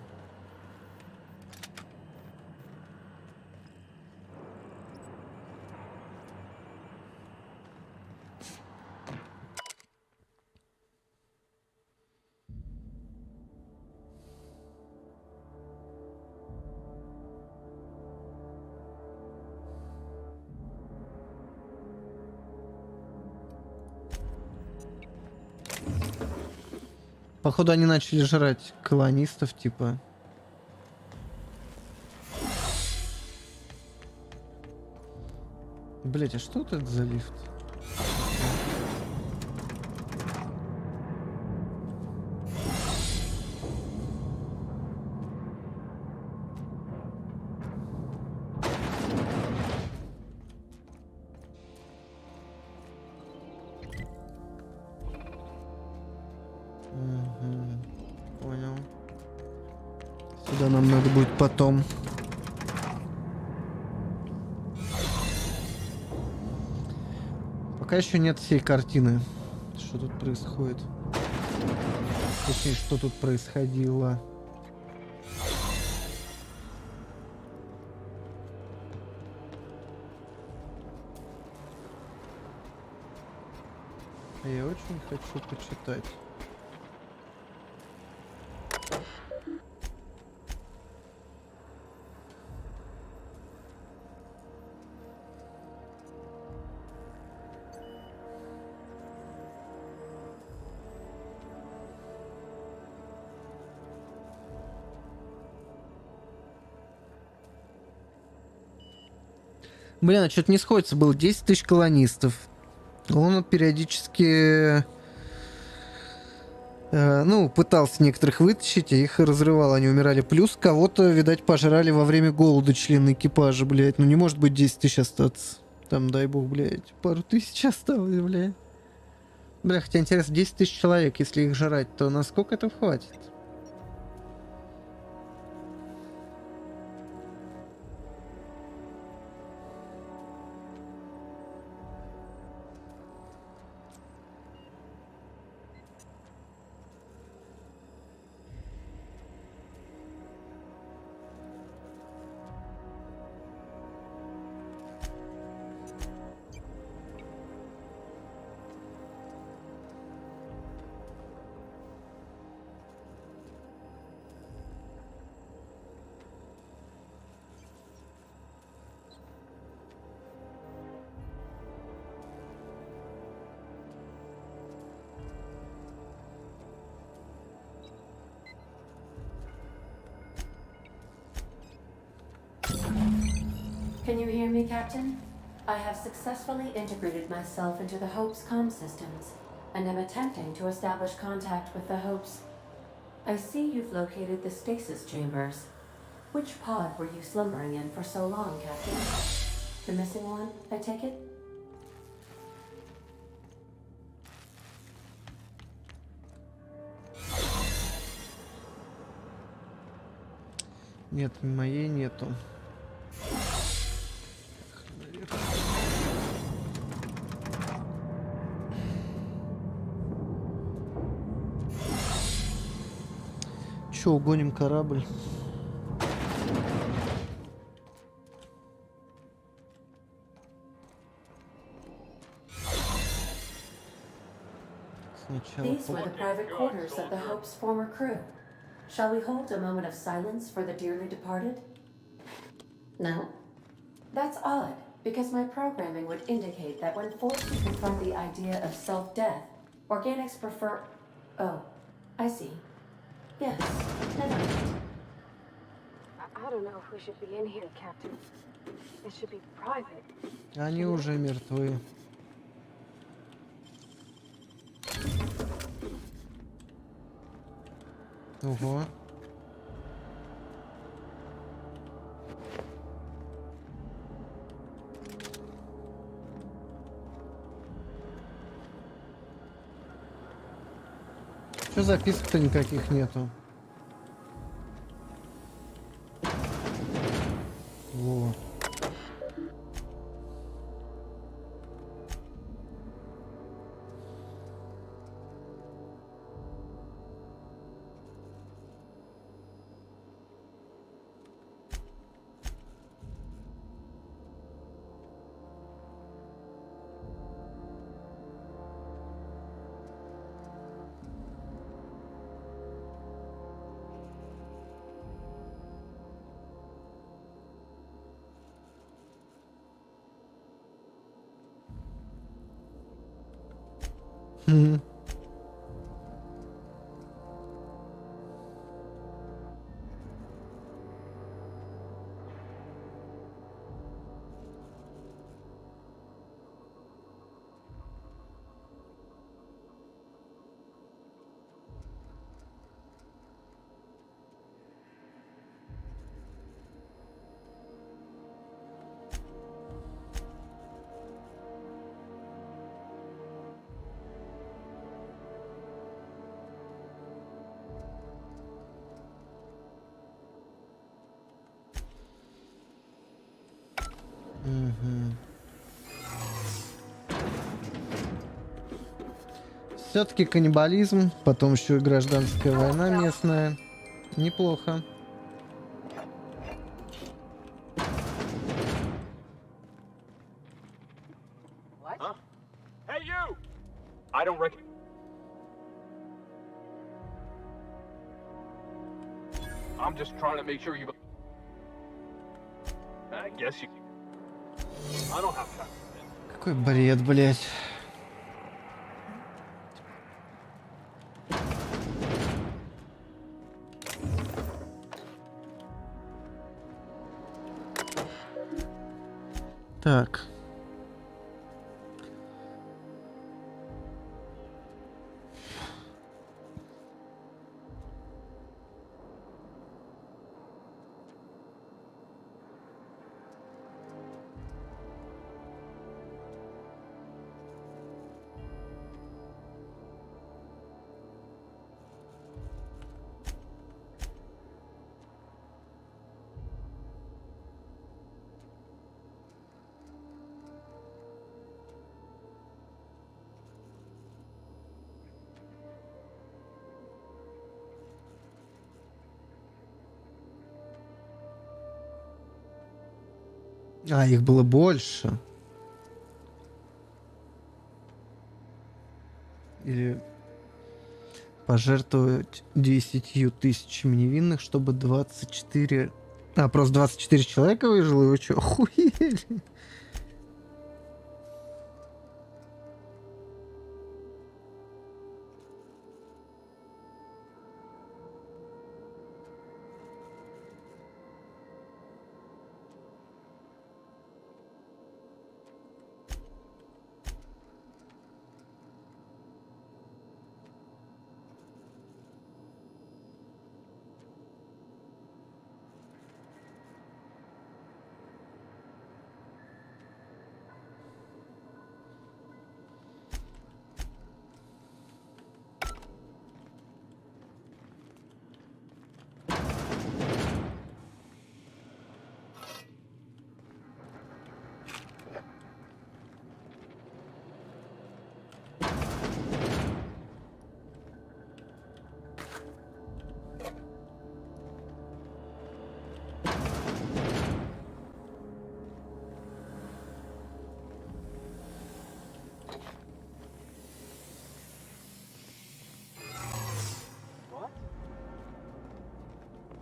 S1: Походу, они начали жрать колонистов, типа. Блять, а что это за лифт? Понял. Сюда нам надо будет потом. Пока еще нет всей картины, что тут происходит. Точнее, что тут происходило. Я очень хочу почитать. Блин, а что-то не сходится. Было 10 тысяч колонистов. Он периодически... ну, пытался некоторых вытащить, а их разрывал, они умирали. Плюс кого-то, видать, пожрали во время голода члены экипажа, блядь. Ну, не может быть 10 тысяч остаться. Там, дай бог, блядь, пару тысяч осталось, блядь. Бля, хотя интересно, 10 тысяч человек, если их жрать, то насколько это хватит?
S18: Can you hear me, Captain? I have successfully integrated myself into the Hope's comm systems, and am attempting to establish contact with the Hopes. I see you've located the stasis chambers. Which pod were you slumbering in for so long, Captain? The missing one, I take it?
S1: Нет, моей нету. Че, угоним корабль?
S18: These were the private quarters of the Hope's former crew. Shall we hold a moment of silence for the dearly departed? No? That's odd, because my programming would indicate that when forced to confront the idea of self-death, organics prefer... Oh, I see. Yes, never mind.
S13: I don't know if we should be in here, Captain. It should be private.
S1: Они уже мертвы. Ого. Что записок-то никаких нету? Вот. Мгм. Мгм. Все-таки каннибализм, потом еще и гражданская война местная. Неплохо.
S23: Huh? Hey, you! I don't reckon. I'm just trying to make sure you. I guess you. I don't have time.
S1: Какой бред, блядь. Так. А, их было больше. Или пожертвовать 10 тысячами невинных, чтобы 24... А, просто 24 человека выжило, и вы что, охуели?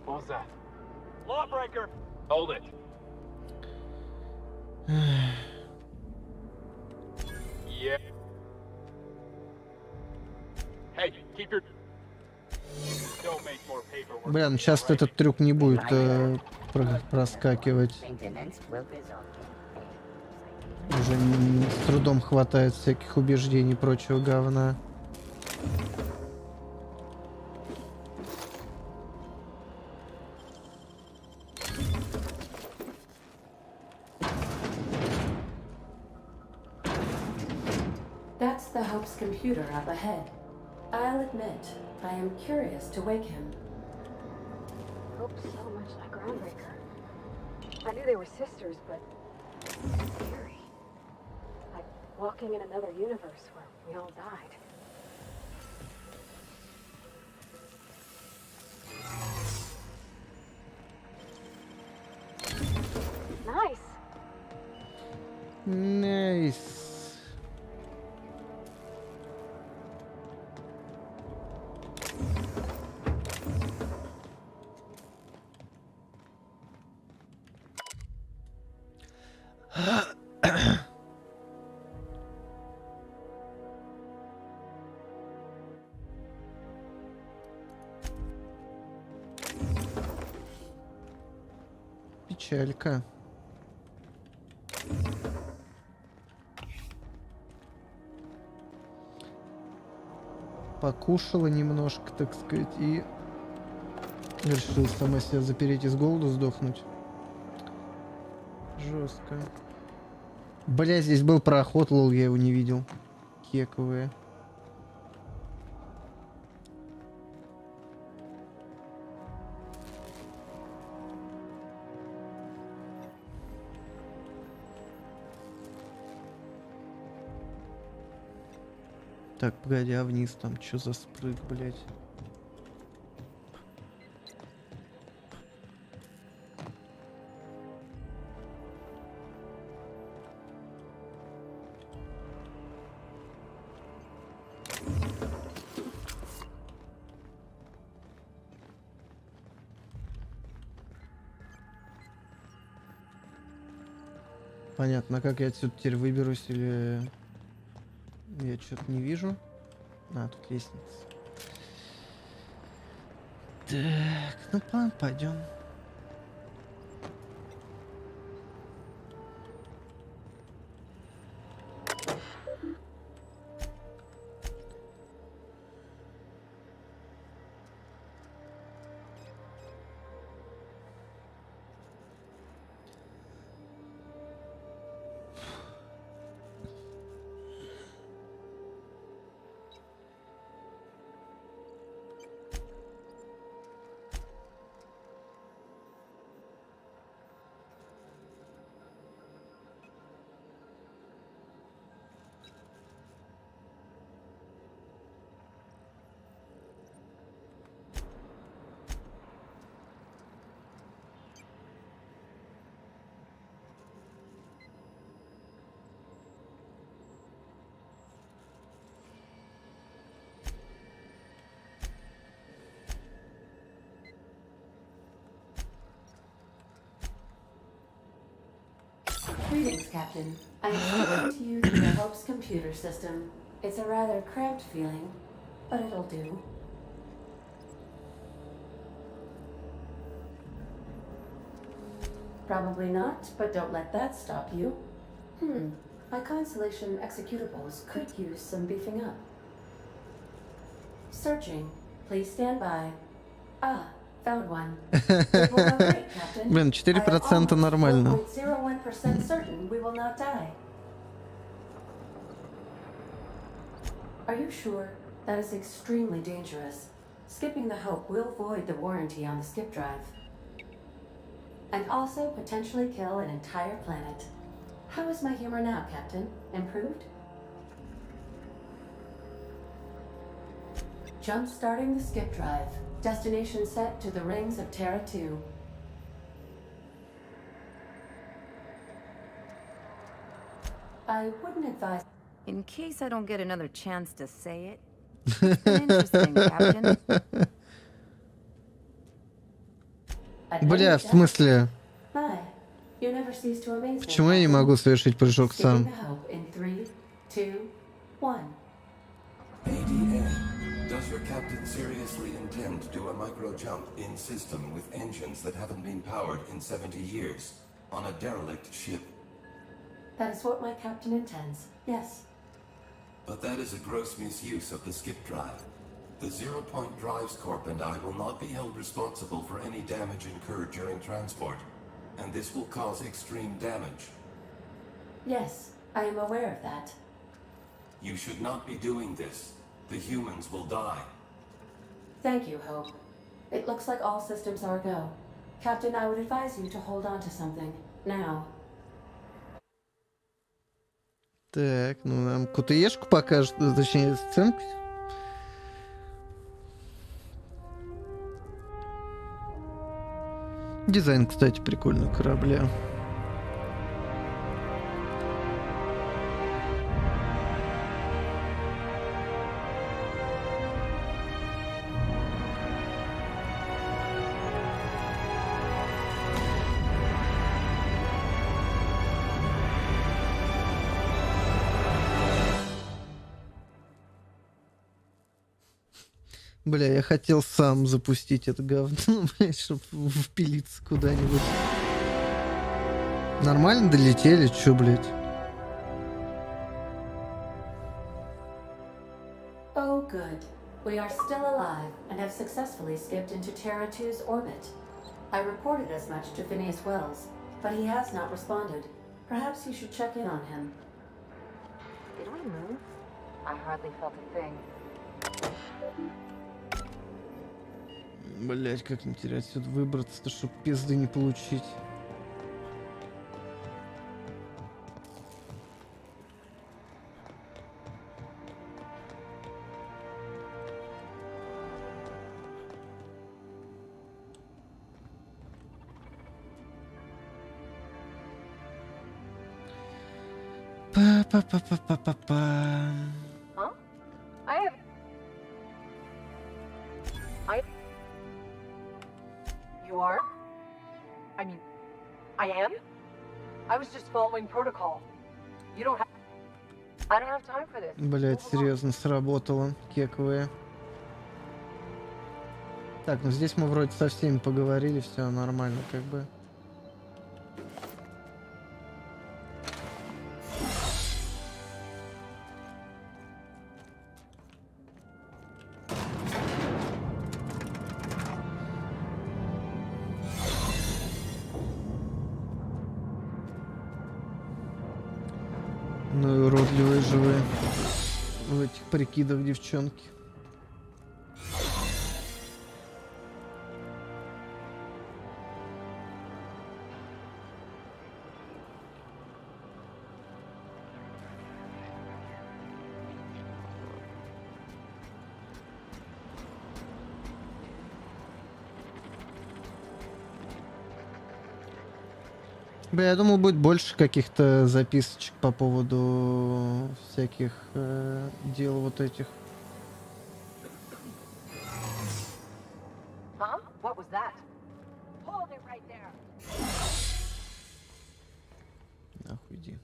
S23: What was that? Lawbreaker! Hold it. Yeah. Hey, keep your. Don't make more paperwork.
S1: Бля, ну часто этот трюк не будет проскакивать. Уже с трудом хватает всяких убеждений и прочего говна.
S18: That's the Hope's computer up ahead. I'll admit, I am curious to wake him.
S13: Hope's so much like Groundbreaker. I knew they were sisters, but it's scary. Like walking in another universe where we all died. Nice.
S1: Nice. Печалька. Покушала немножко, так сказать, и решила сама себя запереть и с голоду сдохнуть. Жестко. Бля, здесь был проход, лол, я его не видел. Кековые. Так, погоди, а вниз там что за спрыг, блядь? Понятно, как я отсюда теперь выберусь, или я что-то не вижу? А, тут лестница. Так, ну пойдем.
S18: Greetings, Captain. I am speaking to you through the Hope's computer system. It's a rather cramped feeling, but it'll do. Probably not, but don't let that stop you. My Constellation executables could use some beefing up. Searching. Please stand by. Ah, found one. It will go great, Captain.
S1: Блин, 4% нормально.
S18: 0.01% certain we will not die. Are you sure? That is extremely dangerous. Skipping the Hope will void the warranty on the skip drive. And also potentially kill an entire planet. How is my humor now, Captain? Improved? Jump-starting the skip drive. Destination set to the rings of Terra 2. I wouldn't advise...
S3: In case I don't get another chance to say it. It's been interesting, Captain.
S1: Бля, в смысле?
S18: My, you never cease to amaze me.
S1: Почему я не могу совершить прыжок сам?
S18: In 3, 2, 1.
S12: ADA, does your captain seriously intend to do a micro-jump in system with engines that haven't been powered in 70 years on a derelict ship?
S18: That is what my captain intends, yes.
S12: But that is a gross misuse of the skip drive. The Zero Point Drives Corp and I will not be held responsible for any damage incurred during transport, and this will cause extreme damage.
S18: Yes, I am aware of that.
S12: You should not be doing this. The humans will die.
S18: Thank you, Hope. It looks like all systems are go. Captain, I would advise you to hold on to something. Now.
S1: Так, ну нам КТЕшку покажет, точнее, сценку. Дизайн, кстати, прикольный корабля. Бля, я хотел сам запустить это говно, блядь, чтобы впилиться куда-нибудь. Нормально долетели, чё, блядь?
S18: Oh, good. We are still alive and have successfully skipped into Terra 2's orbit. I reported as much to Phineas Wells, but he has not responded. Perhaps you should check in on him.
S3: Did we move? I hardly felt a thing.
S1: Блять, как не терять отсюда выбраться-то, чтобы пизды не получить. Па-па-па-па-па-па.
S3: Huh? You are? I mean, I am? I was just following protocol. You don't have... I don't have time for this.
S1: Блять, серьезно, сработало. Кековые. Так, ну здесь мы вроде со всеми поговорили, все нормально, как бы. Ну и уродливые живые в этих прикидах девчонки. Бля, я думал, будет больше каких-то записочек по поводу всяких дел вот этих.
S3: Huh? What was that? Hold it right there.
S1: Нахуй иди.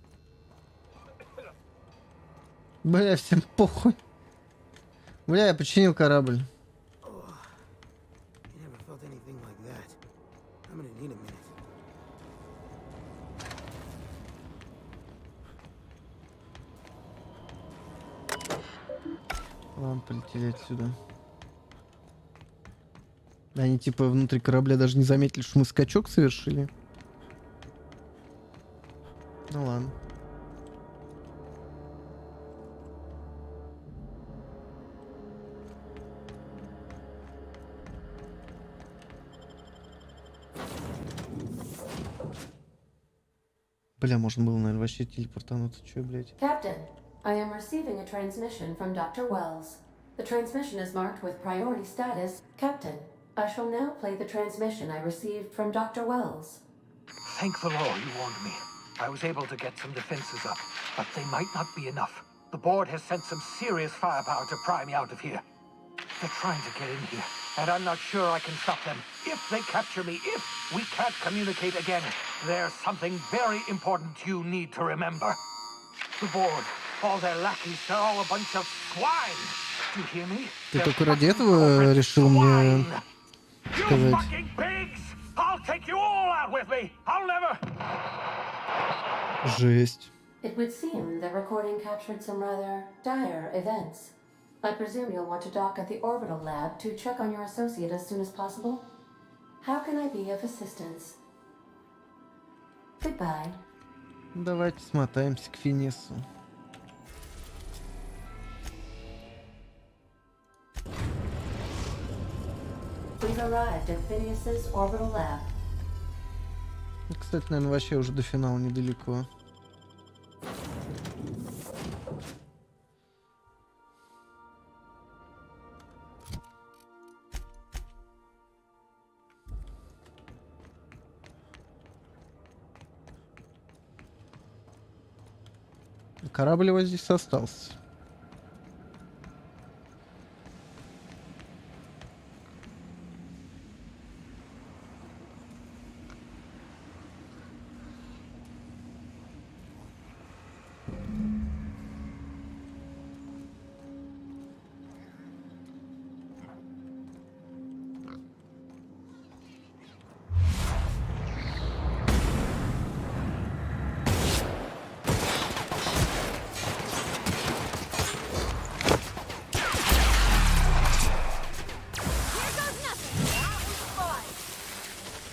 S1: Бля, всем похуй. Бля, я починил корабль. Ладно, полетели отсюда. Они типа внутри корабля даже не заметили, что мы скачок совершили. Ну ладно. Бля, можно было, наверное, вообще телепортануться. Чё, блядь?
S18: Captain, I am receiving a transmission from Dr. Wells. The transmission is marked with priority status. Captain, I shall now play the transmission I received from Dr. Wells.
S21: Thank the law you warned me. I was able to get some defenses up, but they might not be enough. The board has sent some serious firepower to pry me out of here. They're trying to get in here, and I'm not sure I can stop them. If they capture me, if we can't communicate again, there's something very important you need to remember. The board, all their lackeys, they're all a bunch of swine. Do you hear me?
S1: Ты только ради этого решил мне сказать? Жесть.
S18: It would seem the recording captured some rather dire events. I presume you'll want to dock at the orbital lab to check on your associate as soon as possible. How can I be of assistance? Goodbye.
S1: Давайте смотаемся к Финису.
S18: We've arrived at Phineas's orbital lab.
S1: Кстати, наверное, вообще уже до финала недалеко. Корабль его здесь остался.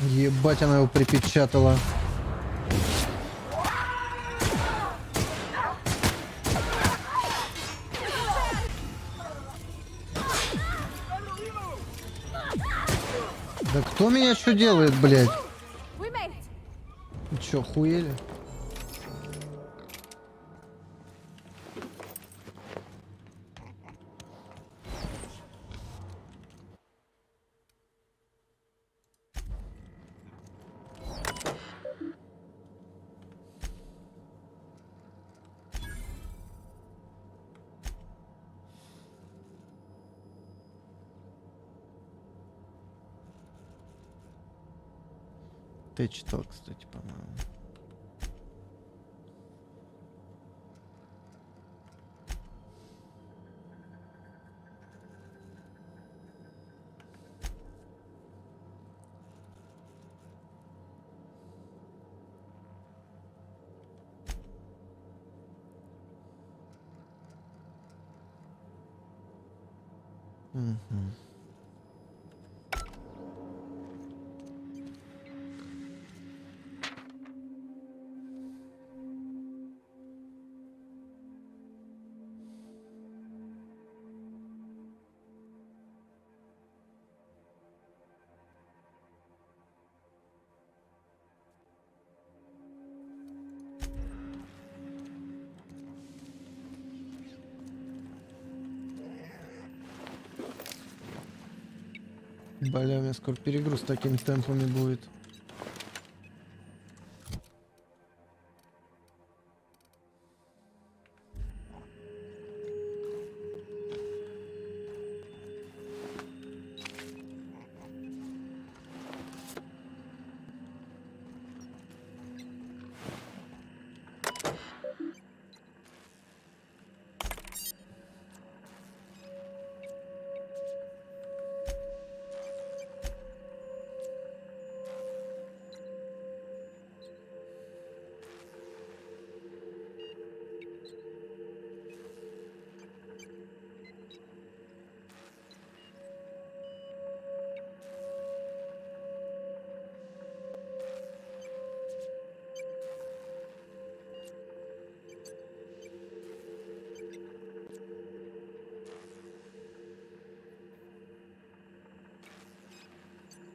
S1: Ебать, она его припечатала. Да кто меня что делает, блядь? Вы чё, хуели? Ты читал, кстати, по-моему. Угу. Бля, у меня скоро перегруз такими темпами будет.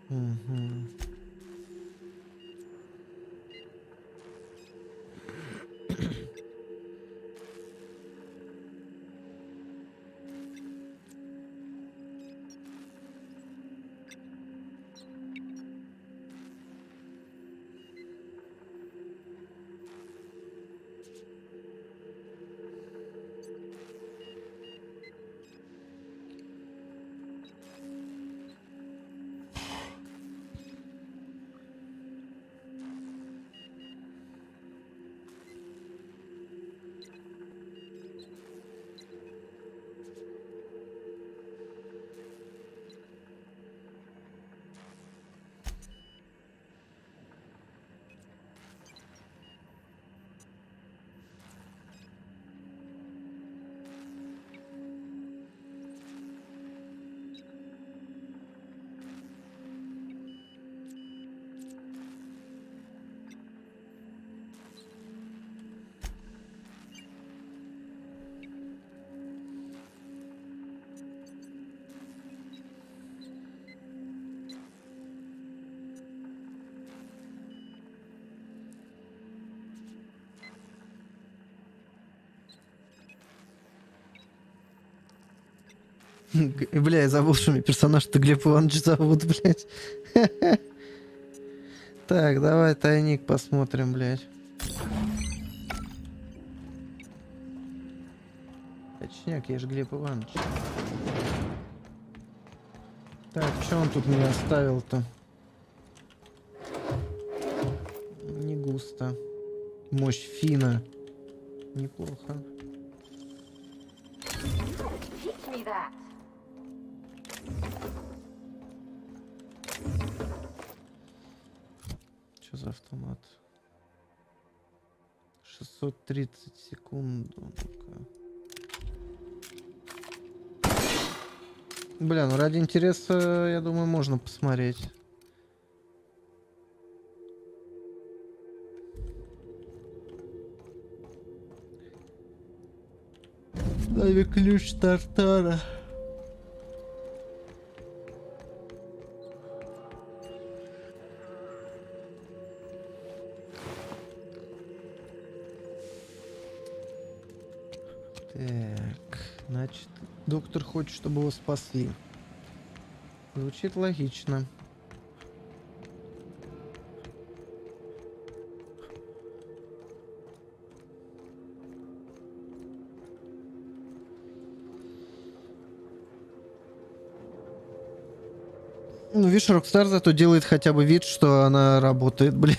S1: Угу. Бля, я забыл, что у меня персонаж-то Глеб Иванович зовут, блядь. Так, давай тайник посмотрим, блядь. Точняк, я же Глеб Иванович. Так, что он тут мне оставил-то? Не густо. Мощь Фина. Неплохо. Что за автомат? 630 секунд. Ну-ка. Бля, ну ради интереса, я думаю, можно посмотреть. Дай ключ Тартара. Так, значит, доктор хочет, чтобы его спасли. Звучит логично. Ну, видишь, Рокстар зато делает хотя бы вид, что она работает, блин.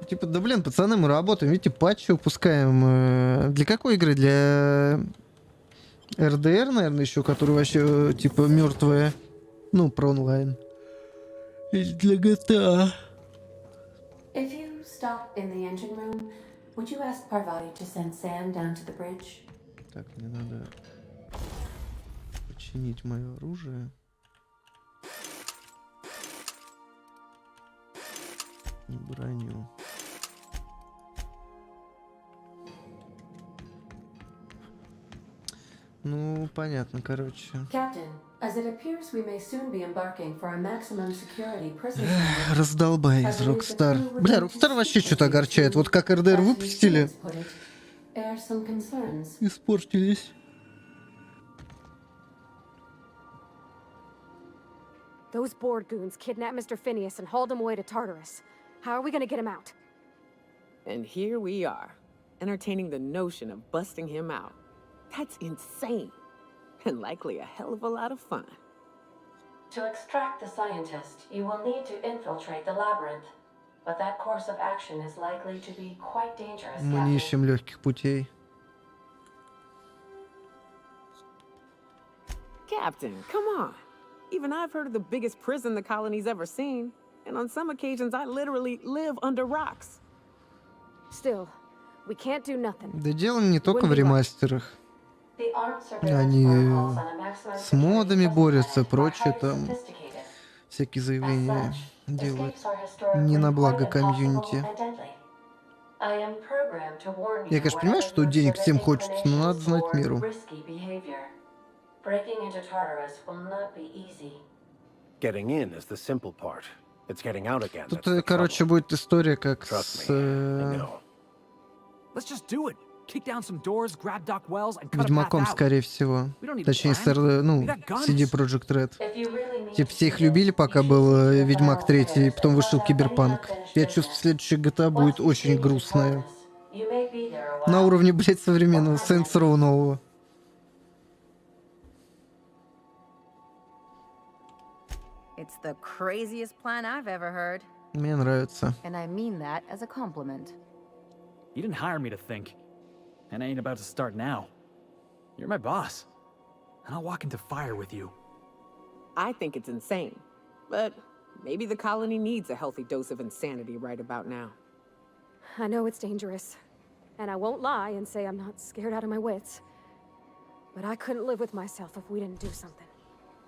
S1: Типа, да блин, пацаны, мы работаем. Видите, патчи выпускаем. Для какой игры? Для РДР, наверное, еще, которая вообще, типа, мертвая. Ну, про онлайн. Или для GTA.
S18: If you stop in the engine room, would you ask Parvati to send Sam down to the bridge?
S1: Так, мне надо починить мое оружие. И броню. Ну, понятно, короче.
S18: Captain, as it appears we may soon be embarking for a maximum security prison.
S1: Раздолбай из Рокстар. Бля, Рокстар вообще что-то огорчает. Вот как РДР выпустили, испортились.
S13: Those board goons kidnapped Mr. Phineas and hauled him away to Tartarus. How are we gonna get him out?
S11: And here we are, entertaining the notion of busting him out. That's insane. And likely a hell of a lot of fun.
S18: To extract the scientist, you will need to infiltrate the labyrinth. But that course of action is likely to be quite dangerous,
S1: Мы не ищем легких путей.
S11: Captain, come on. Even I've heard of the biggest prison the colony's ever seen. And on some occasions, I literally live under rocks.
S13: Still, we can't do nothing.
S1: Да дело не только в ремастерах. Они с модами борются, прочее там. Всякие заявления делают. Не на благо комьюнити. Я, конечно, понимаю, что денег всем хочется, но надо знать меру. Тут, короче, будет история, как с... Ведьмаком, скорее всего. Точнее, с CD Projekt Red. Типа, все их любили, пока был Ведьмак 3, потом вышел Киберпанк. Я чувствую, следующая GTA будет очень грустная. На уровне, блядь, современного Saints Row нового.
S3: It's the craziest plan I've ever heard.
S1: Мне нравится.
S3: And I mean that as a compliment.
S16: You didn't hire me to think. And I ain't about to start now. You're my boss. And I'll walk into fire with you.
S11: I think it's insane. But maybe the colony needs a healthy dose of insanity right about now.
S13: I know it's dangerous. And I won't lie and say I'm not scared out of my wits. But I couldn't live with myself if we didn't do something.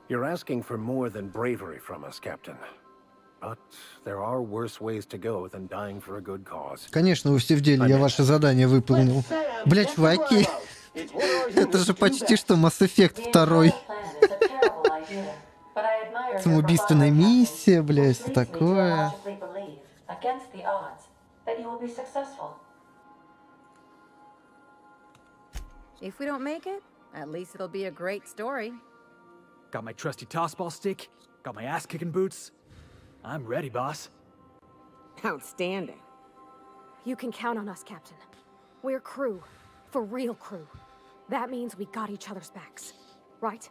S22: You're asking for more than bravery from us, Captain. But there are worse ways to go than dying for a good cause.
S1: Конечно, вы все в деле, я ваше задание выполнил. Бля, чуваки, это же почти что Mass Effect 2. Самоубийственная миссия, бля, все такое.
S3: If we don't make it, at least it'll be a great story.
S16: Got my trusty tossball stick, got my ass-kicking boots. I'm ready, boss.
S11: Outstanding.
S13: You can count on us, Captain. We're crew. For real crew. That means we got each other's backs. Right?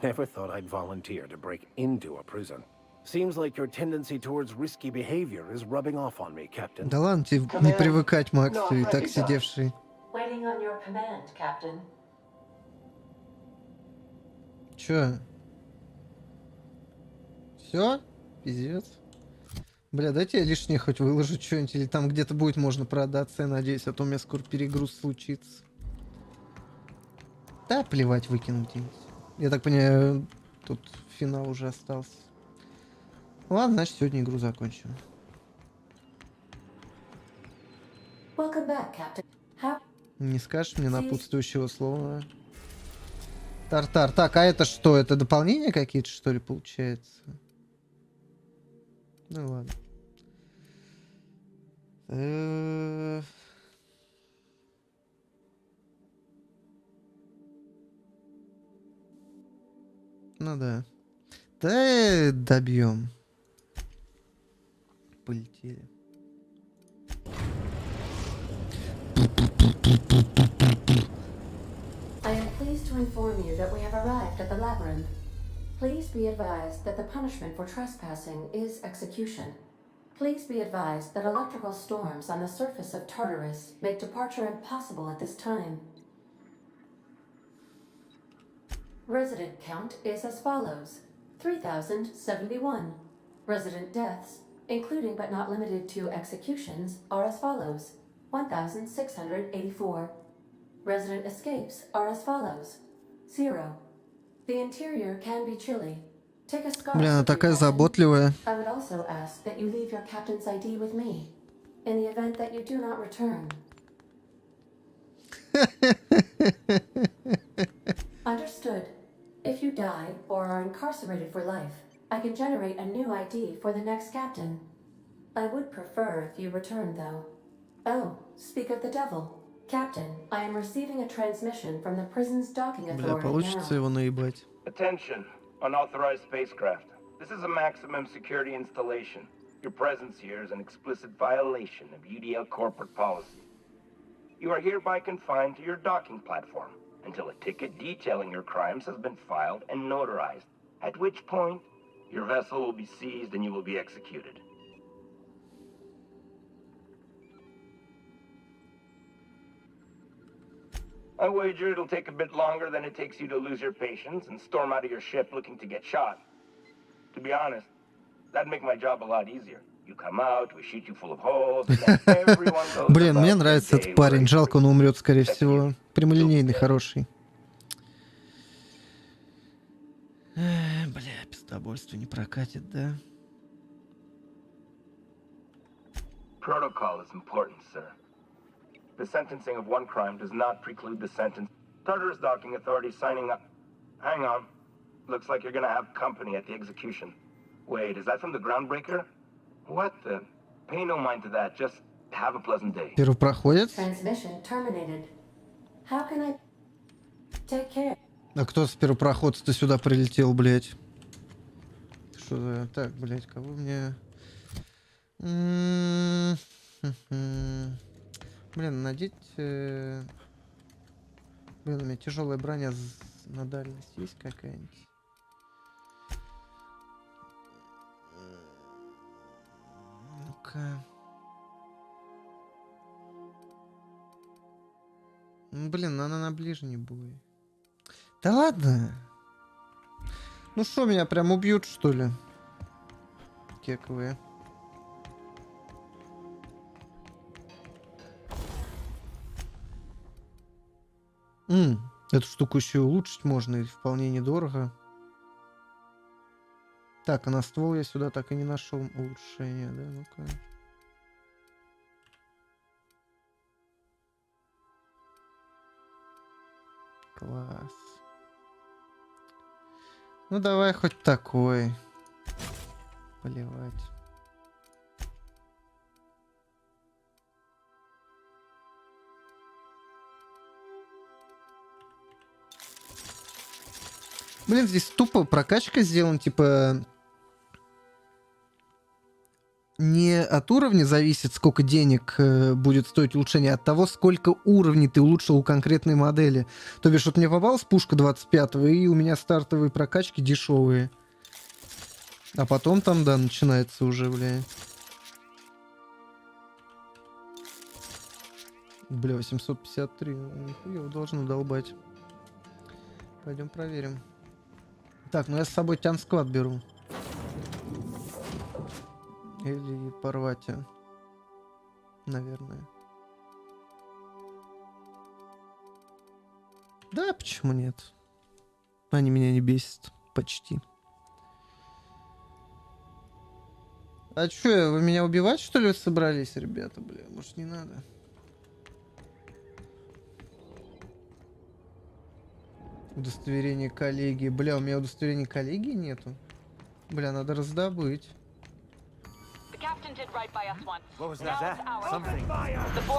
S22: Never thought I'd volunteer to break into a prison. Seems like your tendency towards risky behavior is rubbing off on me, Captain.
S1: Да ладно тебе не привыкать, Макс, ты и так сидевший.
S18: Waiting on your command, Captain.
S1: Чё? Все? Пиздец. Бля, дайте я лишнее хоть выложу что-нибудь, или там где-то будет можно продаться, я надеюсь, а то у меня скоро перегруз случится. Да, плевать, выкинуть где-нибудь. Я так понимаю, тут финал уже остался. Ладно, значит, сегодня игру закончим. Не скажешь мне напутствующего слова? Тартар. Так, а это что? Это дополнения какие-то, что ли, получается? Ну ладно. Ну да. Да, добьем. Полетели.
S18: I am pleased to inform you that we have arrived at the labyrinth. Please be advised that the punishment for trespassing is execution. Please be advised that electrical storms on the surface of Tartarus make departure impossible at this time. Resident count is as follows: 3,071. Resident deaths, including but not limited to executions, are as follows: 1,684. Resident escapes are as follows: 0. The interior can be chilly. Take a scarf.
S1: Бля, она такая заботливая.
S18: I would also ask that you leave your captain's ID with me, in the event that you do not return. Understood. If you die or are incarcerated for life, I can generate a new ID for the next captain. I would prefer if you returned, though. Oh, speak of the devil. Captain, I am receiving a transmission from the prison's docking
S1: Бля,
S18: authority
S1: получится
S18: now.
S1: его наебать.
S4: Attention, unauthorized spacecraft. This is a maximum security installation. Your presence here is an explicit violation of UDL corporate policy. You are hereby confined to your docking platform until a ticket detailing your crimes has been filed and notarized, at which point your vessel will be seized and you will be executed. I wager it'll take a bit longer than it takes you to lose your patience and storm out of your ship looking to get shot. To be honest, that'd make my job a lot easier. You come out, we shoot you full of holes, and then everyone goes.
S1: Блин, мне нравится этот парень. Жалко, он умрет, скорее всего. Прямолинейный, хороший. Бля, пиздобольство не прокатит, да?
S4: Protocol is important, sir. The sentencing of one crime does not preclude the sentence. Tartarus docking authority signing up. Hang on. Looks like you're gonna have company at the execution. Wait, is that from the groundbreaker? What the? Pay no mind to that. Just have a pleasant day.
S1: Первопроходец?
S18: Transmission terminated. How can I take care?
S1: А кто с первопроходца сюда прилетел, блядь? Что за... Так, блядь, кого мне... Блин, надеть... Блин, у меня тяжелая броня на дальность есть какая-нибудь? Ну-ка... Блин, она на ближний бой. Да ладно. Ну что, меня прям убьют, что ли? Кековые. Эту штуку еще и улучшить можно, и вполне недорого. Так, а на ствол я сюда так и не нашел улучшения, да? Ну-ка. Класс. Ну давай хоть такой. Поливать. Блин, здесь тупо прокачка сделана, типа... Не от уровня зависит, сколько денег будет стоить улучшение, а от того, сколько уровней ты улучшил у конкретной модели. То бишь, вот мне попалась пушка 25-го, и у меня стартовые прокачки дешевые. А потом там, да, начинается уже, бля. Бля, 853. Нихуя, должно долбать. Пойдем проверим. Так, ну я с собой тян-склад беру. Или порвать, наверное. Да, почему нет? Они меня не бесят. Почти. А чё, вы меня убивать, что ли, собрались, ребята? Бля, может, не надо? Удостоверение коллеги. Бля, у меня удостоверения коллеги нету. Бля, надо раздобыть.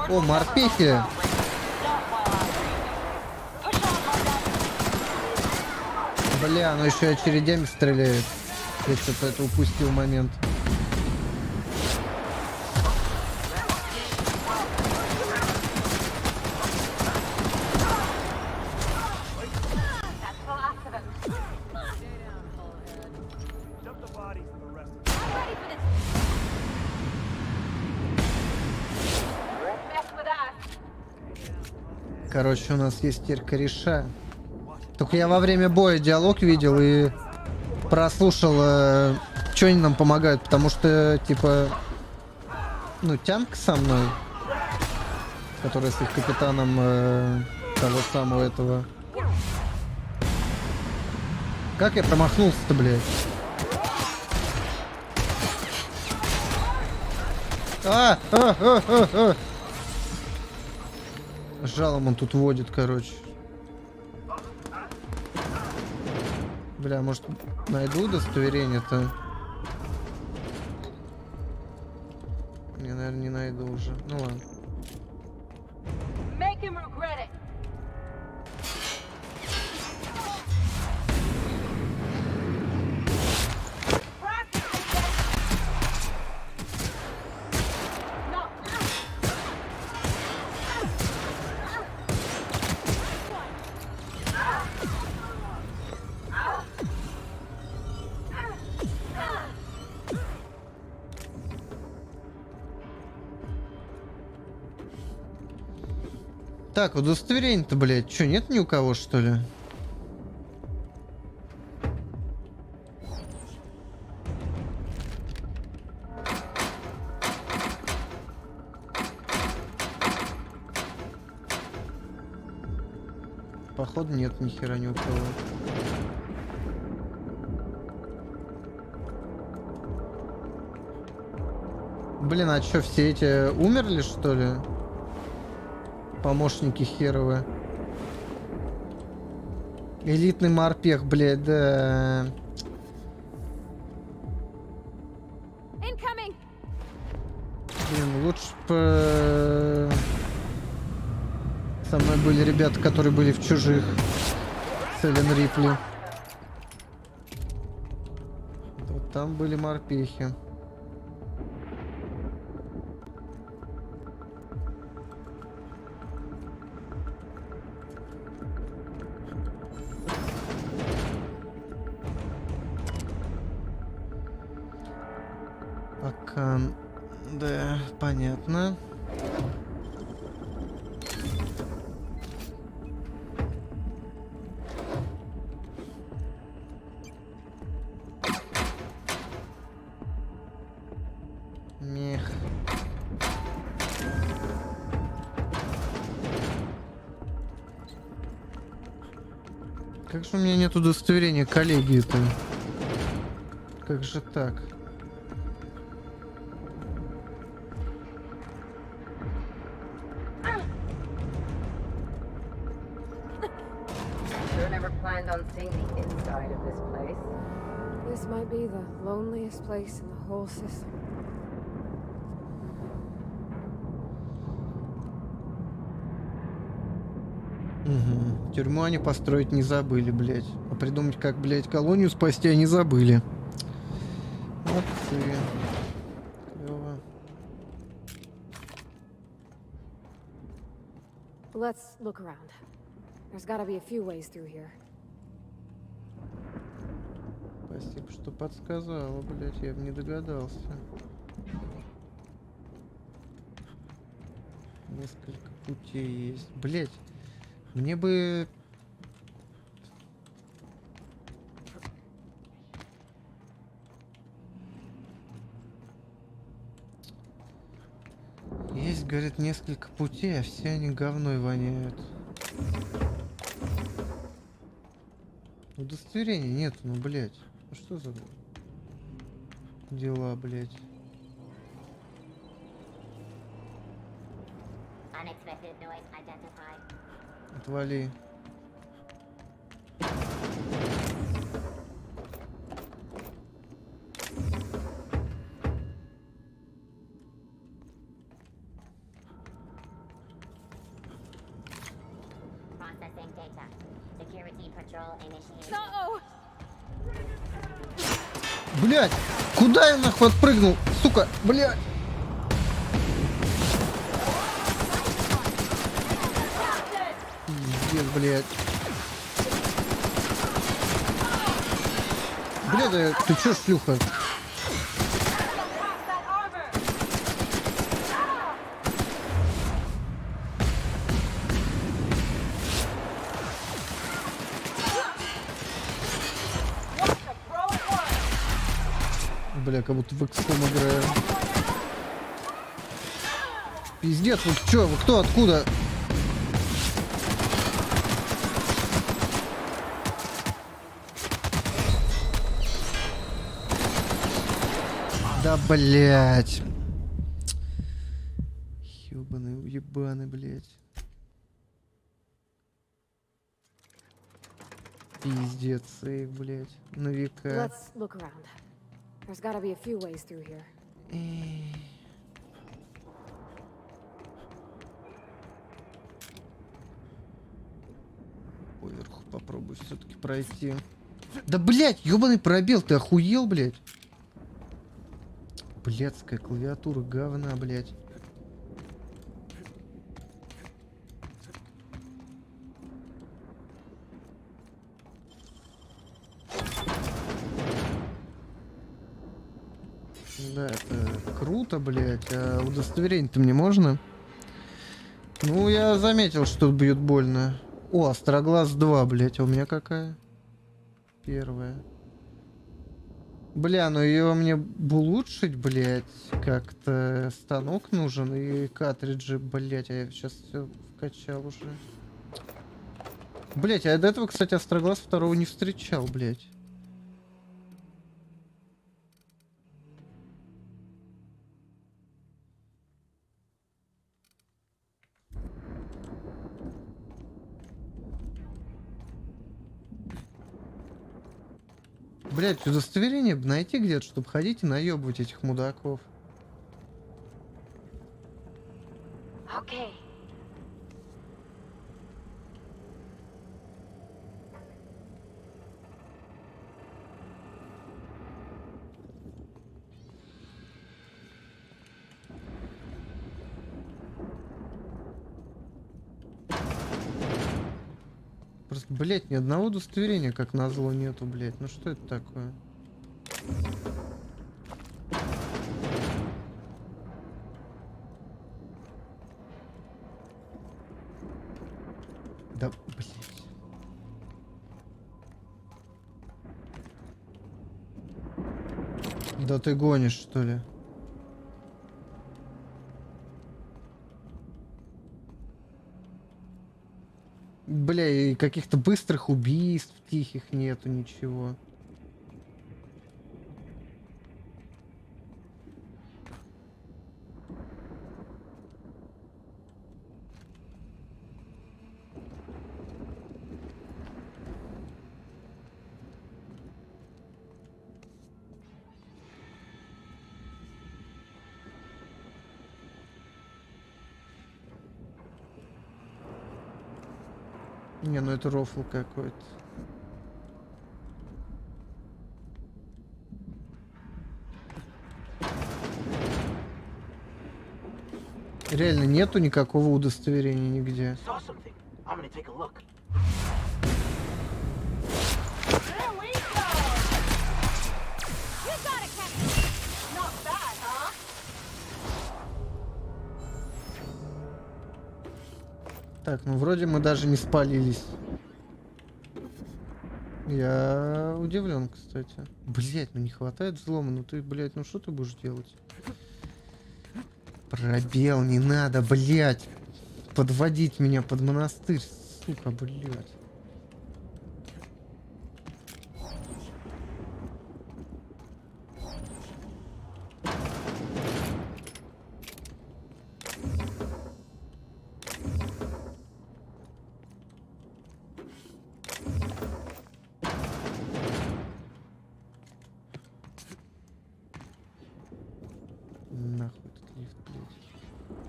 S1: О, морпехи! Бля, оно еще очередями стреляет. Я что-то это упустил момент. Короче, у нас есть теперь кореша. Только я во время боя диалог видел и прослушал, что они нам помогают, потому что, типа, ну, тянка со мной, которая с их капитаном того самого этого. Как я промахнулся-то, блядь? Жалом он тут водит, короче. Бля, может, найду удостоверение-то? Не, наверное, не найду уже. Ну ладно. Так, удостоверение-то, блядь, чё, нет ни у кого, что ли? Походу нет ни хера ни у кого. Блин, а чё, все эти умерли, что ли? Помощники херовы. Элитный морпех, блядь, да. Блин, лучше бы со мной были ребята, которые были в чужих. Селен Рипли. Вот там были морпехи. Пока... Да, понятно. Мех. Как же у меня нет удостоверения коллеги-то? Как же так?
S13: This might be the loneliest place in the whole system.
S1: Угу. Тюрьму они построить не забыли, блядь. А придумать, как, блядь, колонию спасти, они забыли. Молодцы. Клёво.
S13: Let's look around. There's gotta be a few ways through here.
S1: Спасибо, что подсказала, блядь, я бы не догадался. Несколько путей есть. Блядь, мне бы... Есть, говорит, несколько путей, а все они говной воняют. Удостоверения нет, ну, блядь. Ну что за дела, блядь?
S8: Unexpected noise identified.
S1: Отвали. Блять, куда я нахуй отпрыгнул? Сука, блять. Пиздец, блять. Блядь, ты чё, шлюха? Бля, как будто в XCOM играю. Пиздец, вы чё, вы кто, откуда? Да, блять. Ёбаный, уебаный, блять. Пиздец, сейф, блять. На века.
S13: Let's look around. There's gotta be a few ways through here.
S1: Поверху попробую все-таки пройти. Да, блять, ёбаный пробел, ты охуел, блять? Блядская клавиатура говна, блять. Да, это круто, блять. А удостоверение-то мне можно? Ну, я заметил, что бьет больно. О, Остроглаз 2, блять. А у меня какая? Первая. Бля, ну ее мне бы улучшить, блять. Как-то станок нужен и картриджи, блять. А я сейчас все вкачал уже. Блять, а я до этого, кстати, Остроглаз 2 не встречал, блять. Блять, удостоверение бы найти где-то, чтобы ходить и наебывать этих мудаков.
S20: Okay.
S1: Просто, блять, ни одного удостоверения, как назло, нету, блять. Ну что это такое? Да, блять. Да ты гонишь, что ли? Бля, и каких-то быстрых убийств тихих нету, ничего. Не, ну это рофл какой-то. Реально нету никакого удостоверения нигде. Так, ну вроде мы даже не спалились. Я удивлен, кстати. Блять, ну не хватает взлома. Ну ты, блять, ну что ты будешь делать? Пробел, не надо, блять. Подводить меня под монастырь, сука, блять.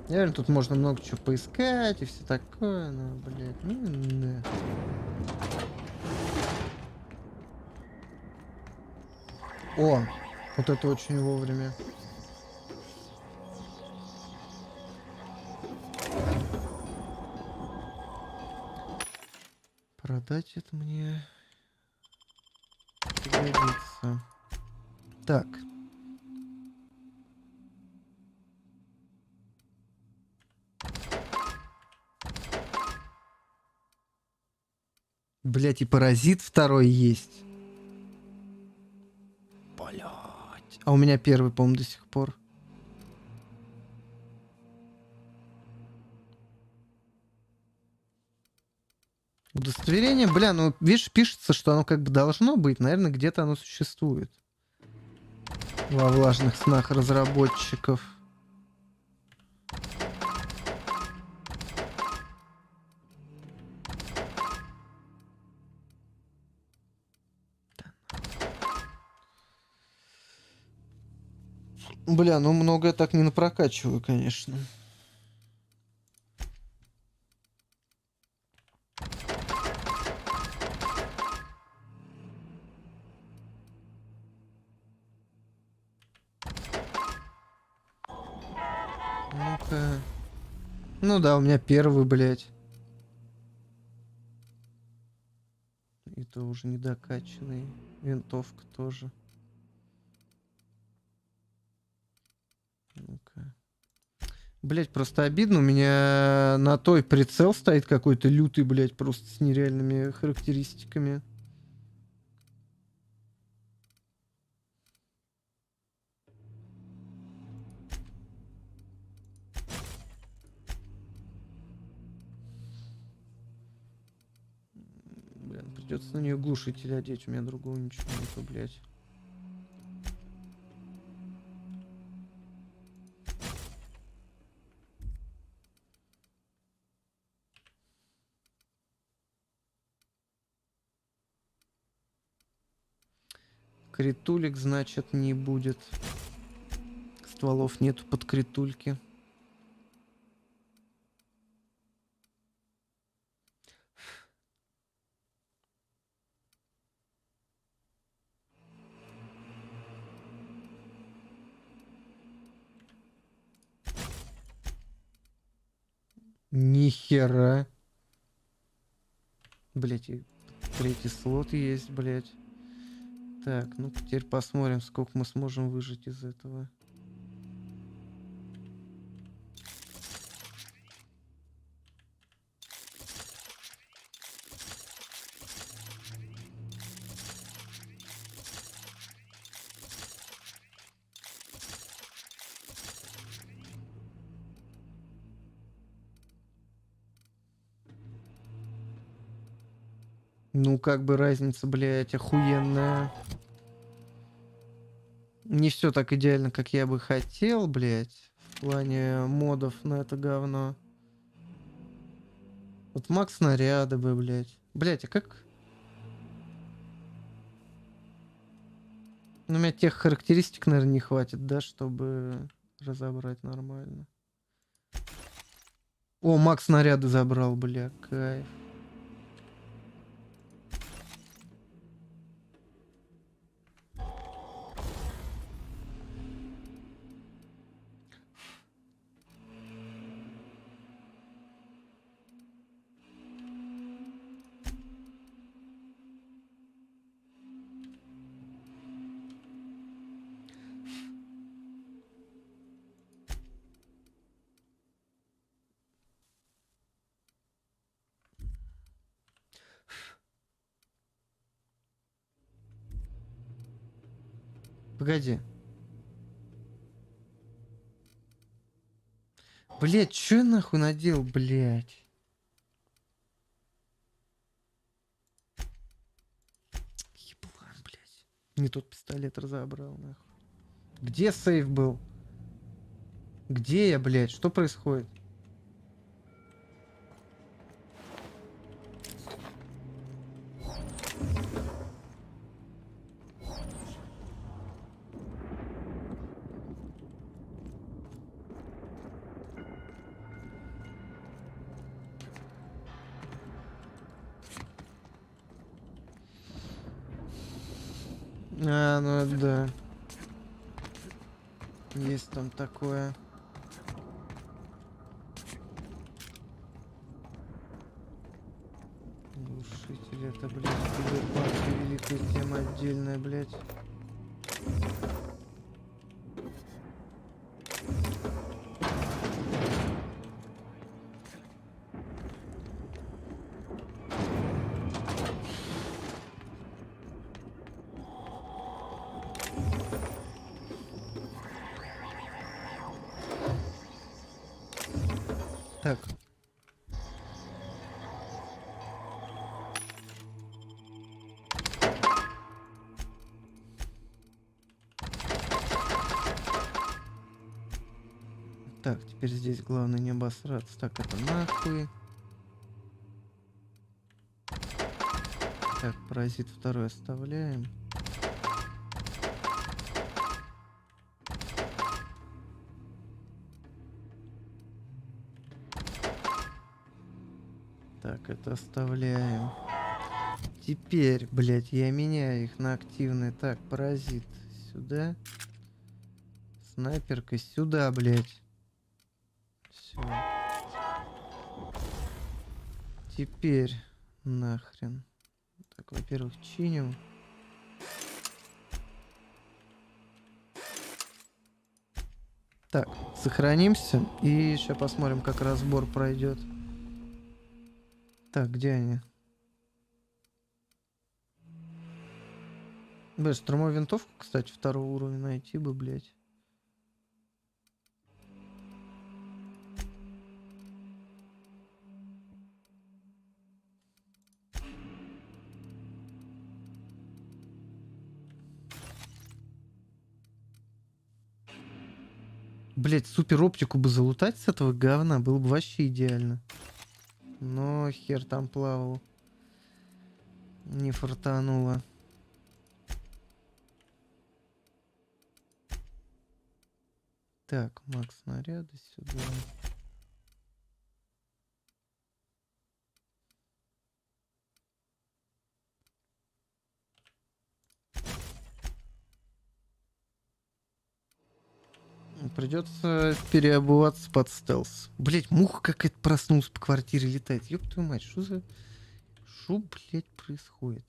S1: Реально тут можно много чего поискать и все такое, ну, блядь, ну, О, вот это очень вовремя. Продать это мне пригодится. Так. Блять, и паразит второй есть. Блять. А у меня первый, по-моему, до сих пор. Удостоверение, бля, ну, видишь, пишется, что оно как бы должно быть. Наверное, где-то оно существует. Во влажных снах разработчиков. Бля, ну много я так не напрокачиваю, конечно. Ну-ка. Ну да, у меня первый, блядь. Это уже недокачанный. Винтовка тоже. Ну-ка. Блять, просто обидно. У меня на той прицел стоит какой-то лютый, блять, просто с нереальными характеристиками. Блин, придется на нее глушитель одеть. У меня другого ничего нету, блять. Критулик, значит, не будет. Стволов нету под критульки. Нихера. Блять, и третий слот есть, блять. Так, ну теперь посмотрим, сколько мы сможем выжить из этого. Ну, как бы разница, блядь, охуенная. Не все так идеально, как я бы хотел, блядь. В плане модов на это говно. Вот макс снаряда бы, блядь. Блядь, а как... Ну, у меня тех характеристик, наверное, не хватит, да, чтобы разобрать нормально. О, макс снаряды забрал, бля, кайф. Погоди. Блять, чё я нахуй надел, блять? Еблан, блять. Не тот пистолет разобрал, нахуй. Где сейф был? Где я, блять? Что происходит? А, ну да. Есть там такое. Глушитель, это, блядь, киберпанк, великая тема отдельная, блядь. Так. Так, теперь здесь главное не обосраться. Так, это нахуй. Так, паразит второй оставляем. Так, это оставляем. Теперь, блядь, я меняю их на активные. Так, паразит сюда. Снайперка сюда, блядь. Все. Теперь нахрен. Так, во-первых, чиним. Так, сохранимся. И сейчас посмотрим, как разбор пройдет. Так, где они? Блядь, штурмовую винтовку, кстати, второго уровня найти бы, блядь. Блять, супер оптику бы залутать с этого говна было бы вообще идеально. Но хер там плавал. Не фартануло. Так, макс снаряды сюда. Придется переобуваться под стелс. Блять, муха какая-то проснулась по квартире, летает. Ёб твою мать, что за... Что, блять, происходит?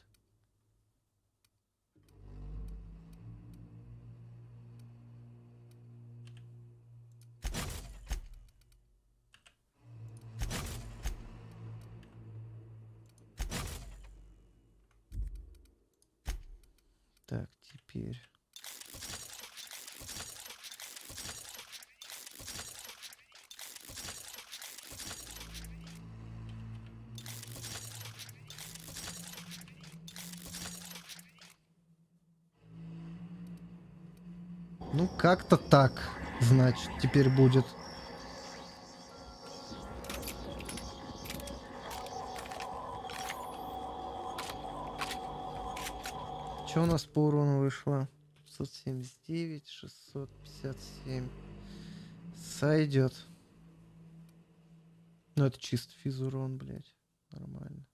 S1: Так, теперь... Ну, как-то так, значит, теперь будет. Что у нас по урону вышло? 579, 657. Сойдет. Ну, это чисто физурон, блядь. Нормально.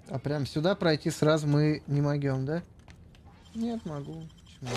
S1: А прям сюда пройти сразу мы не могем, да? Нет, могу. Почему?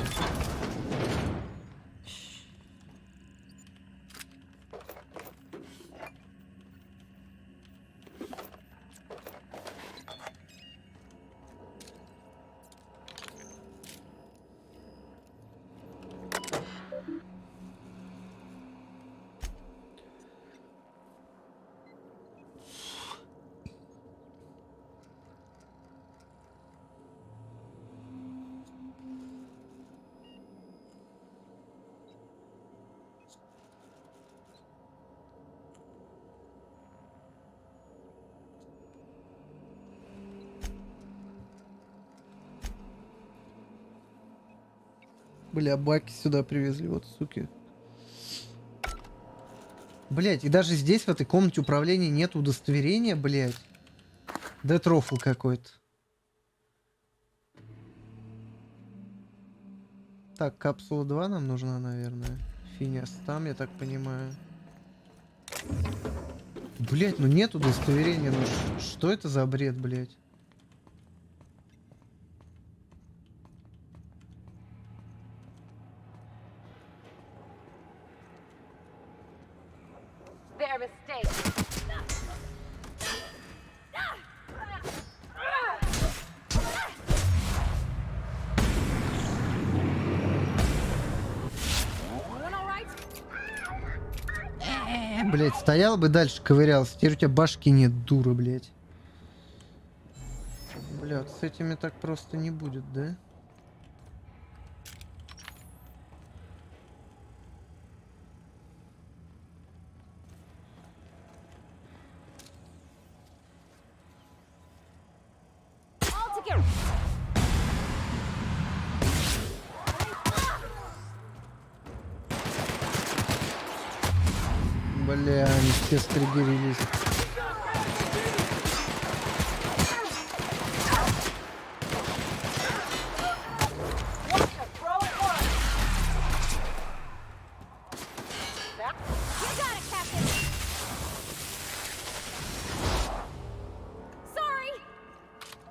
S1: Бля, баки сюда привезли, вот суки. Блять, и даже здесь, в этой комнате управления, нет удостоверения, блять. Дэт рофл какой-то. Так, капсула 2 нам нужна, наверное. Финиас там, я так понимаю. Блять, ну нет удостоверения. Ну что это за бред, блять?
S6: Their mistake.
S1: Блять, стоял бы дальше, ковырялся. Теперь у тебя башки нет, дура, блять. Блядь, с этими так просто не будет, да? Бля, они все стригерились.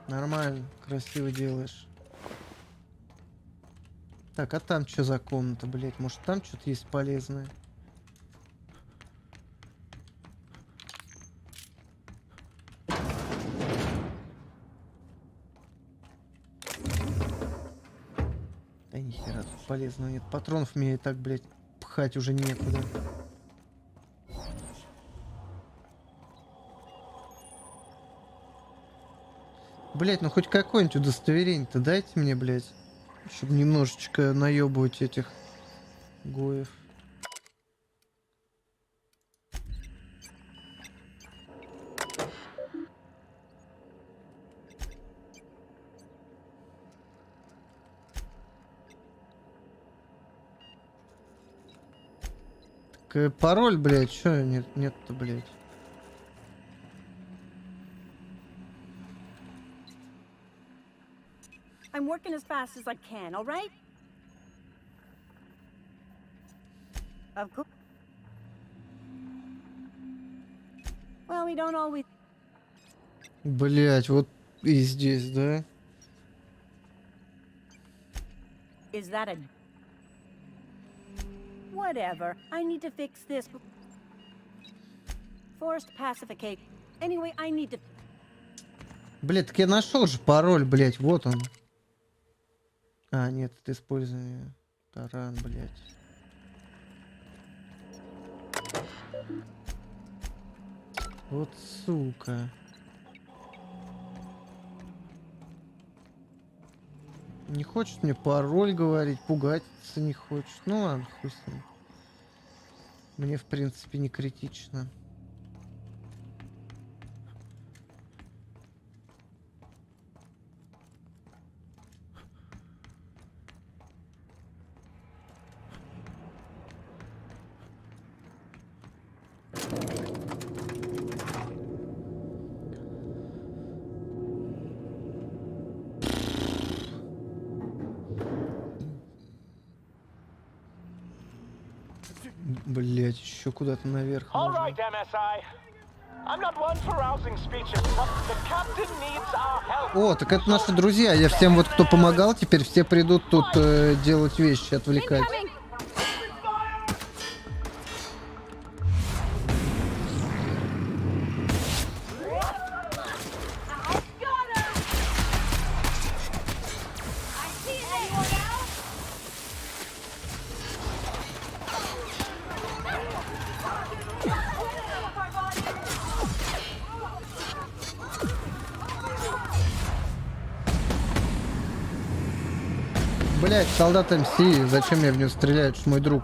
S1: Нормально, красиво делаешь. Так, а там что за комната, блять? Может там что-то есть полезное? Да нихера тут полезного нет. Патронов мне и так, блять, пхать уже некуда. Блять, ну хоть какое-нибудь удостоверение-то дайте мне, блять. Чтобы немножечко наебывать этих гоев. Так, пароль, блять, чё нет-то, блять.
S2: I'm working as fast as I can, all right? Of course. Well, we don't always...
S1: Блять, вот и здесь, да?
S2: Is that a... Whatever. I need to fix this. Forced pacificate. Anyway, I need to...
S1: Блять, так я нашел же пароль, блять, вот он. А, нет, это использование. Таран, блять. Вот сука. Не хочет мне пароль говорить, пугаться не хочет. Ну ладно, хуй с ним. Мне в принципе не критично. Блять, еще куда-то наверх.
S5: All right, MSI. I'm not one for rousing speeches, but the captain needs our help.
S1: О, так это наши друзья. Я всем вот, кто помогал, теперь все придут тут делать вещи, отвлекать. Блять, солдат МС, зачем я в него стреляю, это ж мой друг.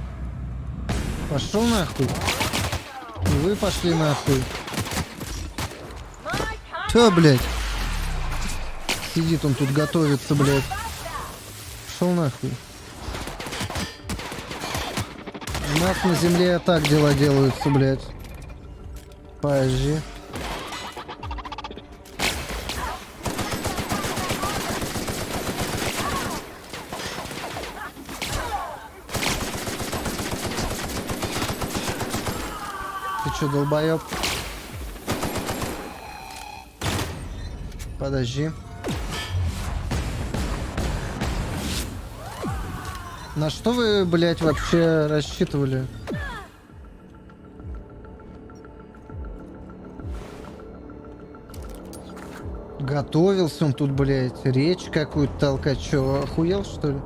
S1: Пошел нахуй. И вы пошли нахуй. Чё, блядь? Сидит он тут, готовится, блядь. Пошел нахуй. У нас на земле так дела делаются, блядь. Подожди. Ты чё, долбоёб? Подожди. На что вы, блядь, вообще рассчитывали? Готовился он тут, блядь, речь какую-то толкать. Чё, охуел, что ли?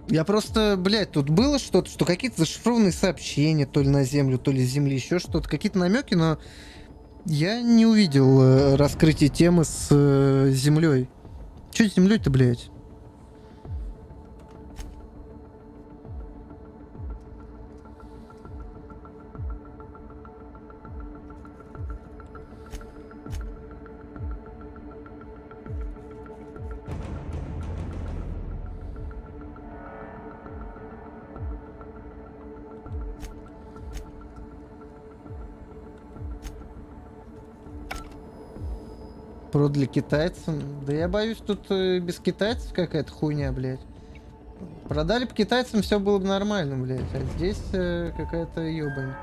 S1: Я просто, блядь, тут было что-то, что какие-то зашифрованные сообщения, то ли на Землю, то ли с Земли, еще что-то, какие-то намеки, но я не увидел раскрытие темы с Землей. Че с Землей-то, блядь? Продали китайцам. Да я боюсь, тут без китайцев какая-то хуйня, блядь. Продали бы китайцам, все было бы нормально, блядь. А здесь какая-то ёбань.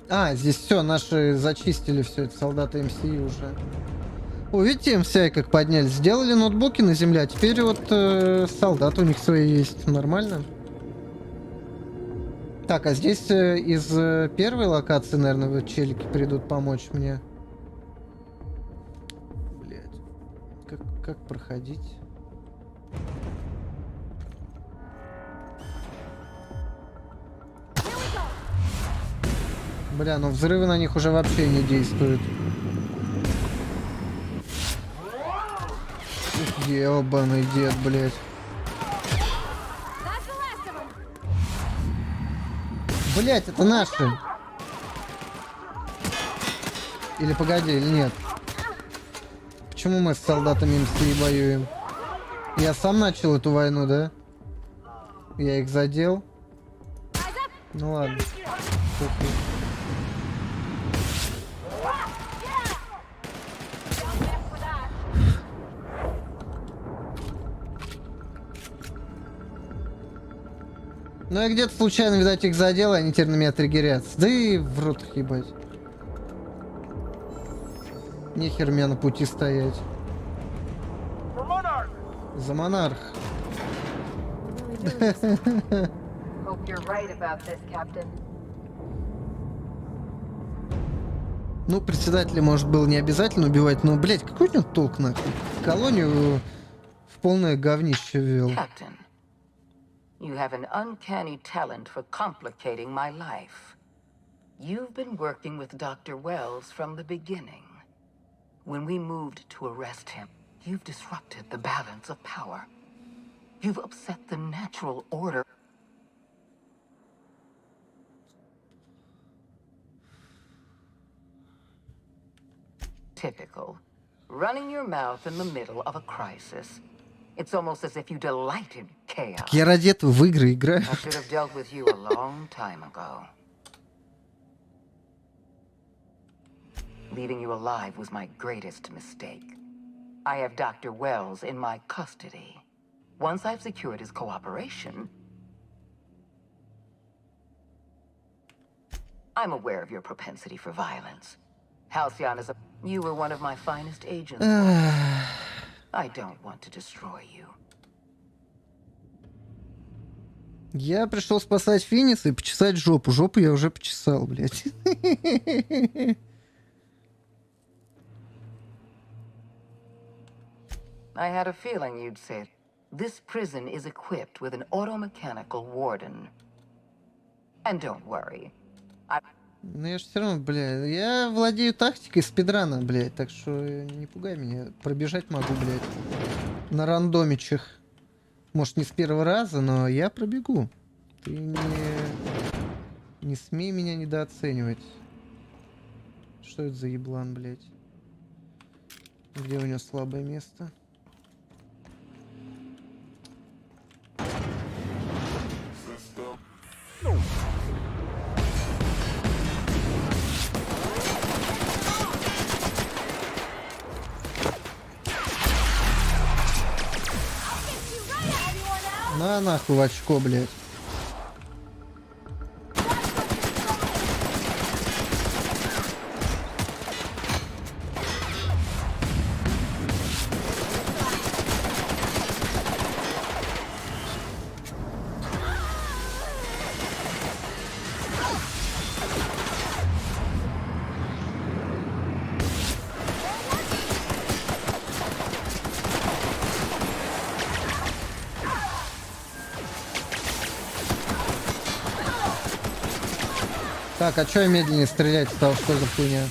S1: А, здесь все, наши зачистили все, это солдаты МСИ уже. О, видите, МСИ как подняли? Сделали ноутбуки на земле, а теперь вот солдаты у них свои есть. Нормально. Так, а здесь из первой локации, наверное, вот челики придут помочь мне. Блять. Как проходить? Бля, ну взрывы на них уже вообще не действуют. Ёбаный дед, блядь. Блять, это наши. Или погоди, или нет? Почему мы с солдатами МСИ воюем? Я сам начал эту войну, да? Я их задел? Ну ладно. Похуй. Ну я где-то случайно, видать, их задел, и они теперь на меня триггерятся. Да и в рот их ебать. Нехер меня на пути стоять. За монарх. Ну, председателя, может, было не обязательно убивать, но, блядь, какой у него толк нахуй? Колонию в полное говнище ввел.
S10: You have an uncanny talent for complicating my life. You've been working with Dr. Wells from the beginning. When we moved to arrest him, you've disrupted the balance of power. You've upset the natural order. Typical. Running your mouth in the middle of a crisis. It's almost as if you delight in chaos.
S1: Так я ради этого в игры играю.
S10: I should have dealt with you a long time ago. Leaving you alive was my greatest mistake. I have Dr. Wells in my custody. Once I've secured his cooperation, I'm aware of your propensity for violence. Halcyon is a... You were one of my finest agents. I don't want to destroy you.
S1: Я пришел спасать Финиса и почесать жопу. Жопу я уже почесал, блядь.
S10: I had a feeling you'd say it. This prison is equipped with an automechanical warden. And don't worry.
S1: Ну я же все равно, бля, я владею тактикой спидрана, блядь, так что не пугай меня. Пробежать могу, блядь, на рандомичах. Может, не с первого раза, но я пробегу. Ты не смей меня недооценивать. Что это за еблан, блядь? Где у него слабое место? На нахуй в очко, блядь. Так, а чё я медленнее стрелять стал? Что за хуйня?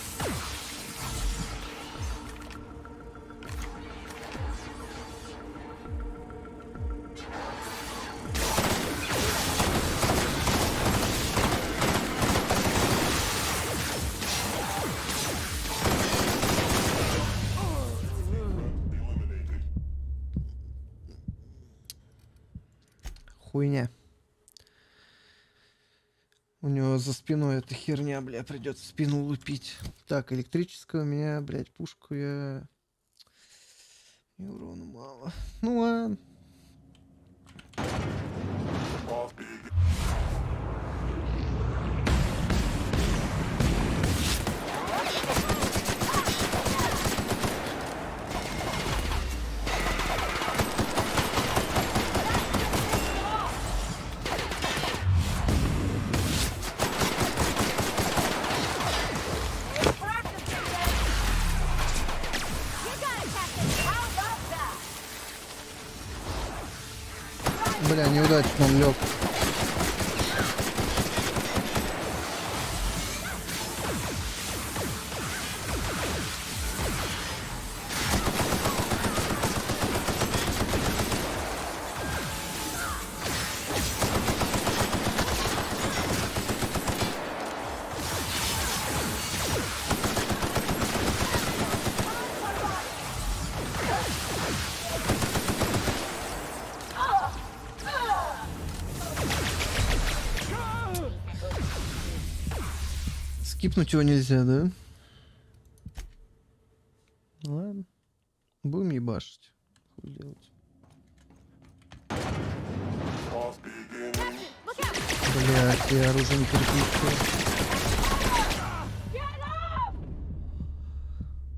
S1: Хуйня. У него за спиной эта херня, бля, придется спину лупить. Так, электрическая у меня, блядь, пушку я... И урона мало. Ну ладно. Бля, неудачно он лег. Скипнуть его нельзя, да? Ладно. Будем ебашить. Хуй делать. Блять, я оружие не переключил.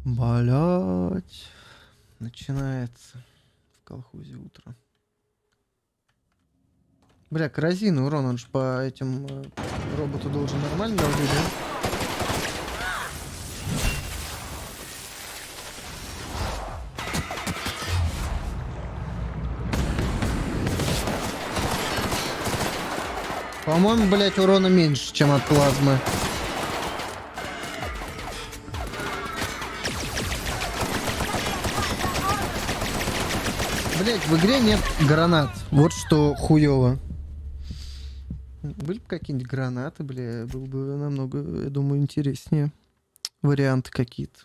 S1: Блять. Начинается в колхозе утро. Бля, коррозийный урон, он же по этим роботу должен нормально долбить, да? По-моему, блять, урона меньше, чем от плазмы. Блять, в игре нет гранат. Вот что хуёво. Были бы какие-нибудь гранаты, бля, было бы намного, я думаю, интереснее. Варианты какие-то.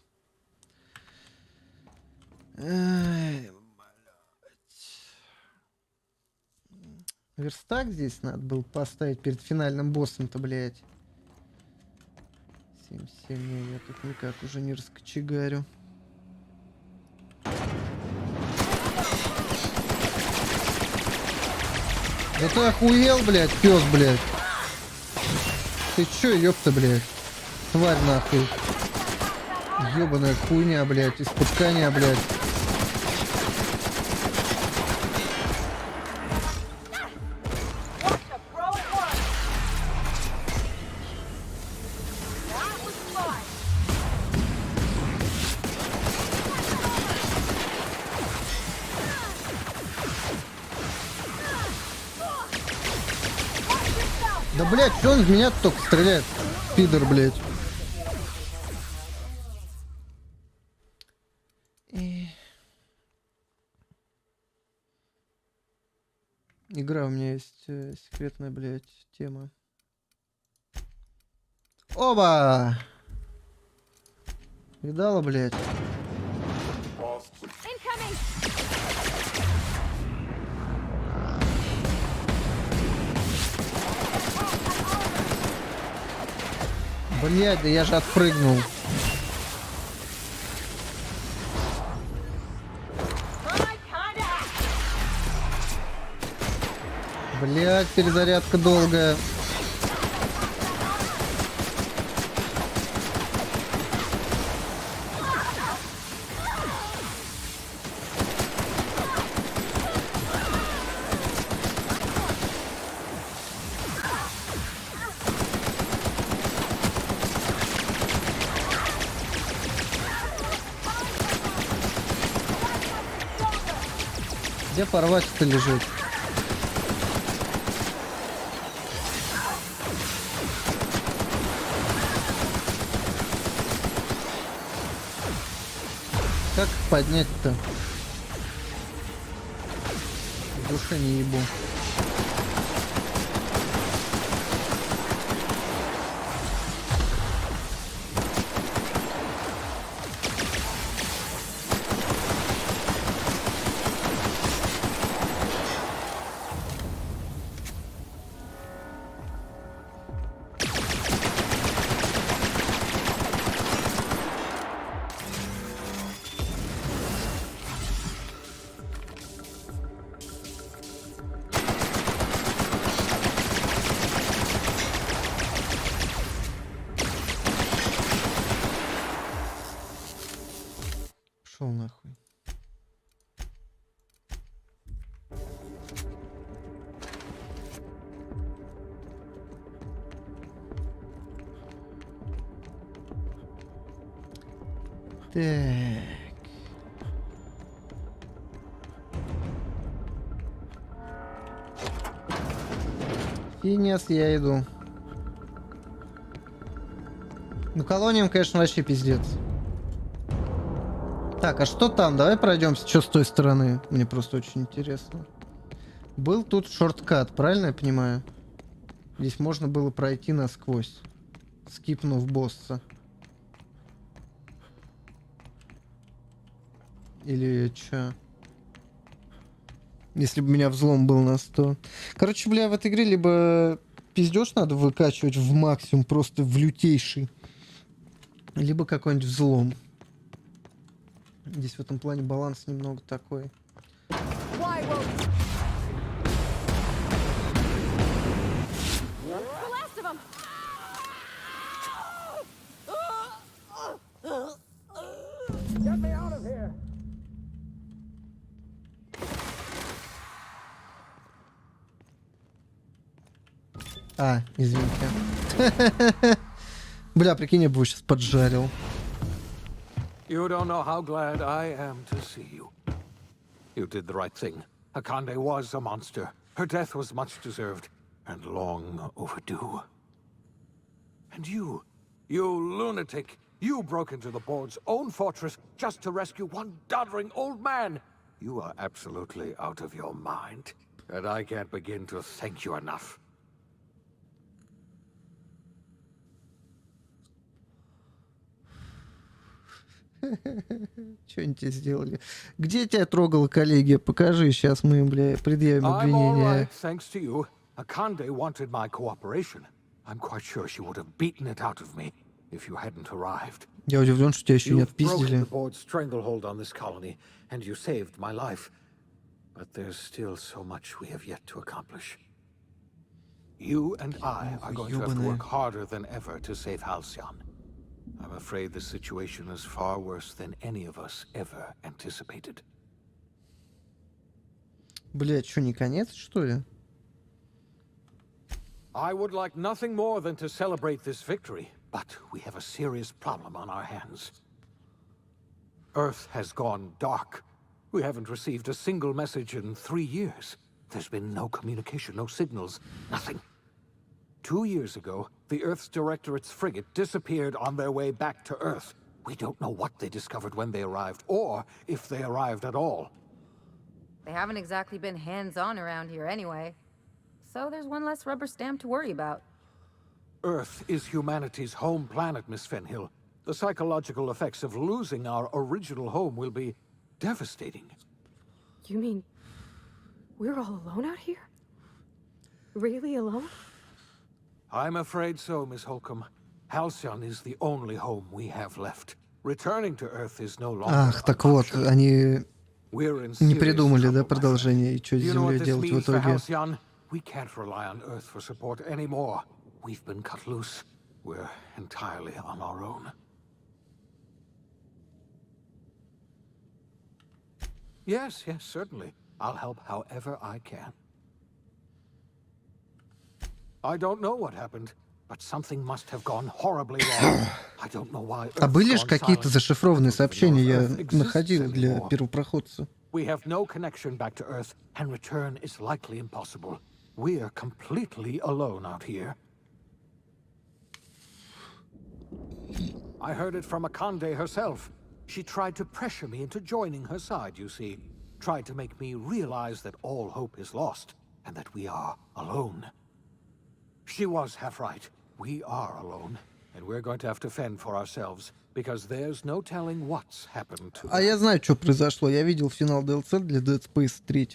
S1: Верстак здесь надо было поставить перед финальным боссом-то, блядь. 77, не, я тут никак уже не раскочегарю. Да ты охуел, блядь, пёс, блядь. Ты чё, ёпта, блядь? Тварь нахуй. Ёбаная хуйня, блядь, из-под коня, блядь. Да, блядь, что он в меня только стреляет? Пидор, блядь. Игра, у меня есть секретная, блядь, тема. Оба! Видала, блядь? Блядь, да я же отпрыгнул. Блядь, перезарядка долгая. Где порвать-то лежит? Как поднять-то? В душе не ебу. Шел нахуй. Так. Финес, я иду. Ну, колониям, конечно, вообще пиздец. Так, а что там? Давай пройдемся. Что с той стороны? Мне просто очень интересно. Был тут шорткат, правильно я понимаю? Здесь можно было пройти насквозь, скипнув босса. Или чё? Если бы у меня взлом был на 100. Короче, бля, в этой игре либо пиздеж надо выкачивать в максимум, просто в лютейший, либо какой-нибудь взлом. Здесь в этом плане баланс немного такой. А, извините. Бля, прикинь, я бы его сейчас поджарил.
S22: You don't know how glad I am to see you. You did the right thing. Akande was a monster. Her death was much deserved and long overdue. And you lunatic, you broke into the board's own fortress just to rescue one doddering old man. You are absolutely out of your mind, and I can't begin to thank you enough.
S1: Что они тебе сделали? Где тебя трогала коллегия? Покажи, сейчас мы, бля, предъявим обвинение.
S22: I'm all right, thanks to you. Akande wanted my cooperation. I'm quite sure she would have beaten it out of me if you hadn't arrived.
S1: Я удивлен, что тебя еще не отпиздили.
S22: You've broken the board's stranglehold on this colony, and you saved my life. But there's still so much we have yet to accomplish. You and I are going to have to work harder than ever to save Halcyon. I'm afraid the situation is far worse than any of us ever anticipated.
S1: Блядь, что, не конец, что ли?
S22: I would like nothing more than to celebrate this victory, but we have a serious problem on our hands. Earth has gone dark. We haven't received a single message in 3 years. There's been no communication, no signals, nothing. 2 years ago, the Earth's Directorate's frigate disappeared on their way back to Earth. We don't know what they discovered when they arrived, or if they arrived at all.
S3: They haven't exactly been hands-on around here anyway. So there's one less rubber stamp to worry about.
S22: Earth is humanity's home planet, Miss Fenhill. The psychological effects of losing our original home will be devastating.
S13: You mean we're all alone out here? Really alone?
S22: I'm afraid so, Miss Holcomb. Halcyon is the only home we have left. Returning to Earth is no longer.
S1: Ах, так вот, они не придумали, да, продолжение, и что с Землей делать в итоге?
S22: We can't rely on Earth for support anymore. We've been cut loose. We're entirely on our own. Yes, certainly. I'll help however I can. I don't know what happened, but something must have gone horribly wrong. I don't know why.
S1: А были же какие-то зашифрованные сообщения, я находил для первопроходца.
S22: We have no connection back to Earth, and return is likely impossible. We're completely alone out here. I heard it from Akande herself. She tried to pressure me into joining her side, you see. Tried to make me realize that all hope is lost, and that we are alone. She was half right. We are alone, and we're going to have to fend for ourselves, because there's no telling what's happened to us.
S1: А я знаю, что произошло. Я видел финал DLC для Dead Space 3.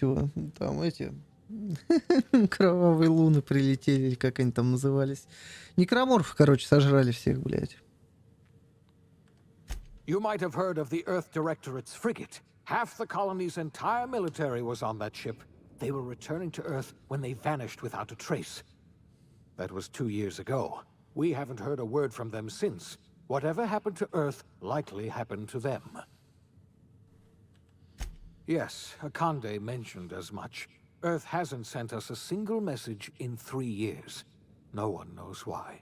S1: Там эти кровавые луны прилетели, или как они там назывались. Некроморфы, короче, сожрали всех, блядь.
S22: You might have heard of the Earth Directorate's frigate. Half the colony's entire military was on that ship. They were returning to Earth when they vanished without a trace. That was 2 years ago. We haven't heard a word from them since. Whatever happened to Earth likely happened to them. Yes, Akande mentioned as much. Earth hasn't sent us a single message in 3 years. No one knows why.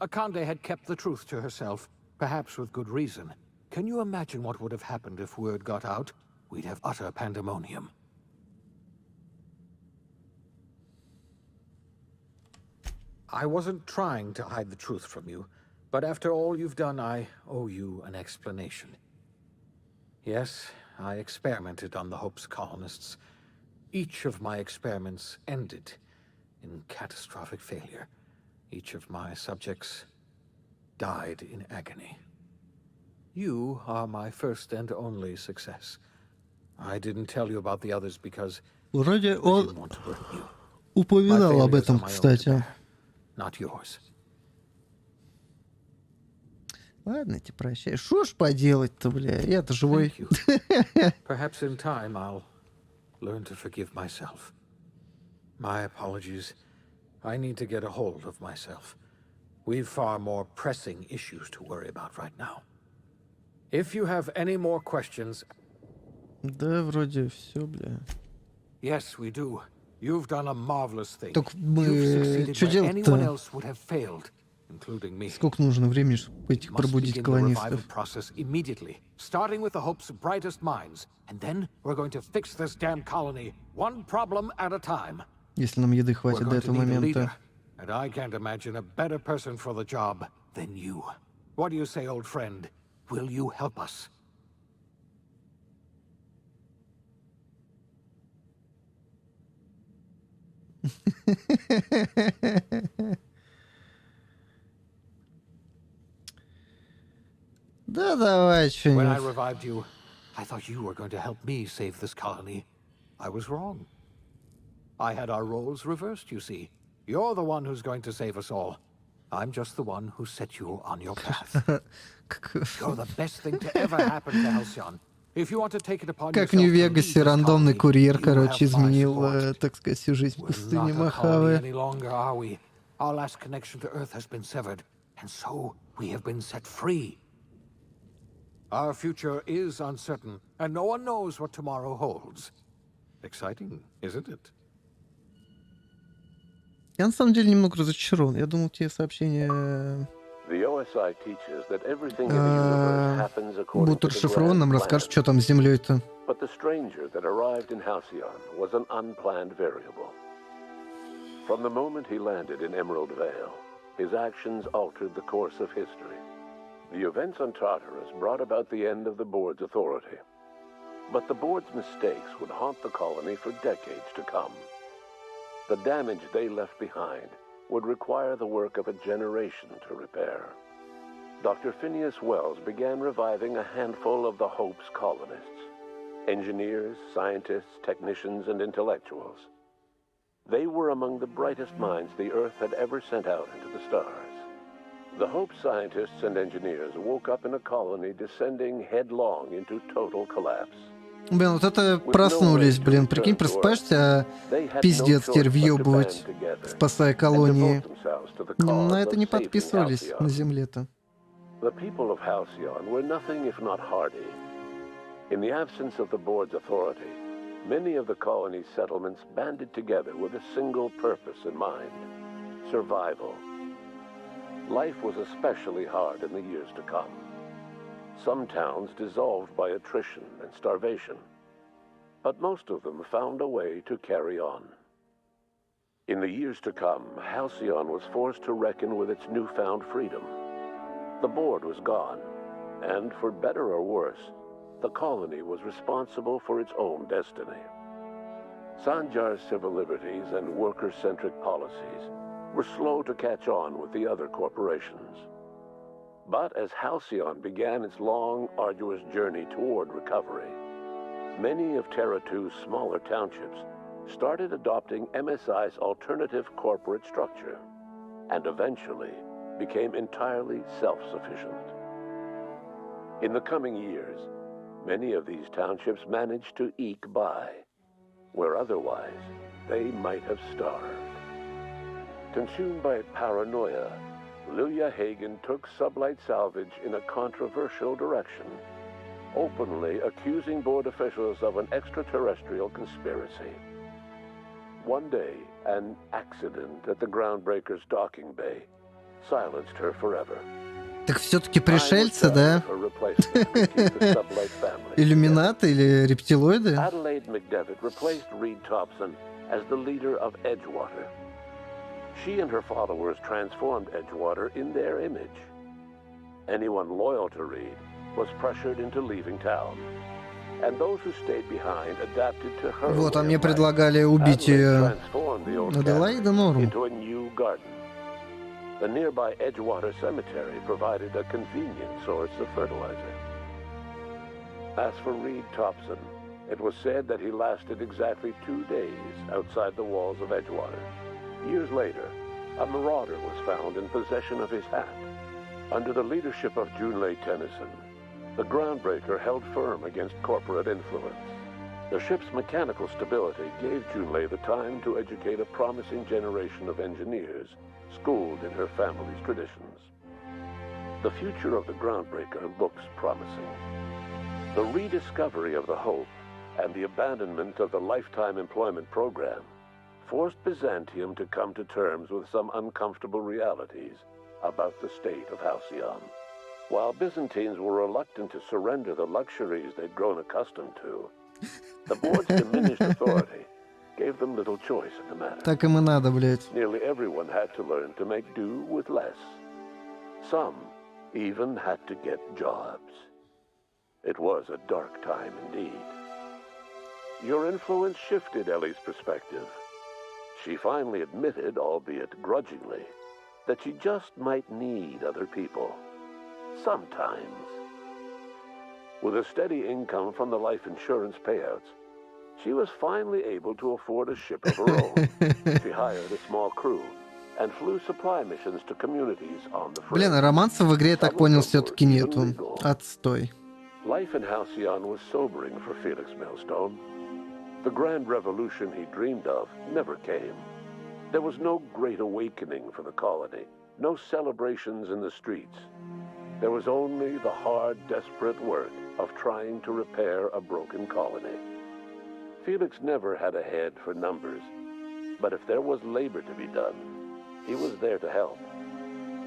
S22: Akande had kept the truth to herself, perhaps with good reason. Can you imagine what would have happened if word got out? We'd have utter pandemonium. I wasn't trying to hide the truth from you, but after all you've done, I owe you an explanation. Yes, I experimented on the Hope's colonists. Each of my experiments ended in catastrophic failure. Each of my subjects died in agony. You are my first and only success. I didn't tell you about the others because
S1: Вроде
S22: I
S1: он
S22: didn't want to hurt you.
S1: упоминал об
S22: My failures
S1: этом,
S22: are my own
S1: кстати.
S22: affair, not yours.
S1: Ладно, тебе прощай. Что ж поделать-то, бля? Я-то живой.
S22: Perhaps in time I'll learn to forgive myself. My apologies. I need to get a hold of myself. We've far more pressing issues to worry about right now. If you have any more questions...
S1: Да, вроде все, бля.
S22: Yes, we do. You've done a marvelous thing.
S1: Так
S22: You've
S1: что
S22: succeeded where anyone
S1: делать-то?
S22: else would have failed, including me.
S1: Сколько нужно времени, чтобы этих
S22: Must
S1: пробудить
S22: begin the revival
S1: колонистов?
S22: process immediately, starting with the Hope's brightest minds, and then we're going to fix this damn colony, one problem at a time.
S1: Если нам еды
S22: We're
S1: хватит до
S22: going to
S1: этого
S22: need a
S1: момента.
S22: leader, and I can't imagine a better person for the job than you. What do you say, old friend? Will you help us?
S1: Да давай, что
S22: When I
S1: нет.
S22: revived you, I thought you were going to help me save this colony. I was wrong. I had our roles reversed, you see. You're the one who's going to save us all. I'm just the one who set you on your path. You're the best thing to ever happen to Halcyon. If you want to take it upon
S1: Как в
S22: yourself to lead
S1: Нью-Вегасе
S22: this
S1: рандомный
S22: colony,
S1: курьер,
S22: you
S1: короче,
S22: have my
S1: изменил,
S22: support.
S1: так сказать, всю жизнь
S22: We're
S1: пустыни
S22: not a colony
S1: Мохаве.
S22: any longer, are we? Our last connection to Earth has been severed, and so we have been set free. Our future is uncertain, and no one knows what tomorrow holds. Exciting, isn't it?
S1: Я на самом деле немного разочарован. Я думал, те сообщения
S14: The OSI teaches that everything in the universe happens according
S1: будут
S14: to the
S1: расшифрованы, нам
S14: grand
S1: расскажут,
S14: plan.
S1: что там с Землей-то.
S14: But the stranger that arrived in Halcyon was an unplanned variable. From the moment he landed in Emerald Vale, his actions altered the course of history. The events on Tartarus brought about the end of the board's authority. But the board's mistakes would haunt the colony for decades to come. The damage they left behind would require the work of a generation to repair. Dr. Phineas Wells began reviving a handful of the Hope's colonists. Engineers, scientists, technicians, and intellectuals. They were among the brightest minds the Earth had ever sent out into the stars. The Hope scientists and engineers woke up in a colony descending headlong into total collapse.
S1: Блин, вот это проснулись, блин. Прикинь, просыпаешься, а пиздец теперь въебывать, спасая колонии. На это не подписывались на Земле-то.
S14: The people of Halcyon were nothing if not hardy. In the absence of the board's authority, many of the colony's settlements banded together with a single purpose in mind: survival. Life was especially hard in the years to come. Some towns dissolved by attrition and starvation, but most of them found a way to carry on. In the years to come, Halcyon was forced to reckon with its newfound freedom. The board was gone, and for better or worse, the colony was responsible for its own destiny. Sanjar's civil liberties and worker-centric policies were slow to catch on with the other corporations. But as Halcyon began its long, arduous journey toward recovery, many of Terra 2's smaller townships started adopting MSI's alternative corporate structure, and eventually became entirely self-sufficient. In the coming years, many of these townships managed to eke by, where otherwise they might have starved. Consumed by paranoia, Lilia Hagen took Sublight Salvage in a controversial direction, openly accusing board officials of an extraterrestrial conspiracy. One day, an accident at the Groundbreaker's docking bay silenced her forever.
S1: Так все-таки пришельцы, да? Иллюминаты или рептилоиды?
S14: Adelaide McDevitt replaced Reed Thompson as the leader of Edgewater. She and her followers transformed Edgewater in their image. Anyone loyal to Reed was pressured into leaving town, and those who stayed behind adapted to her.
S1: Вот, а мне предлагали убить ее. Аделаида норм.
S14: Into a new garden. The nearby Edgewater Cemetery provided a convenient source of fertilizer. As for Reed Thompson, it was said that he lasted exactly 2 days outside the walls of Edgewater. Years later, a marauder was found in possession of his hat. Under the leadership of Junlei Tennyson, the Groundbreaker held firm against corporate influence. The ship's mechanical stability gave Junlei the time to educate a promising generation of engineers schooled in her family's traditions. The future of the Groundbreaker looks promising. The rediscovery of the Hope and the abandonment of the lifetime employment program forced Byzantium to come to terms with some uncomfortable realities about the state of Halcyon. While Byzantines were reluctant to surrender the luxuries they'd grown accustomed to, the board's diminished authority gave them little choice in the matter.
S1: Так им и надо, блядь.
S14: Nearly everyone had to learn to make do with less. Some even had to get jobs. It was a dark time indeed. Your influence shifted Ellie's perspective. She finally admitted, albeit grudgingly, that she just might need other people. Sometimes. With a steady income from the life insurance payouts, she was finally able to afford a ship of her own. She hired a small crew and flew supply missions to communities on the front.
S1: Блин, а романса в игре, я так понял, все-таки нету. Отстой.
S14: Life in Halcyon was sobering for Felix Millstone. The grand revolution he dreamed of never came. There was no great awakening for the colony, no celebrations in the streets. There was only the hard, desperate work of trying to repair a broken colony. Felix never had a head for numbers, but if there was labor to be done, he was there to help.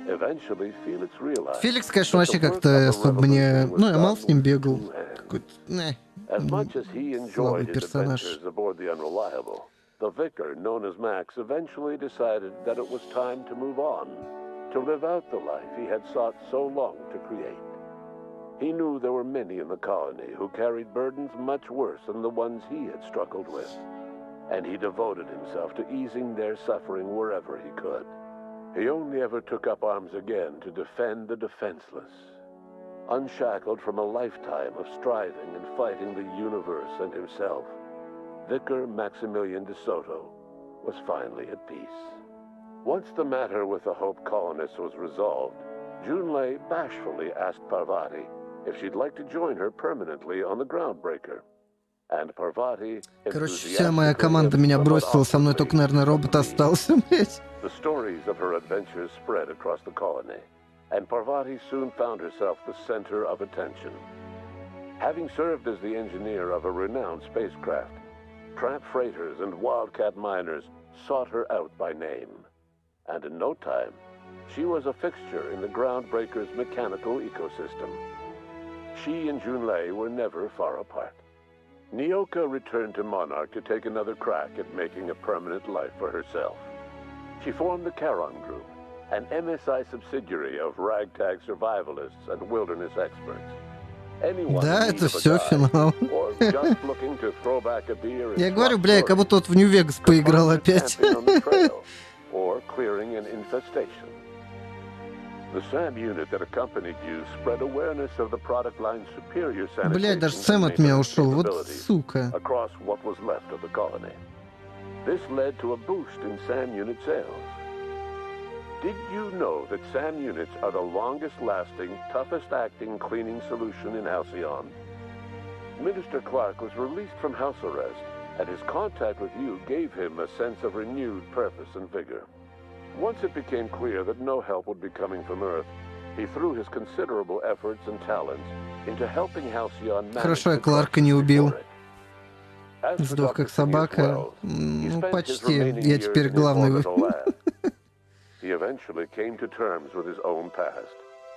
S14: Eventually, Felix realized.
S1: Феликс, конечно, вообще как-то особо не... Ну, я мало с ним бегал. Какой-то...
S14: As much as he enjoyed his adventures aboard the Unreliable, the vicar, known as Max, eventually decided that it was time to move on, to live out the life he had sought so long to create. He knew there were many in the colony who carried burdens much worse than the ones he had struggled with, and he devoted himself to easing their suffering wherever he could. He only ever took up arms again to defend the defenseless. Unshackled from a lifetime of striving and fighting the universe and himself, Vicar Maximilian de Soto was finally at peace. Once the matter with the Hope colonists was resolved, Junlei bashfully asked Parvati if she'd like to join her permanently on the Groundbreaker. And Parvati
S1: Короче, вся моя команда меня бросила, со мной только, наверное, робот остался, блядь.
S14: The stories of her adventures spread across the colony, and Parvati soon found herself the center of attention. Having served as the engineer of a renowned spacecraft, tramp freighters and wildcat miners sought her out by name. And in no time, she was a fixture in the Groundbreaker's mechanical ecosystem. She and Junlei were never far apart. Nyoka returned to Monarch to take another crack at making a permanent life for herself. She formed the Charon Group, an MSI subsidiary of ragtag survivalists and wilderness experts.
S1: Да, это все финал. Я говорю, бля, я как будто вот в Нью-Вегас поиграл опять. Блядь, даже Сэм от меня ушел, вот сука.
S14: Did you know that SAM units are the longest-lasting, toughest-acting cleaning solution in Halcyon? Minister Clark was released from house arrest, and his contact with you gave him a sense of renewed purpose and vigor. Once it became clear that no help would be coming from Earth, he threw his considerable efforts and talents into helping Halcyon manage.
S1: Хорошо, я Кларка не убил. Сдох как собака. Ну, почти. Я теперь главный.
S14: He eventually came to terms with his own past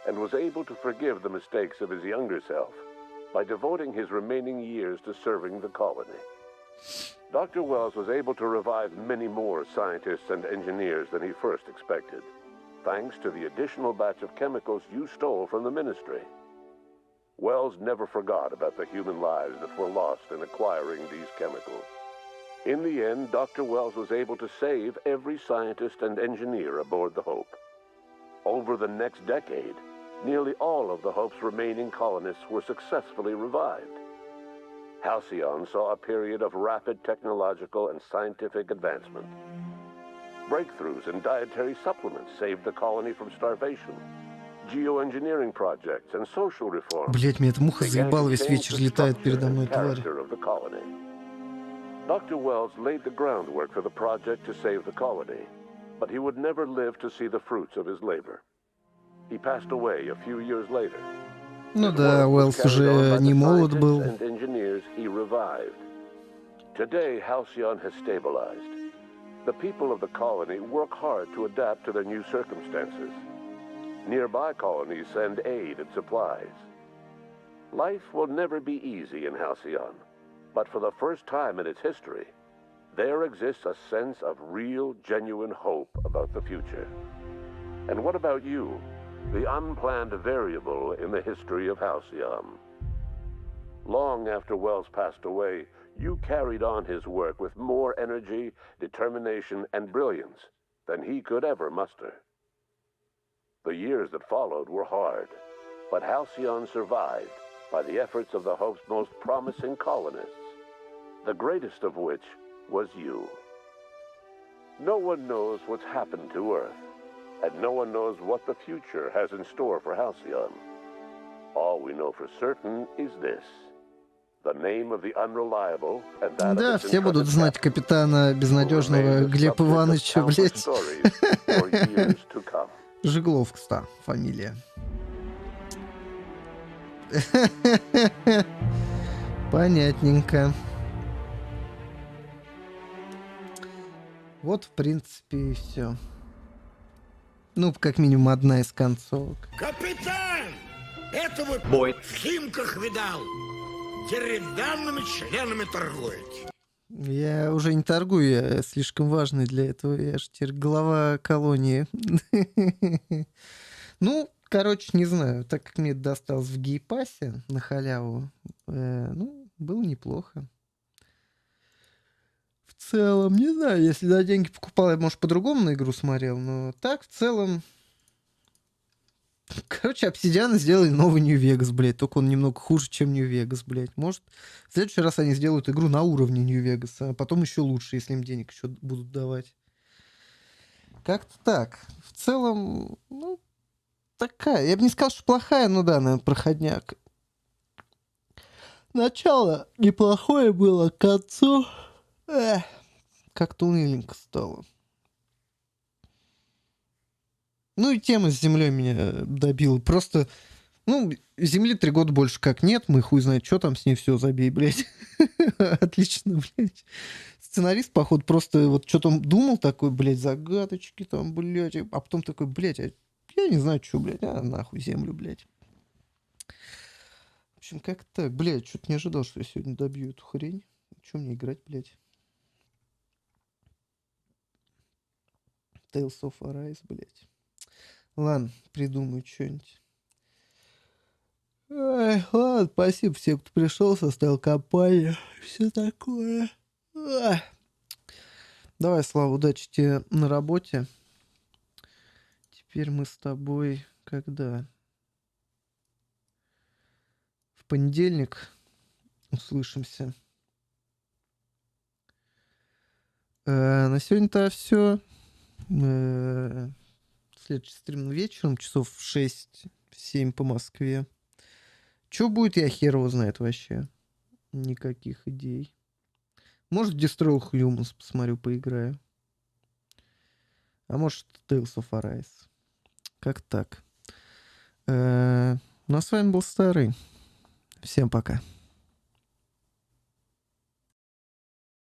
S14: and was able to forgive the mistakes of his younger self by devoting his remaining years to serving the colony. Dr. Wells was able to revive many more scientists and engineers than he first expected, thanks to the additional batch of chemicals you stole from the Ministry. Wells never forgot about the human lives that were lost in acquiring these chemicals. In the end, Dr. Wells was able to save every scientist and engineer aboard the Hope. Over the next decade, nearly all of the Hope's remaining colonists were successfully revived. Halcyon saw a period of rapid technological and scientific advancement. Breakthroughs in dietary supplements saved the colony from starvation. Geoengineering projects and social reforms.
S1: Блять, меня эта муха заебала, весь вечер летает передо мной, тварь.
S14: Dr. Wells laid the groundwork for the project to save the colony, but he would never live to see the fruits of his labor. He passed away a few years later.
S1: Ну да, Уэллс уже не молод был.
S14: Today, Halcyon has stabilized. The people of the colony work hard to adapt to their new circumstances. Nearby colonies send aid and supplies. Life will never be easy in Halcyon. But for the first time in its history, there exists a sense of real, genuine hope about the future. And what about you, the unplanned variable in the history of Halcyon? Long after Wells passed away, you carried on his work with more energy, determination, and brilliance than he could ever muster. The years that followed were hard, but Halcyon survived by the efforts of the Hope's most promising colonists, the greatest of which was you. No one knows what's happened to Earth, and no one knows what the future has in store for Halcyon. All we know for certain is this: the name of the unreliable and that
S1: Да,
S14: of
S1: все будут знать капитана безнадежного Глеба Ивановича, блядь. Жигловскста фамилия. Понятненько. Вот, в принципе, и все. Ну, как минимум, одна из концовок.
S15: Капитан! Это вот в Химках видал. Деревянными членами торгует.
S1: Я уже не торгую, я слишком важный для этого. Я же теперь глава колонии. Ну, короче, не знаю. Так как мне это досталось в гейпассе на халяву, ну, было неплохо. В целом, не знаю, если за деньги покупал, я, может, по-другому на игру смотрел, но так, в целом... Короче, Обсидианы сделали новый Нью-Вегас, блядь, только он немного хуже, чем Нью-Вегас, блядь. Может, в следующий раз они сделают игру на уровне Нью-Вегаса, а потом еще лучше, если им денег еще будут давать. Как-то так. В целом, ну, такая. Я бы не сказал, что плохая, но да, наверное, проходняк. Начало неплохое было, к концу как-то уныленько стало. Ну и тема с землей меня добила. Просто, ну, земли 3 года больше как нет, мы хуй знает, что там с ней, все, забей, блядь. Отлично, блядь. Сценарист, походу, просто вот что-то думал такой, блядь, загадочки там, блядь, а потом такой, блядь, я не знаю, что, блядь, нахуй землю, блядь. В общем, как так, блядь, что-то не ожидал, что я сегодня добью эту хрень. Что мне играть, блядь? Tales of Arise, блядь. Ладно, придумаю что-нибудь. Ой, ладно, спасибо всем, кто пришел, составил компанию. Все такое. Ой. Давай, Слава, удачи тебе на работе. Теперь мы с тобой когда? В понедельник услышимся. На сегодня-то все. Следующий стрим вечером, часов в 6-7 по Москве. Что будет, я хер его знает вообще. Никаких идей. Может, Destroy Humans посмотрю, поиграю. А может, Tales of Arise. Как так. Ну а с вами был Старый. Всем пока.